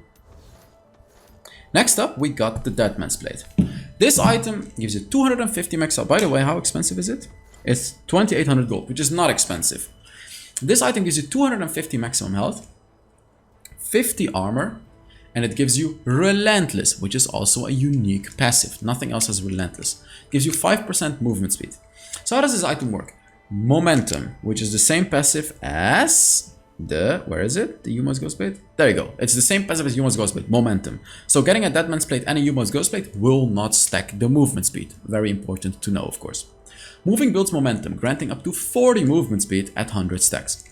Next up we got the Deadman's Blade. This item gives you 250 max health. By the way, how expensive is it? It's 2800 gold, which is not expensive. This item gives you 250 maximum health, 50 armor, and it gives you Relentless, which is also a unique passive. Nothing else has Relentless. It gives you 5% movement speed. So how does this item work? Momentum, which is the same passive as the, where is it? The Yuma's Ghostblade? There you go. It's the same passive as Yuma's Ghostblade, Momentum. So getting a Deadman's Blade and a Yuma's Ghostblade will not stack the movement speed. Very important to know, of course. Moving builds Momentum, granting up to 40 movement speed at 100 stacks.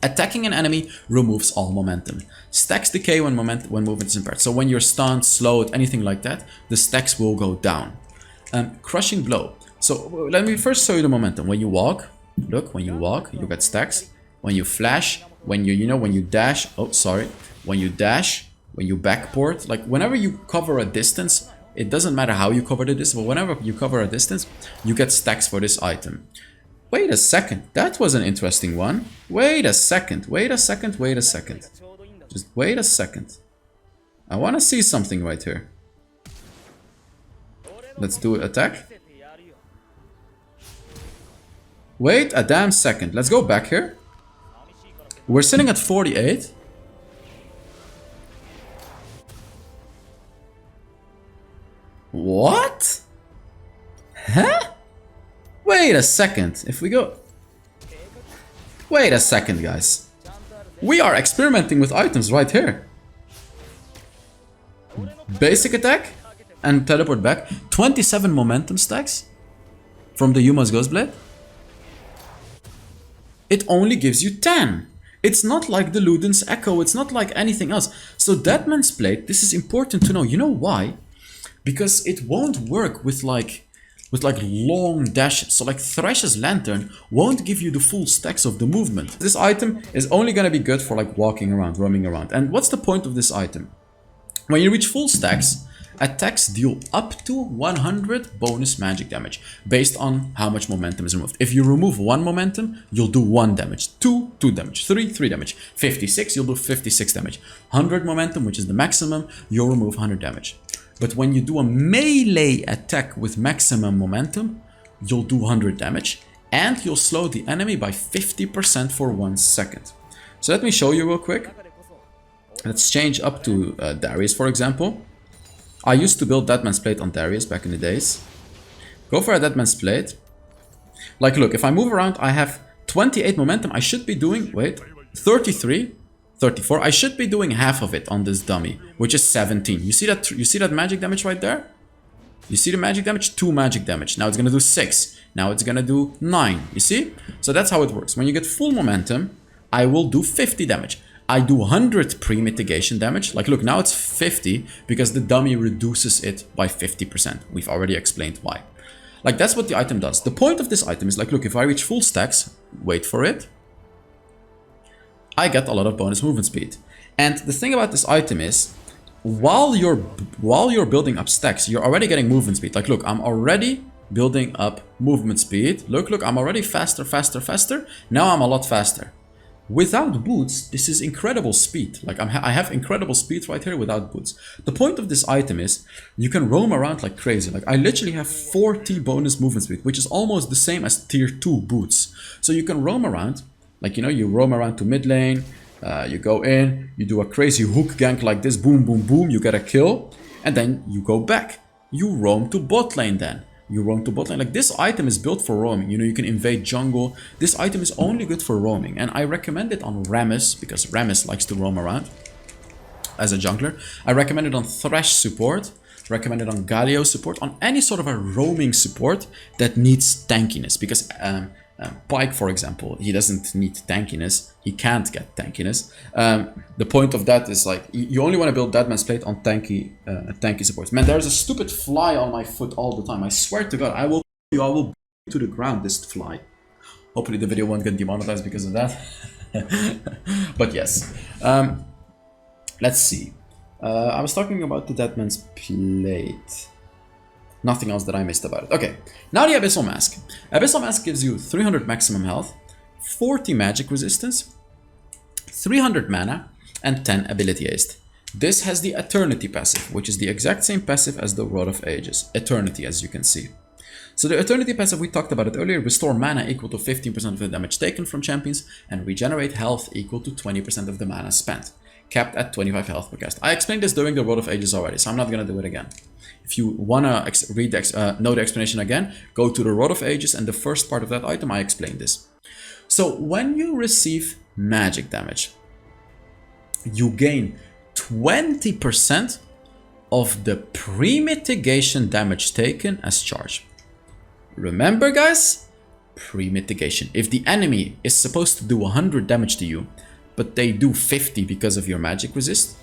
Attacking an enemy removes all momentum. Stacks decay when movement is impaired. So when you're stunned, slowed, anything like that, the stacks will go down. Crushing Blow. So let me first show you the momentum. When you walk, look, when you walk, you get stacks. When you flash, when when you dash, when you dash, when you backport, like whenever you cover a distance, it doesn't matter how you cover the distance, but whenever you cover a distance, you get stacks for this item. Wait a second, that was an interesting one. Wait a second, wait a second, wait a second. Just wait a second. I want to see something right here. Let's do an attack. Wait a damn second, let's go back here. We're sitting at 48. What? Huh? Wait a second. If we go... Wait a second, guys. We are experimenting with items right here. Basic attack and teleport back. 27 momentum stacks from the Yuma's Ghostblade. It only gives you 10. It's not like the Luden's Echo, it's not like anything else. So Deadman's Plate, this is important to know. You know why? Because it won't work with like long dashes. So like Thresh's Lantern won't give you the full stacks of the movement. This item is only gonna be good for like walking around, roaming around. And what's the point of this item? When you reach full stacks, attacks deal up to 100 bonus magic damage based on how much momentum is removed. If you remove 1 momentum, you'll do 1 damage, 2 damage, 3 damage, 56, you'll do 56 damage. 100 momentum, which is the maximum, you'll remove 100 damage. But when you do a melee attack with maximum momentum, you'll do 100 damage and you'll slow the enemy by 50% for 1 second. So let me show you real quick. Let's change up to Darius, for example. I used to build Deadman's Plate on Darius back in the days. Go for a Deadman's Plate. Like, look, if I move around, I have 28 momentum. I should be doing, wait, 33, 34. I should be doing half of it on this dummy, which is 17. You see that magic damage right there? You see the magic damage? 2 magic damage. Now it's gonna do 6. Now it's gonna do 9. You see? So that's how it works. When you get full momentum, I will do 50 damage. I do 100 pre-mitigation damage. Like, look, now it's 50 because the dummy reduces it by 50%. We've already explained why. Like, that's what the item does. The point of this item is like, look, if I reach full stacks, wait for it, I get a lot of bonus movement speed. And the thing about this item is, while you're building up stacks, you're already getting movement speed. Like, look, I'm already building up movement speed. Look, I'm already faster. Now I'm a lot faster. Without boots, this is incredible speed. Like I have incredible speed right here without boots. The point of this item is you can roam around like crazy. Like I literally have 40 bonus movement speed, which is almost the same as tier 2 boots. So you can roam around, like, you know, you roam around to mid lane, you go in, you do a crazy hook gank like this, boom, boom, boom, you get a kill, and then you go back. You roam to bot lane then. You roam to bot lane. Like, this item is built for roaming. You know, you can invade jungle. This item is only good for roaming. And I recommend it on Rammus because Rammus likes to roam around as a jungler. I recommend it on Thresh support. Recommend it on Galio support. On any sort of a roaming support that needs tankiness. Because Pike, for example, he doesn't need tankiness. He can't get tankiness. The point of that is like you only want to build Deadman's Plate on tanky supports. Man, there's a stupid fly on my foot all the time. I swear to God, I will to the ground this fly. Hopefully the video won't get demonetized because of that. But yes, let's see. I was talking about the Deadman's Plate. Nothing else that I missed about it. Okay, now the Abyssal Mask. Abyssal Mask gives you 300 maximum health, 40 magic resistance, 300 mana, and 10 ability haste. This has the Eternity passive, which is the exact same passive as the Rod of Ages. Eternity, as you can see. So the Eternity passive, we talked about it earlier, restore mana equal to 15% of the damage taken from champions, and regenerate health equal to 20% of the mana spent, capped at 25 health per cast. I explained this during the Rod of Ages already, so I'm not going to do it again. If you want to read know the explanation again, go to the Rod of Ages, and the first part of that item, I explained this. So when you receive magic damage, you gain 20% of the pre-mitigation damage taken as charge. Remember, guys, pre-mitigation. If the enemy is supposed to do 100 damage to you, but they do 50 because of your magic resist,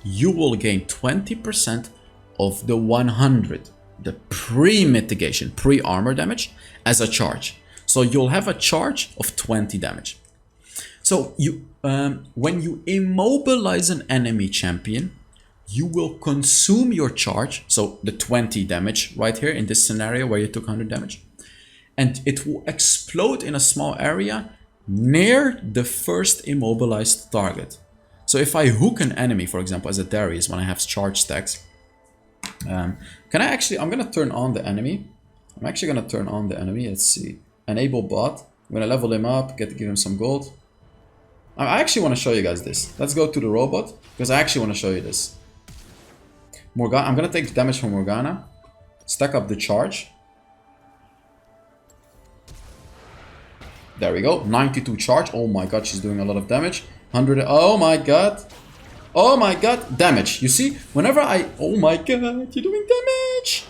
you will gain 20% of the 100, the pre-mitigation, pre-armor damage as a charge. So you'll have a charge of 20 damage. So you, when you immobilize an enemy champion, you will consume your charge, so the 20 damage right here in this scenario where you took 100 damage, and it will explode in a small area near the first immobilized target. So if I hook an enemy, for example, as a Darius, when I have charge stacks, I'm gonna turn on the enemy. I'm actually gonna turn on the enemy. Let's see. Enable bot. I'm gonna level him up, give him some gold. I actually want to show you guys this. Let's go to the robot, because I actually want to show you this. Morgana, I'm gonna take damage from Morgana, stack up the charge. There we go, 92 charge. Oh my god, she's doing a lot of damage. 100. Oh my god. Oh my god. Damage. You see? Whenever I... Oh my god. You're doing damage.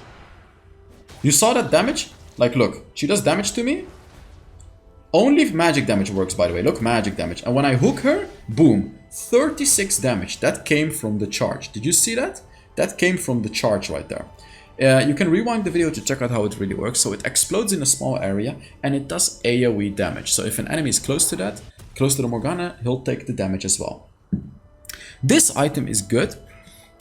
You saw that damage? Like, look. She does damage to me. Only if magic damage works, by the way. Look, magic damage. And when I hook her, boom. 36 damage. That came from the charge. Did you see that? That came from the charge right there. You can rewind the video to check out how it really works. So it explodes in a small area and it does AoE damage. So if an enemy is close to that, close to the Morgana, he'll take the damage as well. This item is good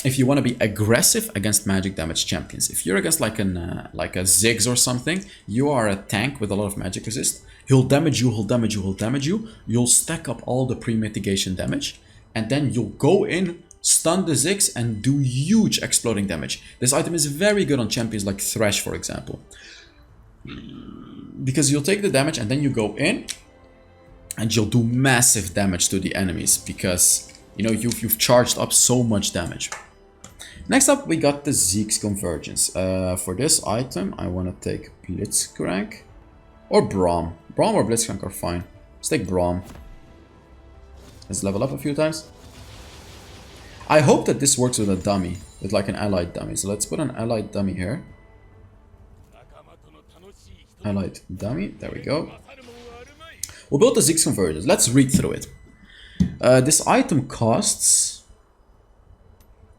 if you want to be aggressive against magic damage champions. If you're against like a Ziggs or something, you are a tank with a lot of magic resist. He'll damage you, he'll damage you, he'll damage you. You'll stack up all the pre-mitigation damage and then you'll go in, stun the Ziggs and do huge exploding damage. This item is very good on champions like Thresh, for example. Because you'll take the damage and then you go in and you'll do massive damage to the enemies because, you know, you've charged up so much damage. Next up, we got the Zeke's Convergence. For this item, I want to take Blitzcrank or Braum. Braum or Blitzcrank are fine. Let's take Braum. Let's level up a few times. I hope that this works with a dummy, with like an allied dummy. So let's put an allied dummy here. Allied dummy, there we go. We'll build the Zeke's Convergence. Let's read through it. This item costs...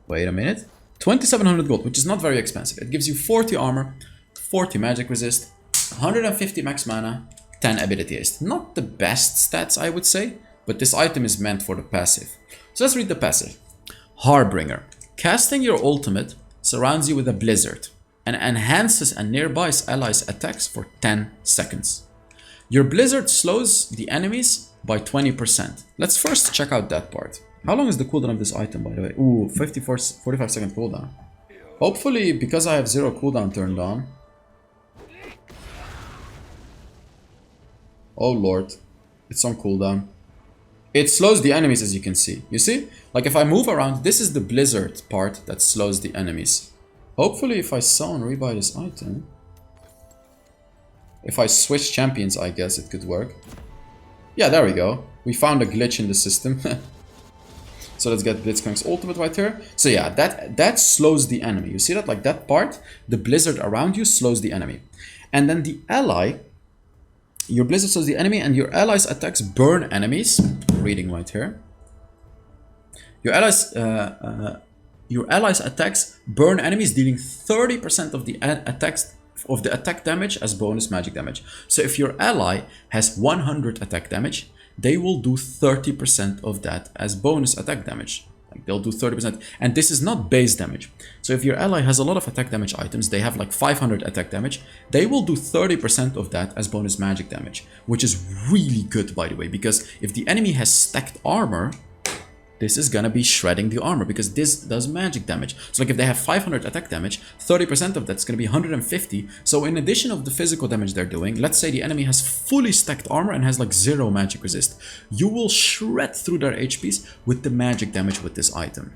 Wait a minute. 2700 gold, which is not very expensive. It gives you 40 armor, 40 magic resist, 150 max mana, 10 ability haste. Not the best stats, I would say, but this item is meant for the passive. So let's read the passive. Harbinger. Casting your ultimate surrounds you with a blizzard and enhances a nearby ally's attacks for 10 seconds. Your blizzard slows the enemies by 20%. Let's first check out that part. How long is the cooldown of this item, by the way? Ooh, 45 second cooldown. Hopefully, because I have 0 cooldown turned on. Oh lord, it's on cooldown. It slows the enemies, as you can see. You see? Like if I move around, this is the blizzard part that slows the enemies. Hopefully if I sell and rebuy this item, if I switch champions, I guess it could work. Yeah, there we go. We found a glitch in the system. So let's get Blitzcrank's ultimate right here. So yeah, that slows the enemy. You see that? Like that part, the blizzard around you slows the enemy. And then the ally, your blizzard slows the enemy and your allies' attacks burn enemies. Reading right here. Your allies' attacks burn enemies, dealing 30% of the attack damage as bonus magic damage. So if your ally has 100 attack damage, they will do 30% of that as bonus attack damage. Like they'll do 30%. And this is not base damage. So if your ally has a lot of attack damage items, they have like 500 attack damage, they will do 30% of that as bonus magic damage, which is really good, by the way, because if the enemy has stacked armor, this is gonna be shredding the armor because this does magic damage. So like if they have 500 attack damage, 30% of that's gonna be 150. So in addition of the physical damage they're doing, let's say the enemy has fully stacked armor and has like 0 magic resist. You will shred through their HPs with the magic damage with this item.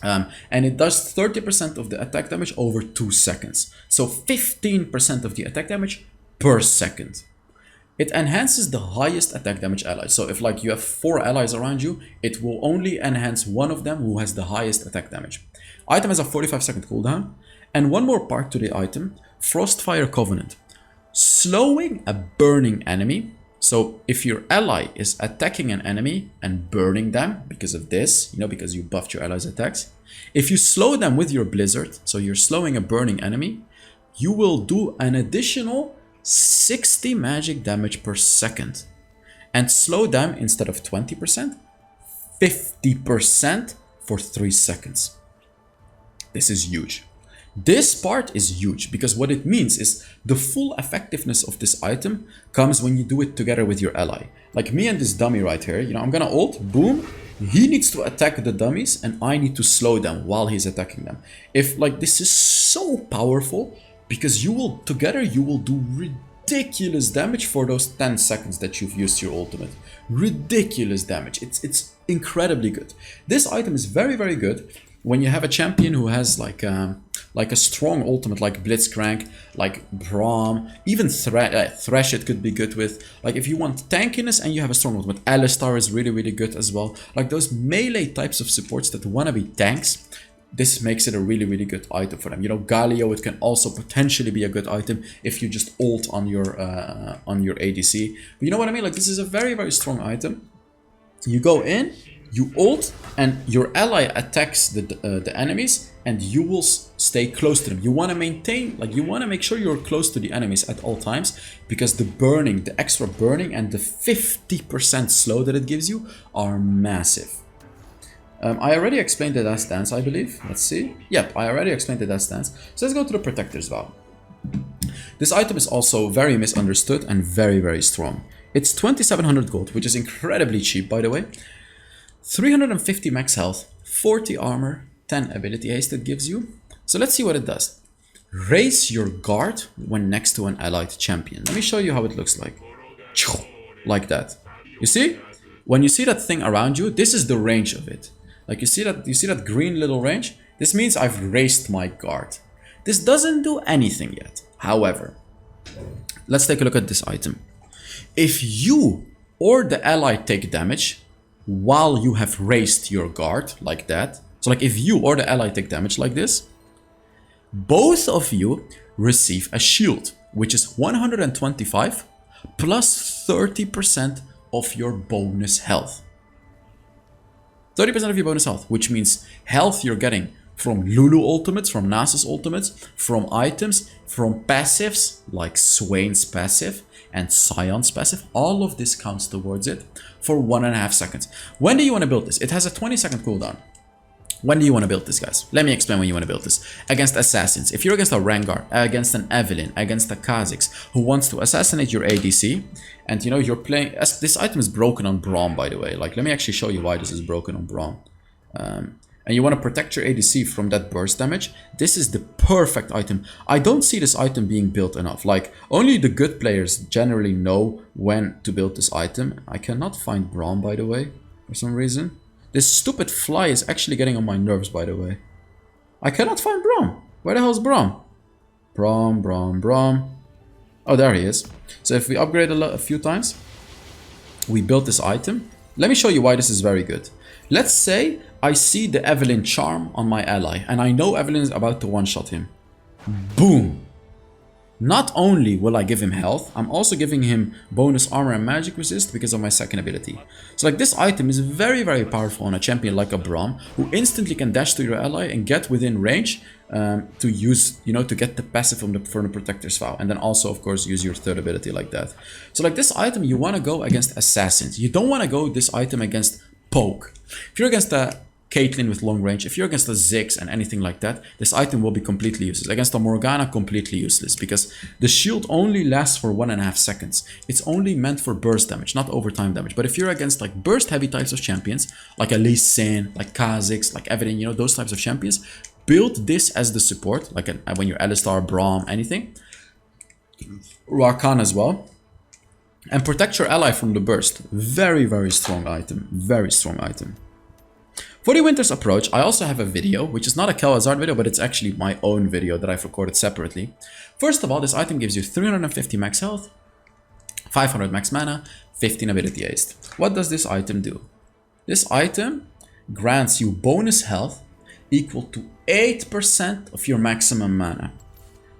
And it does 30% of the attack damage over 2 seconds. So 15% of the attack damage per second. It enhances the highest attack damage ally. So if like you have 4 allies around you, it will only enhance one of them who has the highest attack damage. Item has a 45 second cooldown. And one more part to the item, Frostfire Covenant. Slowing a burning enemy. So if your ally is attacking an enemy and burning them because of this, you know, because you buffed your allies' attacks. If you slow them with your blizzard, so you're slowing a burning enemy, you will do an additional 60 magic damage per second and slow them instead of 20%, 50% for 3 seconds. This is huge. This part is huge because what it means is the full effectiveness of this item comes when you do it together with your ally. Like me and this dummy right here, you know, I'm gonna ult, boom, he needs to attack the dummies and I need to slow them while he's attacking them. If like this is so powerful, because you will, together, you will do ridiculous damage for those 10 seconds that you've used your ultimate. Ridiculous damage. It's incredibly good. This item is very, very good when you have a champion who has like like a strong ultimate like Blitzcrank, like Braum, even Thresh it could be good with. Like if you want tankiness and you have a strong ultimate, Alistar is really, really good as well. Like those melee types of supports that want to be tanks, this makes it a really, really good item for them. You know, Galio, it can also potentially be a good item if you just ult on your ADC. But you know what I mean? Like this is a very, very strong item. You go in, you ult, and your ally attacks the enemies, and you will stay close to them. You want to maintain, like you want to make sure you're close to the enemies at all times, because the burning, the extra burning, and the 50% slow that it gives you are massive. I already explained the last dance, I believe. Let's see. Yep, I already explained the last dance. So let's go to the Protector's Vow. This item is also very misunderstood and very, very strong. It's 2700 gold, which is incredibly cheap, by the way. 350 max health, 40 armor, 10 ability haste it gives you. So let's see what it does. Raise your guard when next to an allied champion. Let me show you how it looks like. Like that. You see? When you see that thing around you, this is the range of it. Like you see that green little range? This means I've raised my guard. This doesn't do anything yet. However, let's take a look at this item. If you or the ally take damage while you have raised your guard like that, so like if you or the ally take damage like this, both of you receive a shield, which is 125 plus 30% of your bonus health. 30% of your bonus health, which means health you're getting from Lulu ultimates, from Nasus ultimates, from items, from passives like Swain's passive and Scion's passive. All of this counts towards it for 1.5 seconds. When do you want to build this? It has a 20-second cooldown. When do you want to build this, guys? Let me explain when you want to build this. Against assassins. If you're against a Rengar, against an Evelynn, against a Kha'Zix who wants to assassinate your ADC, and you know you're playing... This item is broken on Braum, by the way. Like, let me actually show you why this is broken on Braum. And you want to protect your ADC from that burst damage. This is the perfect item. I don't see this item being built enough. Like, only the good players generally know when to build this item. I cannot find Braum, by the way, for some reason. This stupid fly is actually getting on my nerves, by the way. I cannot find Braum. Where the hell is Braum? Braum. Oh, there he is. So if we upgrade a few times, we build this item. Let me show you why this is very good. Let's say I see the Evelynn charm on my ally, and I know Evelynn is about to one-shot him. Boom! Not only will I give him health, I'm also giving him bonus armor and magic resist because of my second ability. So like this item is very, very powerful on a champion like a Braum, who instantly can dash to your ally and get within range to use, you know, to get the passive from the Protector's Vow. And then also, of course, use your third ability like that. So like this item, you want to go against assassins. You don't want to go this item against poke. If you're against a Caitlyn with long range, if you're against a Ziggs and anything like that, this item will be completely useless. Against a Morgana, completely useless, because the shield only lasts for 1.5 seconds. It's only meant for burst damage, not overtime damage. But if you're against like burst heavy types of champions, like a Lee Sin, like Kha'Zix, like Evelynn, you know, those types of champions, build this as the support, like when you're Alistar, Braum, anything. Rakan as well. And protect your ally from the burst. Very, very strong item. Very strong item. For the Winter's Approach, I also have a video, which is not a Kel'Thuzad video, but it's actually my own video that I've recorded separately. First of all, this item gives you 350 max health, 500 max mana, 15 ability haste. What does this item do? This item grants you bonus health equal to 8% of your maximum mana.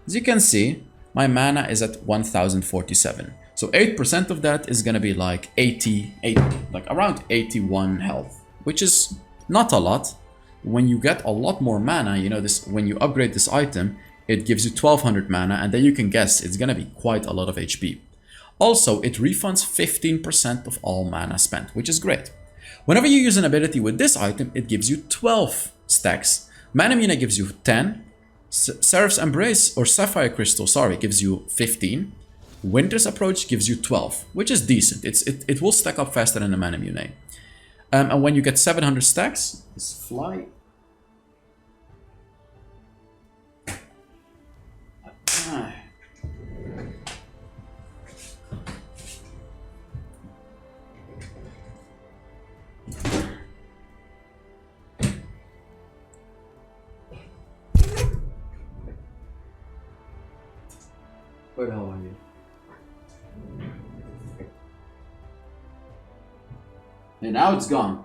As you can see, my mana is at 1047. So 8% of that is going to be like around 81 health, which is not a lot. When you get a lot more mana, you know, this, when you upgrade this item, it gives you 1200 mana, and then you can guess it's gonna be quite a lot of HP. Also, it refunds 15% of all mana spent, which is great. Whenever you use an ability with this item, it gives you 12 stacks. Manamina gives you 10. Seraph's Embrace, or Sapphire Crystal, sorry, gives you 15. Winter's Approach gives you 12, which is decent. It will stack up faster than the Manamune. And when you get 700 stacks, this fly. Where the hell are you? And now it's gone.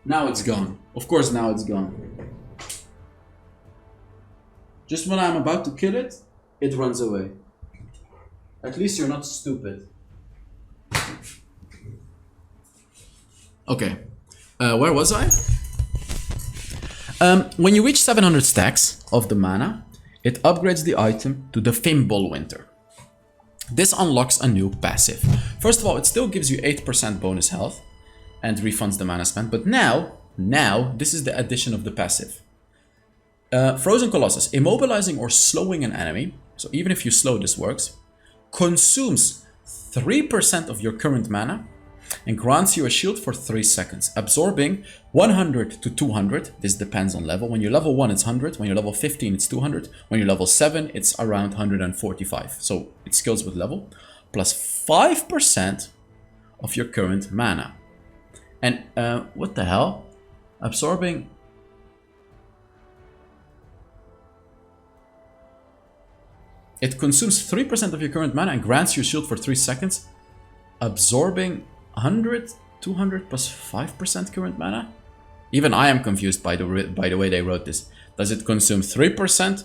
Now it's gone. Of course, now it's gone. Just when I'm about to kill it, it runs away. At least you're not stupid. Okay. Where was I? When you reach 700 stacks of the mana, it upgrades the item to the Fimbulwinter. This unlocks a new passive. First of all, it still gives you 8% bonus health and refunds the mana spent, but now this is the addition of the passive. Frozen Colossus, immobilizing or slowing an enemy, so even if you slow, this works, consumes 3% of your current mana and grants you a shield for 3 seconds, absorbing 100 to 200. This depends on level. When you're level 1, it's 100. When you're level 15, it's 200. When you're level 7, it's around 145. So it scales with level, plus 5% of your current mana. And what the hell? Absorbing... It consumes 3% of your current mana and grants you a shield for 3 seconds, absorbing 100, 200 plus 5% current mana? Even I am confused by the way they wrote this. Does it consume 3%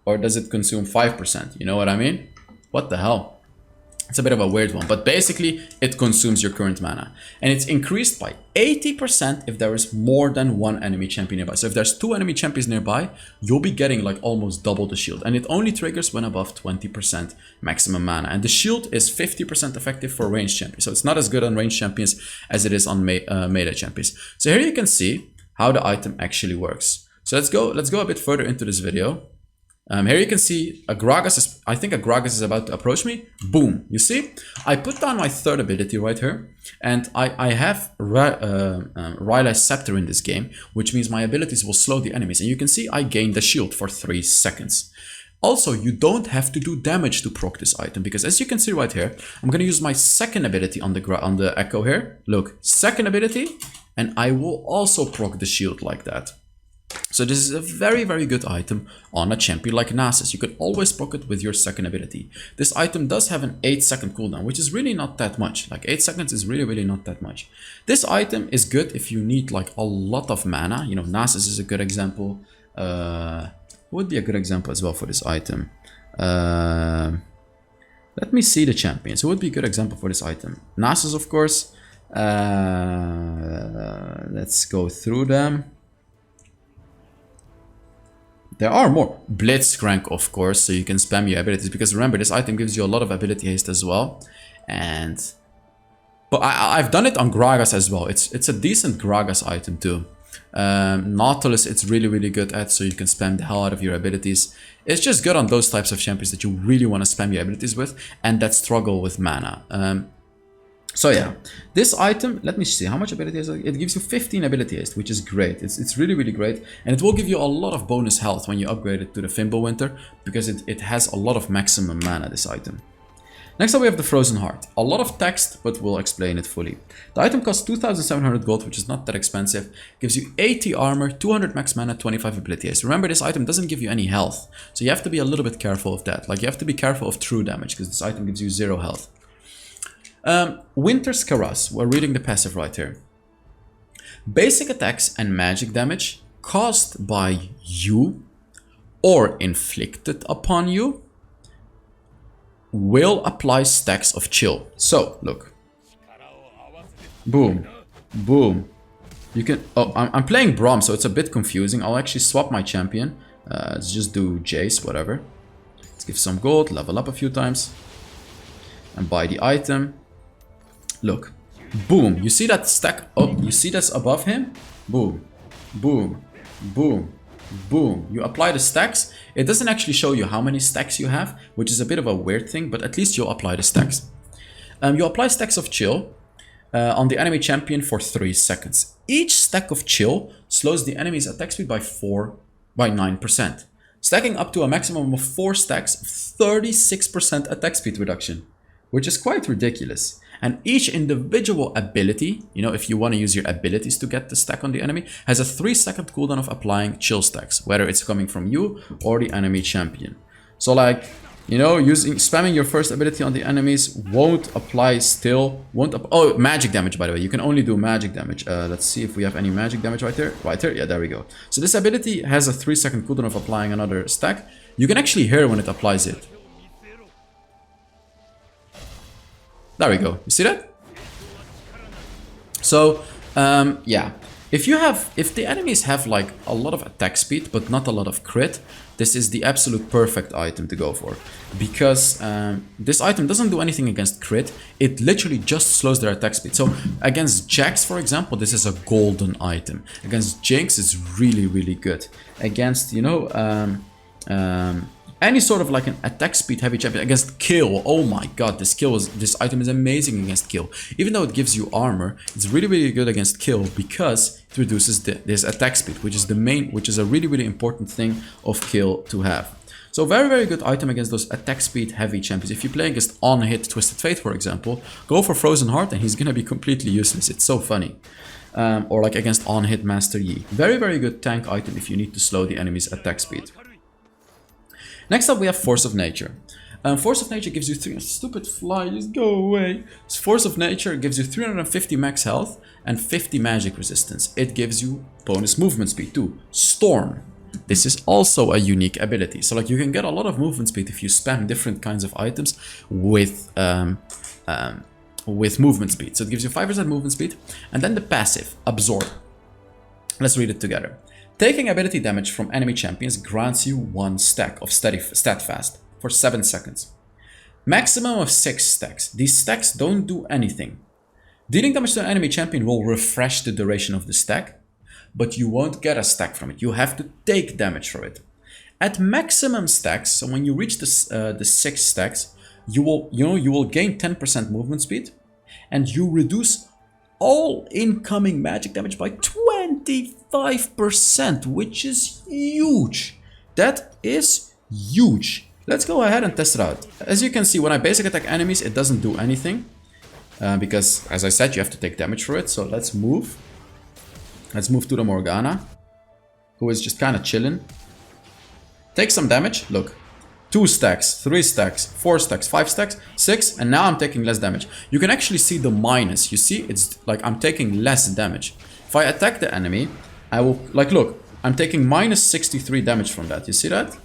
or does it consume 5%? You know what I mean? What the hell? It's a bit of a weird one, but basically it consumes your current mana. And it's increased by 80% if there is more than one enemy champion nearby. So if there's 2 enemy champions nearby, you'll be getting like almost double the shield. And it only triggers when above 20% maximum mana. And the shield is 50% effective for ranged champions. So it's not as good on ranged champions as it is on melee champions. So here you can see how the item actually works. So let's go a bit further into this video. Here you can see a Gragas is, I think a Gragas is about to approach me. Boom, you see? I put down my third ability right here. And I have Rylai's Scepter in this game, which means my abilities will slow the enemies. And you can see I gained the shield for 3 seconds. Also, you don't have to do damage to proc this item, because as you can see right here, I'm going to use my second ability on the Echo here. Look, second ability, and I will also proc the shield like that. So this is a very, very good item on a champion like Nasus. You can always proc it with your second ability. This item does have an 8-second cooldown, which is really not that much. Like 8 seconds is really, really not that much. This item is good if you need like a lot of mana. You know, Nasus is a good example. Would be a good example as well for this item. Let me see the champions. Who would be a good example for this item? Nasus, of course. Let's go through them. There are more. Blitzcrank, of course, so you can spam your abilities, because remember, this item gives you a lot of ability haste as well. But I've done it on Gragas as well. It's a decent Gragas item too. Nautilus, it's really, really good at, so you can spam the hell out of your abilities. It's just good on those types of champions that you really want to spam your abilities with and that struggle with mana. So yeah, this item, let me see how much ability is it. It gives you 15 ability haste, which is great. It's really, really great, and it will give you a lot of bonus health when you upgrade it to the Fimbulwinter, because it has a lot of maximum mana, this item. Next up we have the Frozen Heart. A lot of text, but we'll explain it fully. The item costs 2,700 gold, which is not that expensive. Gives you 80 armor, 200 max mana, 25 ability haste. Remember, this item doesn't give you any health, so you have to be a little bit careful of that. Like, you have to be careful of true damage, because this item gives you 0 health. Winter's Caress, we're reading the passive right here. Basic attacks and magic damage caused by you or inflicted upon you will apply stacks of chill. So, look. Boom. Boom. You can... Oh, I'm playing Braum, so it's a bit confusing. I'll actually swap my champion. Let's just do Jace, whatever. Let's give some gold, level up a few times. And buy the item. Look, boom, you see that stack? Oh, you see that's above him? Boom, boom, boom, boom. You apply the stacks. It doesn't actually show you how many stacks you have, which is a bit of a weird thing, but at least you'll apply the stacks. You apply stacks of chill on the enemy champion for 3 seconds. Each stack of chill slows the enemy's attack speed by 9%, stacking up to a maximum of 4 stacks of 36% attack speed reduction, which is quite ridiculous. And each individual ability, you know, if you want to use your abilities to get the stack on the enemy, has a 3-second cooldown of applying chill stacks, whether it's coming from you or the enemy champion. So like, You know, spamming your first ability on the enemies won't apply still. Oh, magic damage, by the way. You can only do magic damage. Let's see if we have any magic damage right there. Right there, yeah, there we go. So this ability has a 3-second cooldown of applying another stack. You can actually hear when it applies it. There we go. You see that? So, yeah. If the enemies have like a lot of attack speed but not a lot of crit, this is the absolute perfect item to go for. Because this item doesn't do anything against crit, it literally just slows their attack speed. So against Jax, for example, this is a golden item. Against Jinx, it's really, really good. Against, you know, any sort of like an attack speed heavy champion, against Kill, oh my god, this item is amazing against Kill. Even though it gives you armor, it's really, really good against Kill because it reduces this attack speed, which is a really, really important thing of Kill to have. So very, very good item against those attack speed heavy champions. If you play against on-hit Twisted Fate, for example, go for Frozen Heart and he's gonna be completely useless. It's so funny. Or like against on-hit Master Yi. Very, very good tank item if you need to slow the enemy's attack speed. Next up we have Force of Nature. Force of Nature gives you stupid fly, just go away. Force of Nature gives you 350 max health and 50 magic resistance. It gives you bonus movement speed too. Storm. This is also a unique ability. So like you can get a lot of movement speed if you spam different kinds of items with movement speed. So it gives you 5% movement speed. And then the passive, Absorb. Let's read it together. Taking ability damage from enemy champions grants you 1 stack of stat fast for 7 seconds. Maximum of 6 stacks. These stacks don't do anything. Dealing damage to an enemy champion will refresh the duration of the stack, but you won't get a stack from it. You have to take damage from it. At maximum stacks, so when you reach the 6 stacks, you will gain 10% movement speed, and you reduce all incoming magic damage by 25%, which is huge. That is huge. Let's go ahead and test it out. As you can see, when I basic attack enemies, it doesn't do anything. Because, as I said, you have to take damage for it. So let's move. Let's move to the Morgana, who is just kind of chilling. Take some damage. Look. 2 stacks, 3 stacks, 4 stacks, 5 stacks, 6, and now I'm taking less damage. You can actually see the minus. You see, it's like I'm taking less damage. If I attack the enemy, I will, like, look, I'm taking minus 63 damage from that. You see that?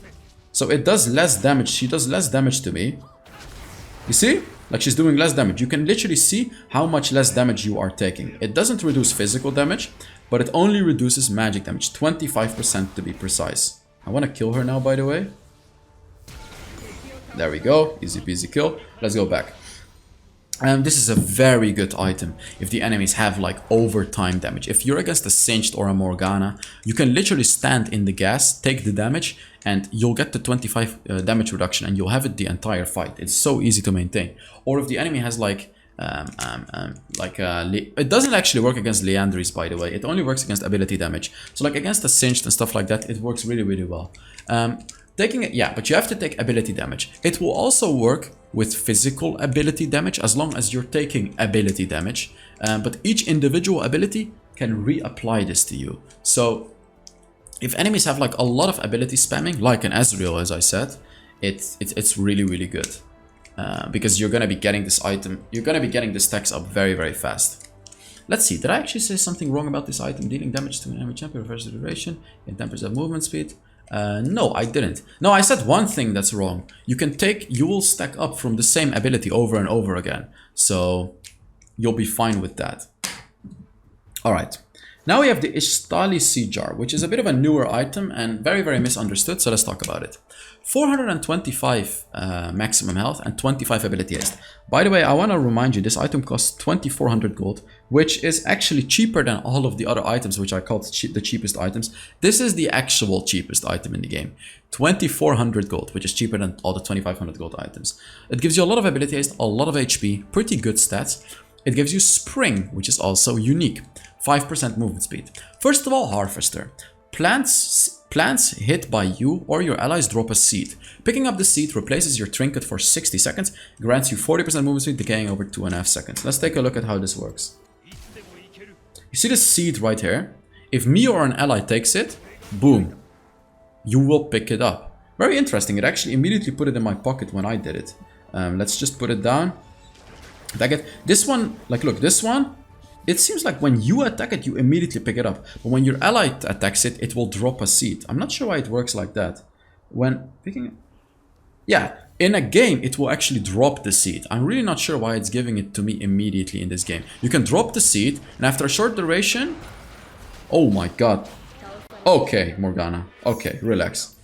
So it does less damage. She does less damage to me. You see? Like she's doing less damage. You can literally see how much less damage you are taking. It doesn't reduce physical damage, but it only reduces magic damage. 25% to be precise. I want to kill her now, by the way. There we go, easy peasy kill. Let's go back. This is a very good item if the enemies have like overtime damage. If you're against a Singed or a Morgana, you can literally stand in the gas, take the damage, and you'll get the 25 damage reduction and you'll have it the entire fight. It's so easy to maintain. Or if the enemy has like it doesn't actually work against Leandries, by the way. It only works against ability damage. So like against the Singed and stuff like that, it works really, really well. Taking it, yeah, but you have to take ability damage. It will also work with physical ability damage as long as you're taking ability damage. But each individual ability can reapply this to you. So if enemies have like a lot of ability spamming, like an Ezreal, as I said, it's really, really good. Because you're gonna be getting this item, you're gonna be getting the stacks up very, very fast. Let's see, did I actually say something wrong about this item? Dealing damage to an enemy champion, reverse the duration, and 10% movement speed. No, I didn't. No, I said one thing that's wrong. You will stack up from the same ability over and over again. So you'll be fine with that. All right. Now we have the Ishtali Sea Jar, which is a bit of a newer item and very, very misunderstood. So let's talk about it. 425 maximum health and 25 ability haste. By the way, I want to remind you, this item costs 2400 gold, which is actually cheaper than all of the other items, which I called the cheapest items. This is the actual cheapest item in the game. 2400 gold, which is cheaper than all the 2500 gold items. It gives you a lot of ability haste, a lot of HP, pretty good stats. It gives you Spring, which is also unique. 5% movement speed. First of all, Harvester. Plants hit by you or your allies drop a seed. Picking up the seed replaces your trinket for 60 seconds, grants you 40% movement speed, decaying over 2.5 seconds. Let's take a look at how this works. You see the seed right here? If me or an ally takes it, boom, you will pick it up. Very interesting. It actually immediately put it in my pocket when I did it. Let's just put it down. Attack it. This one, like look, this one, it seems like when you attack it, you immediately pick it up. But when your ally attacks it, it will drop a seed. I'm not sure why it works like that. When picking it... Yeah, in a game, it will actually drop the seed. I'm really not sure why it's giving it to me immediately in this game. You can drop the seed, and after a short duration... Oh my god. Okay, Morgana. Okay, relax.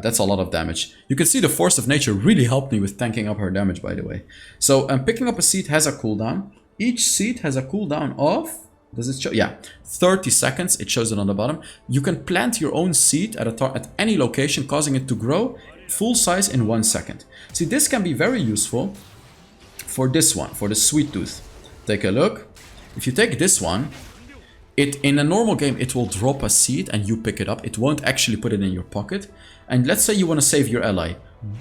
That's a lot of damage. You can see the force of nature really helped me with tanking up her damage, by the way. So picking up a seed has a cooldown. Each seed has a cooldown of... Does it show? Yeah, 30 seconds. It shows it on the bottom. You can plant your own seed at any location, causing it to grow full size in 1 second. See, this can be very useful for this one, for the sweet tooth. Take a look. If you take this one... in a normal game, it will drop a seed and you pick it up. It won't actually put it in your pocket. And let's say you want to save your ally.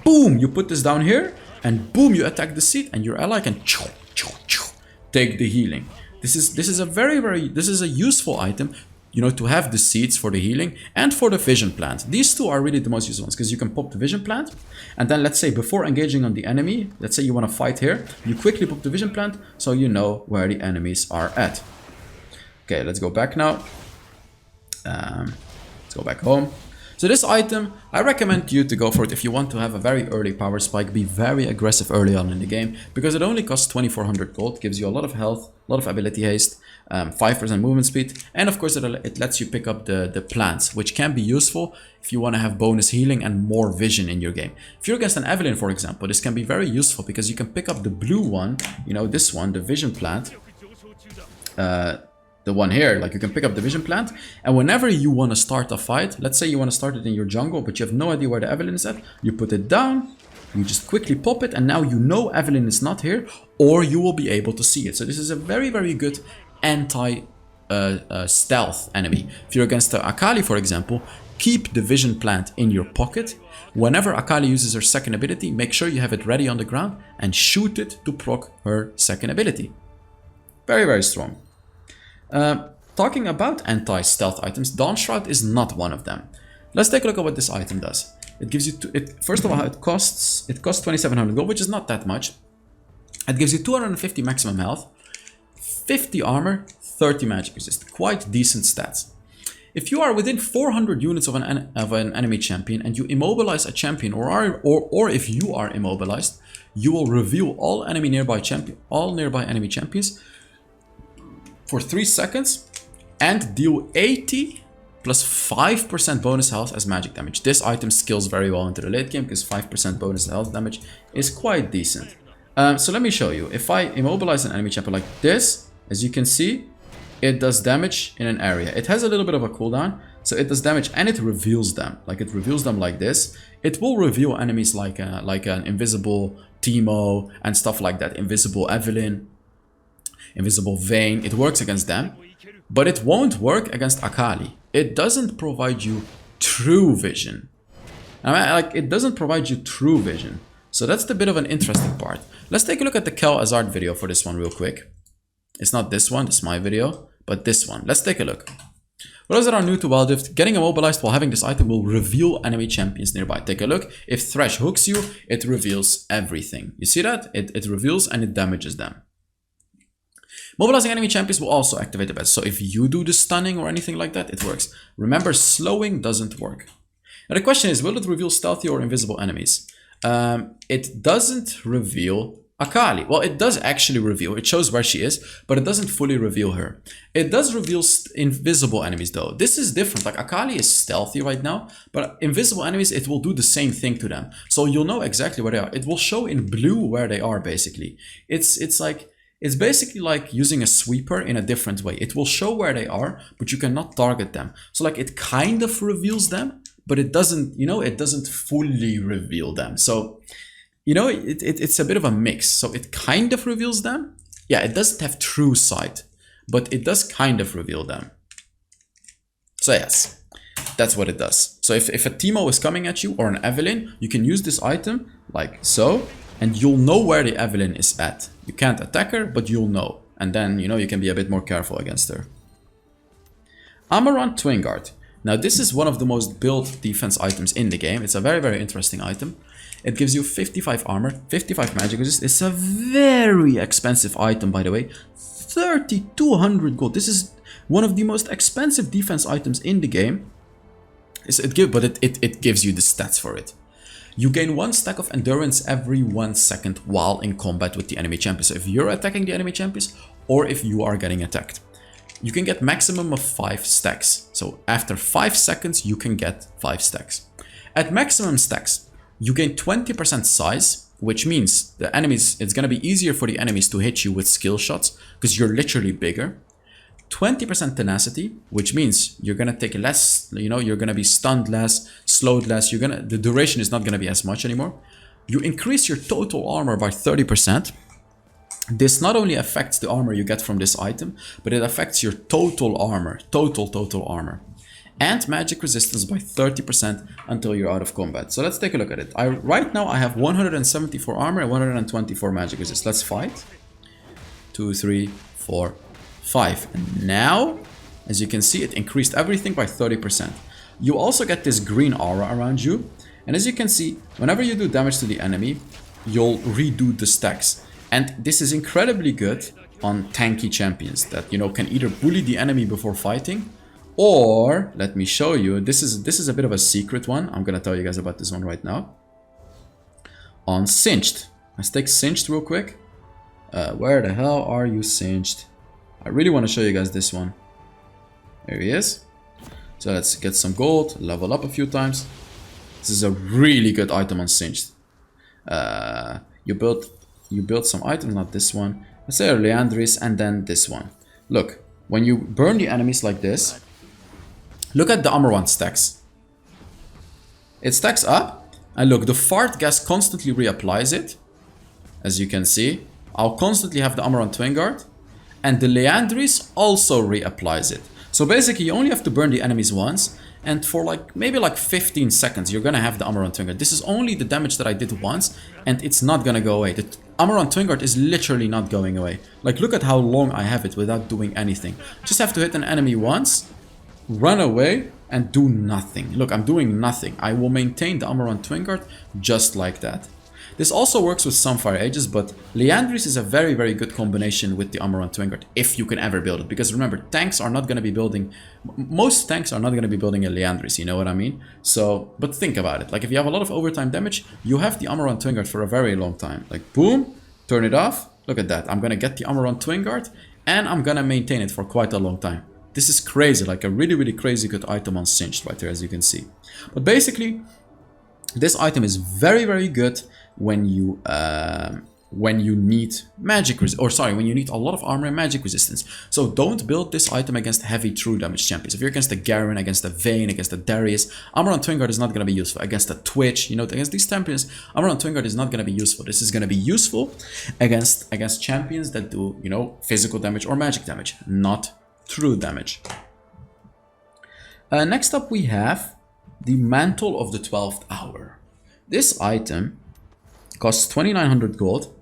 Boom! You put this down here and boom! You attack the seed and your ally can take the healing. This is a useful item, you know, to have the seeds for the healing and for the vision plant. These two are really the most useful ones because you can pop the vision plant and then let's say before engaging on the enemy, let's say you want to fight here, you quickly pop the vision plant so you know where the enemies are at. Okay, let's go back now. Let's go back home. So this item, I recommend you to go for it if you want to have a very early power spike. Be very aggressive early on in the game because it only costs 2400 gold, gives you a lot of health, a lot of ability haste, 5% movement speed, and of course it lets you pick up the plants, which can be useful if you want to have bonus healing and more vision in your game. If you're against an Evelyn, for example, this can be very useful because you can pick up the blue one, you know, this one, the vision plant. The one here, like you can pick up the vision plant, and whenever you want to start a fight, let's say you want to start it in your jungle, but you have no idea where the Evelyn is at, you put it down, you just quickly pop it, and now you know Evelyn is not here, or you will be able to see it. So this is a very, very good anti-stealth enemy. If you're against the Akali, for example, keep the vision plant in your pocket. Whenever Akali uses her second ability, make sure you have it ready on the ground and shoot it to proc her second ability. Very, very strong. Talking about anti-stealth items, Dawn Shroud is not one of them. Let's take a look at what this item does. It gives you, first of all, it costs 2700 gold, which is not that much. It gives you 250 maximum health, 50 armor, 30 magic resist. Quite decent stats. If you are within 400 units of an enemy champion and you immobilize a champion, or if you are immobilized, you will reveal all nearby enemy champions for 3 seconds and deal 80 plus 5% bonus health as magic damage. This item skills very well into the late game because 5% bonus health damage is quite decent. So let me show you. If I immobilize an enemy champion like this, as you can see, it does damage in an area. It has a little bit of a cooldown, so it does damage and it reveals them. Like it reveals them like this. It will reveal enemies like an invisible Teemo and stuff like that. Invisible Evelyn, Invisible Vayne. It works against them, but it won't work against Akali. It doesn't provide you true vision. Like it doesn't provide you true vision. So that's the bit of an interesting part. Let's take a look at the Kel Azard video for this one real quick. It's not this one, it's my video, but this one. Let's take a look. For those that are new to Wild Rift, getting immobilized while having this item will reveal enemy champions nearby. Take a look. If Thresh hooks you, it reveals everything. You see that? It reveals and it damages them. Mobilizing enemy champions will also activate the best. So if you do the stunning or anything like that, it works. Remember, slowing doesn't work. Now the question is, will it reveal stealthy or invisible enemies? It doesn't reveal Akali. Well, it does actually reveal. It shows where she is, but it doesn't fully reveal her. It does reveal invisible enemies though. This is different. Like Akali is stealthy right now, but invisible enemies, it will do the same thing to them. So you'll know exactly where they are. It will show in blue where they are basically. It's basically like using a sweeper in a different way. It will show where they are, but you cannot target them. So like it kind of reveals them, but it doesn't, you know, it doesn't fully reveal them. So, you know, it's a bit of a mix. So it kind of reveals them. Yeah, it doesn't have true sight, but it does kind of reveal them. So yes, that's what it does. So if a Teemo is coming at you or an Evelyn, you can use this item like so, and you'll know where the Evelyn is at. You can't attack her, but you'll know. And then, you know, you can be a bit more careful against her. Amarant Twin Guard. Now this is one of the most built defense items in the game. It's a very, very interesting item. It gives you 55 armor, 55 magic resist. It's a very expensive item, by the way. 3,200 gold. This is one of the most expensive defense items in the game. It gives you the stats for it. You gain 1 stack of endurance every 1 second while in combat with the enemy champions. So if you're attacking the enemy champions or if you are getting attacked. You can get maximum of 5 stacks. So after 5 seconds, you can get 5 stacks. At maximum stacks, you gain 20% size, which means the enemies, it's going to be easier for the enemies to hit you with skill shots because you're literally bigger. 20% tenacity, which means you're going to take less, you're going to be stunned less, slowed less. The duration is not going to be as much anymore. You increase your total armor by 30%. This not only affects the armor you get from this item, but it affects your total armor, total armor. And magic resistance by 30% until you're out of combat. So let's take a look at it. Right now I have 174 armor and 124 magic resist. Let's fight. 2, 3, 4, 5. And now, as you can see, it increased everything by 30%. You also get this green aura around you. And as you can see, whenever you do damage to the enemy, you'll redo the stacks. And this is incredibly good on tanky champions that, can either bully the enemy before fighting, or, let me show you, this is a bit of a secret one. I'm going to tell you guys about this one right now. On Singed. Let's take Singed real quick. Where the hell are you, Singed? I really want to show you guys this one. There he is. So let's get some gold, level up a few times. This is a really good item on Singed. You build some items, not this one. Let's say a Leandris and then this one. Look, when you burn the enemies like this, look at the armor 1 stacks. It stacks up, and look, the fart gas constantly reapplies it. As you can see, I'll constantly have the armor 1 Twin Guard, and the Leandris also reapplies it. So basically, you only have to burn the enemies once, and for maybe 15 seconds, you're gonna have the armor 1 Twin Guard. This is only the damage that I did once, and it's not gonna go away. The armor 1 Twin Guard is literally not going away. Look at how long I have it without doing anything. Just have to hit an enemy once, run away, and do nothing. Look, I'm doing nothing. I will maintain the armor 1 Twin Guard just like that. This also works with some Fire Ages, but Leandris is a very, very good combination with the armor 1 Twin Guard, if you can ever build it. Because remember, tanks are not going to be building... Most tanks are not going to be building a Leandris, you know what I mean? So, but think about it. If you have a lot of overtime damage, you have the armor 1 Twin Guard for a very long time. Boom, turn it off. Look at that. I'm going to get the armor 1 Twin Guard, and I'm going to maintain it for quite a long time. This is crazy, a really, really crazy good item on Singed right there, as you can see. But basically, this item is very, very good when you need when you need a lot of armor and magic resistance. So don't build this item against heavy true damage champions. If you're against a Garen, against a Vayne, against a Darius, armor on Twin Guard is not going to be useful. Against a Twitch, against these champions, armor on Twin Guard is not going to be useful. This is going to be useful against champions that do, physical damage or magic damage, not true damage. Next up we have the Mantle of the 12th Hour. This item costs 2,900 gold.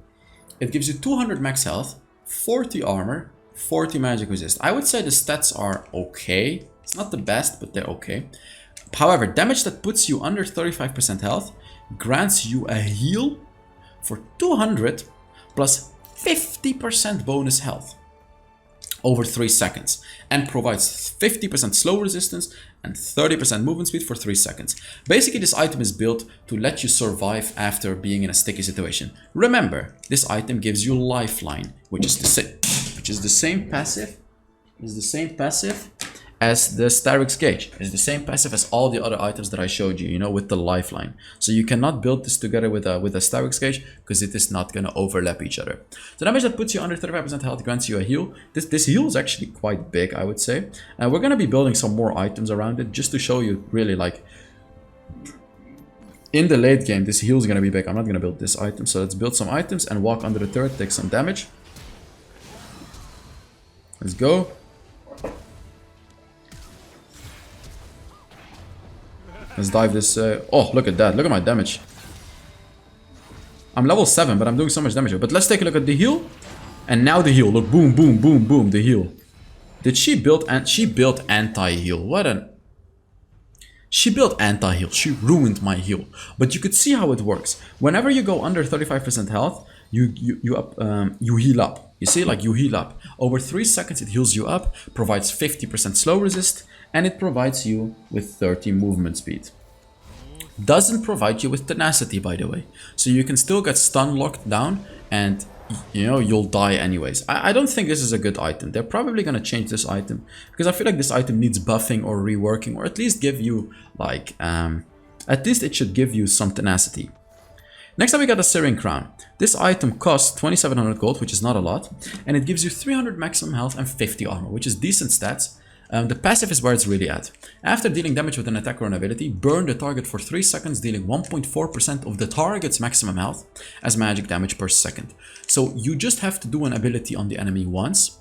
It gives you 200 max health, 40 armor, 40 magic resist. I would say the stats are okay. It's not the best, but they're okay. However, damage that puts you under 35% health grants you a heal for 200 plus 50% bonus health over 3 seconds, and provides 50% slow resistance and 30% movement speed for 3 seconds. Basically, this item is built to let you survive after being in a sticky situation. Remember, this item gives you lifeline, which is the same passive as the Starrick's Gauge. It's the same passive as all the other items that I showed you, with the lifeline. So you cannot build this together with a Starrick's Gauge because it is not going to overlap each other. The damage that puts you under 35% health grants you a heal. This heal is actually quite big, I would say. And we're going to be building some more items around it just to show you really in the late game, this heal is going to be big. I'm not going to build this item. So let's build some items and walk under the turret, take some damage. Let's go. Let's dive this. Oh, look at that. Look at my damage. I'm level 7, but I'm doing so much damage. But let's take a look at the heal. And now the heal. Look, boom, boom, boom, boom, the heal. Did she build... And she built anti-heal. What an... She built anti-heal, she ruined my heal. But you could see how it works. Whenever you go under 35% health, you heal up. You see, like you heal up. Over 3 seconds it heals you up, provides 50% slow resist, and it provides you with 30 movement speed. Doesn't provide you with tenacity, by the way. So you can still get stun locked down and you'll die anyways. I don't think this is a good item. They're probably gonna change this item because I feel like this item needs buffing or reworking, or at least give you like at least it should give you some tenacity. Next up we got the Searing Crown. This item costs 2700 gold, which is not a lot, and it gives you 300 maximum health and 50 armor, which is decent stats. The passive is where it's really at. After dealing damage with an attack or an ability, burn the target for 3 seconds, dealing 1.4% of the target's maximum health as magic damage per second. So you just have to do an ability on the enemy once,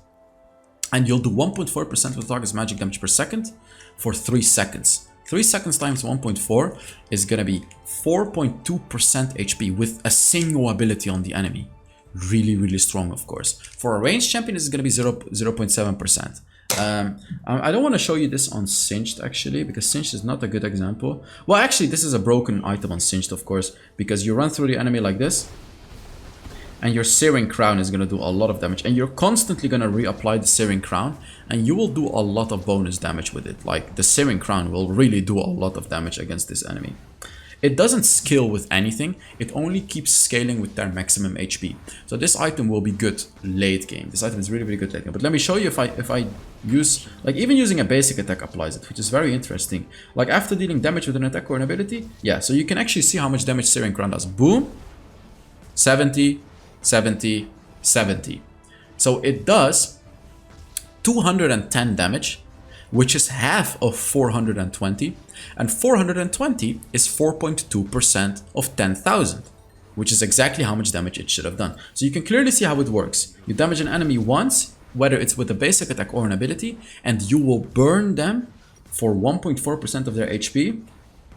and you'll do 1.4% of the target's magic damage per second for 3 seconds. 3 seconds times 1.4 is gonna be 4.2% HP with a single ability on the enemy. Really, really strong, of course. For a ranged champion, this is gonna be 0.7%. I don't want to show you this on Singed actually, because Singed is not a good example. Well, actually this is a broken item on Singed, of course, because you run through the enemy like this and your Searing Crown is going to do a lot of damage, and you're constantly going to reapply the Searing Crown and you will do a lot of bonus damage with it. Like the Searing Crown will really do a lot of damage against this enemy. It doesn't scale with anything, it only keeps scaling with their maximum HP. So this item will be good late game. This item is really, really good late game. But let me show you if I use, like even using a basic attack applies it, which is very interesting. Like after dealing damage with an attack or an ability, yeah, so you can actually see how much damage Searing Crown does. Boom, 70, 70, 70. So it does 210 damage, which is half of 420, and 420 is 4.2% of 10,000, which is exactly how much damage it should have done. So you can clearly see how it works. You damage an enemy once, whether it's with a basic attack or an ability, and you will burn them for 1.4% of their HP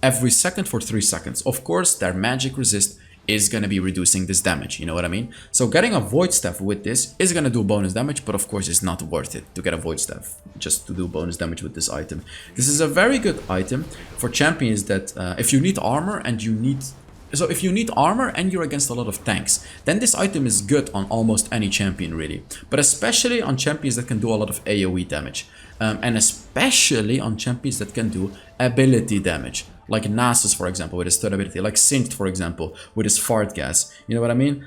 every second for 3 seconds. Of course, their magic resist is going to be reducing this damage, you know what I mean? So getting a Void Staff with this is going to do bonus damage, but of course it's not worth it to get a Void Staff just to do bonus damage with this item. This is a very good item for champions that if you need armor and if you need armor and you're against a lot of tanks, then this item is good on almost any champion really, but especially on champions that can do a lot of AoE damage, and especially on champions that can do ability damage, like Nasus, for example, with his third ability, like Singed, for example, with his fart gas. You know what I mean?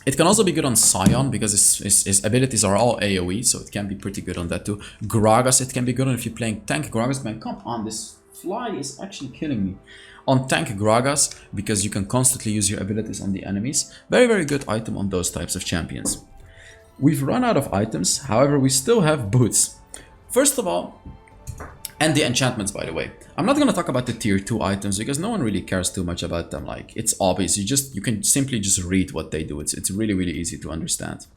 It can also be good on Sion because his abilities are all AoE, so it can be pretty good on that too. Gragas, it can be good on if you're playing tank Gragas. Man, come on, this fly is actually killing me. On tank Gragas, because you can constantly use your abilities on the enemies. Very, very good item on those types of champions. We've run out of items, however, we still have boots. First of all, and the enchantments, by the way. I'm not going to talk about the tier 2 items because no one really cares too much about them. Like, it's obvious. You can simply just read what they do. It's really, really easy to understand.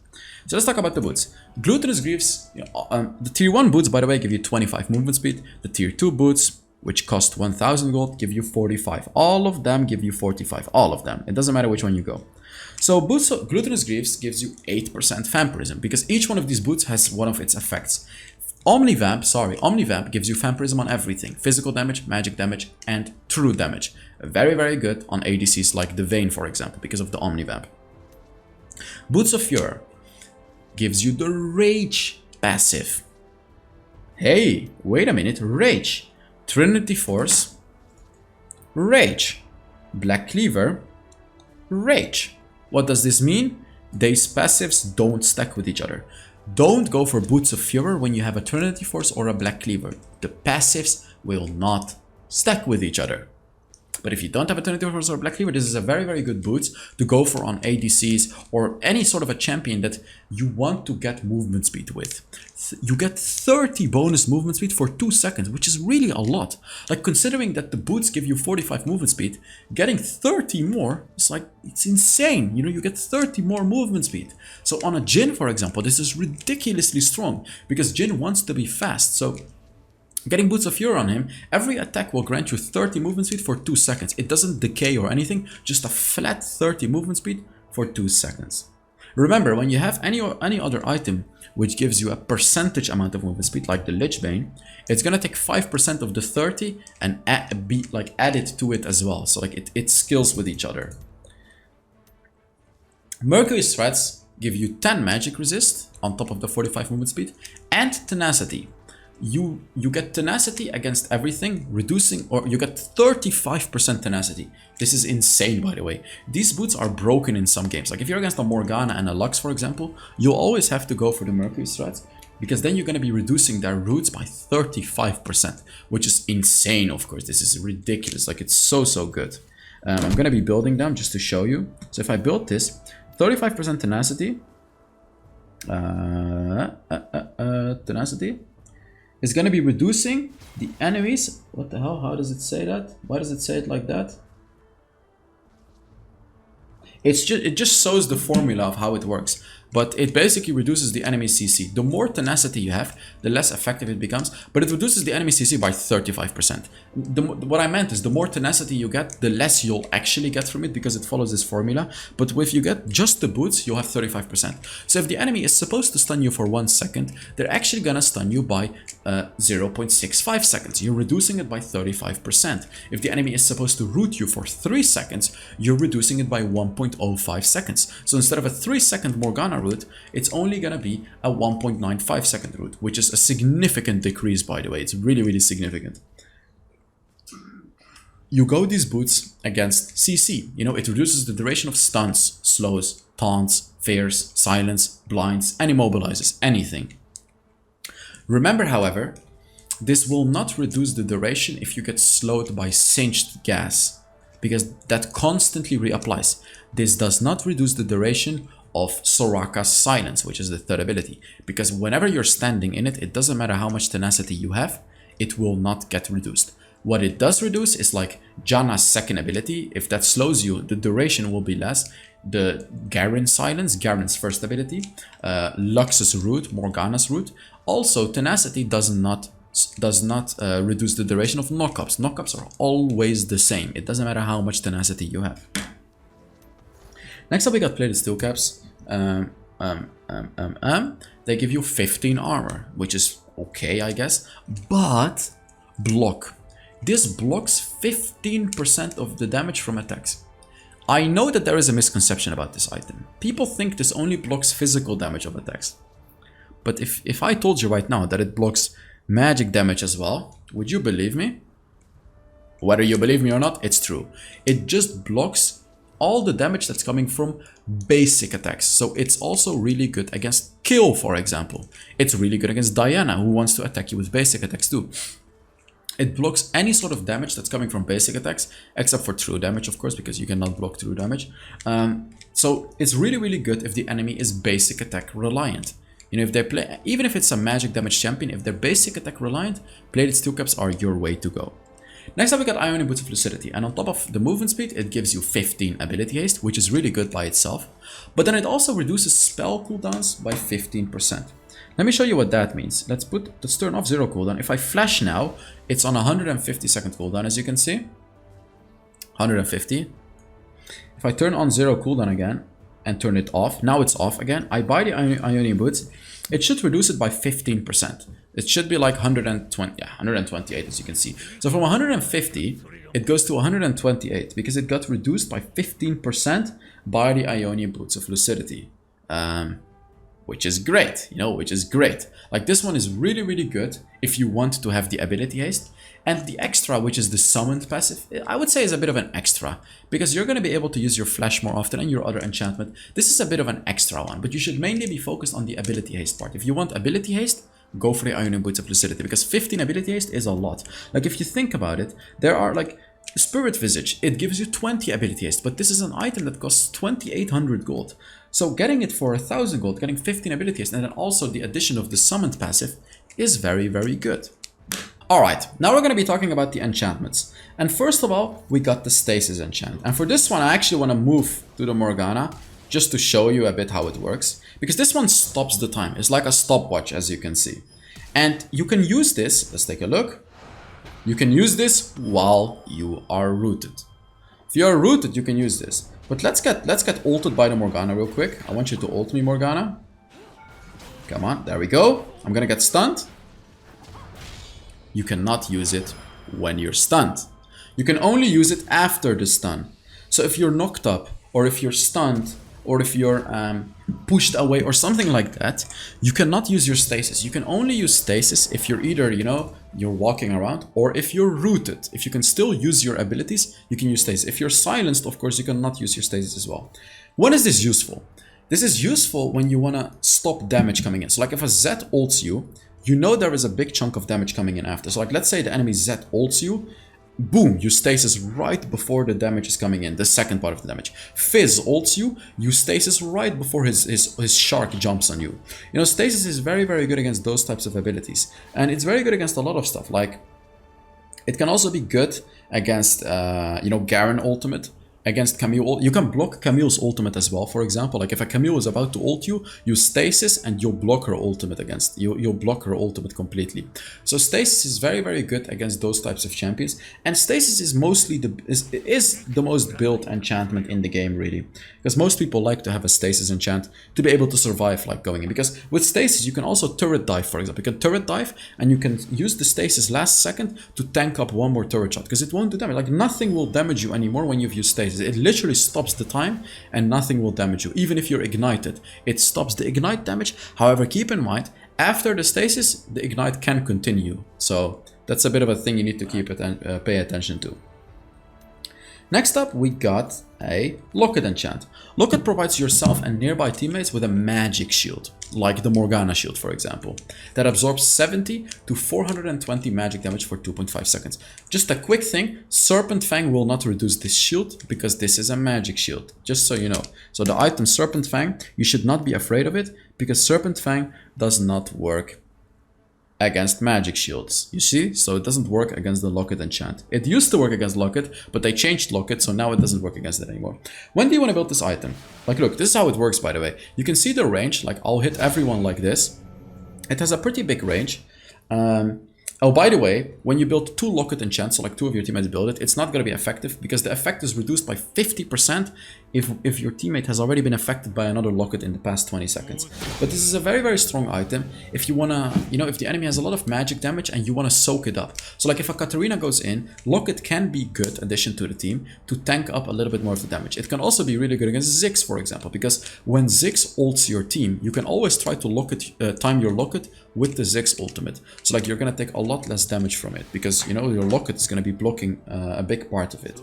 So let's talk about the boots. Glutinous Greaves, the tier 1 boots, by the way, give you 25 movement speed. The tier 2 boots, which cost 1000 gold, give you 45. All of them give you 45. All of them. It doesn't matter which one you go. So boots of Glutinous Greaves gives you 8% vampirism because each one of these boots has one of its effects. Omnivamp gives you vampirism on everything. Physical damage, magic damage, and true damage. Very, very good on ADCs like the Vayne, for example, because of the Omnivamp. Boots of Fury gives you the Rage passive. Hey, wait a minute, Rage. Trinity Force, Rage. Black Cleaver, Rage. What does this mean? These passives don't stack with each other. Don't go for Boots of Fury when you have a Trinity Force or a Black Cleaver. The passives will not stack with each other. But if you don't have a Trinity Force or Black Cleaver, this is a very, very good boot to go for on ADCs or any sort of a champion that you want to get movement speed with. You get 30 bonus movement speed for 2 seconds, which is really a lot. Like, considering that the boots give you 45 movement speed, getting 30 more is like, it's insane. You know, you get 30 more movement speed. So on a Jhin, for example, this is ridiculously strong because Jhin wants to be fast. So getting Boots of Fury on him, every attack will grant you 30 movement speed for 2 seconds. It doesn't decay or anything, just a flat 30 movement speed for 2 seconds. Remember, when you have any other item which gives you a percentage amount of movement speed, like the Lich Bane, it's gonna take 5% of the 30 and add it to it as well. So like it scales with each other. Mercury's threats give you 10 magic resist on top of the 45 movement speed and tenacity. You get tenacity against everything, reducing, or you get 35% tenacity. This is insane, by the way. These boots are broken in some games. Like if you're against a Morgana and a Lux, for example, you'll always have to go for the Mercury threats, because then you're going to be reducing their roots by 35%, which is insane, of course. This is ridiculous. Like it's so good. I'm going to be building them just to show you. So if I build this, 35% tenacity, tenacity is going to be reducing the enemies. What the hell? How does it say that? Why does it say it like that? It just shows the formula of how it works. But it basically reduces the enemy CC. The more tenacity you have, the less effective it becomes. But it reduces the enemy CC by 35%. What I meant is the more tenacity you get, the less you'll actually get from it, because it follows this formula. But if you get just the boots, you'll have 35%. So if the enemy is supposed to stun you for 1 second, they're actually gonna stun you by 0.65 seconds. You're reducing it by 35%. If the enemy is supposed to root you for 3 seconds, you're reducing it by 1.05 seconds. So instead of a 3-second Morgana route, it's only gonna be a 1.95 second route, which is a significant decrease, by the way. It's really significant. You go these boots against CC. You know, it reduces the duration of stuns, slows, taunts, fears, silence, blinds, and immobilizes, anything. Remember, however, this will not reduce the duration if you get slowed by singed gas, because that constantly reapplies. This does not reduce the duration of Soraka's silence, which is the third ability, because whenever you're standing in it, it doesn't matter how much tenacity you have, it will not get reduced. What it does reduce is like Janna's second ability. If that slows you, the duration will be less. The Garen's silence, Garen's first ability, Lux's root, Morgana's root. Also, tenacity does not reduce the duration of knockups. Knockups are always the same. It doesn't matter how much tenacity you have. Next up, we got plated steel caps. They give you 15 armor, which is okay, I guess. But block. This blocks 15% of the damage from attacks. I know that there is a misconception about this item. People think this only blocks physical damage of attacks. But if I told you right now that it blocks magic damage as well, would you believe me? Whether you believe me or not, it's true. It just blocks all the damage that's coming from basic attacks. So it's also really good against Kill, for example. It's really good against Diana, who wants to attack you with basic attacks too. It blocks any sort of damage that's coming from basic attacks, except for true damage, of course, because you cannot block true damage. So it's really good if the enemy is basic attack reliant. You know, if they play, even if it's a magic damage champion, if they're basic attack reliant, plated steel caps are your way to go. Next up, we got Ionian Boots of Lucidity, and on top of the movement speed, it gives you 15 ability haste, which is really good by itself. But then it also reduces spell cooldowns by 15%. Let me show you what that means. Let's turn off 0 cooldown. If I flash now, it's on 150 second cooldown, as you can see. 150. If I turn on 0 cooldown again and turn it off, now it's off again. I buy the Ionian Boots. It should reduce it by 15%. It should be like 128, as you can see. So from 150, it goes to 128 because it got reduced by 15% by the Ionian Boots of Lucidity. Which is great, you know, which is great. Like this one is really good if you want to have the ability haste. And the extra, which is the summoned passive, I would say is a bit of an extra, because you're going to be able to use your flash more often and your other enchantment. This is a bit of an extra one, but you should mainly be focused on the ability haste part. If you want ability haste, go for the Ionian Boots of Lucidity, because 15 ability haste is a lot. Like if you think about it, there are like Spirit Visage, it gives you 20 ability haste, but this is an item that costs 2800 gold. So getting it for 1000 gold, getting 15 ability haste, and then also the addition of the summoned passive is very good. Alright, now we're going to be talking about the enchantments. And first of all, we got the Stasis enchant. And for this one, I actually want to move to the Morgana just to show you a bit how it works. Because this one stops the time. It's like a stopwatch, as you can see. And you can use this, let's take a look. You can use this while you are rooted. If you're rooted, you can use this. But let's get ulted by the Morgana real quick. I want you to ult me, Morgana. Come on, there we go. I'm gonna get stunned. You cannot use it when you're stunned. You can only use it after the stun. So if you're knocked up, or if you're stunned, or if you're pushed away or something like that, you cannot use your stasis. You can only use stasis if you're either, you know, you're walking around, or if you're rooted. If you can still use your abilities, you can use stasis. If you're silenced, of course, you cannot use your stasis as well. When is this useful? This is useful when you want to stop damage coming in. So like if a Z ults you, you know there is a big chunk of damage coming in after. So like let's say the enemy Z ults you, boom, you stasis right before the damage is coming in, the second part of the damage. Fizz ults you, you stasis right before his shark jumps on you. You know, stasis is very, very good against those types of abilities. And it's very good against a lot of stuff. Like, it can also be good against, you know, Garen ultimate. Against Camille, you can block Camille's ultimate as well. For example, like if a Camille is about to ult you, you stasis and you'll block her ultimate against you'll block her ultimate completely. So stasis is very, very good against those types of champions. And stasis is mostly the most built enchantment in the game, really, because most people like to have a stasis enchant to be able to survive like going in. Because with stasis, you can also turret dive, for example. You can turret dive and you can use the stasis last second to tank up one more turret shot because it won't do damage. Like nothing will damage you anymore when you've used stasis. It literally stops the time and nothing will damage you. Even if you're ignited, it stops the ignite damage. However, keep in mind, after the stasis, the ignite can continue. So that's a bit of a thing you need to keep it and pay attention to. Next up, we got a Locket enchant. Locket provides yourself and nearby teammates with a magic shield, like the Morgana shield, for example, that absorbs 70 to 420 magic damage for 2.5 seconds. Just a quick thing, Serpent Fang will not reduce this shield because this is a magic shield, just so you know. So the item Serpent Fang, you should not be afraid of it because Serpent Fang does not work against magic shields, you see? So it doesn't work against the Locket enchant. It used to work against Locket, but they changed Locket, so now it doesn't work against it anymore. When do you want to build this item? Like, look, this is how it works, by the way. You can see the range, like I'll hit everyone like this. It has a pretty big range. Oh, by the way, when you build two Locket enchants, so like two of your teammates build it, it's not going to be effective because the effect is reduced by 50% if your teammate has already been affected by another Locket in the past 20 seconds. But this is a very, very strong item if you want to, you know, if the enemy has a lot of magic damage and you want to soak it up. So like if a Katarina goes in, Locket can be good addition to the team to tank up a little bit more of the damage. It can also be really good against Ziggs, for example, because when Ziggs ults your team, you can always try to time your Locket with the Ziggs ultimate. So like you're going to take a lot less damage from it because, you know, your Locket is going to be blocking a big part of it.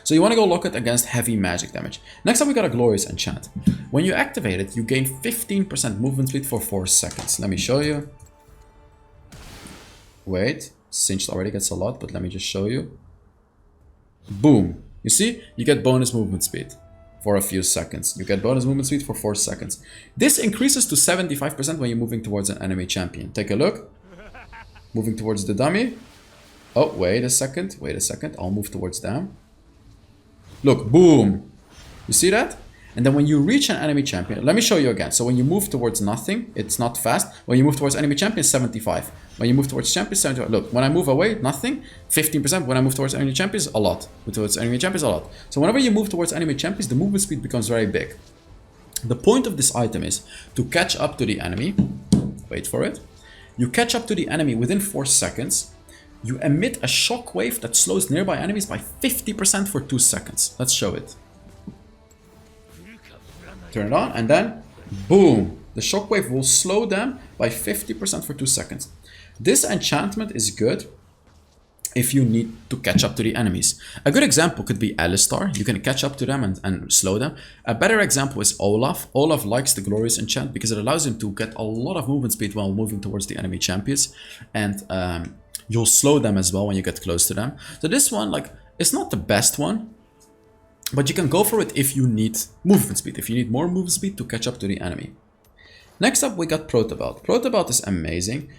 So you want to go Locket against heavy magic damage. Next up we got a Glorious enchant. When you activate it, you gain 15% movement speed for 4 seconds. Let me show you. Wait, Singed already gets a lot, but let me just show you. Boom. You see? You get bonus movement speed for a few seconds. You get bonus movement speed for 4 seconds. This increases to 75% when you're moving towards an enemy champion. Take a look. Moving towards the dummy. Oh, wait a second. Wait a second. I'll move towards them. Look, boom. You see that? And then when you reach an enemy champion, let me show you again. So when you move towards nothing, it's not fast. When you move towards enemy champion, 75. When you move towards champion, 75. Look, when I move away, nothing, 15%. When I move towards enemy champions, a lot. Towards enemy champions, a lot. So whenever you move towards enemy champions, the movement speed becomes very big. The point of this item is to catch up to the enemy. Wait for it. You catch up to the enemy within 4 seconds. You emit a shockwave that slows nearby enemies by 50% for 2 seconds. Let's show it. Turn it on and then, boom. The shockwave will slow them by 50% for 2 seconds. This enchantment is good if you need to catch up to the enemies. A good example could be Alistar. You can catch up to them and slow them. A better example is Olaf. Olaf likes the Glorious enchant because it allows him to get a lot of movement speed while moving towards the enemy champions. And you'll slow them as well when you get close to them. So this one, like, it's not the best one, but you can go for it if you need movement speed, if you need more movement speed to catch up to the enemy. Next up, we got Protobelt. Protobelt is amazing.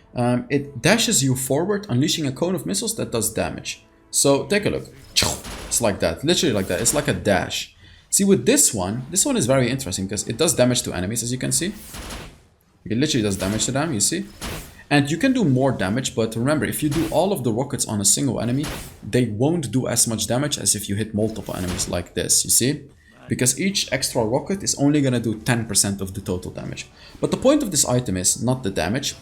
It dashes you forward, unleashing a cone of missiles that does damage. So take a look. It's like that, literally like that. It's like a dash. See, with this one is very interesting because it does damage to enemies, as you can see. It literally does damage to them, you see? And you can do more damage, but remember, if you do all of the rockets on a single enemy, they won't do as much damage as if you hit multiple enemies like this, you see? Because each extra rocket is only gonna do 10% of the total damage. But the point of this item is not the damage,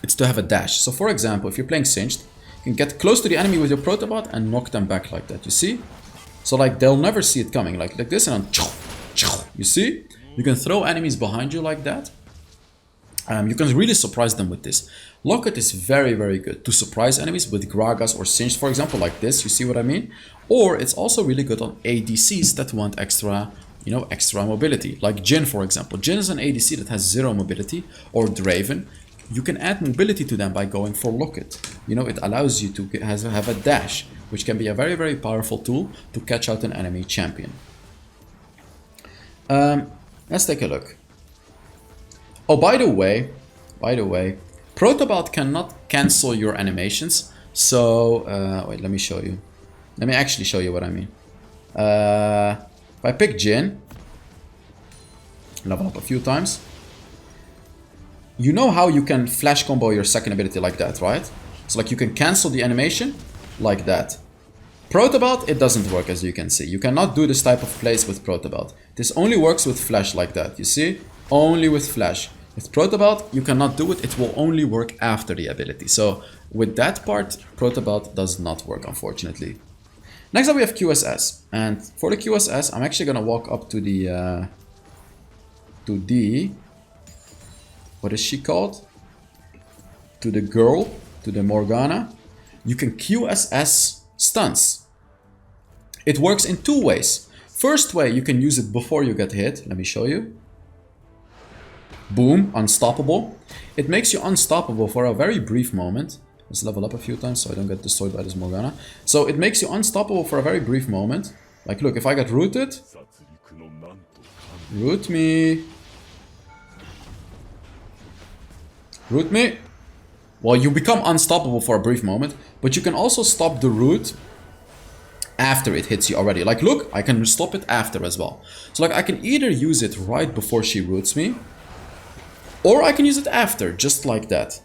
it's to have a dash. So for example, if you're playing Singed, you can get close to the enemy with your Protobot and knock them back like that, you see? So like, they'll never see it coming, like this, and then, you see? You can throw enemies behind you like that. You can really surprise them with this. Locket is very, very good to surprise enemies with Gragas or Singed, for example, like this, you see what I mean? Or it's also really good on ADCs that want extra, you know, extra mobility. Like Jhin, for example. Jhin is an ADC that has 0 mobility, or Draven. You can add mobility to them by going for Locket. You know, it allows you to have a dash, which can be a very, very powerful tool to catch out an enemy champion. Let's take a look. Oh, by the way, Protobot cannot cancel your animations. So, wait, let me show you. Let me actually show you what I mean. If I pick Jhin, level up a few times. You know how you can flash combo your second ability like that, right? So like you can cancel the animation like that. Protobot, it doesn't work, as you can see. You cannot do this type of plays with Protobot. This only works with flash like that, you see? Only with flash. With Protobot, you cannot do it. It will only work after the ability. So with that part, Protobot does not work, unfortunately. Next up we have QSS. And for the QSS, I'm actually going to walk up to the... what is she called? To the girl, to the Morgana. You can QSS stunts. It works in 2 ways. First way, you can use it before you get hit. Let me show you. Boom, unstoppable. It makes you unstoppable for a very brief moment. Let's level up a few times so I don't get destroyed by this Morgana. So it makes you unstoppable for a very brief moment. Like look, if I get rooted... Root me. Root me. Well, you become unstoppable for a brief moment, but you can also stop the root after it hits you already. Like look, I can stop it after as well. So like I can either use it right before she roots me, or I can use it after, just like that.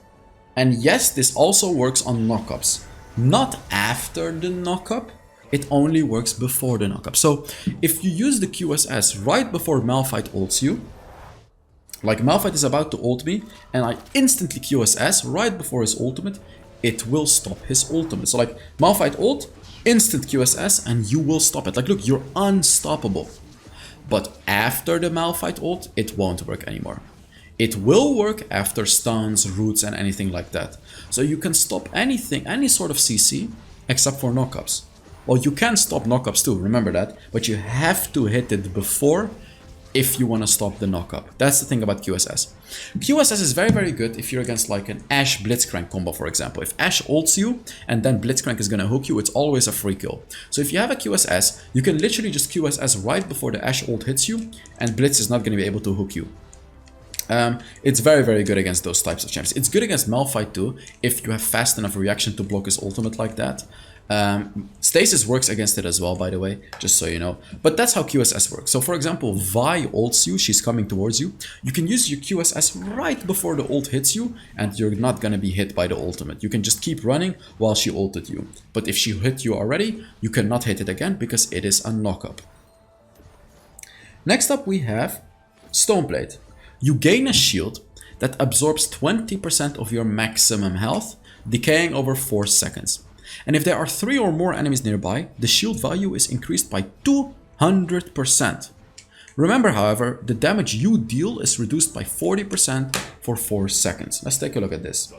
And yes, this also works on knockups. Not after the knockup, it only works before the knockup. So if you use the QSS right before Malphite ults you, like Malphite is about to ult me, and I instantly QSS right before his ultimate, it will stop his ultimate. So like Malphite ult, instant QSS, and you will stop it. Like look, you're unstoppable. But after the Malphite ult, it won't work anymore. It will work after stuns, roots, and anything like that. So you can stop anything, any sort of CC, except for knockups. Well, you can stop knockups too, remember that. But you have to hit it before if you want to stop the knockup. That's the thing about QSS. QSS is very, very good if you're against like an Ashe Blitzcrank combo, for example. If Ashe ults you and then Blitzcrank is going to hook you, it's always a free kill. So if you have a QSS, you can literally just QSS right before the Ashe ult hits you, and Blitz is not going to be able to hook you. It's very, very good against those types of champs. It's good against Malphite too, if you have fast enough reaction to block his ultimate like that. Stasis works against it as well, by the way, just so you know. But that's how QSS works. So for example, Vi ults you, she's coming towards you. You can use your QSS right before the ult hits you, and you're not gonna be hit by the ultimate. You can just keep running while she ulted you. But if she hit you already, you cannot hit it again because it is a knockup. Next up we have Stoneplate. You gain a shield that absorbs 20% of your maximum health, decaying over 4 seconds. And if there are 3 or more enemies nearby, the shield value is increased by 200%. Remember, however, the damage you deal is reduced by 40% for 4 seconds. Let's take a look at this.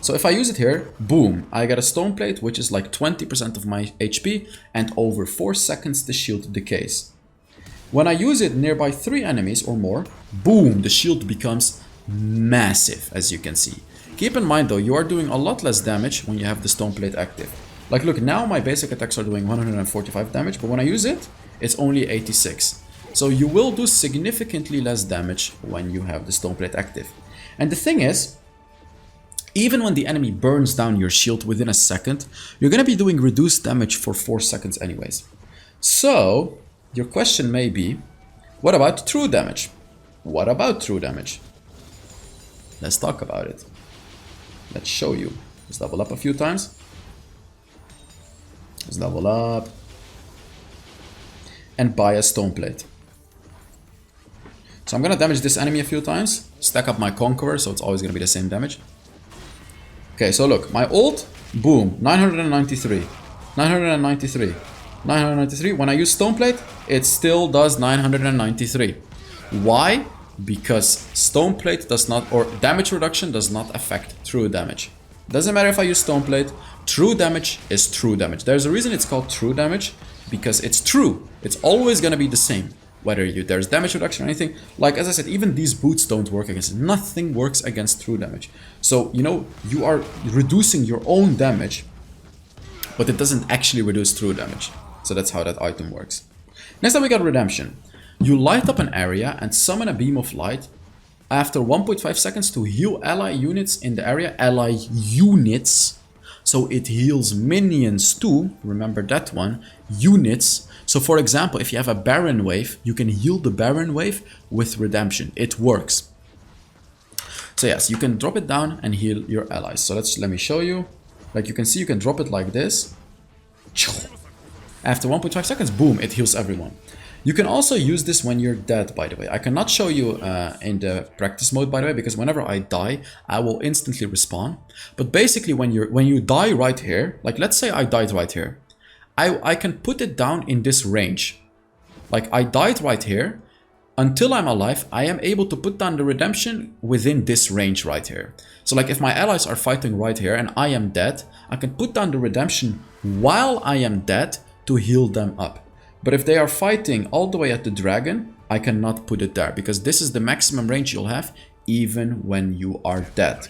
So if I use it here, boom, I get a stone plate, which is like 20% of my HP, and over 4 seconds the shield decays. When I use it nearby 3 enemies or more, boom, the shield becomes massive, as you can see. Keep in mind though, you are doing a lot less damage when you have the stone plate active. Like look, now my basic attacks are doing 145 damage, but when I use it, it's only 86. So you will do significantly less damage when you have the stone plate active. And the thing is, even when the enemy burns down your shield within a second, you're gonna be doing reduced damage for 4 seconds anyways. So, your question may be, what about true damage? What about true damage? Let's talk about it. Let's show you. Let's level up a few times. Let's level up. And buy a stone plate. So I'm gonna damage this enemy a few times. Stack up my Conqueror, so it's always gonna be the same damage. Okay, so look, my ult, boom, 993. 993. 993. When I use stone plate, it still does 993. Why? Because stone plate does not, or damage reduction does not affect true damage. Doesn't matter if I use stone plate, true damage is true damage. There's a reason it's called true damage, because it's true. It's always gonna be the same. Whether there's damage reduction or anything. Like, as I said, even these boots don't work against it. Nothing works against true damage. So, you know, you are reducing your own damage, but it doesn't actually reduce true damage. So that's how that item works. Next up we got Redemption. You light up an area and summon a beam of light after 1.5 seconds to heal ally units in the area. Ally units. So it heals minions too. Remember that one. Units. So for example, if you have a Baron wave, you can heal the Baron wave with Redemption. It works. So yes, you can drop it down and heal your allies. So let me show you. Like you can see, you can drop it like this. After 1.5 seconds, boom, it heals everyone. You can also use this when you're dead, by the way. I cannot show you in the practice mode, by the way, because whenever I die, I will instantly respawn. But basically, when you die right here, like let's say I died right here, I can put it down in this range. Like I died right here. Until I'm alive, I am able to put down the redemption within this range right here. So like if my allies are fighting right here and I am dead, I can put down the redemption while I am dead to heal them up. But if they are fighting all the way at the dragon, I cannot put it there because this is the maximum range you'll have even when you are dead.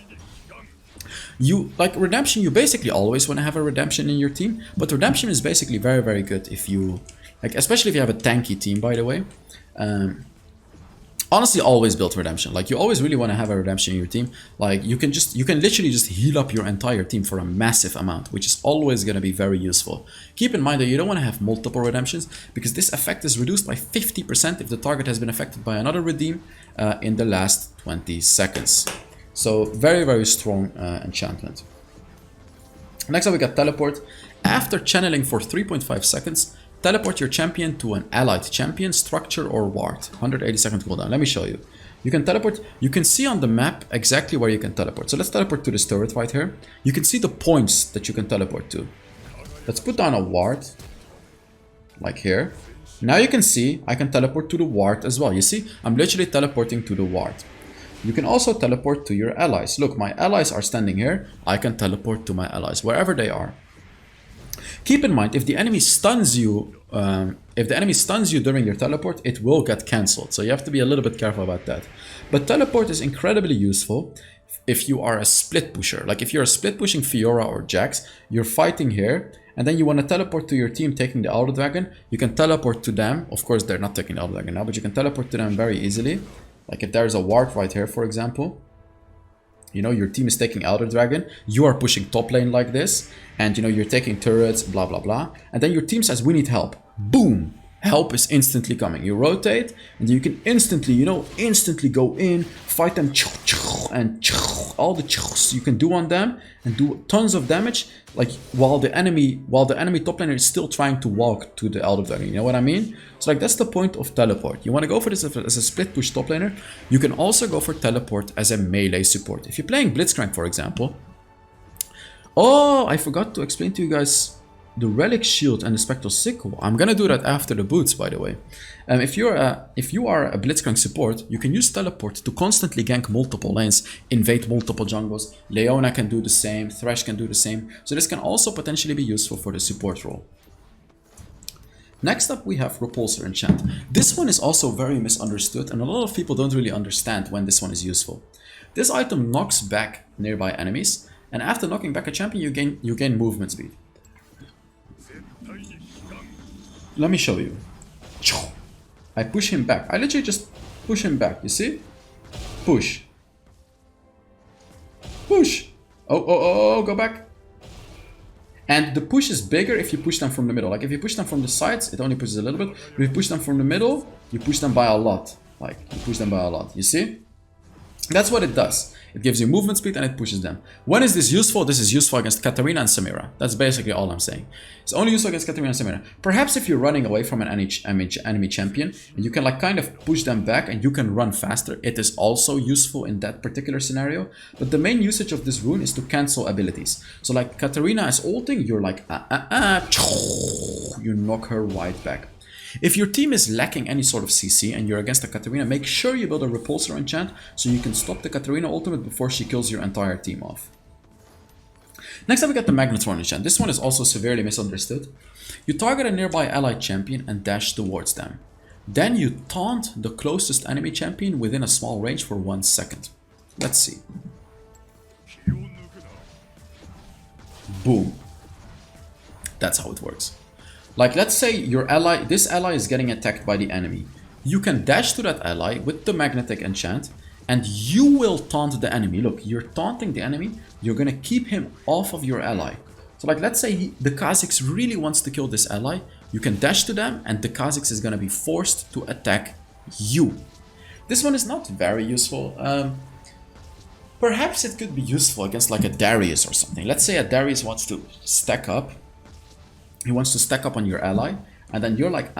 You like redemption, you basically always want to have a redemption in your team, but redemption is basically very, very good if you like, especially if you have a tanky team, by the way. Honestly, always build redemption. Like you always really want to have a redemption in your team. Like you can literally just heal up your entire team for a massive amount, which is always going to be very useful. Keep in mind that you don't want to have multiple redemptions because this effect is reduced by 50% if the target has been affected by another redeem in the last 20 seconds. So very, very strong enchantment. Next up we got teleport. After channeling for 3.5 seconds, teleport your champion to an allied champion, structure, or ward. 180 second cooldown. Let me show you. You can teleport. You can see on the map exactly where you can teleport. So let's teleport to this turret right here. You can see the points that you can teleport to. Let's put down a ward. Like here. Now you can see I can teleport to the ward as well. You see, I'm literally teleporting to the ward. You can also teleport to your allies. Look, my allies are standing here. I can teleport to my allies wherever they are. Keep in mind, if the enemy stuns you, during your teleport, it will get cancelled. So you have to be a little bit careful about that. But teleport is incredibly useful if you are a split pusher. Like if you're a split pushing Fiora or Jax, you're fighting here, and then you want to teleport to your team taking the Elder Dragon. You can teleport to them. Of course, they're not taking the Elder Dragon now, but you can teleport to them very easily. Like if there's a ward right here, for example. You know, your team is taking Elder Dragon, you are pushing top lane like this, and you know, you're taking turrets, blah, blah, blah. And then your team says, we need help. Boom! Help is instantly coming. You rotate, and you can instantly, you know, go in, fight them, and all the you can do on them, and do tons of damage, like while the enemy top laner is still trying to walk to the Elder Dragon. You know what I mean? So like that's the point of teleport. You want to go for this as a split push top laner. You can also go for teleport as a melee support. If you're playing Blitzcrank, for example. Oh, I forgot to explain to you guys the Relic Shield and the Spectral Sickle. I'm gonna do that after the boots, by the way. If you are a Blitzcrank support, you can use teleport to constantly gank multiple lanes, invade multiple jungles. Leona can do the same, Thresh can do the same. So this can also potentially be useful for the support role. Next up we have Repulsor Enchant. This one is also very misunderstood and a lot of people don't really understand when this one is useful. This item knocks back nearby enemies, and after knocking back a champion you gain movement speed. Let me show you. I push him back. I literally just push him back. You see? Push. Push. Oh, go back. And the push is bigger if you push them from the middle. Like if you push them from the sides, it only pushes a little bit. If you push them from the middle, you push them by a lot. Like you push them by a lot. You see? That's what it does. It gives you movement speed and it pushes them. When is this useful? This is useful against Katarina and Samira. That's basically all I'm saying. It's only useful against Katarina and Samira. Perhaps if you're running away from an enemy champion, and you can like kind of push them back and you can run faster, it is also useful in that particular scenario. But the main usage of this rune is to cancel abilities. So like Katarina is ulting, you're like you knock her right back. If your team is lacking any sort of CC and you're against a Katarina, make sure you build a repulsor enchant so you can stop the Katarina ultimate before she kills your entire team off. Next up we got the Magnetron enchant. This one is also severely misunderstood. You target a nearby allied champion and dash towards them. Then you taunt the closest enemy champion within a small range for 1 second. Let's see. Boom. That's how it works. Like, let's say your ally, this ally is getting attacked by the enemy. You can dash to that ally with the magnetic enchant and you will taunt the enemy. Look, you're taunting the enemy. You're going to keep him off of your ally. So like, let's say the Kha'Zix really wants to kill this ally. You can dash to them and the Kha'Zix is going to be forced to attack you. This one is not very useful. Perhaps it could be useful against like a Darius or something. Let's say a Darius wants to stack up. He wants to stack up on your ally, and then you're like,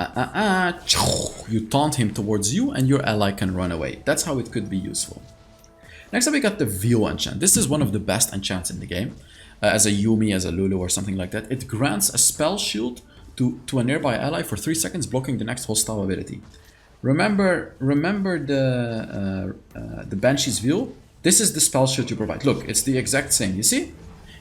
you taunt him towards you, and your ally can run away. That's how it could be useful. Next up, we got the Veil enchant. This is one of the best enchants in the game. As a Yuumi, as a Lulu, or something like that. It grants a spell shield to a nearby ally for 3 seconds, blocking the next hostile ability. Remember the Banshee's Veil? This is the spell shield you provide. Look, it's the exact same. You see?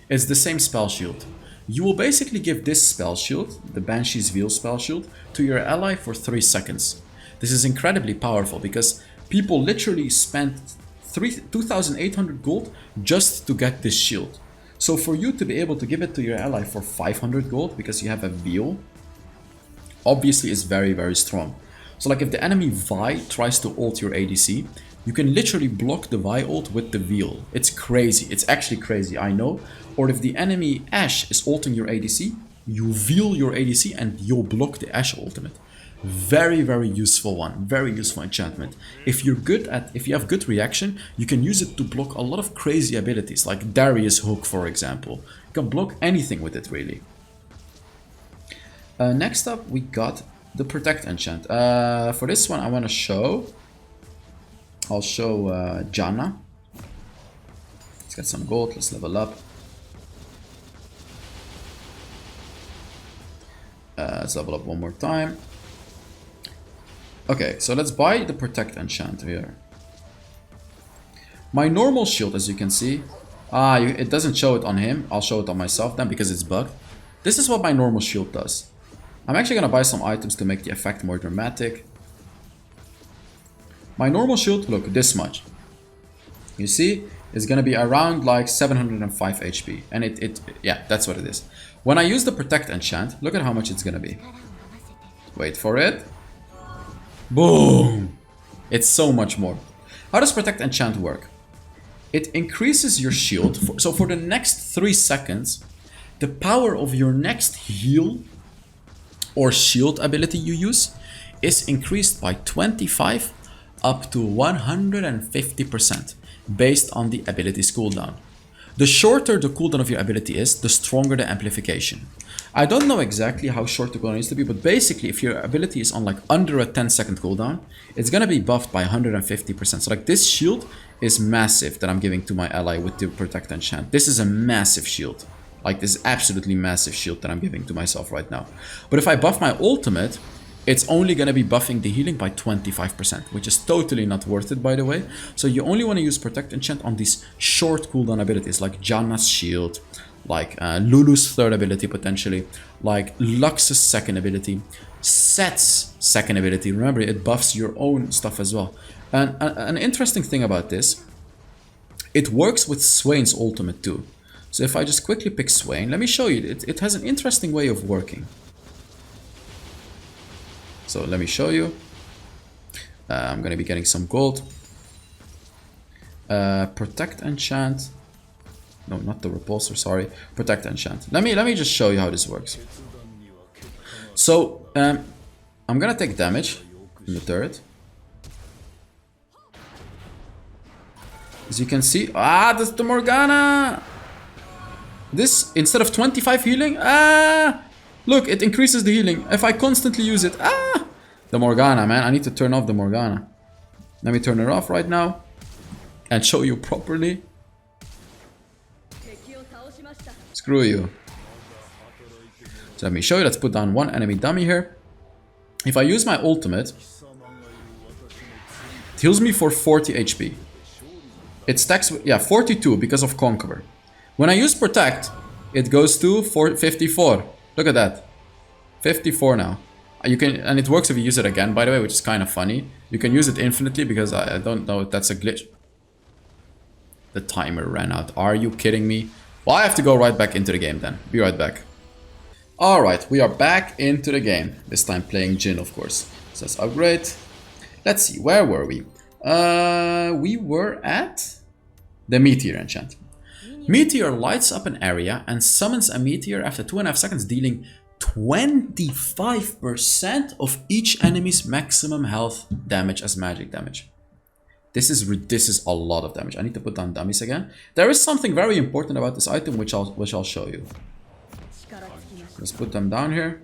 It's the same spell shield. You will basically give this spell shield, the Banshee's Veil spell shield, to your ally for 3 seconds. This is incredibly powerful because people literally spent 2,800 gold just to get this shield. So for you to be able to give it to your ally for 500 gold because you have a Veil, obviously is very, very strong. So like if the enemy Vi tries to ult your ADC, you can literally block the Vi ult with the Veil. It's crazy. It's actually crazy, I know. Or if the enemy Ashe is ulting your ADC, you Veil your ADC and you'll block the Ashe ultimate. Very, very useful one. Very useful enchantment. If you have good reaction, you can use it to block a lot of crazy abilities, like Darius Hook, for example. You can block anything with it, really. Next up, we got the Protect enchant. For this one, I want to show... I'll show Janna. Let's get some gold, let's level up. Let's level up one more time. Okay, so let's buy the Protect enchant here. My normal shield, as you can see, it doesn't show it on him. I'll show it on myself then because it's bugged. This is what my normal shield does. I'm actually gonna buy some items to make the effect more dramatic. My normal shield, look, this much. You see, it's gonna be around like 705 HP. And yeah, that's what it is. When I use the Protect enchant, look at how much it's gonna be. Wait for it. Boom! It's so much more. How does Protect enchant work? It increases your shield. So for the next 3 seconds, the power of your next heal or shield ability you use is increased by 25 up to 150% based on the ability's cooldown. The shorter the cooldown of your ability is, the stronger the amplification. I don't know exactly how short the cooldown needs to be, but basically if your ability is on like under a 10-second cooldown, it's gonna be buffed by 150%. So like this shield is massive that I'm giving to my ally with the Protect enchant. This is a massive shield. Like this absolutely massive shield that I'm giving to myself right now. But if I buff my ultimate, it's only going to be buffing the healing by 25%, which is totally not worth it, by the way. So you only want to use Protect enchant on these short cooldown abilities, like Janna's shield, like Lulu's third ability potentially, like Lux's second ability, Set's second ability. Remember, it buffs your own stuff as well. And an interesting thing about this, it works with Swain's ultimate too. So if I just quickly pick Swain, let me show you. It has an interesting way of working. So let me show you. I'm going to be getting some gold. Protect enchant. No, not the repulsor, sorry. Protect enchant. Let me just show you how this works. So I'm going to take damage from the turret. As you can see, that's the Morgana. This, instead of 25 healing, look, it increases the healing if I constantly use it. The Morgana, man, I need to turn off the Morgana. Let me turn it off right now and show you properly. Screw you. So let me show you. Let's put down one enemy dummy here. If I use my ultimate, it heals me for 40 HP. It stacks, yeah, 42 because of Conqueror. When I use Protect, it goes to 54. Look at that. 54 now. You can, and it works if you use it again, by the way, which is kind of funny. You can use it infinitely because I don't know if that's a glitch. The timer ran out. Are you kidding me? Well, I have to go right back into the game then. Be right back. Alright, we are back into the game. This time playing Jhin, of course. So let's upgrade. Let's see, where were we? We were at the Meteor enchantment. Meteor lights up an area and summons a meteor after 2.5 seconds, dealing 25% of each enemy's maximum health damage as magic damage. This is a lot of damage. I need to put down dummies again. There is something very important about this item which I'll show you. Let's put them down here.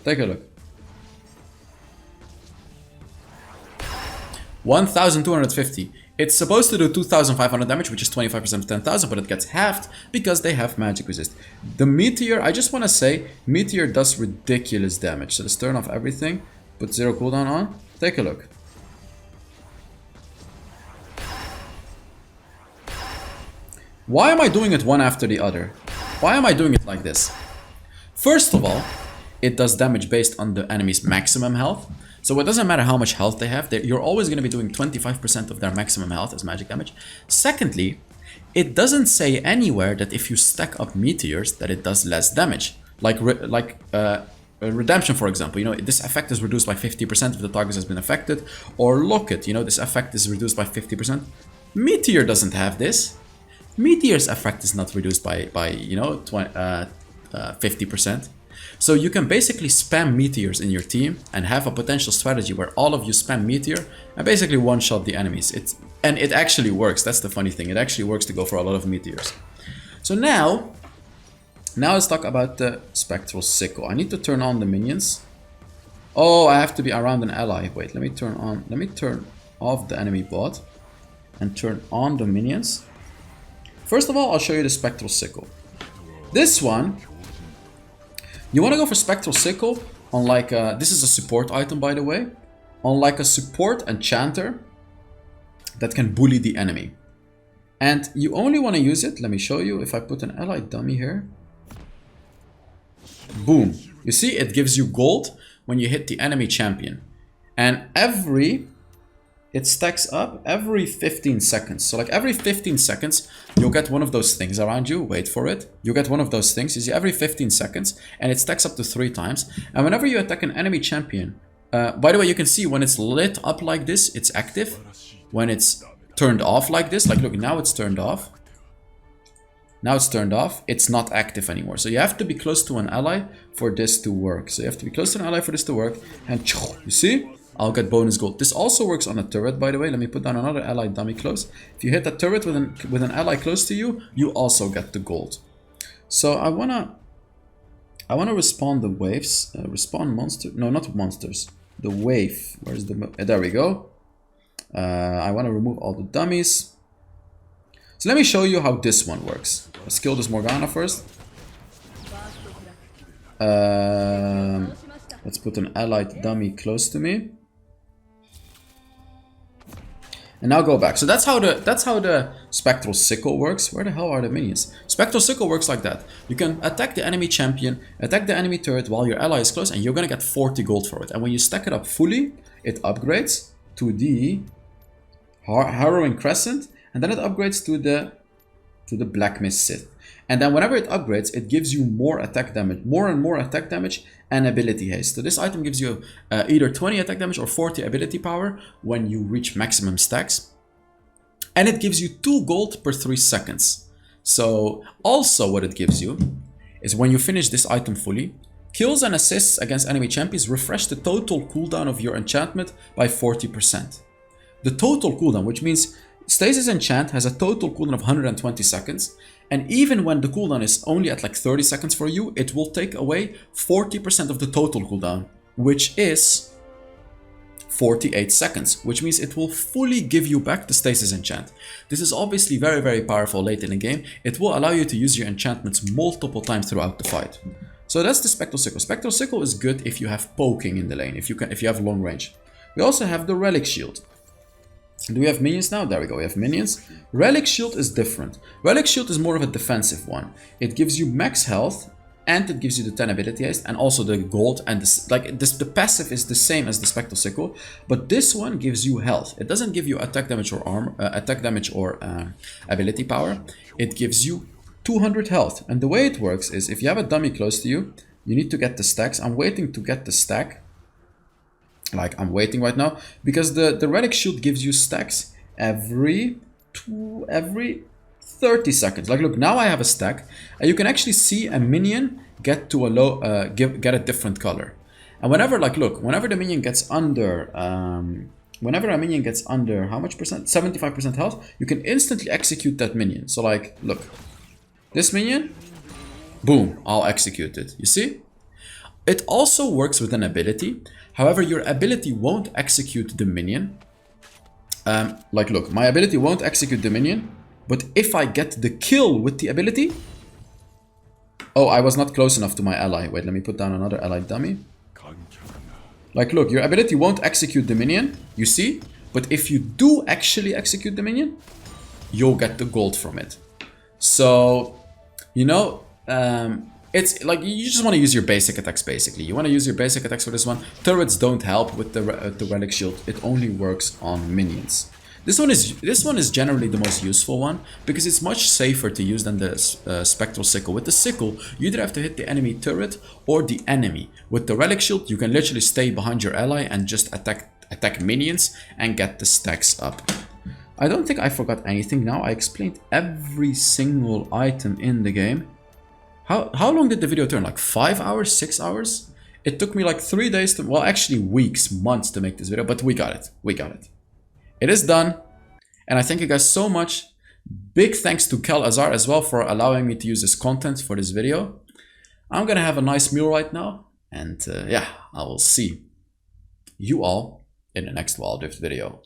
Take a look. 1,250. It's supposed to do 2,500 damage, which is 25% of 10,000, but it gets halved because they have magic resist. The Meteor, I just want to say, Meteor does ridiculous damage. So let's turn off everything. Put 0 cooldown on. Take a look. Why am I doing it one after the other? Why am I doing it like this? First of all, it does damage based on the enemy's maximum health. So it doesn't matter how much health they have, you're always going to be doing 25% of their maximum health as magic damage. Secondly, it doesn't say anywhere that if you stack up meteors that it does less damage. Like Redemption, for example, you know, this effect is reduced by 50% if the target has been affected. Or Locket, you know, this effect is reduced by 50%. Meteor doesn't have this. Meteor's effect is not reduced by you know, 50%. So you can basically spam meteors in your team and have a potential strategy where all of you spam meteor and basically one-shot the enemies. And it actually works. That's the funny thing. It actually works to go for a lot of meteors. So now let's talk about the Spectral Sickle. I need to turn on the minions. Oh, I have to be around an ally. Wait, let me turn off the enemy bot and turn on the minions. First of all, I'll show you the Spectral Sickle. This one, you want to go for Spectral Sickle on like this is a support item, by the way, on like a support enchanter that can bully the enemy. And you only want to use it, let me show you, if I put an ally dummy here. Boom. You see, it gives you gold when you hit the enemy champion. And it stacks up every 15 seconds. So like every 15 seconds, you'll get one of those things around you. Wait for it. You get one of those things. You see, every 15 seconds. And it stacks up to 3 times. And whenever you attack an enemy champion, by the way, you can see when it's lit up like this, it's active. When it's turned off like this, like look, now it's turned off. Now it's turned off. It's not active anymore. So you have to be close to an ally for this to work. So you have to be close to an ally for this to work. And you see? I'll get bonus gold. This also works on a turret, by the way. Let me put down another ally dummy close. If you hit a turret with an ally close to you, you also get the gold. So I wanna respawn the waves. Respawn monster. No, not monsters. The wave. Where's the? There we go. I want to remove all the dummies. So let me show you how this one works. Let's kill this Morgana first. Let's put an allied dummy close to me. And now go back. So that's how the Spectral Sickle works. Where the hell are the minions? Spectral Sickle works like that. You can attack the enemy champion, attack the enemy turret while your ally is close, and you're gonna get 40 gold for it. And when you stack it up fully, it upgrades to the Harrowing Crescent, and then it upgrades to the Black Mist Sith. And then whenever it upgrades, it gives you more attack damage, more and more attack damage and ability haste. So this item gives you either 20 attack damage or 40 ability power when you reach maximum stacks. And it gives you 2 gold per 3 seconds. So also what it gives you is when you finish this item fully, kills and assists against enemy champions refresh the total cooldown of your enchantment by 40%. the total cooldown, which means Stasis Enchant has a total cooldown of 120 seconds. And even when the cooldown is only at like 30 seconds for you, it will take away 40% of the total cooldown, which is 48 seconds, which means it will fully give you back the Stasis Enchant. This is obviously very, very powerful late in the game. It will allow you to use your enchantments multiple times throughout the fight. So that's the Spectral Sickle. Spectral Sickle is good if you have poking in the lane, if you have long range. We also have the Relic Shield. Do we have minions now? There we go, we have minions. Relic Shield is different. Relic Shield is more of a defensive one. It gives you max health, and it gives you the 10 ability haste, and also the gold, and the passive is the same as the Spectral Sickle, but this one gives you health. It doesn't give you attack damage or ability power. It gives you 200 health, and the way it works is if you have a dummy close to you, you need to get the stacks. I'm waiting to get the stack. Like, I'm waiting right now, because the Relic Shield gives you stacks every 30 seconds. Like, look, now I have a stack, and you can actually see a minion get to a low, get a different color. And whenever, like, look, whenever the minion gets under, whenever a minion gets under, how much percent? 75% health, you can instantly execute that minion. So, like, look, this minion, boom, I'll execute it. You see? It also works with an ability. However, your ability won't execute the minion. Like, look, my ability won't execute the minion. But if I get the kill with the ability... Oh, I was not close enough to my ally. Wait, let me put down another allied dummy. Like, look, your ability won't execute the minion, you see? But if you do actually execute the minion, you'll get the gold from it. So, you know, it's like you just want to use your basic attacks, basically. You want to use your basic attacks for this one. Turrets don't help with the Relic Shield. It only works on minions. This one is generally the most useful one because it's much safer to use than the Spectral Sickle. With the Sickle, you either have to hit the enemy turret or the enemy. With the Relic Shield, you can literally stay behind your ally and just attack minions and get the stacks up. I don't think I forgot anything now. I explained every single item in the game. How long did the video turn? Like 5 hours, 6 hours? It took me like 3 days to, well, actually weeks, months to make this video, but we got it. We got it. It is done, and I thank you guys so much. Big thanks to Kel Azar as well for allowing me to use this content for this video. I'm gonna have a nice meal right now, and yeah, I will see you all in the next HellsDevil video.